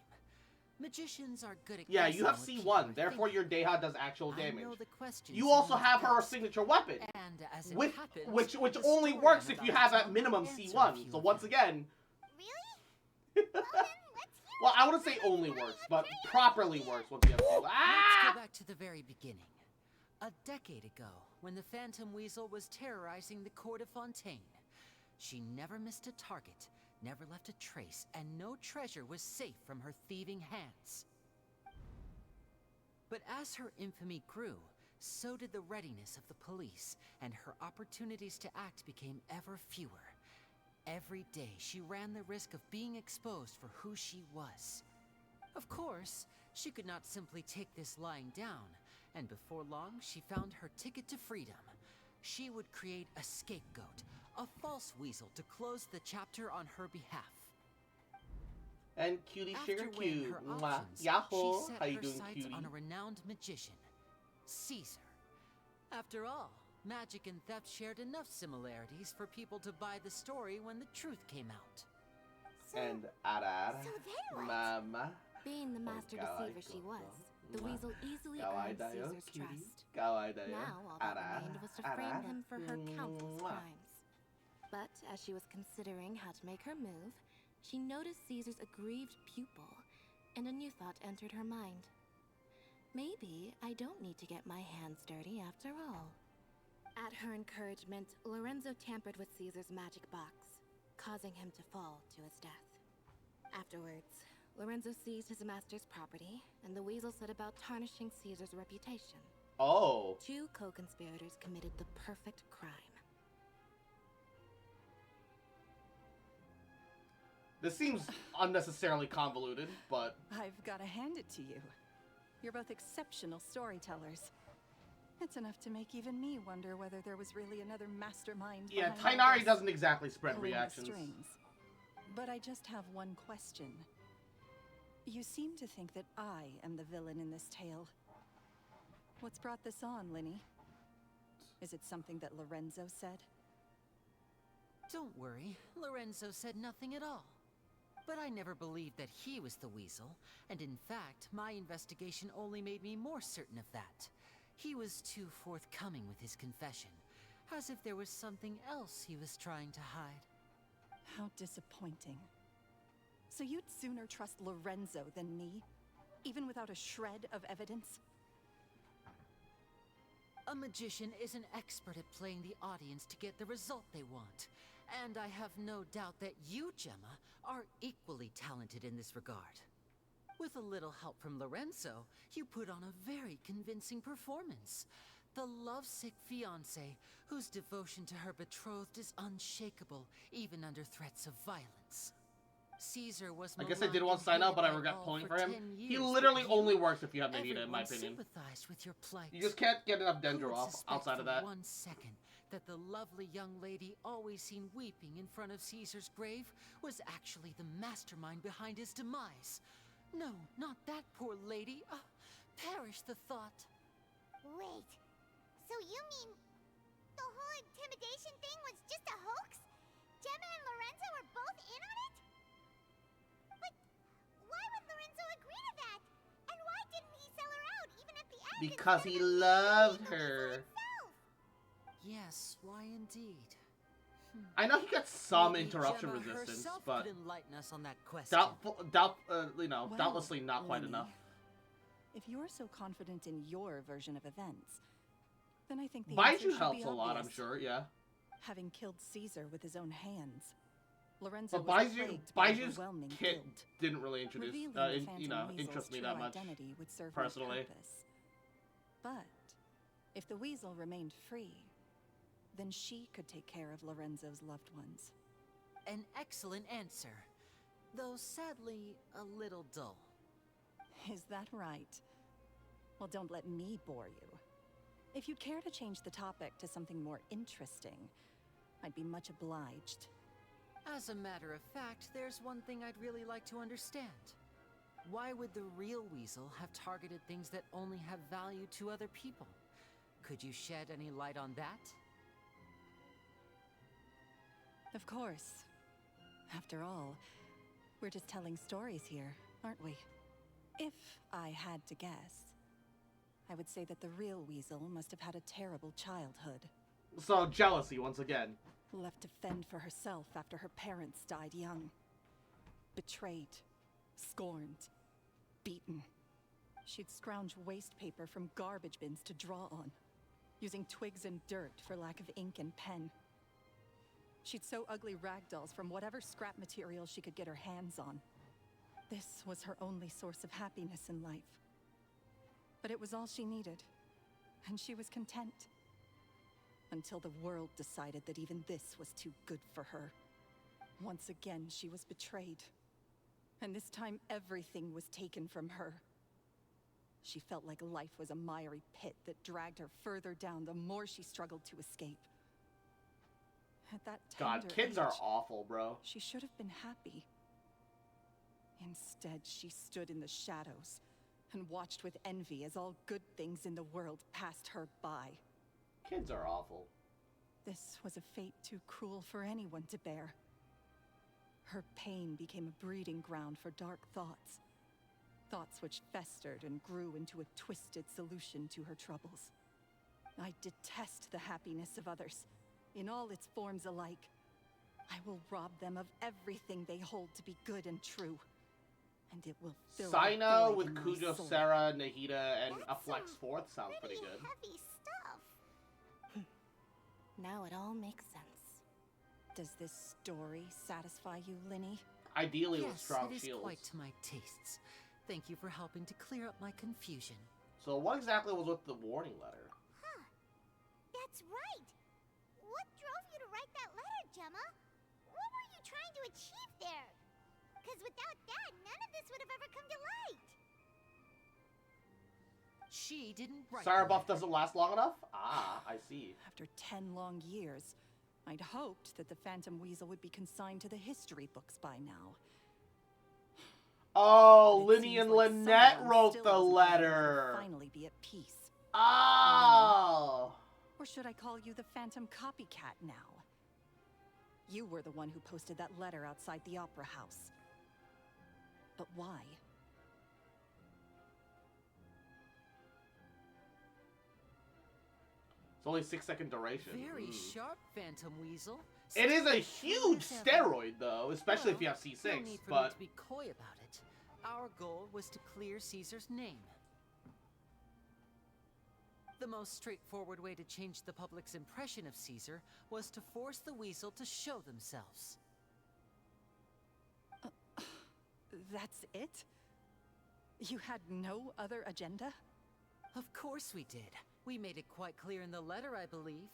Magicians are good at Yeah, you have guessing what C1, people are therefore thinking. your Deha does actual I damage. know the questions You also need have to her ask. signature weapon, And as it which happens, which the only story works I'm if you about have to at tell minimum will answer a C1. few So of once them. again, well, I wouldn't say only works, but properly works once you have C1. Let's Ah! go back to the very beginning. A decade ago, when the Phantom Weasel was terrorizing the court of Fontaine, she never missed a target, never left a trace, and no treasure was safe from her thieving hands. But as her infamy grew, so did the readiness of the police, and her opportunities to act became ever fewer. Every day, she ran the risk of being exposed for who she was. Of course, she could not simply take this lying down, and before long, she found her ticket to freedom. She would create a scapegoat, a false weasel to close the chapter on her behalf. And cutie sugar After weighing cute. her Mwah. options, Yahoo! she How set you her doing, sights cutie? on a renowned magician, Caesar. After all, magic and theft shared enough similarities for people to buy the story when the truth came out. And Arar. So then what? Mama. Being the master deceiver she was, the weasel easily earned Caesar's trust. Now all that remained was to frame him for her countless crimes. But as she was considering how to make her move, she noticed Caesar's aggrieved pupil, and a new thought entered her mind. Maybe I don't need to get my hands dirty after all. At her encouragement, Lorenzo tampered with Caesar's magic box, causing him to fall to his death. Afterwards, Lorenzo seized his master's property, and the weasel set about tarnishing Caesar's reputation. Oh. Two co-conspirators committed the perfect crime. This seems unnecessarily convoluted, but I've got to hand it to you. You're both exceptional storytellers. It's enough to make even me wonder whether there was really another mastermind. yeah, behind all Tainari this doesn't exactly spread pulling the reactions. strings. But I just have one question. You seem to think that I am the villain in this tale. What's brought this on, Linny? Is it something that Lorenzo said? Don't worry, Lorenzo said nothing at all. But I never believed that he was the weasel, and in fact, my investigation only made me more certain of that. He was too forthcoming with his confession, as if there was something else he was trying to hide. How disappointing. So you'd sooner trust Lorenzo than me? Even without a shred of evidence? A magician is an expert at playing the audience to get the result they want. And I have no doubt that you, Gemma, are equally talented in this regard. With a little help from Lorenzo, you put on a very convincing performance. The lovesick fiancé, whose devotion to her betrothed is unshakable, even under threats of violence. Caesar was I guess I did want to sign up, but I regret pulling for him. He years, literally but you, only works if you have Nahida, in my everyone opinion. sympathized with your plight. You just can't get enough Who Dendro would off suspect outside of for that. 1 second that the lovely young lady always seen weeping in front of Caesar's grave was actually the mastermind behind his demise? No, not that poor lady. Perish the thought. Wait, so you mean the whole intimidation thing was just a hoax? Gemma and Lorenzo were both in on it? But why would Lorenzo agree to that? And why didn't he sell her out even at the end? Because he loved her. Yes, why indeed? I know he got some Maybe interruption Gemma resistance, herself but could enlighten us on that question. doubtlessly not quite Lily, enough. If you're so confident in your version of events, then I think the Baiju answer should helps be a lot, I'm obvious. sure, yeah. Having killed Caesar with his own hands, Lorenzo But was plagued by Baiju's overwhelming kit guilt. didn't really introduce, Revealing the Phantom Weasel's interest me true that much, identity would serve no personally. purpose. But if the Weasel remained free, then she could take care of Lorenzo's loved ones. An excellent answer, though sadly a little dull. Is that right? Well, don't let me bore you. If you'd care to change the topic to something more interesting, I'd be much obliged. As a matter of fact, there's one thing I'd really like to understand. Why would the real Weasel have targeted things that only have value to other people? Could you shed any light on that? Of course. After all, we're just telling stories here, aren't we? If I had to guess, I would say that the real Weasel must have had a terrible childhood. So, jealousy, once again. Left to fend for herself after her parents died young. Betrayed. Scorned. Beaten. She'd scrounge waste paper from garbage bins to draw on, using twigs and dirt for lack of ink and pen. She'd sew ugly ragdolls from whatever scrap material she could get her hands on. This was her only source of happiness in life. But it was all she needed, and she was content. Until the world decided that even this was too good for her. Once again, she was betrayed. And this time, everything was taken from her. She felt like life was a miry pit that dragged her further down the more she struggled to escape. At that God, tender kids are age, awful, bro. she should have been happy. Instead, she stood in the shadows and watched with envy as all good things in the world passed her by. Kids are awful. This was a fate too cruel for anyone to bear. Her pain became a breeding ground for dark thoughts. Thoughts which festered and grew into a twisted solution to her troubles. I detest the happiness of others, in all its forms alike. I will rob them of everything they hold to be good and true. And it will fill a Sino void with in my Kujo, soul. Sarah, Nahida, and a Flex 4th sounds pretty good. Heavy stuff. Now it all makes sense. Does this story satisfy you, Linny? Ideally with Yes, strong it is shields. quite to my tastes. Thank you for helping to clear up my confusion. So what exactly was with the warning letter? Huh. That's right. What drove you to write that letter, Gemma? What were you trying to achieve there? Because without that, none of this would have ever come to light. She didn't write Sarah the buff letter. doesn't last long enough? Ah, I see. After 10 long years, I'd hoped that the Phantom Weasel would be consigned to the history books by now. Oh, But it Linny seems and like Lynette someone wrote still the doesn't believe it'll letter. Finally be at peace. Oh. Or should I call you the Phantom Copycat now? You were the one who posted that letter outside the Opera House. But why? It's only 6-second duration. Very Mm. sharp, Phantom Weasel. It is a Still, huge as ever. steroid, though, especially if you have No C6. need for me But to be coy about it. Our goal was to clear Caesar's name. The most straightforward way to change the public's impression of Caesar was to force the Weasel to show themselves. That's it? You had no other agenda? Of course we did. We made it quite clear in the letter, I believe.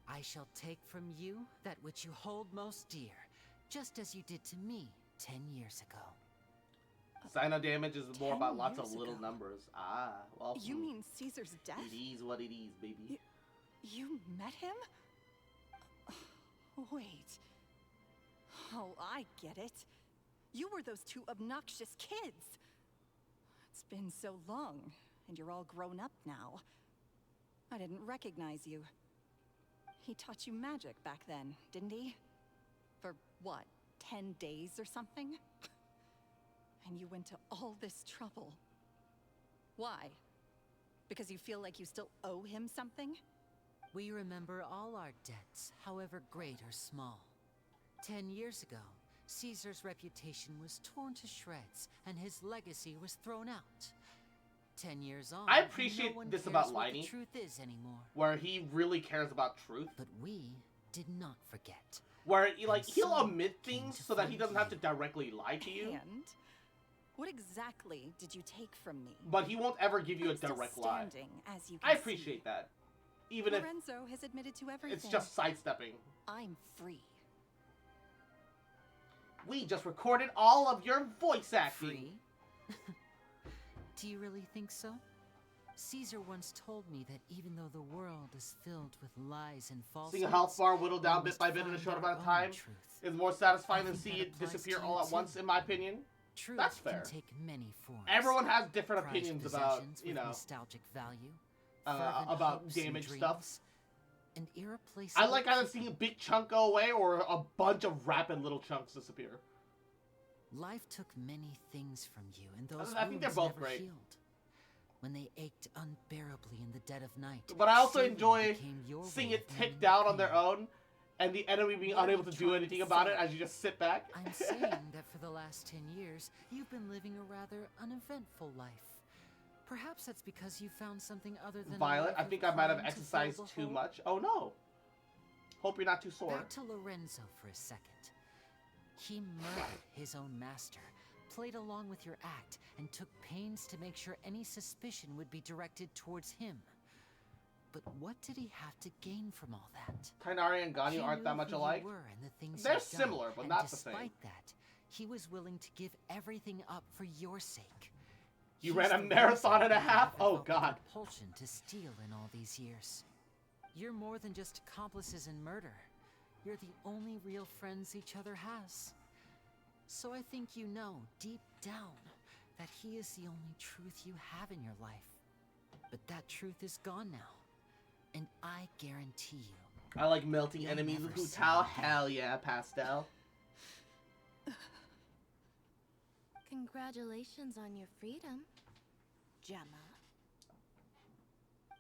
I shall take from you that which you hold most dear, just as you did to me 10 years ago. Sign-on damage is more 10 about lots of years little ago. numbers. Ah, well. You mean Caesar's death? It is what it is, baby. You met him? Wait. Oh, I get it. You were those two obnoxious kids. It's been so long, and you're all grown up now. I didn't recognize you. He taught you magic back then, didn't he? For what, 10 days or something? And you went to all this trouble. Why? Because you feel like you still owe him something? We remember all our debts, however great or small. 10 years ago, Caesar's reputation was torn to shreds, and his legacy was thrown out. 10 years on, I appreciate no one this cares about what Liney, the truth is anymore. where he really cares about truth. But we did not forget. Where like And he'll some omit came things to so that he find doesn't have to you. directly lie to you. And what exactly did you take from me? But he won't ever give you a I'm still direct lie. standing, as you can I appreciate that. Even if Lorenzo has admitted to everything. it's just sidestepping. I'm free. We just recorded all of your voice acting. Free? Do you really think so? Caesar once told me that even though the world is filled with lies and falsehoods, Seeing a health bar whittled down we bit by must bit in a find short our amount of own time truth. is more satisfying than I think see that it applies disappear to all you at once, too. in my opinion. Truth That's fair. can take many forms. Everyone has different Prized opinions about, possessions you with know, nostalgic value, fervent about hopes and damage dreams, stuff. and irreplaceable I like either people. seeing a big chunk go away or a bunch of rapid little chunks disappear. Life took many things from you, and those I think they're wounds both never great. healed. When they ached unbearably in the dead of night, But I also shame enjoy became your seeing way it of tick numbing down on pain. their own, and the enemy being What are unable you to do trying anything to about say? it as you just sit back. I'm saying that for the last 10 years, you've been living a rather uneventful life. Perhaps that's because you found something other than a Violet, life I of think I might have crime to fill exercised the too hole. much. Oh no. Hope you're not too sore. Back to Lorenzo for a second. He murdered his own master, played along with your act, and took pains to make sure any suspicion would be directed towards him. But what did he have to gain from all that? Tainari and Ganyu He aren't that knew much who you alike. were and the things They're you'd done, similar, but and not the same. despite that, he was willing to give everything up for your sake. You He's ran a the marathon reason and a you half? have Oh, felt the God. compulsion to steal in all these years. You're more than just accomplices in murder. You're the only real friends each other has. So I think you know, deep down, that he is the only truth you have in your life. But that truth is gone now. And I guarantee you. I like melting You'll enemies never with see Hu-Tao. him again. Hell yeah, Pastel. Congratulations on your freedom, Gemma.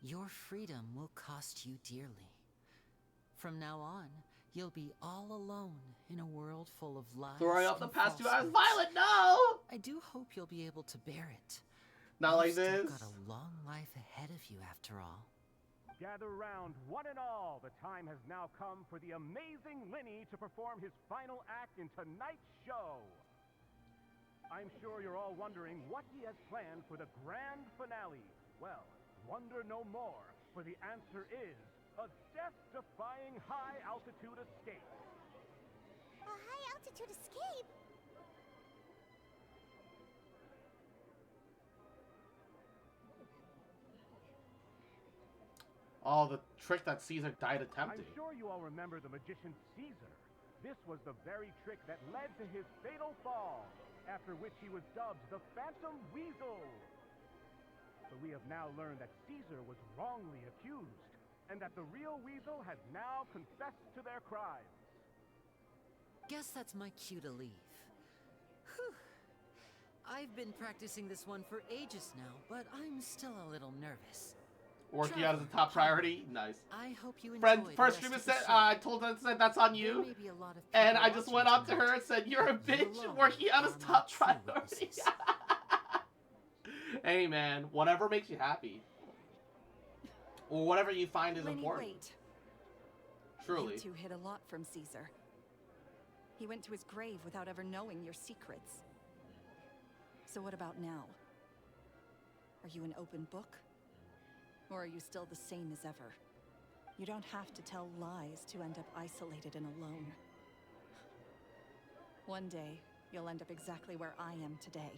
Your freedom will cost you dearly. From now on, you'll be all alone in a world full of lies. Throwing off the and past 2 hours. falsehoods. Violet, no! I do hope you'll be able to bear it. Not like You've still this. got a long life ahead of you, after all. Gather round, one and all. The time has now come for the amazing Linny to perform his final act in tonight's show. I'm sure you're all wondering what he has planned for the grand finale. Well, wonder no more, for the answer is a death-defying high-altitude escape. A high-altitude escape? Oh, the trick that Caesar died attempting. I'm sure you all remember the magician Caesar. This was the very trick that led to his fatal fall, after which he was dubbed the Phantom Weasel. But we have now learned that Caesar was wrongly accused, and that the real Weasel has now confessed to their crimes. Guess that's my cue to leave. Whew. I've been practicing this one for ages now, but I'm still a little nervous. Working out as a top priority? Nice. I hope you enjoy Friend, the first rest streamer of the said, show. I told her, said that's on There you. may be a lot of And people I just went watching up to her and said, you're a bitch alone working out as are my top true priority. Hey man, whatever makes you happy. Or whatever you find is Lenny, important. wait. Truly. You two hid a lot from Caesar. He went to his grave without ever knowing your secrets. So what about now? Are you an open book? Or are you still the same as ever? You don't have to tell lies to end up isolated and alone. One day, you'll end up exactly where I am today.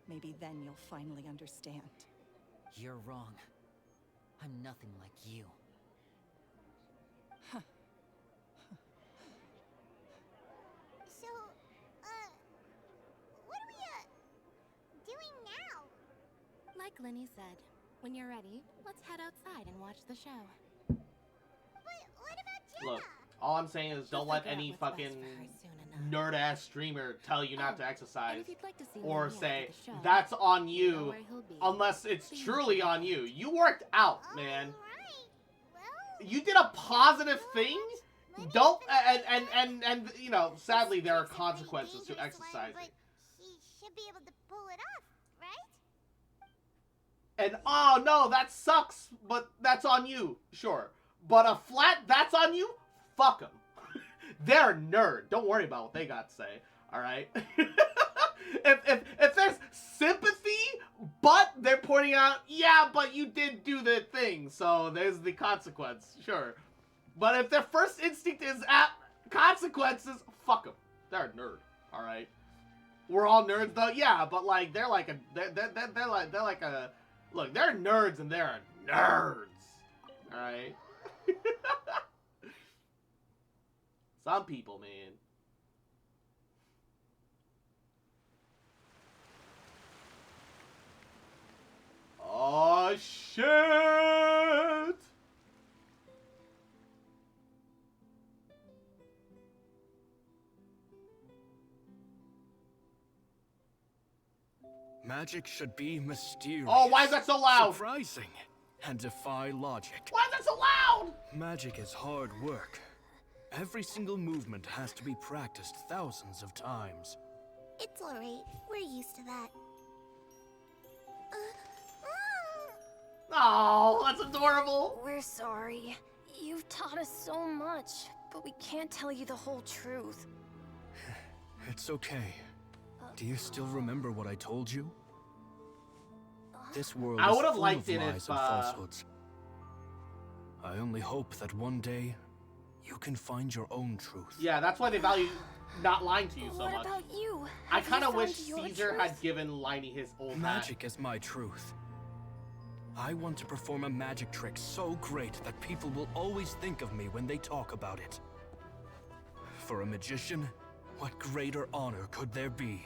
Maybe then you'll finally understand. You're wrong. I'm nothing like you. So, what are we, doing now? Like Lenny said, when you're ready, let's head outside and watch the show. But what about Jenna? Look, all I'm saying is don't let any fucking nerd-ass streamer tell you not to exercise. Or say, that's on you, unless it's truly on you. You worked out, man. You did a positive thing? Don't, and you know, sadly there are consequences to exercising. But he should be able to pull it off, right? And, oh no, that sucks, but that's on you. Sure. But a flat, that's on you? Fuck them. They're a nerd. Don't worry about what they got to say. Alright? if there's sympathy, but they're pointing out, yeah, but you did do the thing, so there's the consequence. Sure. But if their first instinct is at consequences, fuck them. They're a nerd. Alright? We're all nerds though? Yeah, but like, they're like a, look, they're nerds and they're nerds. Alright? Some people, man. Oh, shit! Magic should be mysterious. Oh, why is that so loud? Surprising and defy logic. Why is that so loud? Magic is hard work. Every single movement has to be practiced thousands of times. It's alright. We're used to that. Oh, that's adorable. We're sorry. You've taught us so much, but we can't tell you the whole truth. It's okay. Do you still remember what I told you? This world I is would have full liked of it lies if, and falsehoods. I only hope that one day you can find your own truth. Yeah, that's why they value not lying to you so much. What about you? I kind of Have you wish found your Caesar truth? had given Liney his old hat. Magic is my truth. I want to perform a magic trick so great that people will always think of me when they talk about it. For a magician, what greater honor could there be?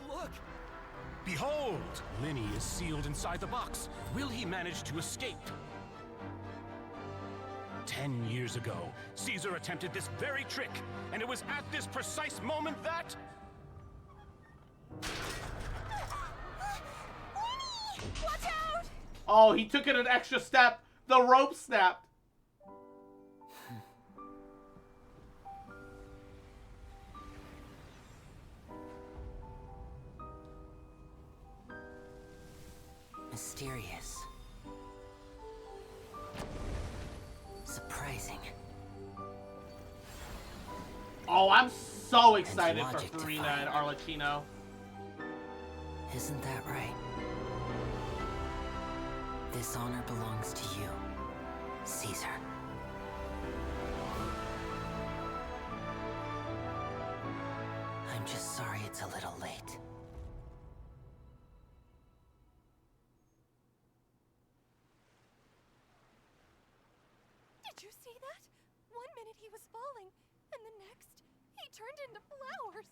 Look! Behold! Lenny is sealed inside the box. Will he manage to escape? 10 years ago, Caesar attempted this very trick, and it was at this precise moment that... Watch out! Oh, he took it an extra step. The rope snapped. Mysterious. Surprising. Oh, I'm so excited for logic Farina defying. and Arlecchino. Isn't that right? This honor belongs to you, Caesar. I'm just sorry it's a little late. Did you see that? 1 minute he was falling, and the next, he turned into flowers.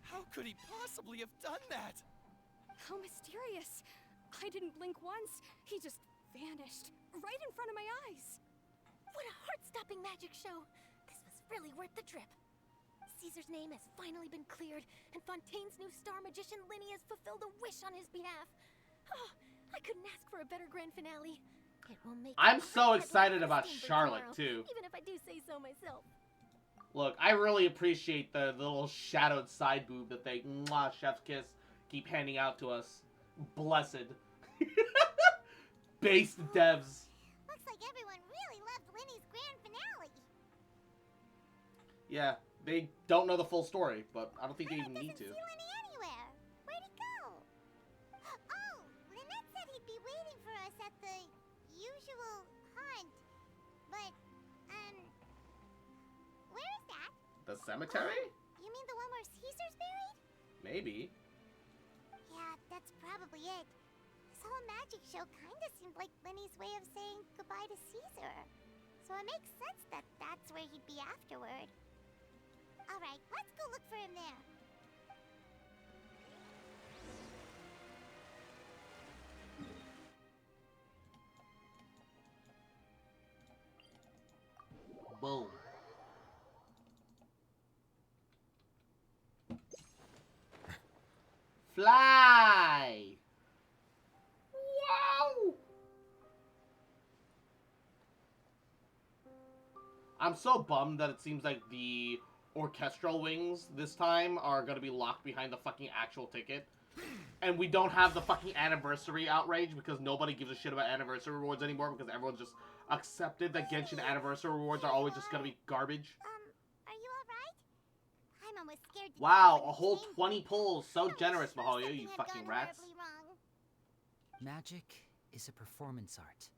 How could he possibly have done that? How mysterious. I didn't blink once. He just vanished, right in front of my eyes. What a heart-stopping magic show! This was really worth the trip. Caesar's name has finally been cleared, and Fontaine's new star magician Linny has fulfilled a wish on his behalf. Oh, I couldn't ask for a better grand finale. It will make I'm a so hot excited headline about for Steamboat Charlotte, tomorrow, too. Even if I do say so myself. Look, I really appreciate the little shadowed side boob that they, mwah, chef's kiss, keep handing out to us. Blessed. Based devs. Looks like everyone really loved Linny's grand finale. Yeah, they don't know the full story, but I don't think they even need to. See Linny anywhere. Where'd he go? Oh, Lynette said he'd be waiting for us at the usual hunt. But, cemetery? You mean the one where Caesar's buried? Maybe. Yeah, that's probably it. This whole magic show kinda seemed like Lenny's way of saying goodbye to Caesar. So it makes sense that that's where he'd be afterward. Alright, let's go look for him there. Boom. Fly! Wow! I'm so bummed that it seems like the orchestral wings this time are gonna be locked behind the fucking actual ticket. And we don't have the fucking anniversary outrage because nobody gives a shit about anniversary rewards anymore because everyone's just accepted that Genshin anniversary rewards are always just gonna be garbage. Are you alright? I'm almost scared to Wow, a whole 20 pulls. So generous, Mahalia, you fucking rats. Magic is a performance art.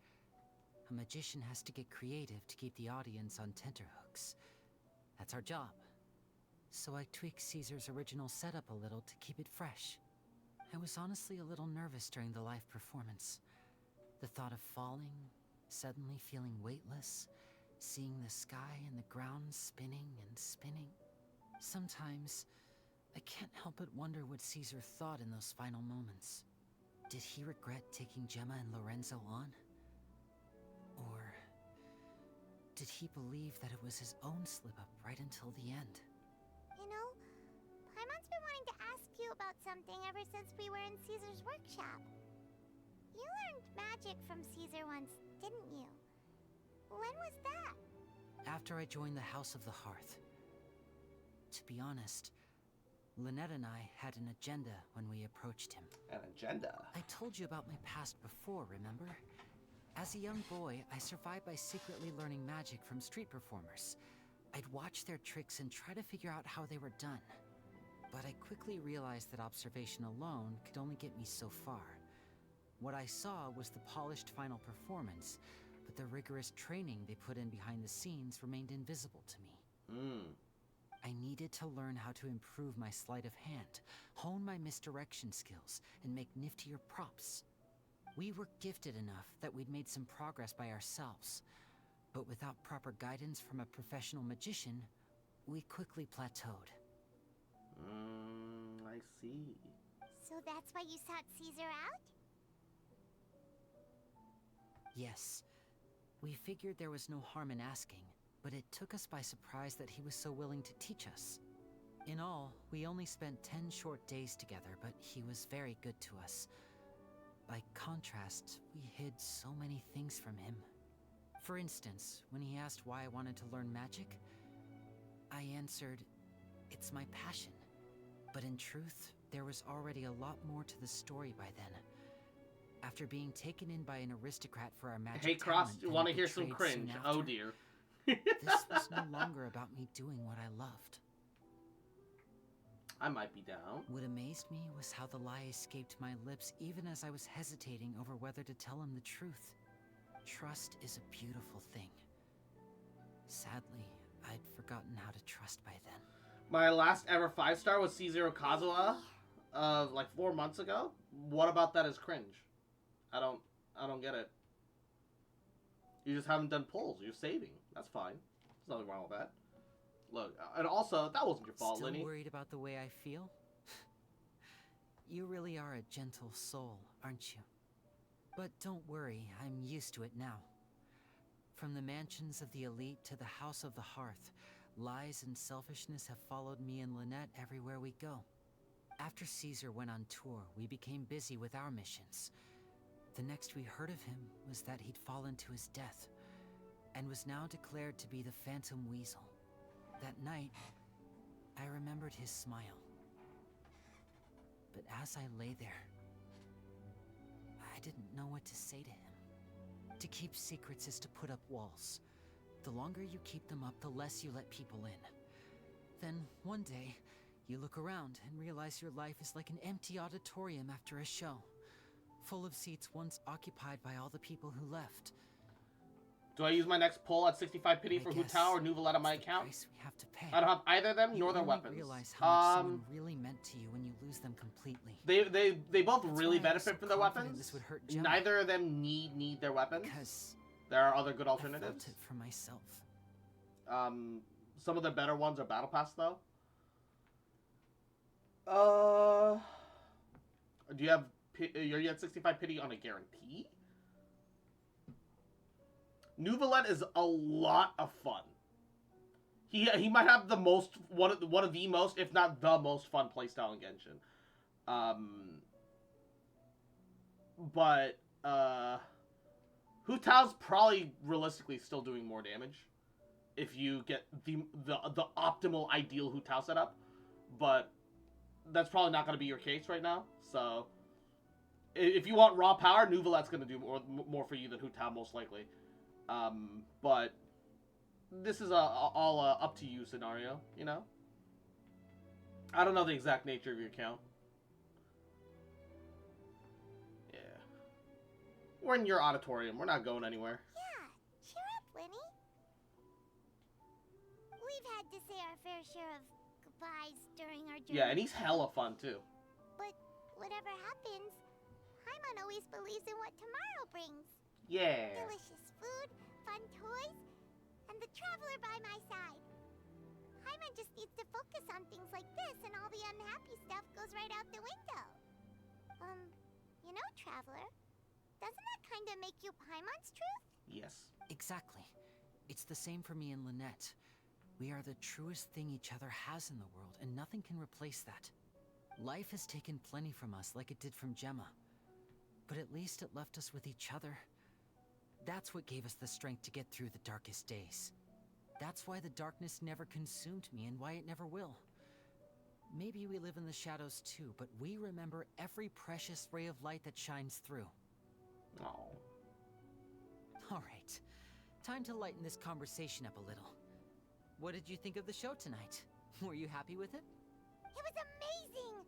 A magician has to get creative to keep the audience on tenterhooks. That's our job. So I tweaked Caesar's original setup a little to keep it fresh. I was honestly a little nervous during the live performance. The thought of falling, suddenly feeling weightless, seeing the sky and the ground spinning and spinning. Sometimes, I can't help but wonder what Caesar thought in those final moments. Did he regret taking Gemma and Lorenzo on? Or did he believe that it was his own slip-up right until the end? You know, Paimon's been wanting to ask you about something ever since we were in Caesar's workshop. You learned magic from Caesar once, didn't you? When was that? After I joined the House of the Hearth. To be honest, Lynette and I had an agenda when we approached him. An agenda? I told you about my past before, remember? As a young boy, I survived by secretly learning magic from street performers. I'd watch their tricks and try to figure out how they were done. But I quickly realized that observation alone could only get me so far. What I saw was the polished final performance, but the rigorous training they put in behind the scenes remained invisible to me. I needed to learn how to improve my sleight of hand, hone my misdirection skills, and make niftier props. We were gifted enough that we'd made some progress by ourselves, but without proper guidance from a professional magician, we quickly plateaued. I see. So that's why you sought Caesar out? Yes. We figured there was no harm in asking, but it took us by surprise that he was so willing to teach us. In all, we only spent 10 short days together, but he was very good to us. By contrast, we hid so many things from him. For instance, when he asked why I wanted to learn magic, I answered, "It's my passion." But in truth, there was already a lot more to the story by then. After being taken in by an aristocrat for our magic Hey, Cross, talent you and want to hear some betrayed soon cringe? Oh after, dear. this was no longer about me doing what I loved. I might be down. What amazed me was how the lie escaped my lips even as I was hesitating over whether to tell him the truth. Trust is a beautiful thing. Sadly, I'd forgotten how to trust by then. My last ever 5-star was C0 Kazuha of like 4 months ago. What about that is cringe? I don't get it. You just haven't done pulls. You're saving. That's fine. There's nothing wrong with that. Look, and also, that wasn't your fault, Still Lenny. worried about the way I feel? You really are a gentle soul, aren't you? But don't worry, I'm used to it now. From the mansions of the elite to the House of the Hearth, lies and selfishness have followed me and Lynette everywhere we go. After Caesar went on tour, we became busy with our missions. The next we heard of him was that he'd fallen to his death, and was now declared to be the Phantom Weasel. That night, I remembered his smile. But as I lay there, I didn't know what to say to him. To keep secrets is to put up walls. The longer you keep them up, the less you let people in. Then, one day, you look around and realize your life is like an empty auditorium after a show, full of seats once occupied by all the people who left. Do I use my next pull at 65 pity for Hu Tao or Nouvelette on my account? We have to pay. I don't have either of them You nor their only weapons. realize how much someone really meant to you when you lose them completely. They both That's really why I was benefit so from their confident weapons. this would hurt Gemma. Neither of them need their weapons. Because there are other good I alternatives. felt it for myself. Some of the better ones are Battle Pass though. Do you have? Are you at 65 pity on a guarantee? Nouvelette is a lot of fun. He might have the most one of the most, if not the most fun playstyle in Genshin. But Hu Tao's probably realistically still doing more damage if you get the optimal ideal Hu Tao setup, but that's probably not going to be your case right now. So if you want raw power, Nouvelette's going to do more for you than Hu Tao most likely. But this is all up to you scenario, you know? I don't know the exact nature of your account. Yeah. We're in your auditorium. We're not going anywhere. Yeah, cheer up, Winnie. We've had to say our fair share of goodbyes during our journey. Yeah, and he's hella fun, too. But whatever happens, Paimon always believes in what tomorrow brings. Yeah. Delicious food, fun toys, and the traveler by my side. Paimon just needs to focus on things like this, and all the unhappy stuff goes right out the window. You know, traveler, doesn't that kind of make you Paimon's truth? Yes. Exactly. It's the same for me and Lynette. We are the truest thing each other has in the world, and nothing can replace that. Life has taken plenty from us, like it did from Gemma. But at least it left us with each other. That's what gave us the strength to get through the darkest days. That's why the darkness never consumed me, and why it never will. Maybe we live in the shadows too, but we remember every precious ray of light that shines through. Oh. Alright. Time to lighten this conversation up a little. What did you think of the show tonight? Were you happy with it? It was amazing!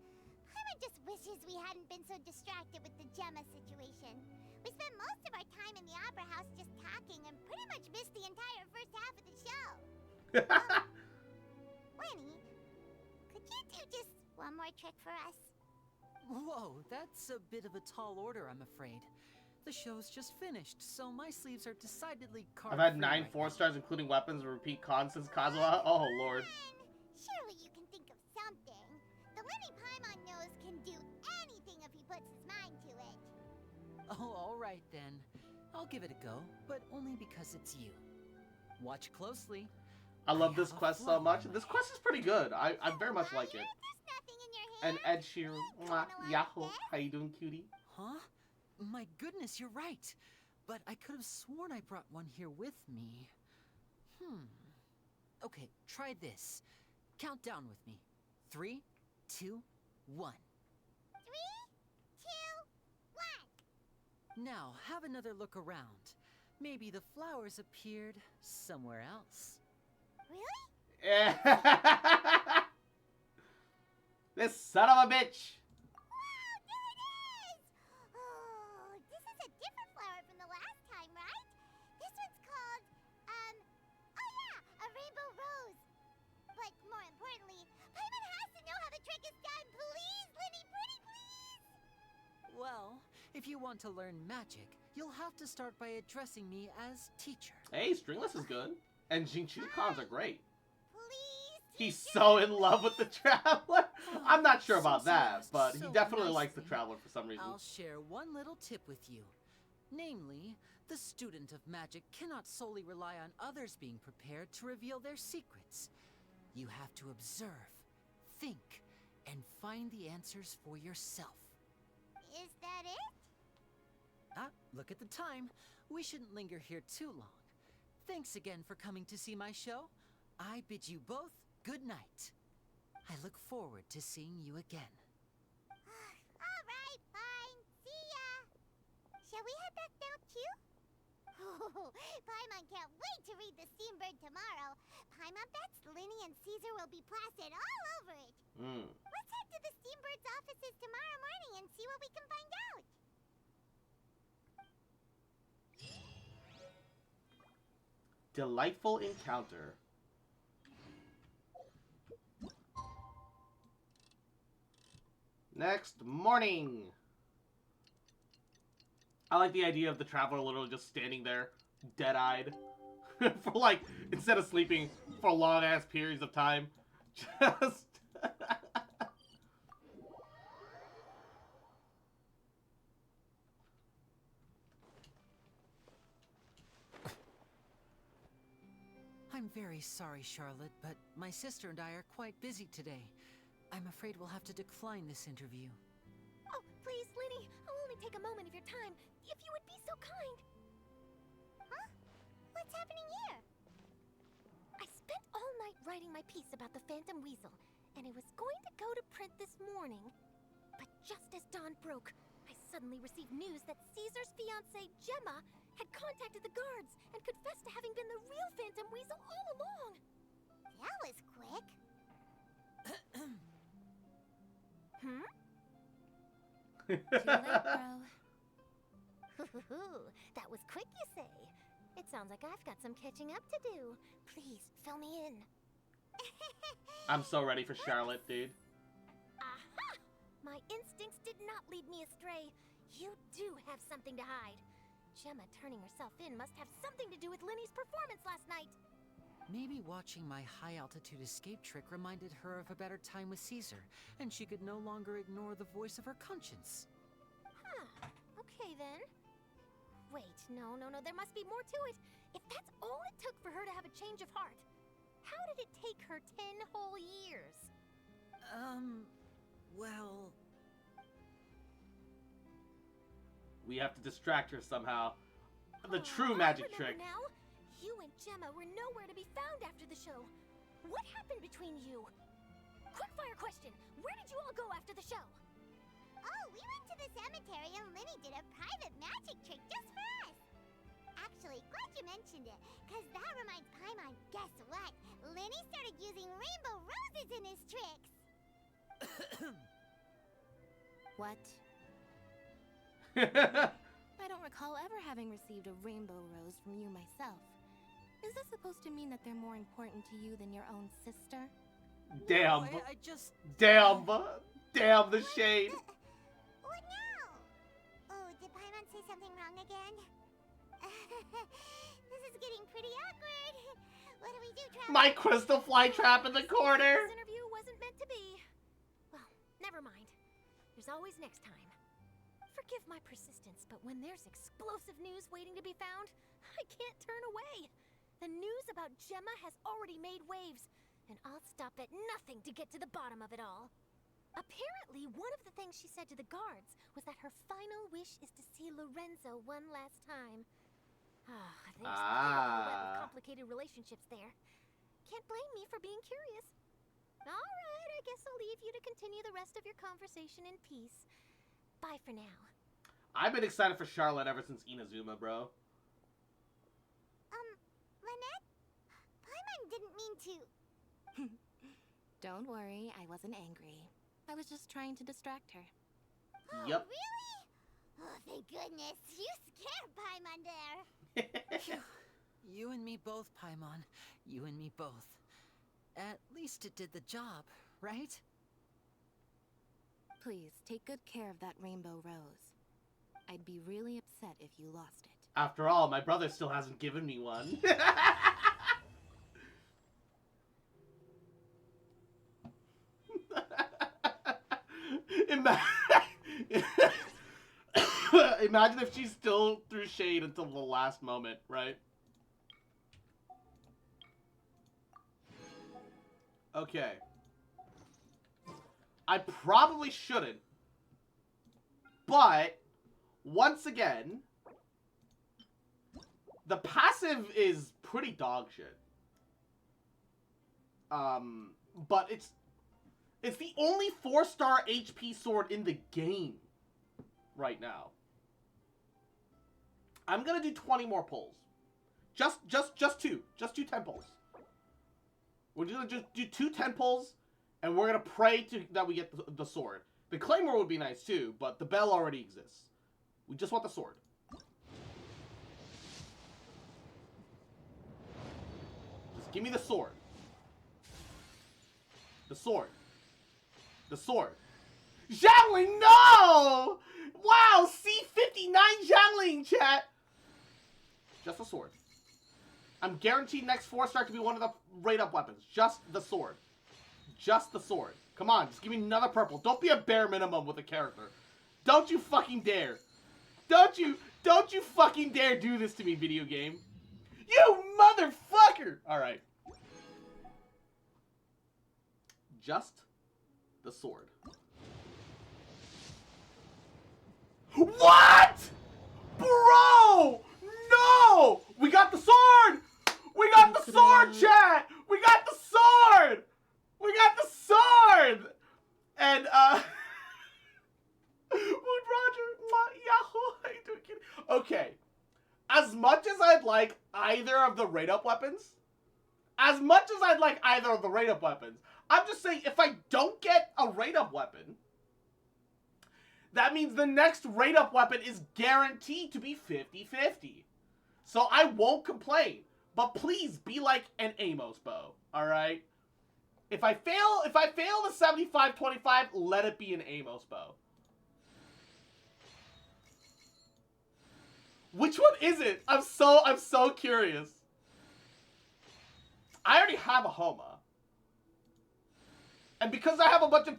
Paimon just wishes we hadn't been so distracted with the Gemma situation. We spent most of our time in the Opera House just talking and pretty much missed the entire first half of the show. Winnie, could you do just one more trick for us? Whoa, that's a bit of a tall order, I'm afraid. The show's just finished, so my sleeves are decidedly carved. I've had 9 4-stars, including weapons, and repeat cons since Kazuha. Oh, Lord. Surely you can think of something. The Winnie Paimon knows can do anything if he puts his mind to it. Oh, alright then. I'll give it a go, but only because it's you. Watch closely. I love this quest so much. This quest is pretty good. I very much like it. And Ed Sheeran. Mwah, Yahoo. How you doing, cutie? Huh? My goodness, you're right. But I could have sworn I brought one here with me. Okay, try this. Count down with me. 3, 2, 1. 3, 2, 1. Now, have another look around. Maybe the flowers appeared somewhere else. Really? This son of a bitch! Wow, there it is! Oh, this is a different flower from the last time, right? This one's called, oh yeah, a rainbow rose. But more importantly, Paimon has to know how the trick is done. Please, Linny, pretty please! Well, if you want to learn magic, you'll have to start by addressing me as teacher. Hey, Stringless is good. And Jinchu cons are great. He's so in love with the Traveler. I'm not sure about that, but he definitely likes the Traveler for some reason. I'll share one little tip with you. Namely, the student of magic cannot solely rely on others being prepared to reveal their secrets. You have to observe, think, and find the answers for yourself. Is that it? Look at the time. We shouldn't linger here too long. Thanks again for coming to see my show. I bid you both good night. I look forward to seeing you again. All right, fine. See ya. Shall we head back now too? Oh, Paimon can't wait to read the Steambird tomorrow. Paimon bets Linny and Caesar will be plastered all over it. Let's head to the Steambird's offices tomorrow morning and see what we can find out. Delightful encounter. Next morning. I like the idea of the traveler literally just standing there, dead-eyed, for like, instead of sleeping for long-ass periods of time, just... I'm very sorry, Charlotte, but my sister and I are quite busy today. I'm afraid we'll have to decline this interview. Oh, please, Linny, I'll only take a moment of your time, if you would be so kind. Huh? What's happening here? I spent all night writing my piece about the Phantom Weasel, and it was going to go to print this morning. But just as dawn broke, I suddenly received news that Caesar's fiancée, Gemma, had contacted the guards and confessed to having been the real Phantom Weasel all along. That was quick. Hmm? Too late, bro. That was quick, you say? It sounds like I've got some catching up to do. Please, fill me in. I'm so ready for Charlotte, dude. Aha! My instincts did not lead me astray. You do have something to hide. Gemma turning herself in must have something to do with Linny's performance last night. Maybe watching my high-altitude escape trick reminded her of a better time with Caesar, and she could no longer ignore the voice of her conscience. Huh. Okay, then. Wait, no, there must be more to it. If that's all it took for her to have a change of heart, how did it take her 10 whole years? Well... We have to distract her somehow. The true magic trick. Now, you and Gemma were nowhere to be found after the show. What happened between you? Quickfire question. Where did you all go after the show? Oh, we went to the cemetery and Linny did a private magic trick just for us. Actually, glad you mentioned it, because that reminds Paimon, guess what? Linny started using rainbow roses in his tricks. What? I don't recall ever having received a rainbow rose from you myself. Is this supposed to mean that they're more important to you than your own sister? Damn. No, I just... Damn. Damn the shade. What now? Oh, did Paimon say something wrong again? This is getting pretty awkward. What do we do, Travis? My crystal fly trap in the corner. This interview wasn't meant to be. Well, never mind. There's always next time. Forgive my persistence, but when there's explosive news waiting to be found, I can't turn away. The news about Gemma has already made waves, and I'll stop at nothing to get to the bottom of it all. Apparently, one of the things she said to the guards was that her final wish is to see Lorenzo one last time. There's quite a web of complicated relationships there. Can't blame me for being curious. All right, I guess I'll leave you to continue the rest of your conversation in peace. Bye for now. I've been excited for Charlotte ever since Inazuma, bro. Lynette? Paimon didn't mean to... Don't worry, I wasn't angry. I was just trying to distract her. Oh, Yep. really? Oh, thank goodness. You scared Paimon there. You and me both, Paimon. You and me both. At least it did the job, right? Please, take good care of that rainbow rose. I'd be really upset if you lost it. After all, my brother still hasn't given me one. Imagine if she still threw shade until the last moment, right? Okay. I probably shouldn't. But, once again, the passive is pretty dog shit. But it's the only 4-star HP sword in the game right now. I'm gonna do 20 more pulls. Just two. Just 2 10 pulls. We're gonna just do 2 10 pulls, and we're gonna pray that we get the sword. The claymore would be nice too, but the bell already exists. We just want the sword. Just give me the sword. The sword. The sword. Xiangling, no! Wow, C59 Xiangling, chat. Just the sword. I'm guaranteed next 4-star to be one of the rate-up weapons. Just the sword. Just the sword. Come on, just give me another purple. Don't be a bare minimum with a character. Don't you fucking dare. Don't you fucking dare do this to me, video game. You motherfucker! Alright. Just the sword. What?! Bro! No! We got the sword! We got the sword, chat! We got the sword! We got the sword! And, Wood Roger, Yahoo! How you doing, kid? Okay. As much as I'd like either of the rate-up weapons, I'm just saying, if I don't get a rate-up weapon, that means the next rate-up weapon is guaranteed to be 50-50. So I won't complain. But please be like an Amos bow, alright? If I fail the 75-25, let it be an Amos bow. Which one is it? I'm so curious. I already have a Homa. And because I have a bunch of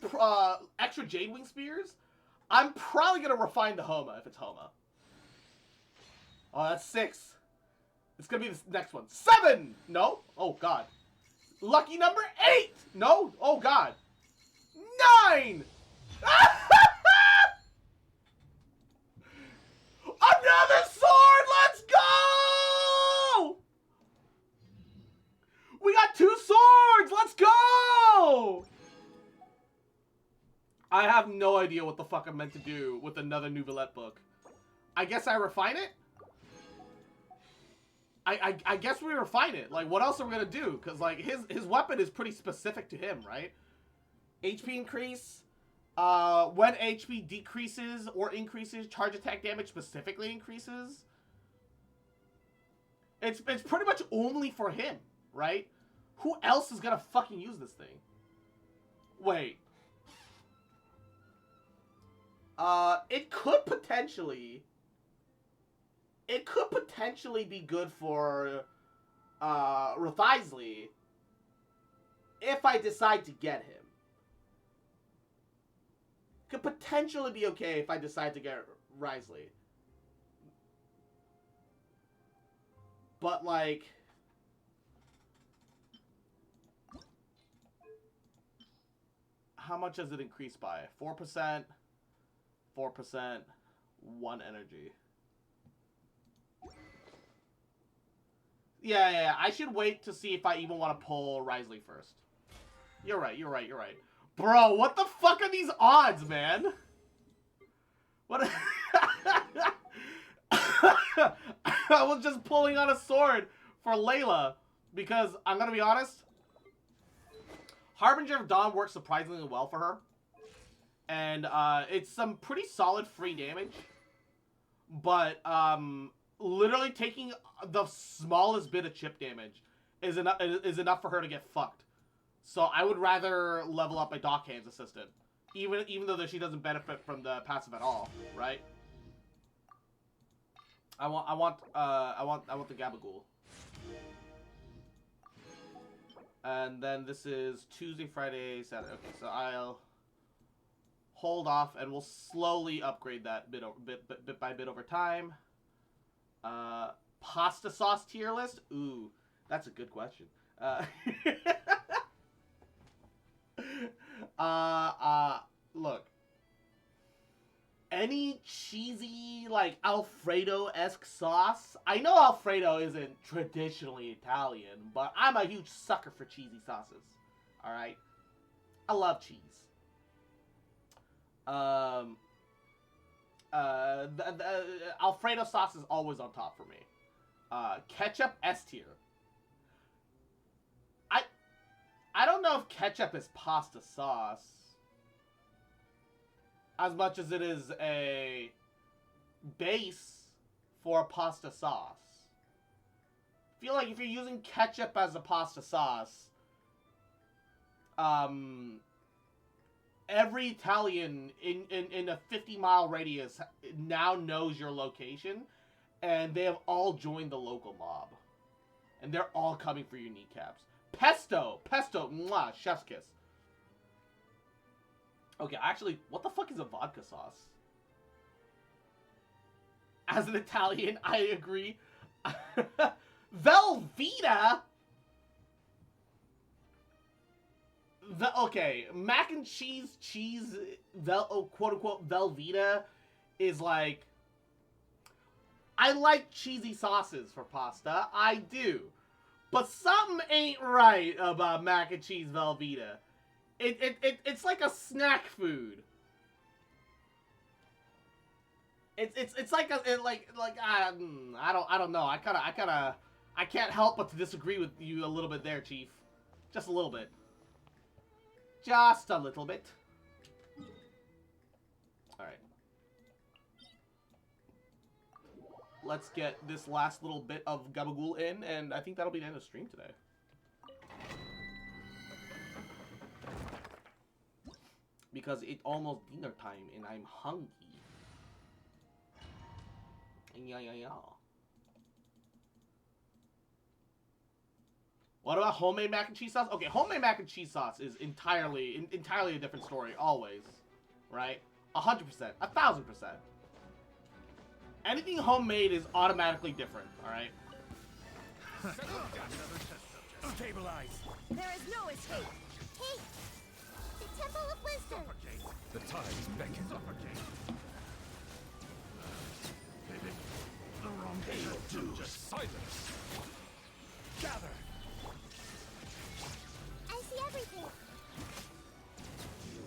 extra Jade Wing Spears, I'm probably going to refine the Homa if it's Homa. Oh, that's 6. It's going to be the next one. 7! No? Oh, God. Lucky number 8! No? Oh, God. 9! Another sword! Let's go! We got 2 swords! Let's go! I have no idea what the fuck I'm meant to do with another Nouvellette book. I guess I refine it? I guess we refine it. Like, what else are we gonna do? Because, like, his weapon is pretty specific to him, right? HP increase. When HP decreases or increases, charge attack damage specifically increases. It's pretty much only for him, right? Who else is gonna fucking use this thing? Wait. It could potentially be good for Rathisley if I decide to get him. Could potentially be okay if I decide to get Risley. But, like, how much does it increase by? 4%, 4%, 1 energy. Yeah, I should wait to see if I even want to pull Risley first. You're right. Bro, what the fuck are these odds, man? What? I was just pulling on a sword for Layla because, I'm gonna be honest, Harbinger of Dawn works surprisingly well for her. And, it's some pretty solid free damage. But, literally taking the smallest bit of chip damage is enough for her to get fucked. So I would rather level up my Dockhands assistant, even though she doesn't benefit from the passive at all, right? I want the Gabagool. And then this is Tuesday, Friday, Saturday. Okay, so I'll hold off, and we'll slowly upgrade that bit by bit over time. Pasta sauce tier list? Ooh, that's a good question. Look. Any cheesy, like, Alfredo-esque sauce? I know Alfredo isn't traditionally Italian, but I'm a huge sucker for cheesy sauces. Alright? I love cheese. The Alfredo sauce is always on top for me. Ketchup S tier. I don't know if ketchup is pasta sauce as much as it is a base for a pasta sauce. feel like if you're using ketchup as a pasta sauce, every Italian in a 50-mile radius now knows your location, and they have all joined the local mob. And they're all coming for your kneecaps. Pesto! Pesto! Mwah! Chef's kiss. Okay, actually, what the fuck is a vodka sauce? As an Italian, I agree. Velveeta? Okay, mac and cheese, quote-unquote, Velveeta is like... I like cheesy sauces for pasta. I do. But something ain't right about mac and cheese Velveeta. It's like a snack food. It's like I don't know. I can't help but to disagree with you a little bit there, Chief. Just a little bit. Just a little bit. Alright. Let's get this last little bit of Gabagool in, and I think that'll be the end of the stream today. Because it's almost dinner time, and I'm hungry. Yeah. What about homemade mac and cheese sauce? Okay, homemade mac and cheese sauce is entirely a different story, always. Right? 100%. 1,000%. Anything homemade is automatically different, alright? Stabilize. There is no escape. Kate! The Temple of Wisdom! The tides beckon. The wrong thing to do. Just silence. Gather. I see everything. You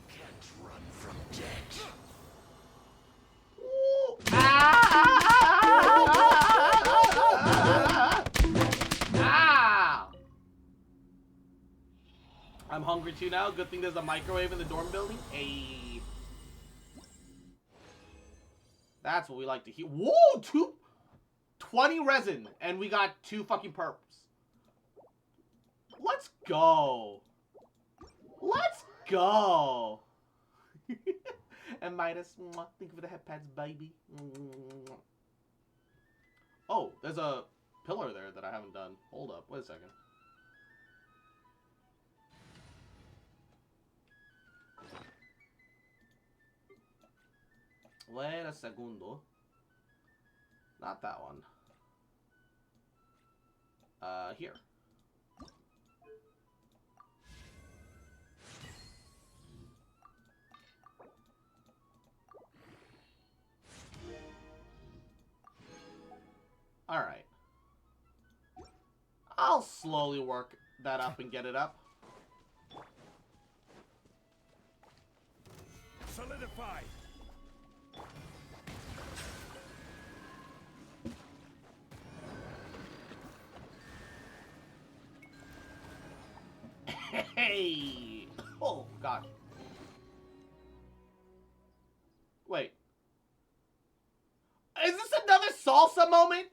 can't run from death. I'm hungry too now. Good thing there's a microwave in the dorm building. Hey. That's what we like to hear. Whoa! 20 resin. And we got 2 fucking perps. Let's go. Let's go. And Midas, thank you for the head pads, baby. Oh, there's a pillar there that I haven't done. Hold up. Wait a second. Wait a segundo. Not that one. Here. Alright. I'll slowly work that up and get it up. Solidify. Hey! Oh, God. Wait. Is this another salsa moment?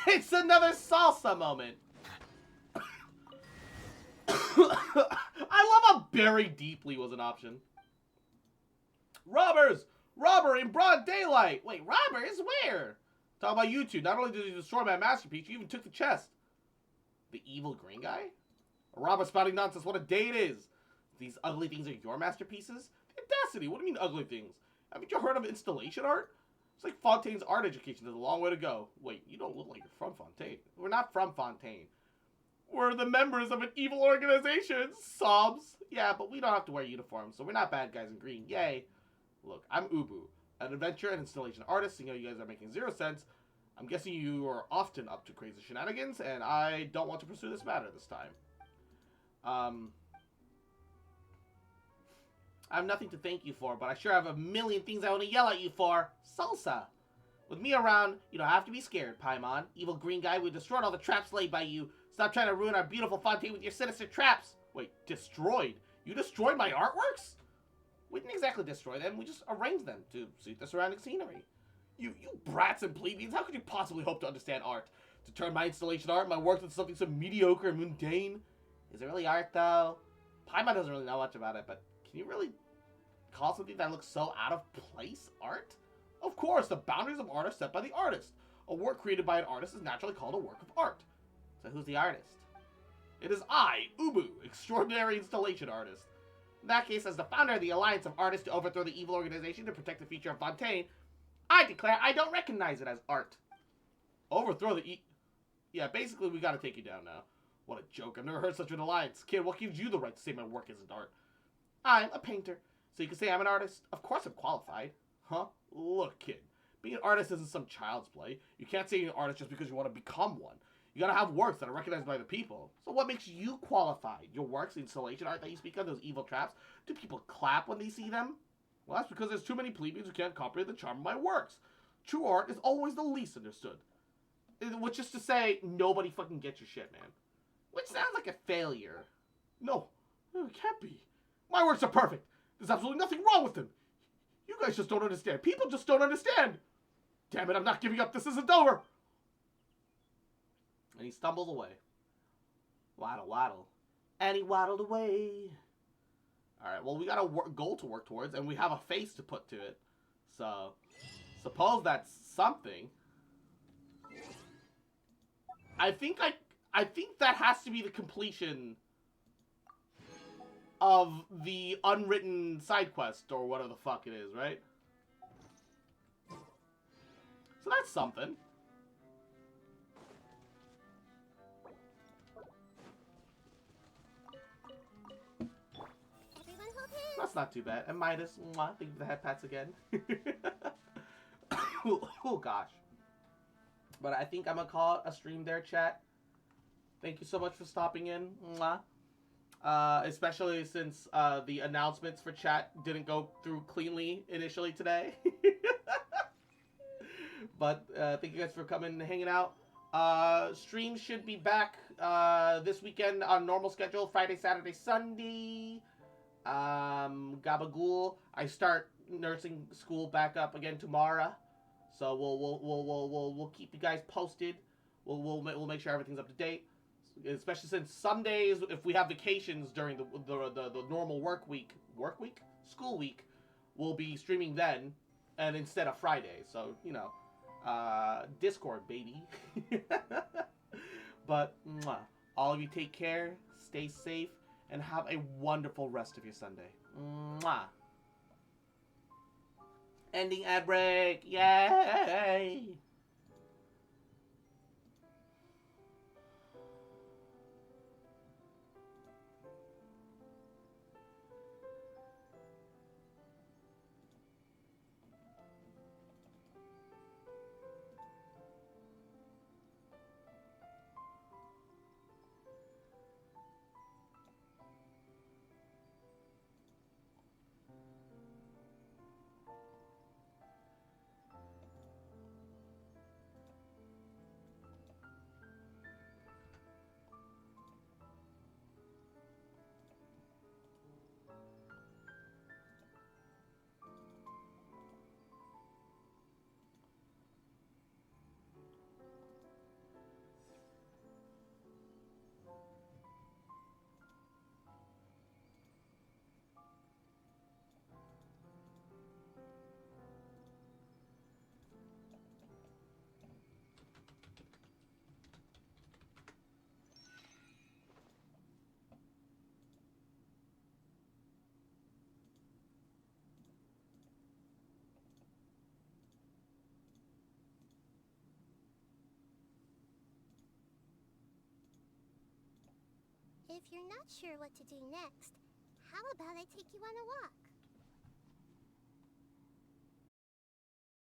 It's another salsa moment. I love how bury deeply was an option. Robbers! Robber in broad daylight! Wait, robbers? Where? Talk about you two. Not only did you destroy my masterpiece, you even took the chest. The evil green guy? A robber spouting nonsense. What a day it is. These ugly things are your masterpieces? The audacity. What do you mean ugly things? Haven't you heard of installation art? It's like Fontaine's art education. There's a long way to go. Wait, you don't look like you're from Fontaine. We're not from Fontaine. We're the members of an evil organization. Sobs. Yeah, but we don't have to wear uniforms, so we're not bad guys in green. Yay. Look, I'm Ubu, an adventure and installation artist. You know, you guys are making 0 sense. I'm guessing you are often up to crazy shenanigans, and I don't want to pursue this matter this time. I have nothing to thank you for, but I sure have a million things I want to yell at you for. Salsa. With me around, you don't have to be scared, Paimon. Evil green guy, we destroyed all the traps laid by you. Stop trying to ruin our beautiful Fontaine with your sinister traps. Wait, destroyed? You destroyed my artworks? We didn't exactly destroy them, we just arranged them to suit the surrounding scenery. You brats and plebeians, how could you possibly hope to understand art? To turn my installation art, my work into something so mediocre and mundane? Is it really art, though? Paimon doesn't really know much about it, but can you really call something that looks so out of place art? Of course, the boundaries of art are set by the artist. A work created by an artist is naturally called a work of art. So who's the artist? It is I, Ubu, extraordinary installation artist. In that case, as the founder of the Alliance of Artists to overthrow the evil organization to protect the future of Fontaine, I declare I don't recognize it as art. Overthrow the Yeah, basically we gotta take you down now. What a joke, I've never heard such an alliance. Kid, what gives you the right to say my work isn't art? I'm a painter, so you can say I'm an artist. Of course I'm qualified. Huh? Look, kid, being an artist isn't some child's play. You can't say you're an artist just because you want to become one. You gotta have works that are recognized by the people. So what makes you qualified? Your works, the installation art that you speak of, those evil traps? Do people clap when they see them? Well, that's because there's too many plebeians who can't comprehend the charm of my works. True art is always the least understood. Which is to say, nobody fucking gets your shit, man. Which sounds like a failure. No, it can't be. My works are perfect. There's absolutely nothing wrong with them. You guys just don't understand. People just don't understand. Damn it, I'm not giving up. This isn't over. And he stumbles away. Waddle, waddle. And he waddled away. Alright, well, we got a goal to work towards, and we have a face to put to it. So, suppose that's something. I think that has to be the completion of the unwritten side quest, or whatever the fuck it is, right? So that's something. That's not too bad. And Midas, mwah, thank you for the head pats again. Oh gosh. But I think I'm gonna call it a stream there, chat. Thank you so much for stopping in. Mwah. Especially since the announcements for chat didn't go through cleanly initially today. But thank you guys for coming and hanging out. Stream should be back this weekend on normal schedule, Friday, Saturday, Sunday. Gabagool. I start nursing school back up again tomorrow, so we'll keep you guys posted. We'll make sure everything's up to date, especially since some days, if we have vacations during the normal school week, we'll be streaming then, and instead of Friday. So you know, Discord baby. But all of you take care, stay safe, and have a wonderful rest of your Sunday. Mwah. Ending ad break. Yay! If you're not sure what to do next, how about I take you on a walk?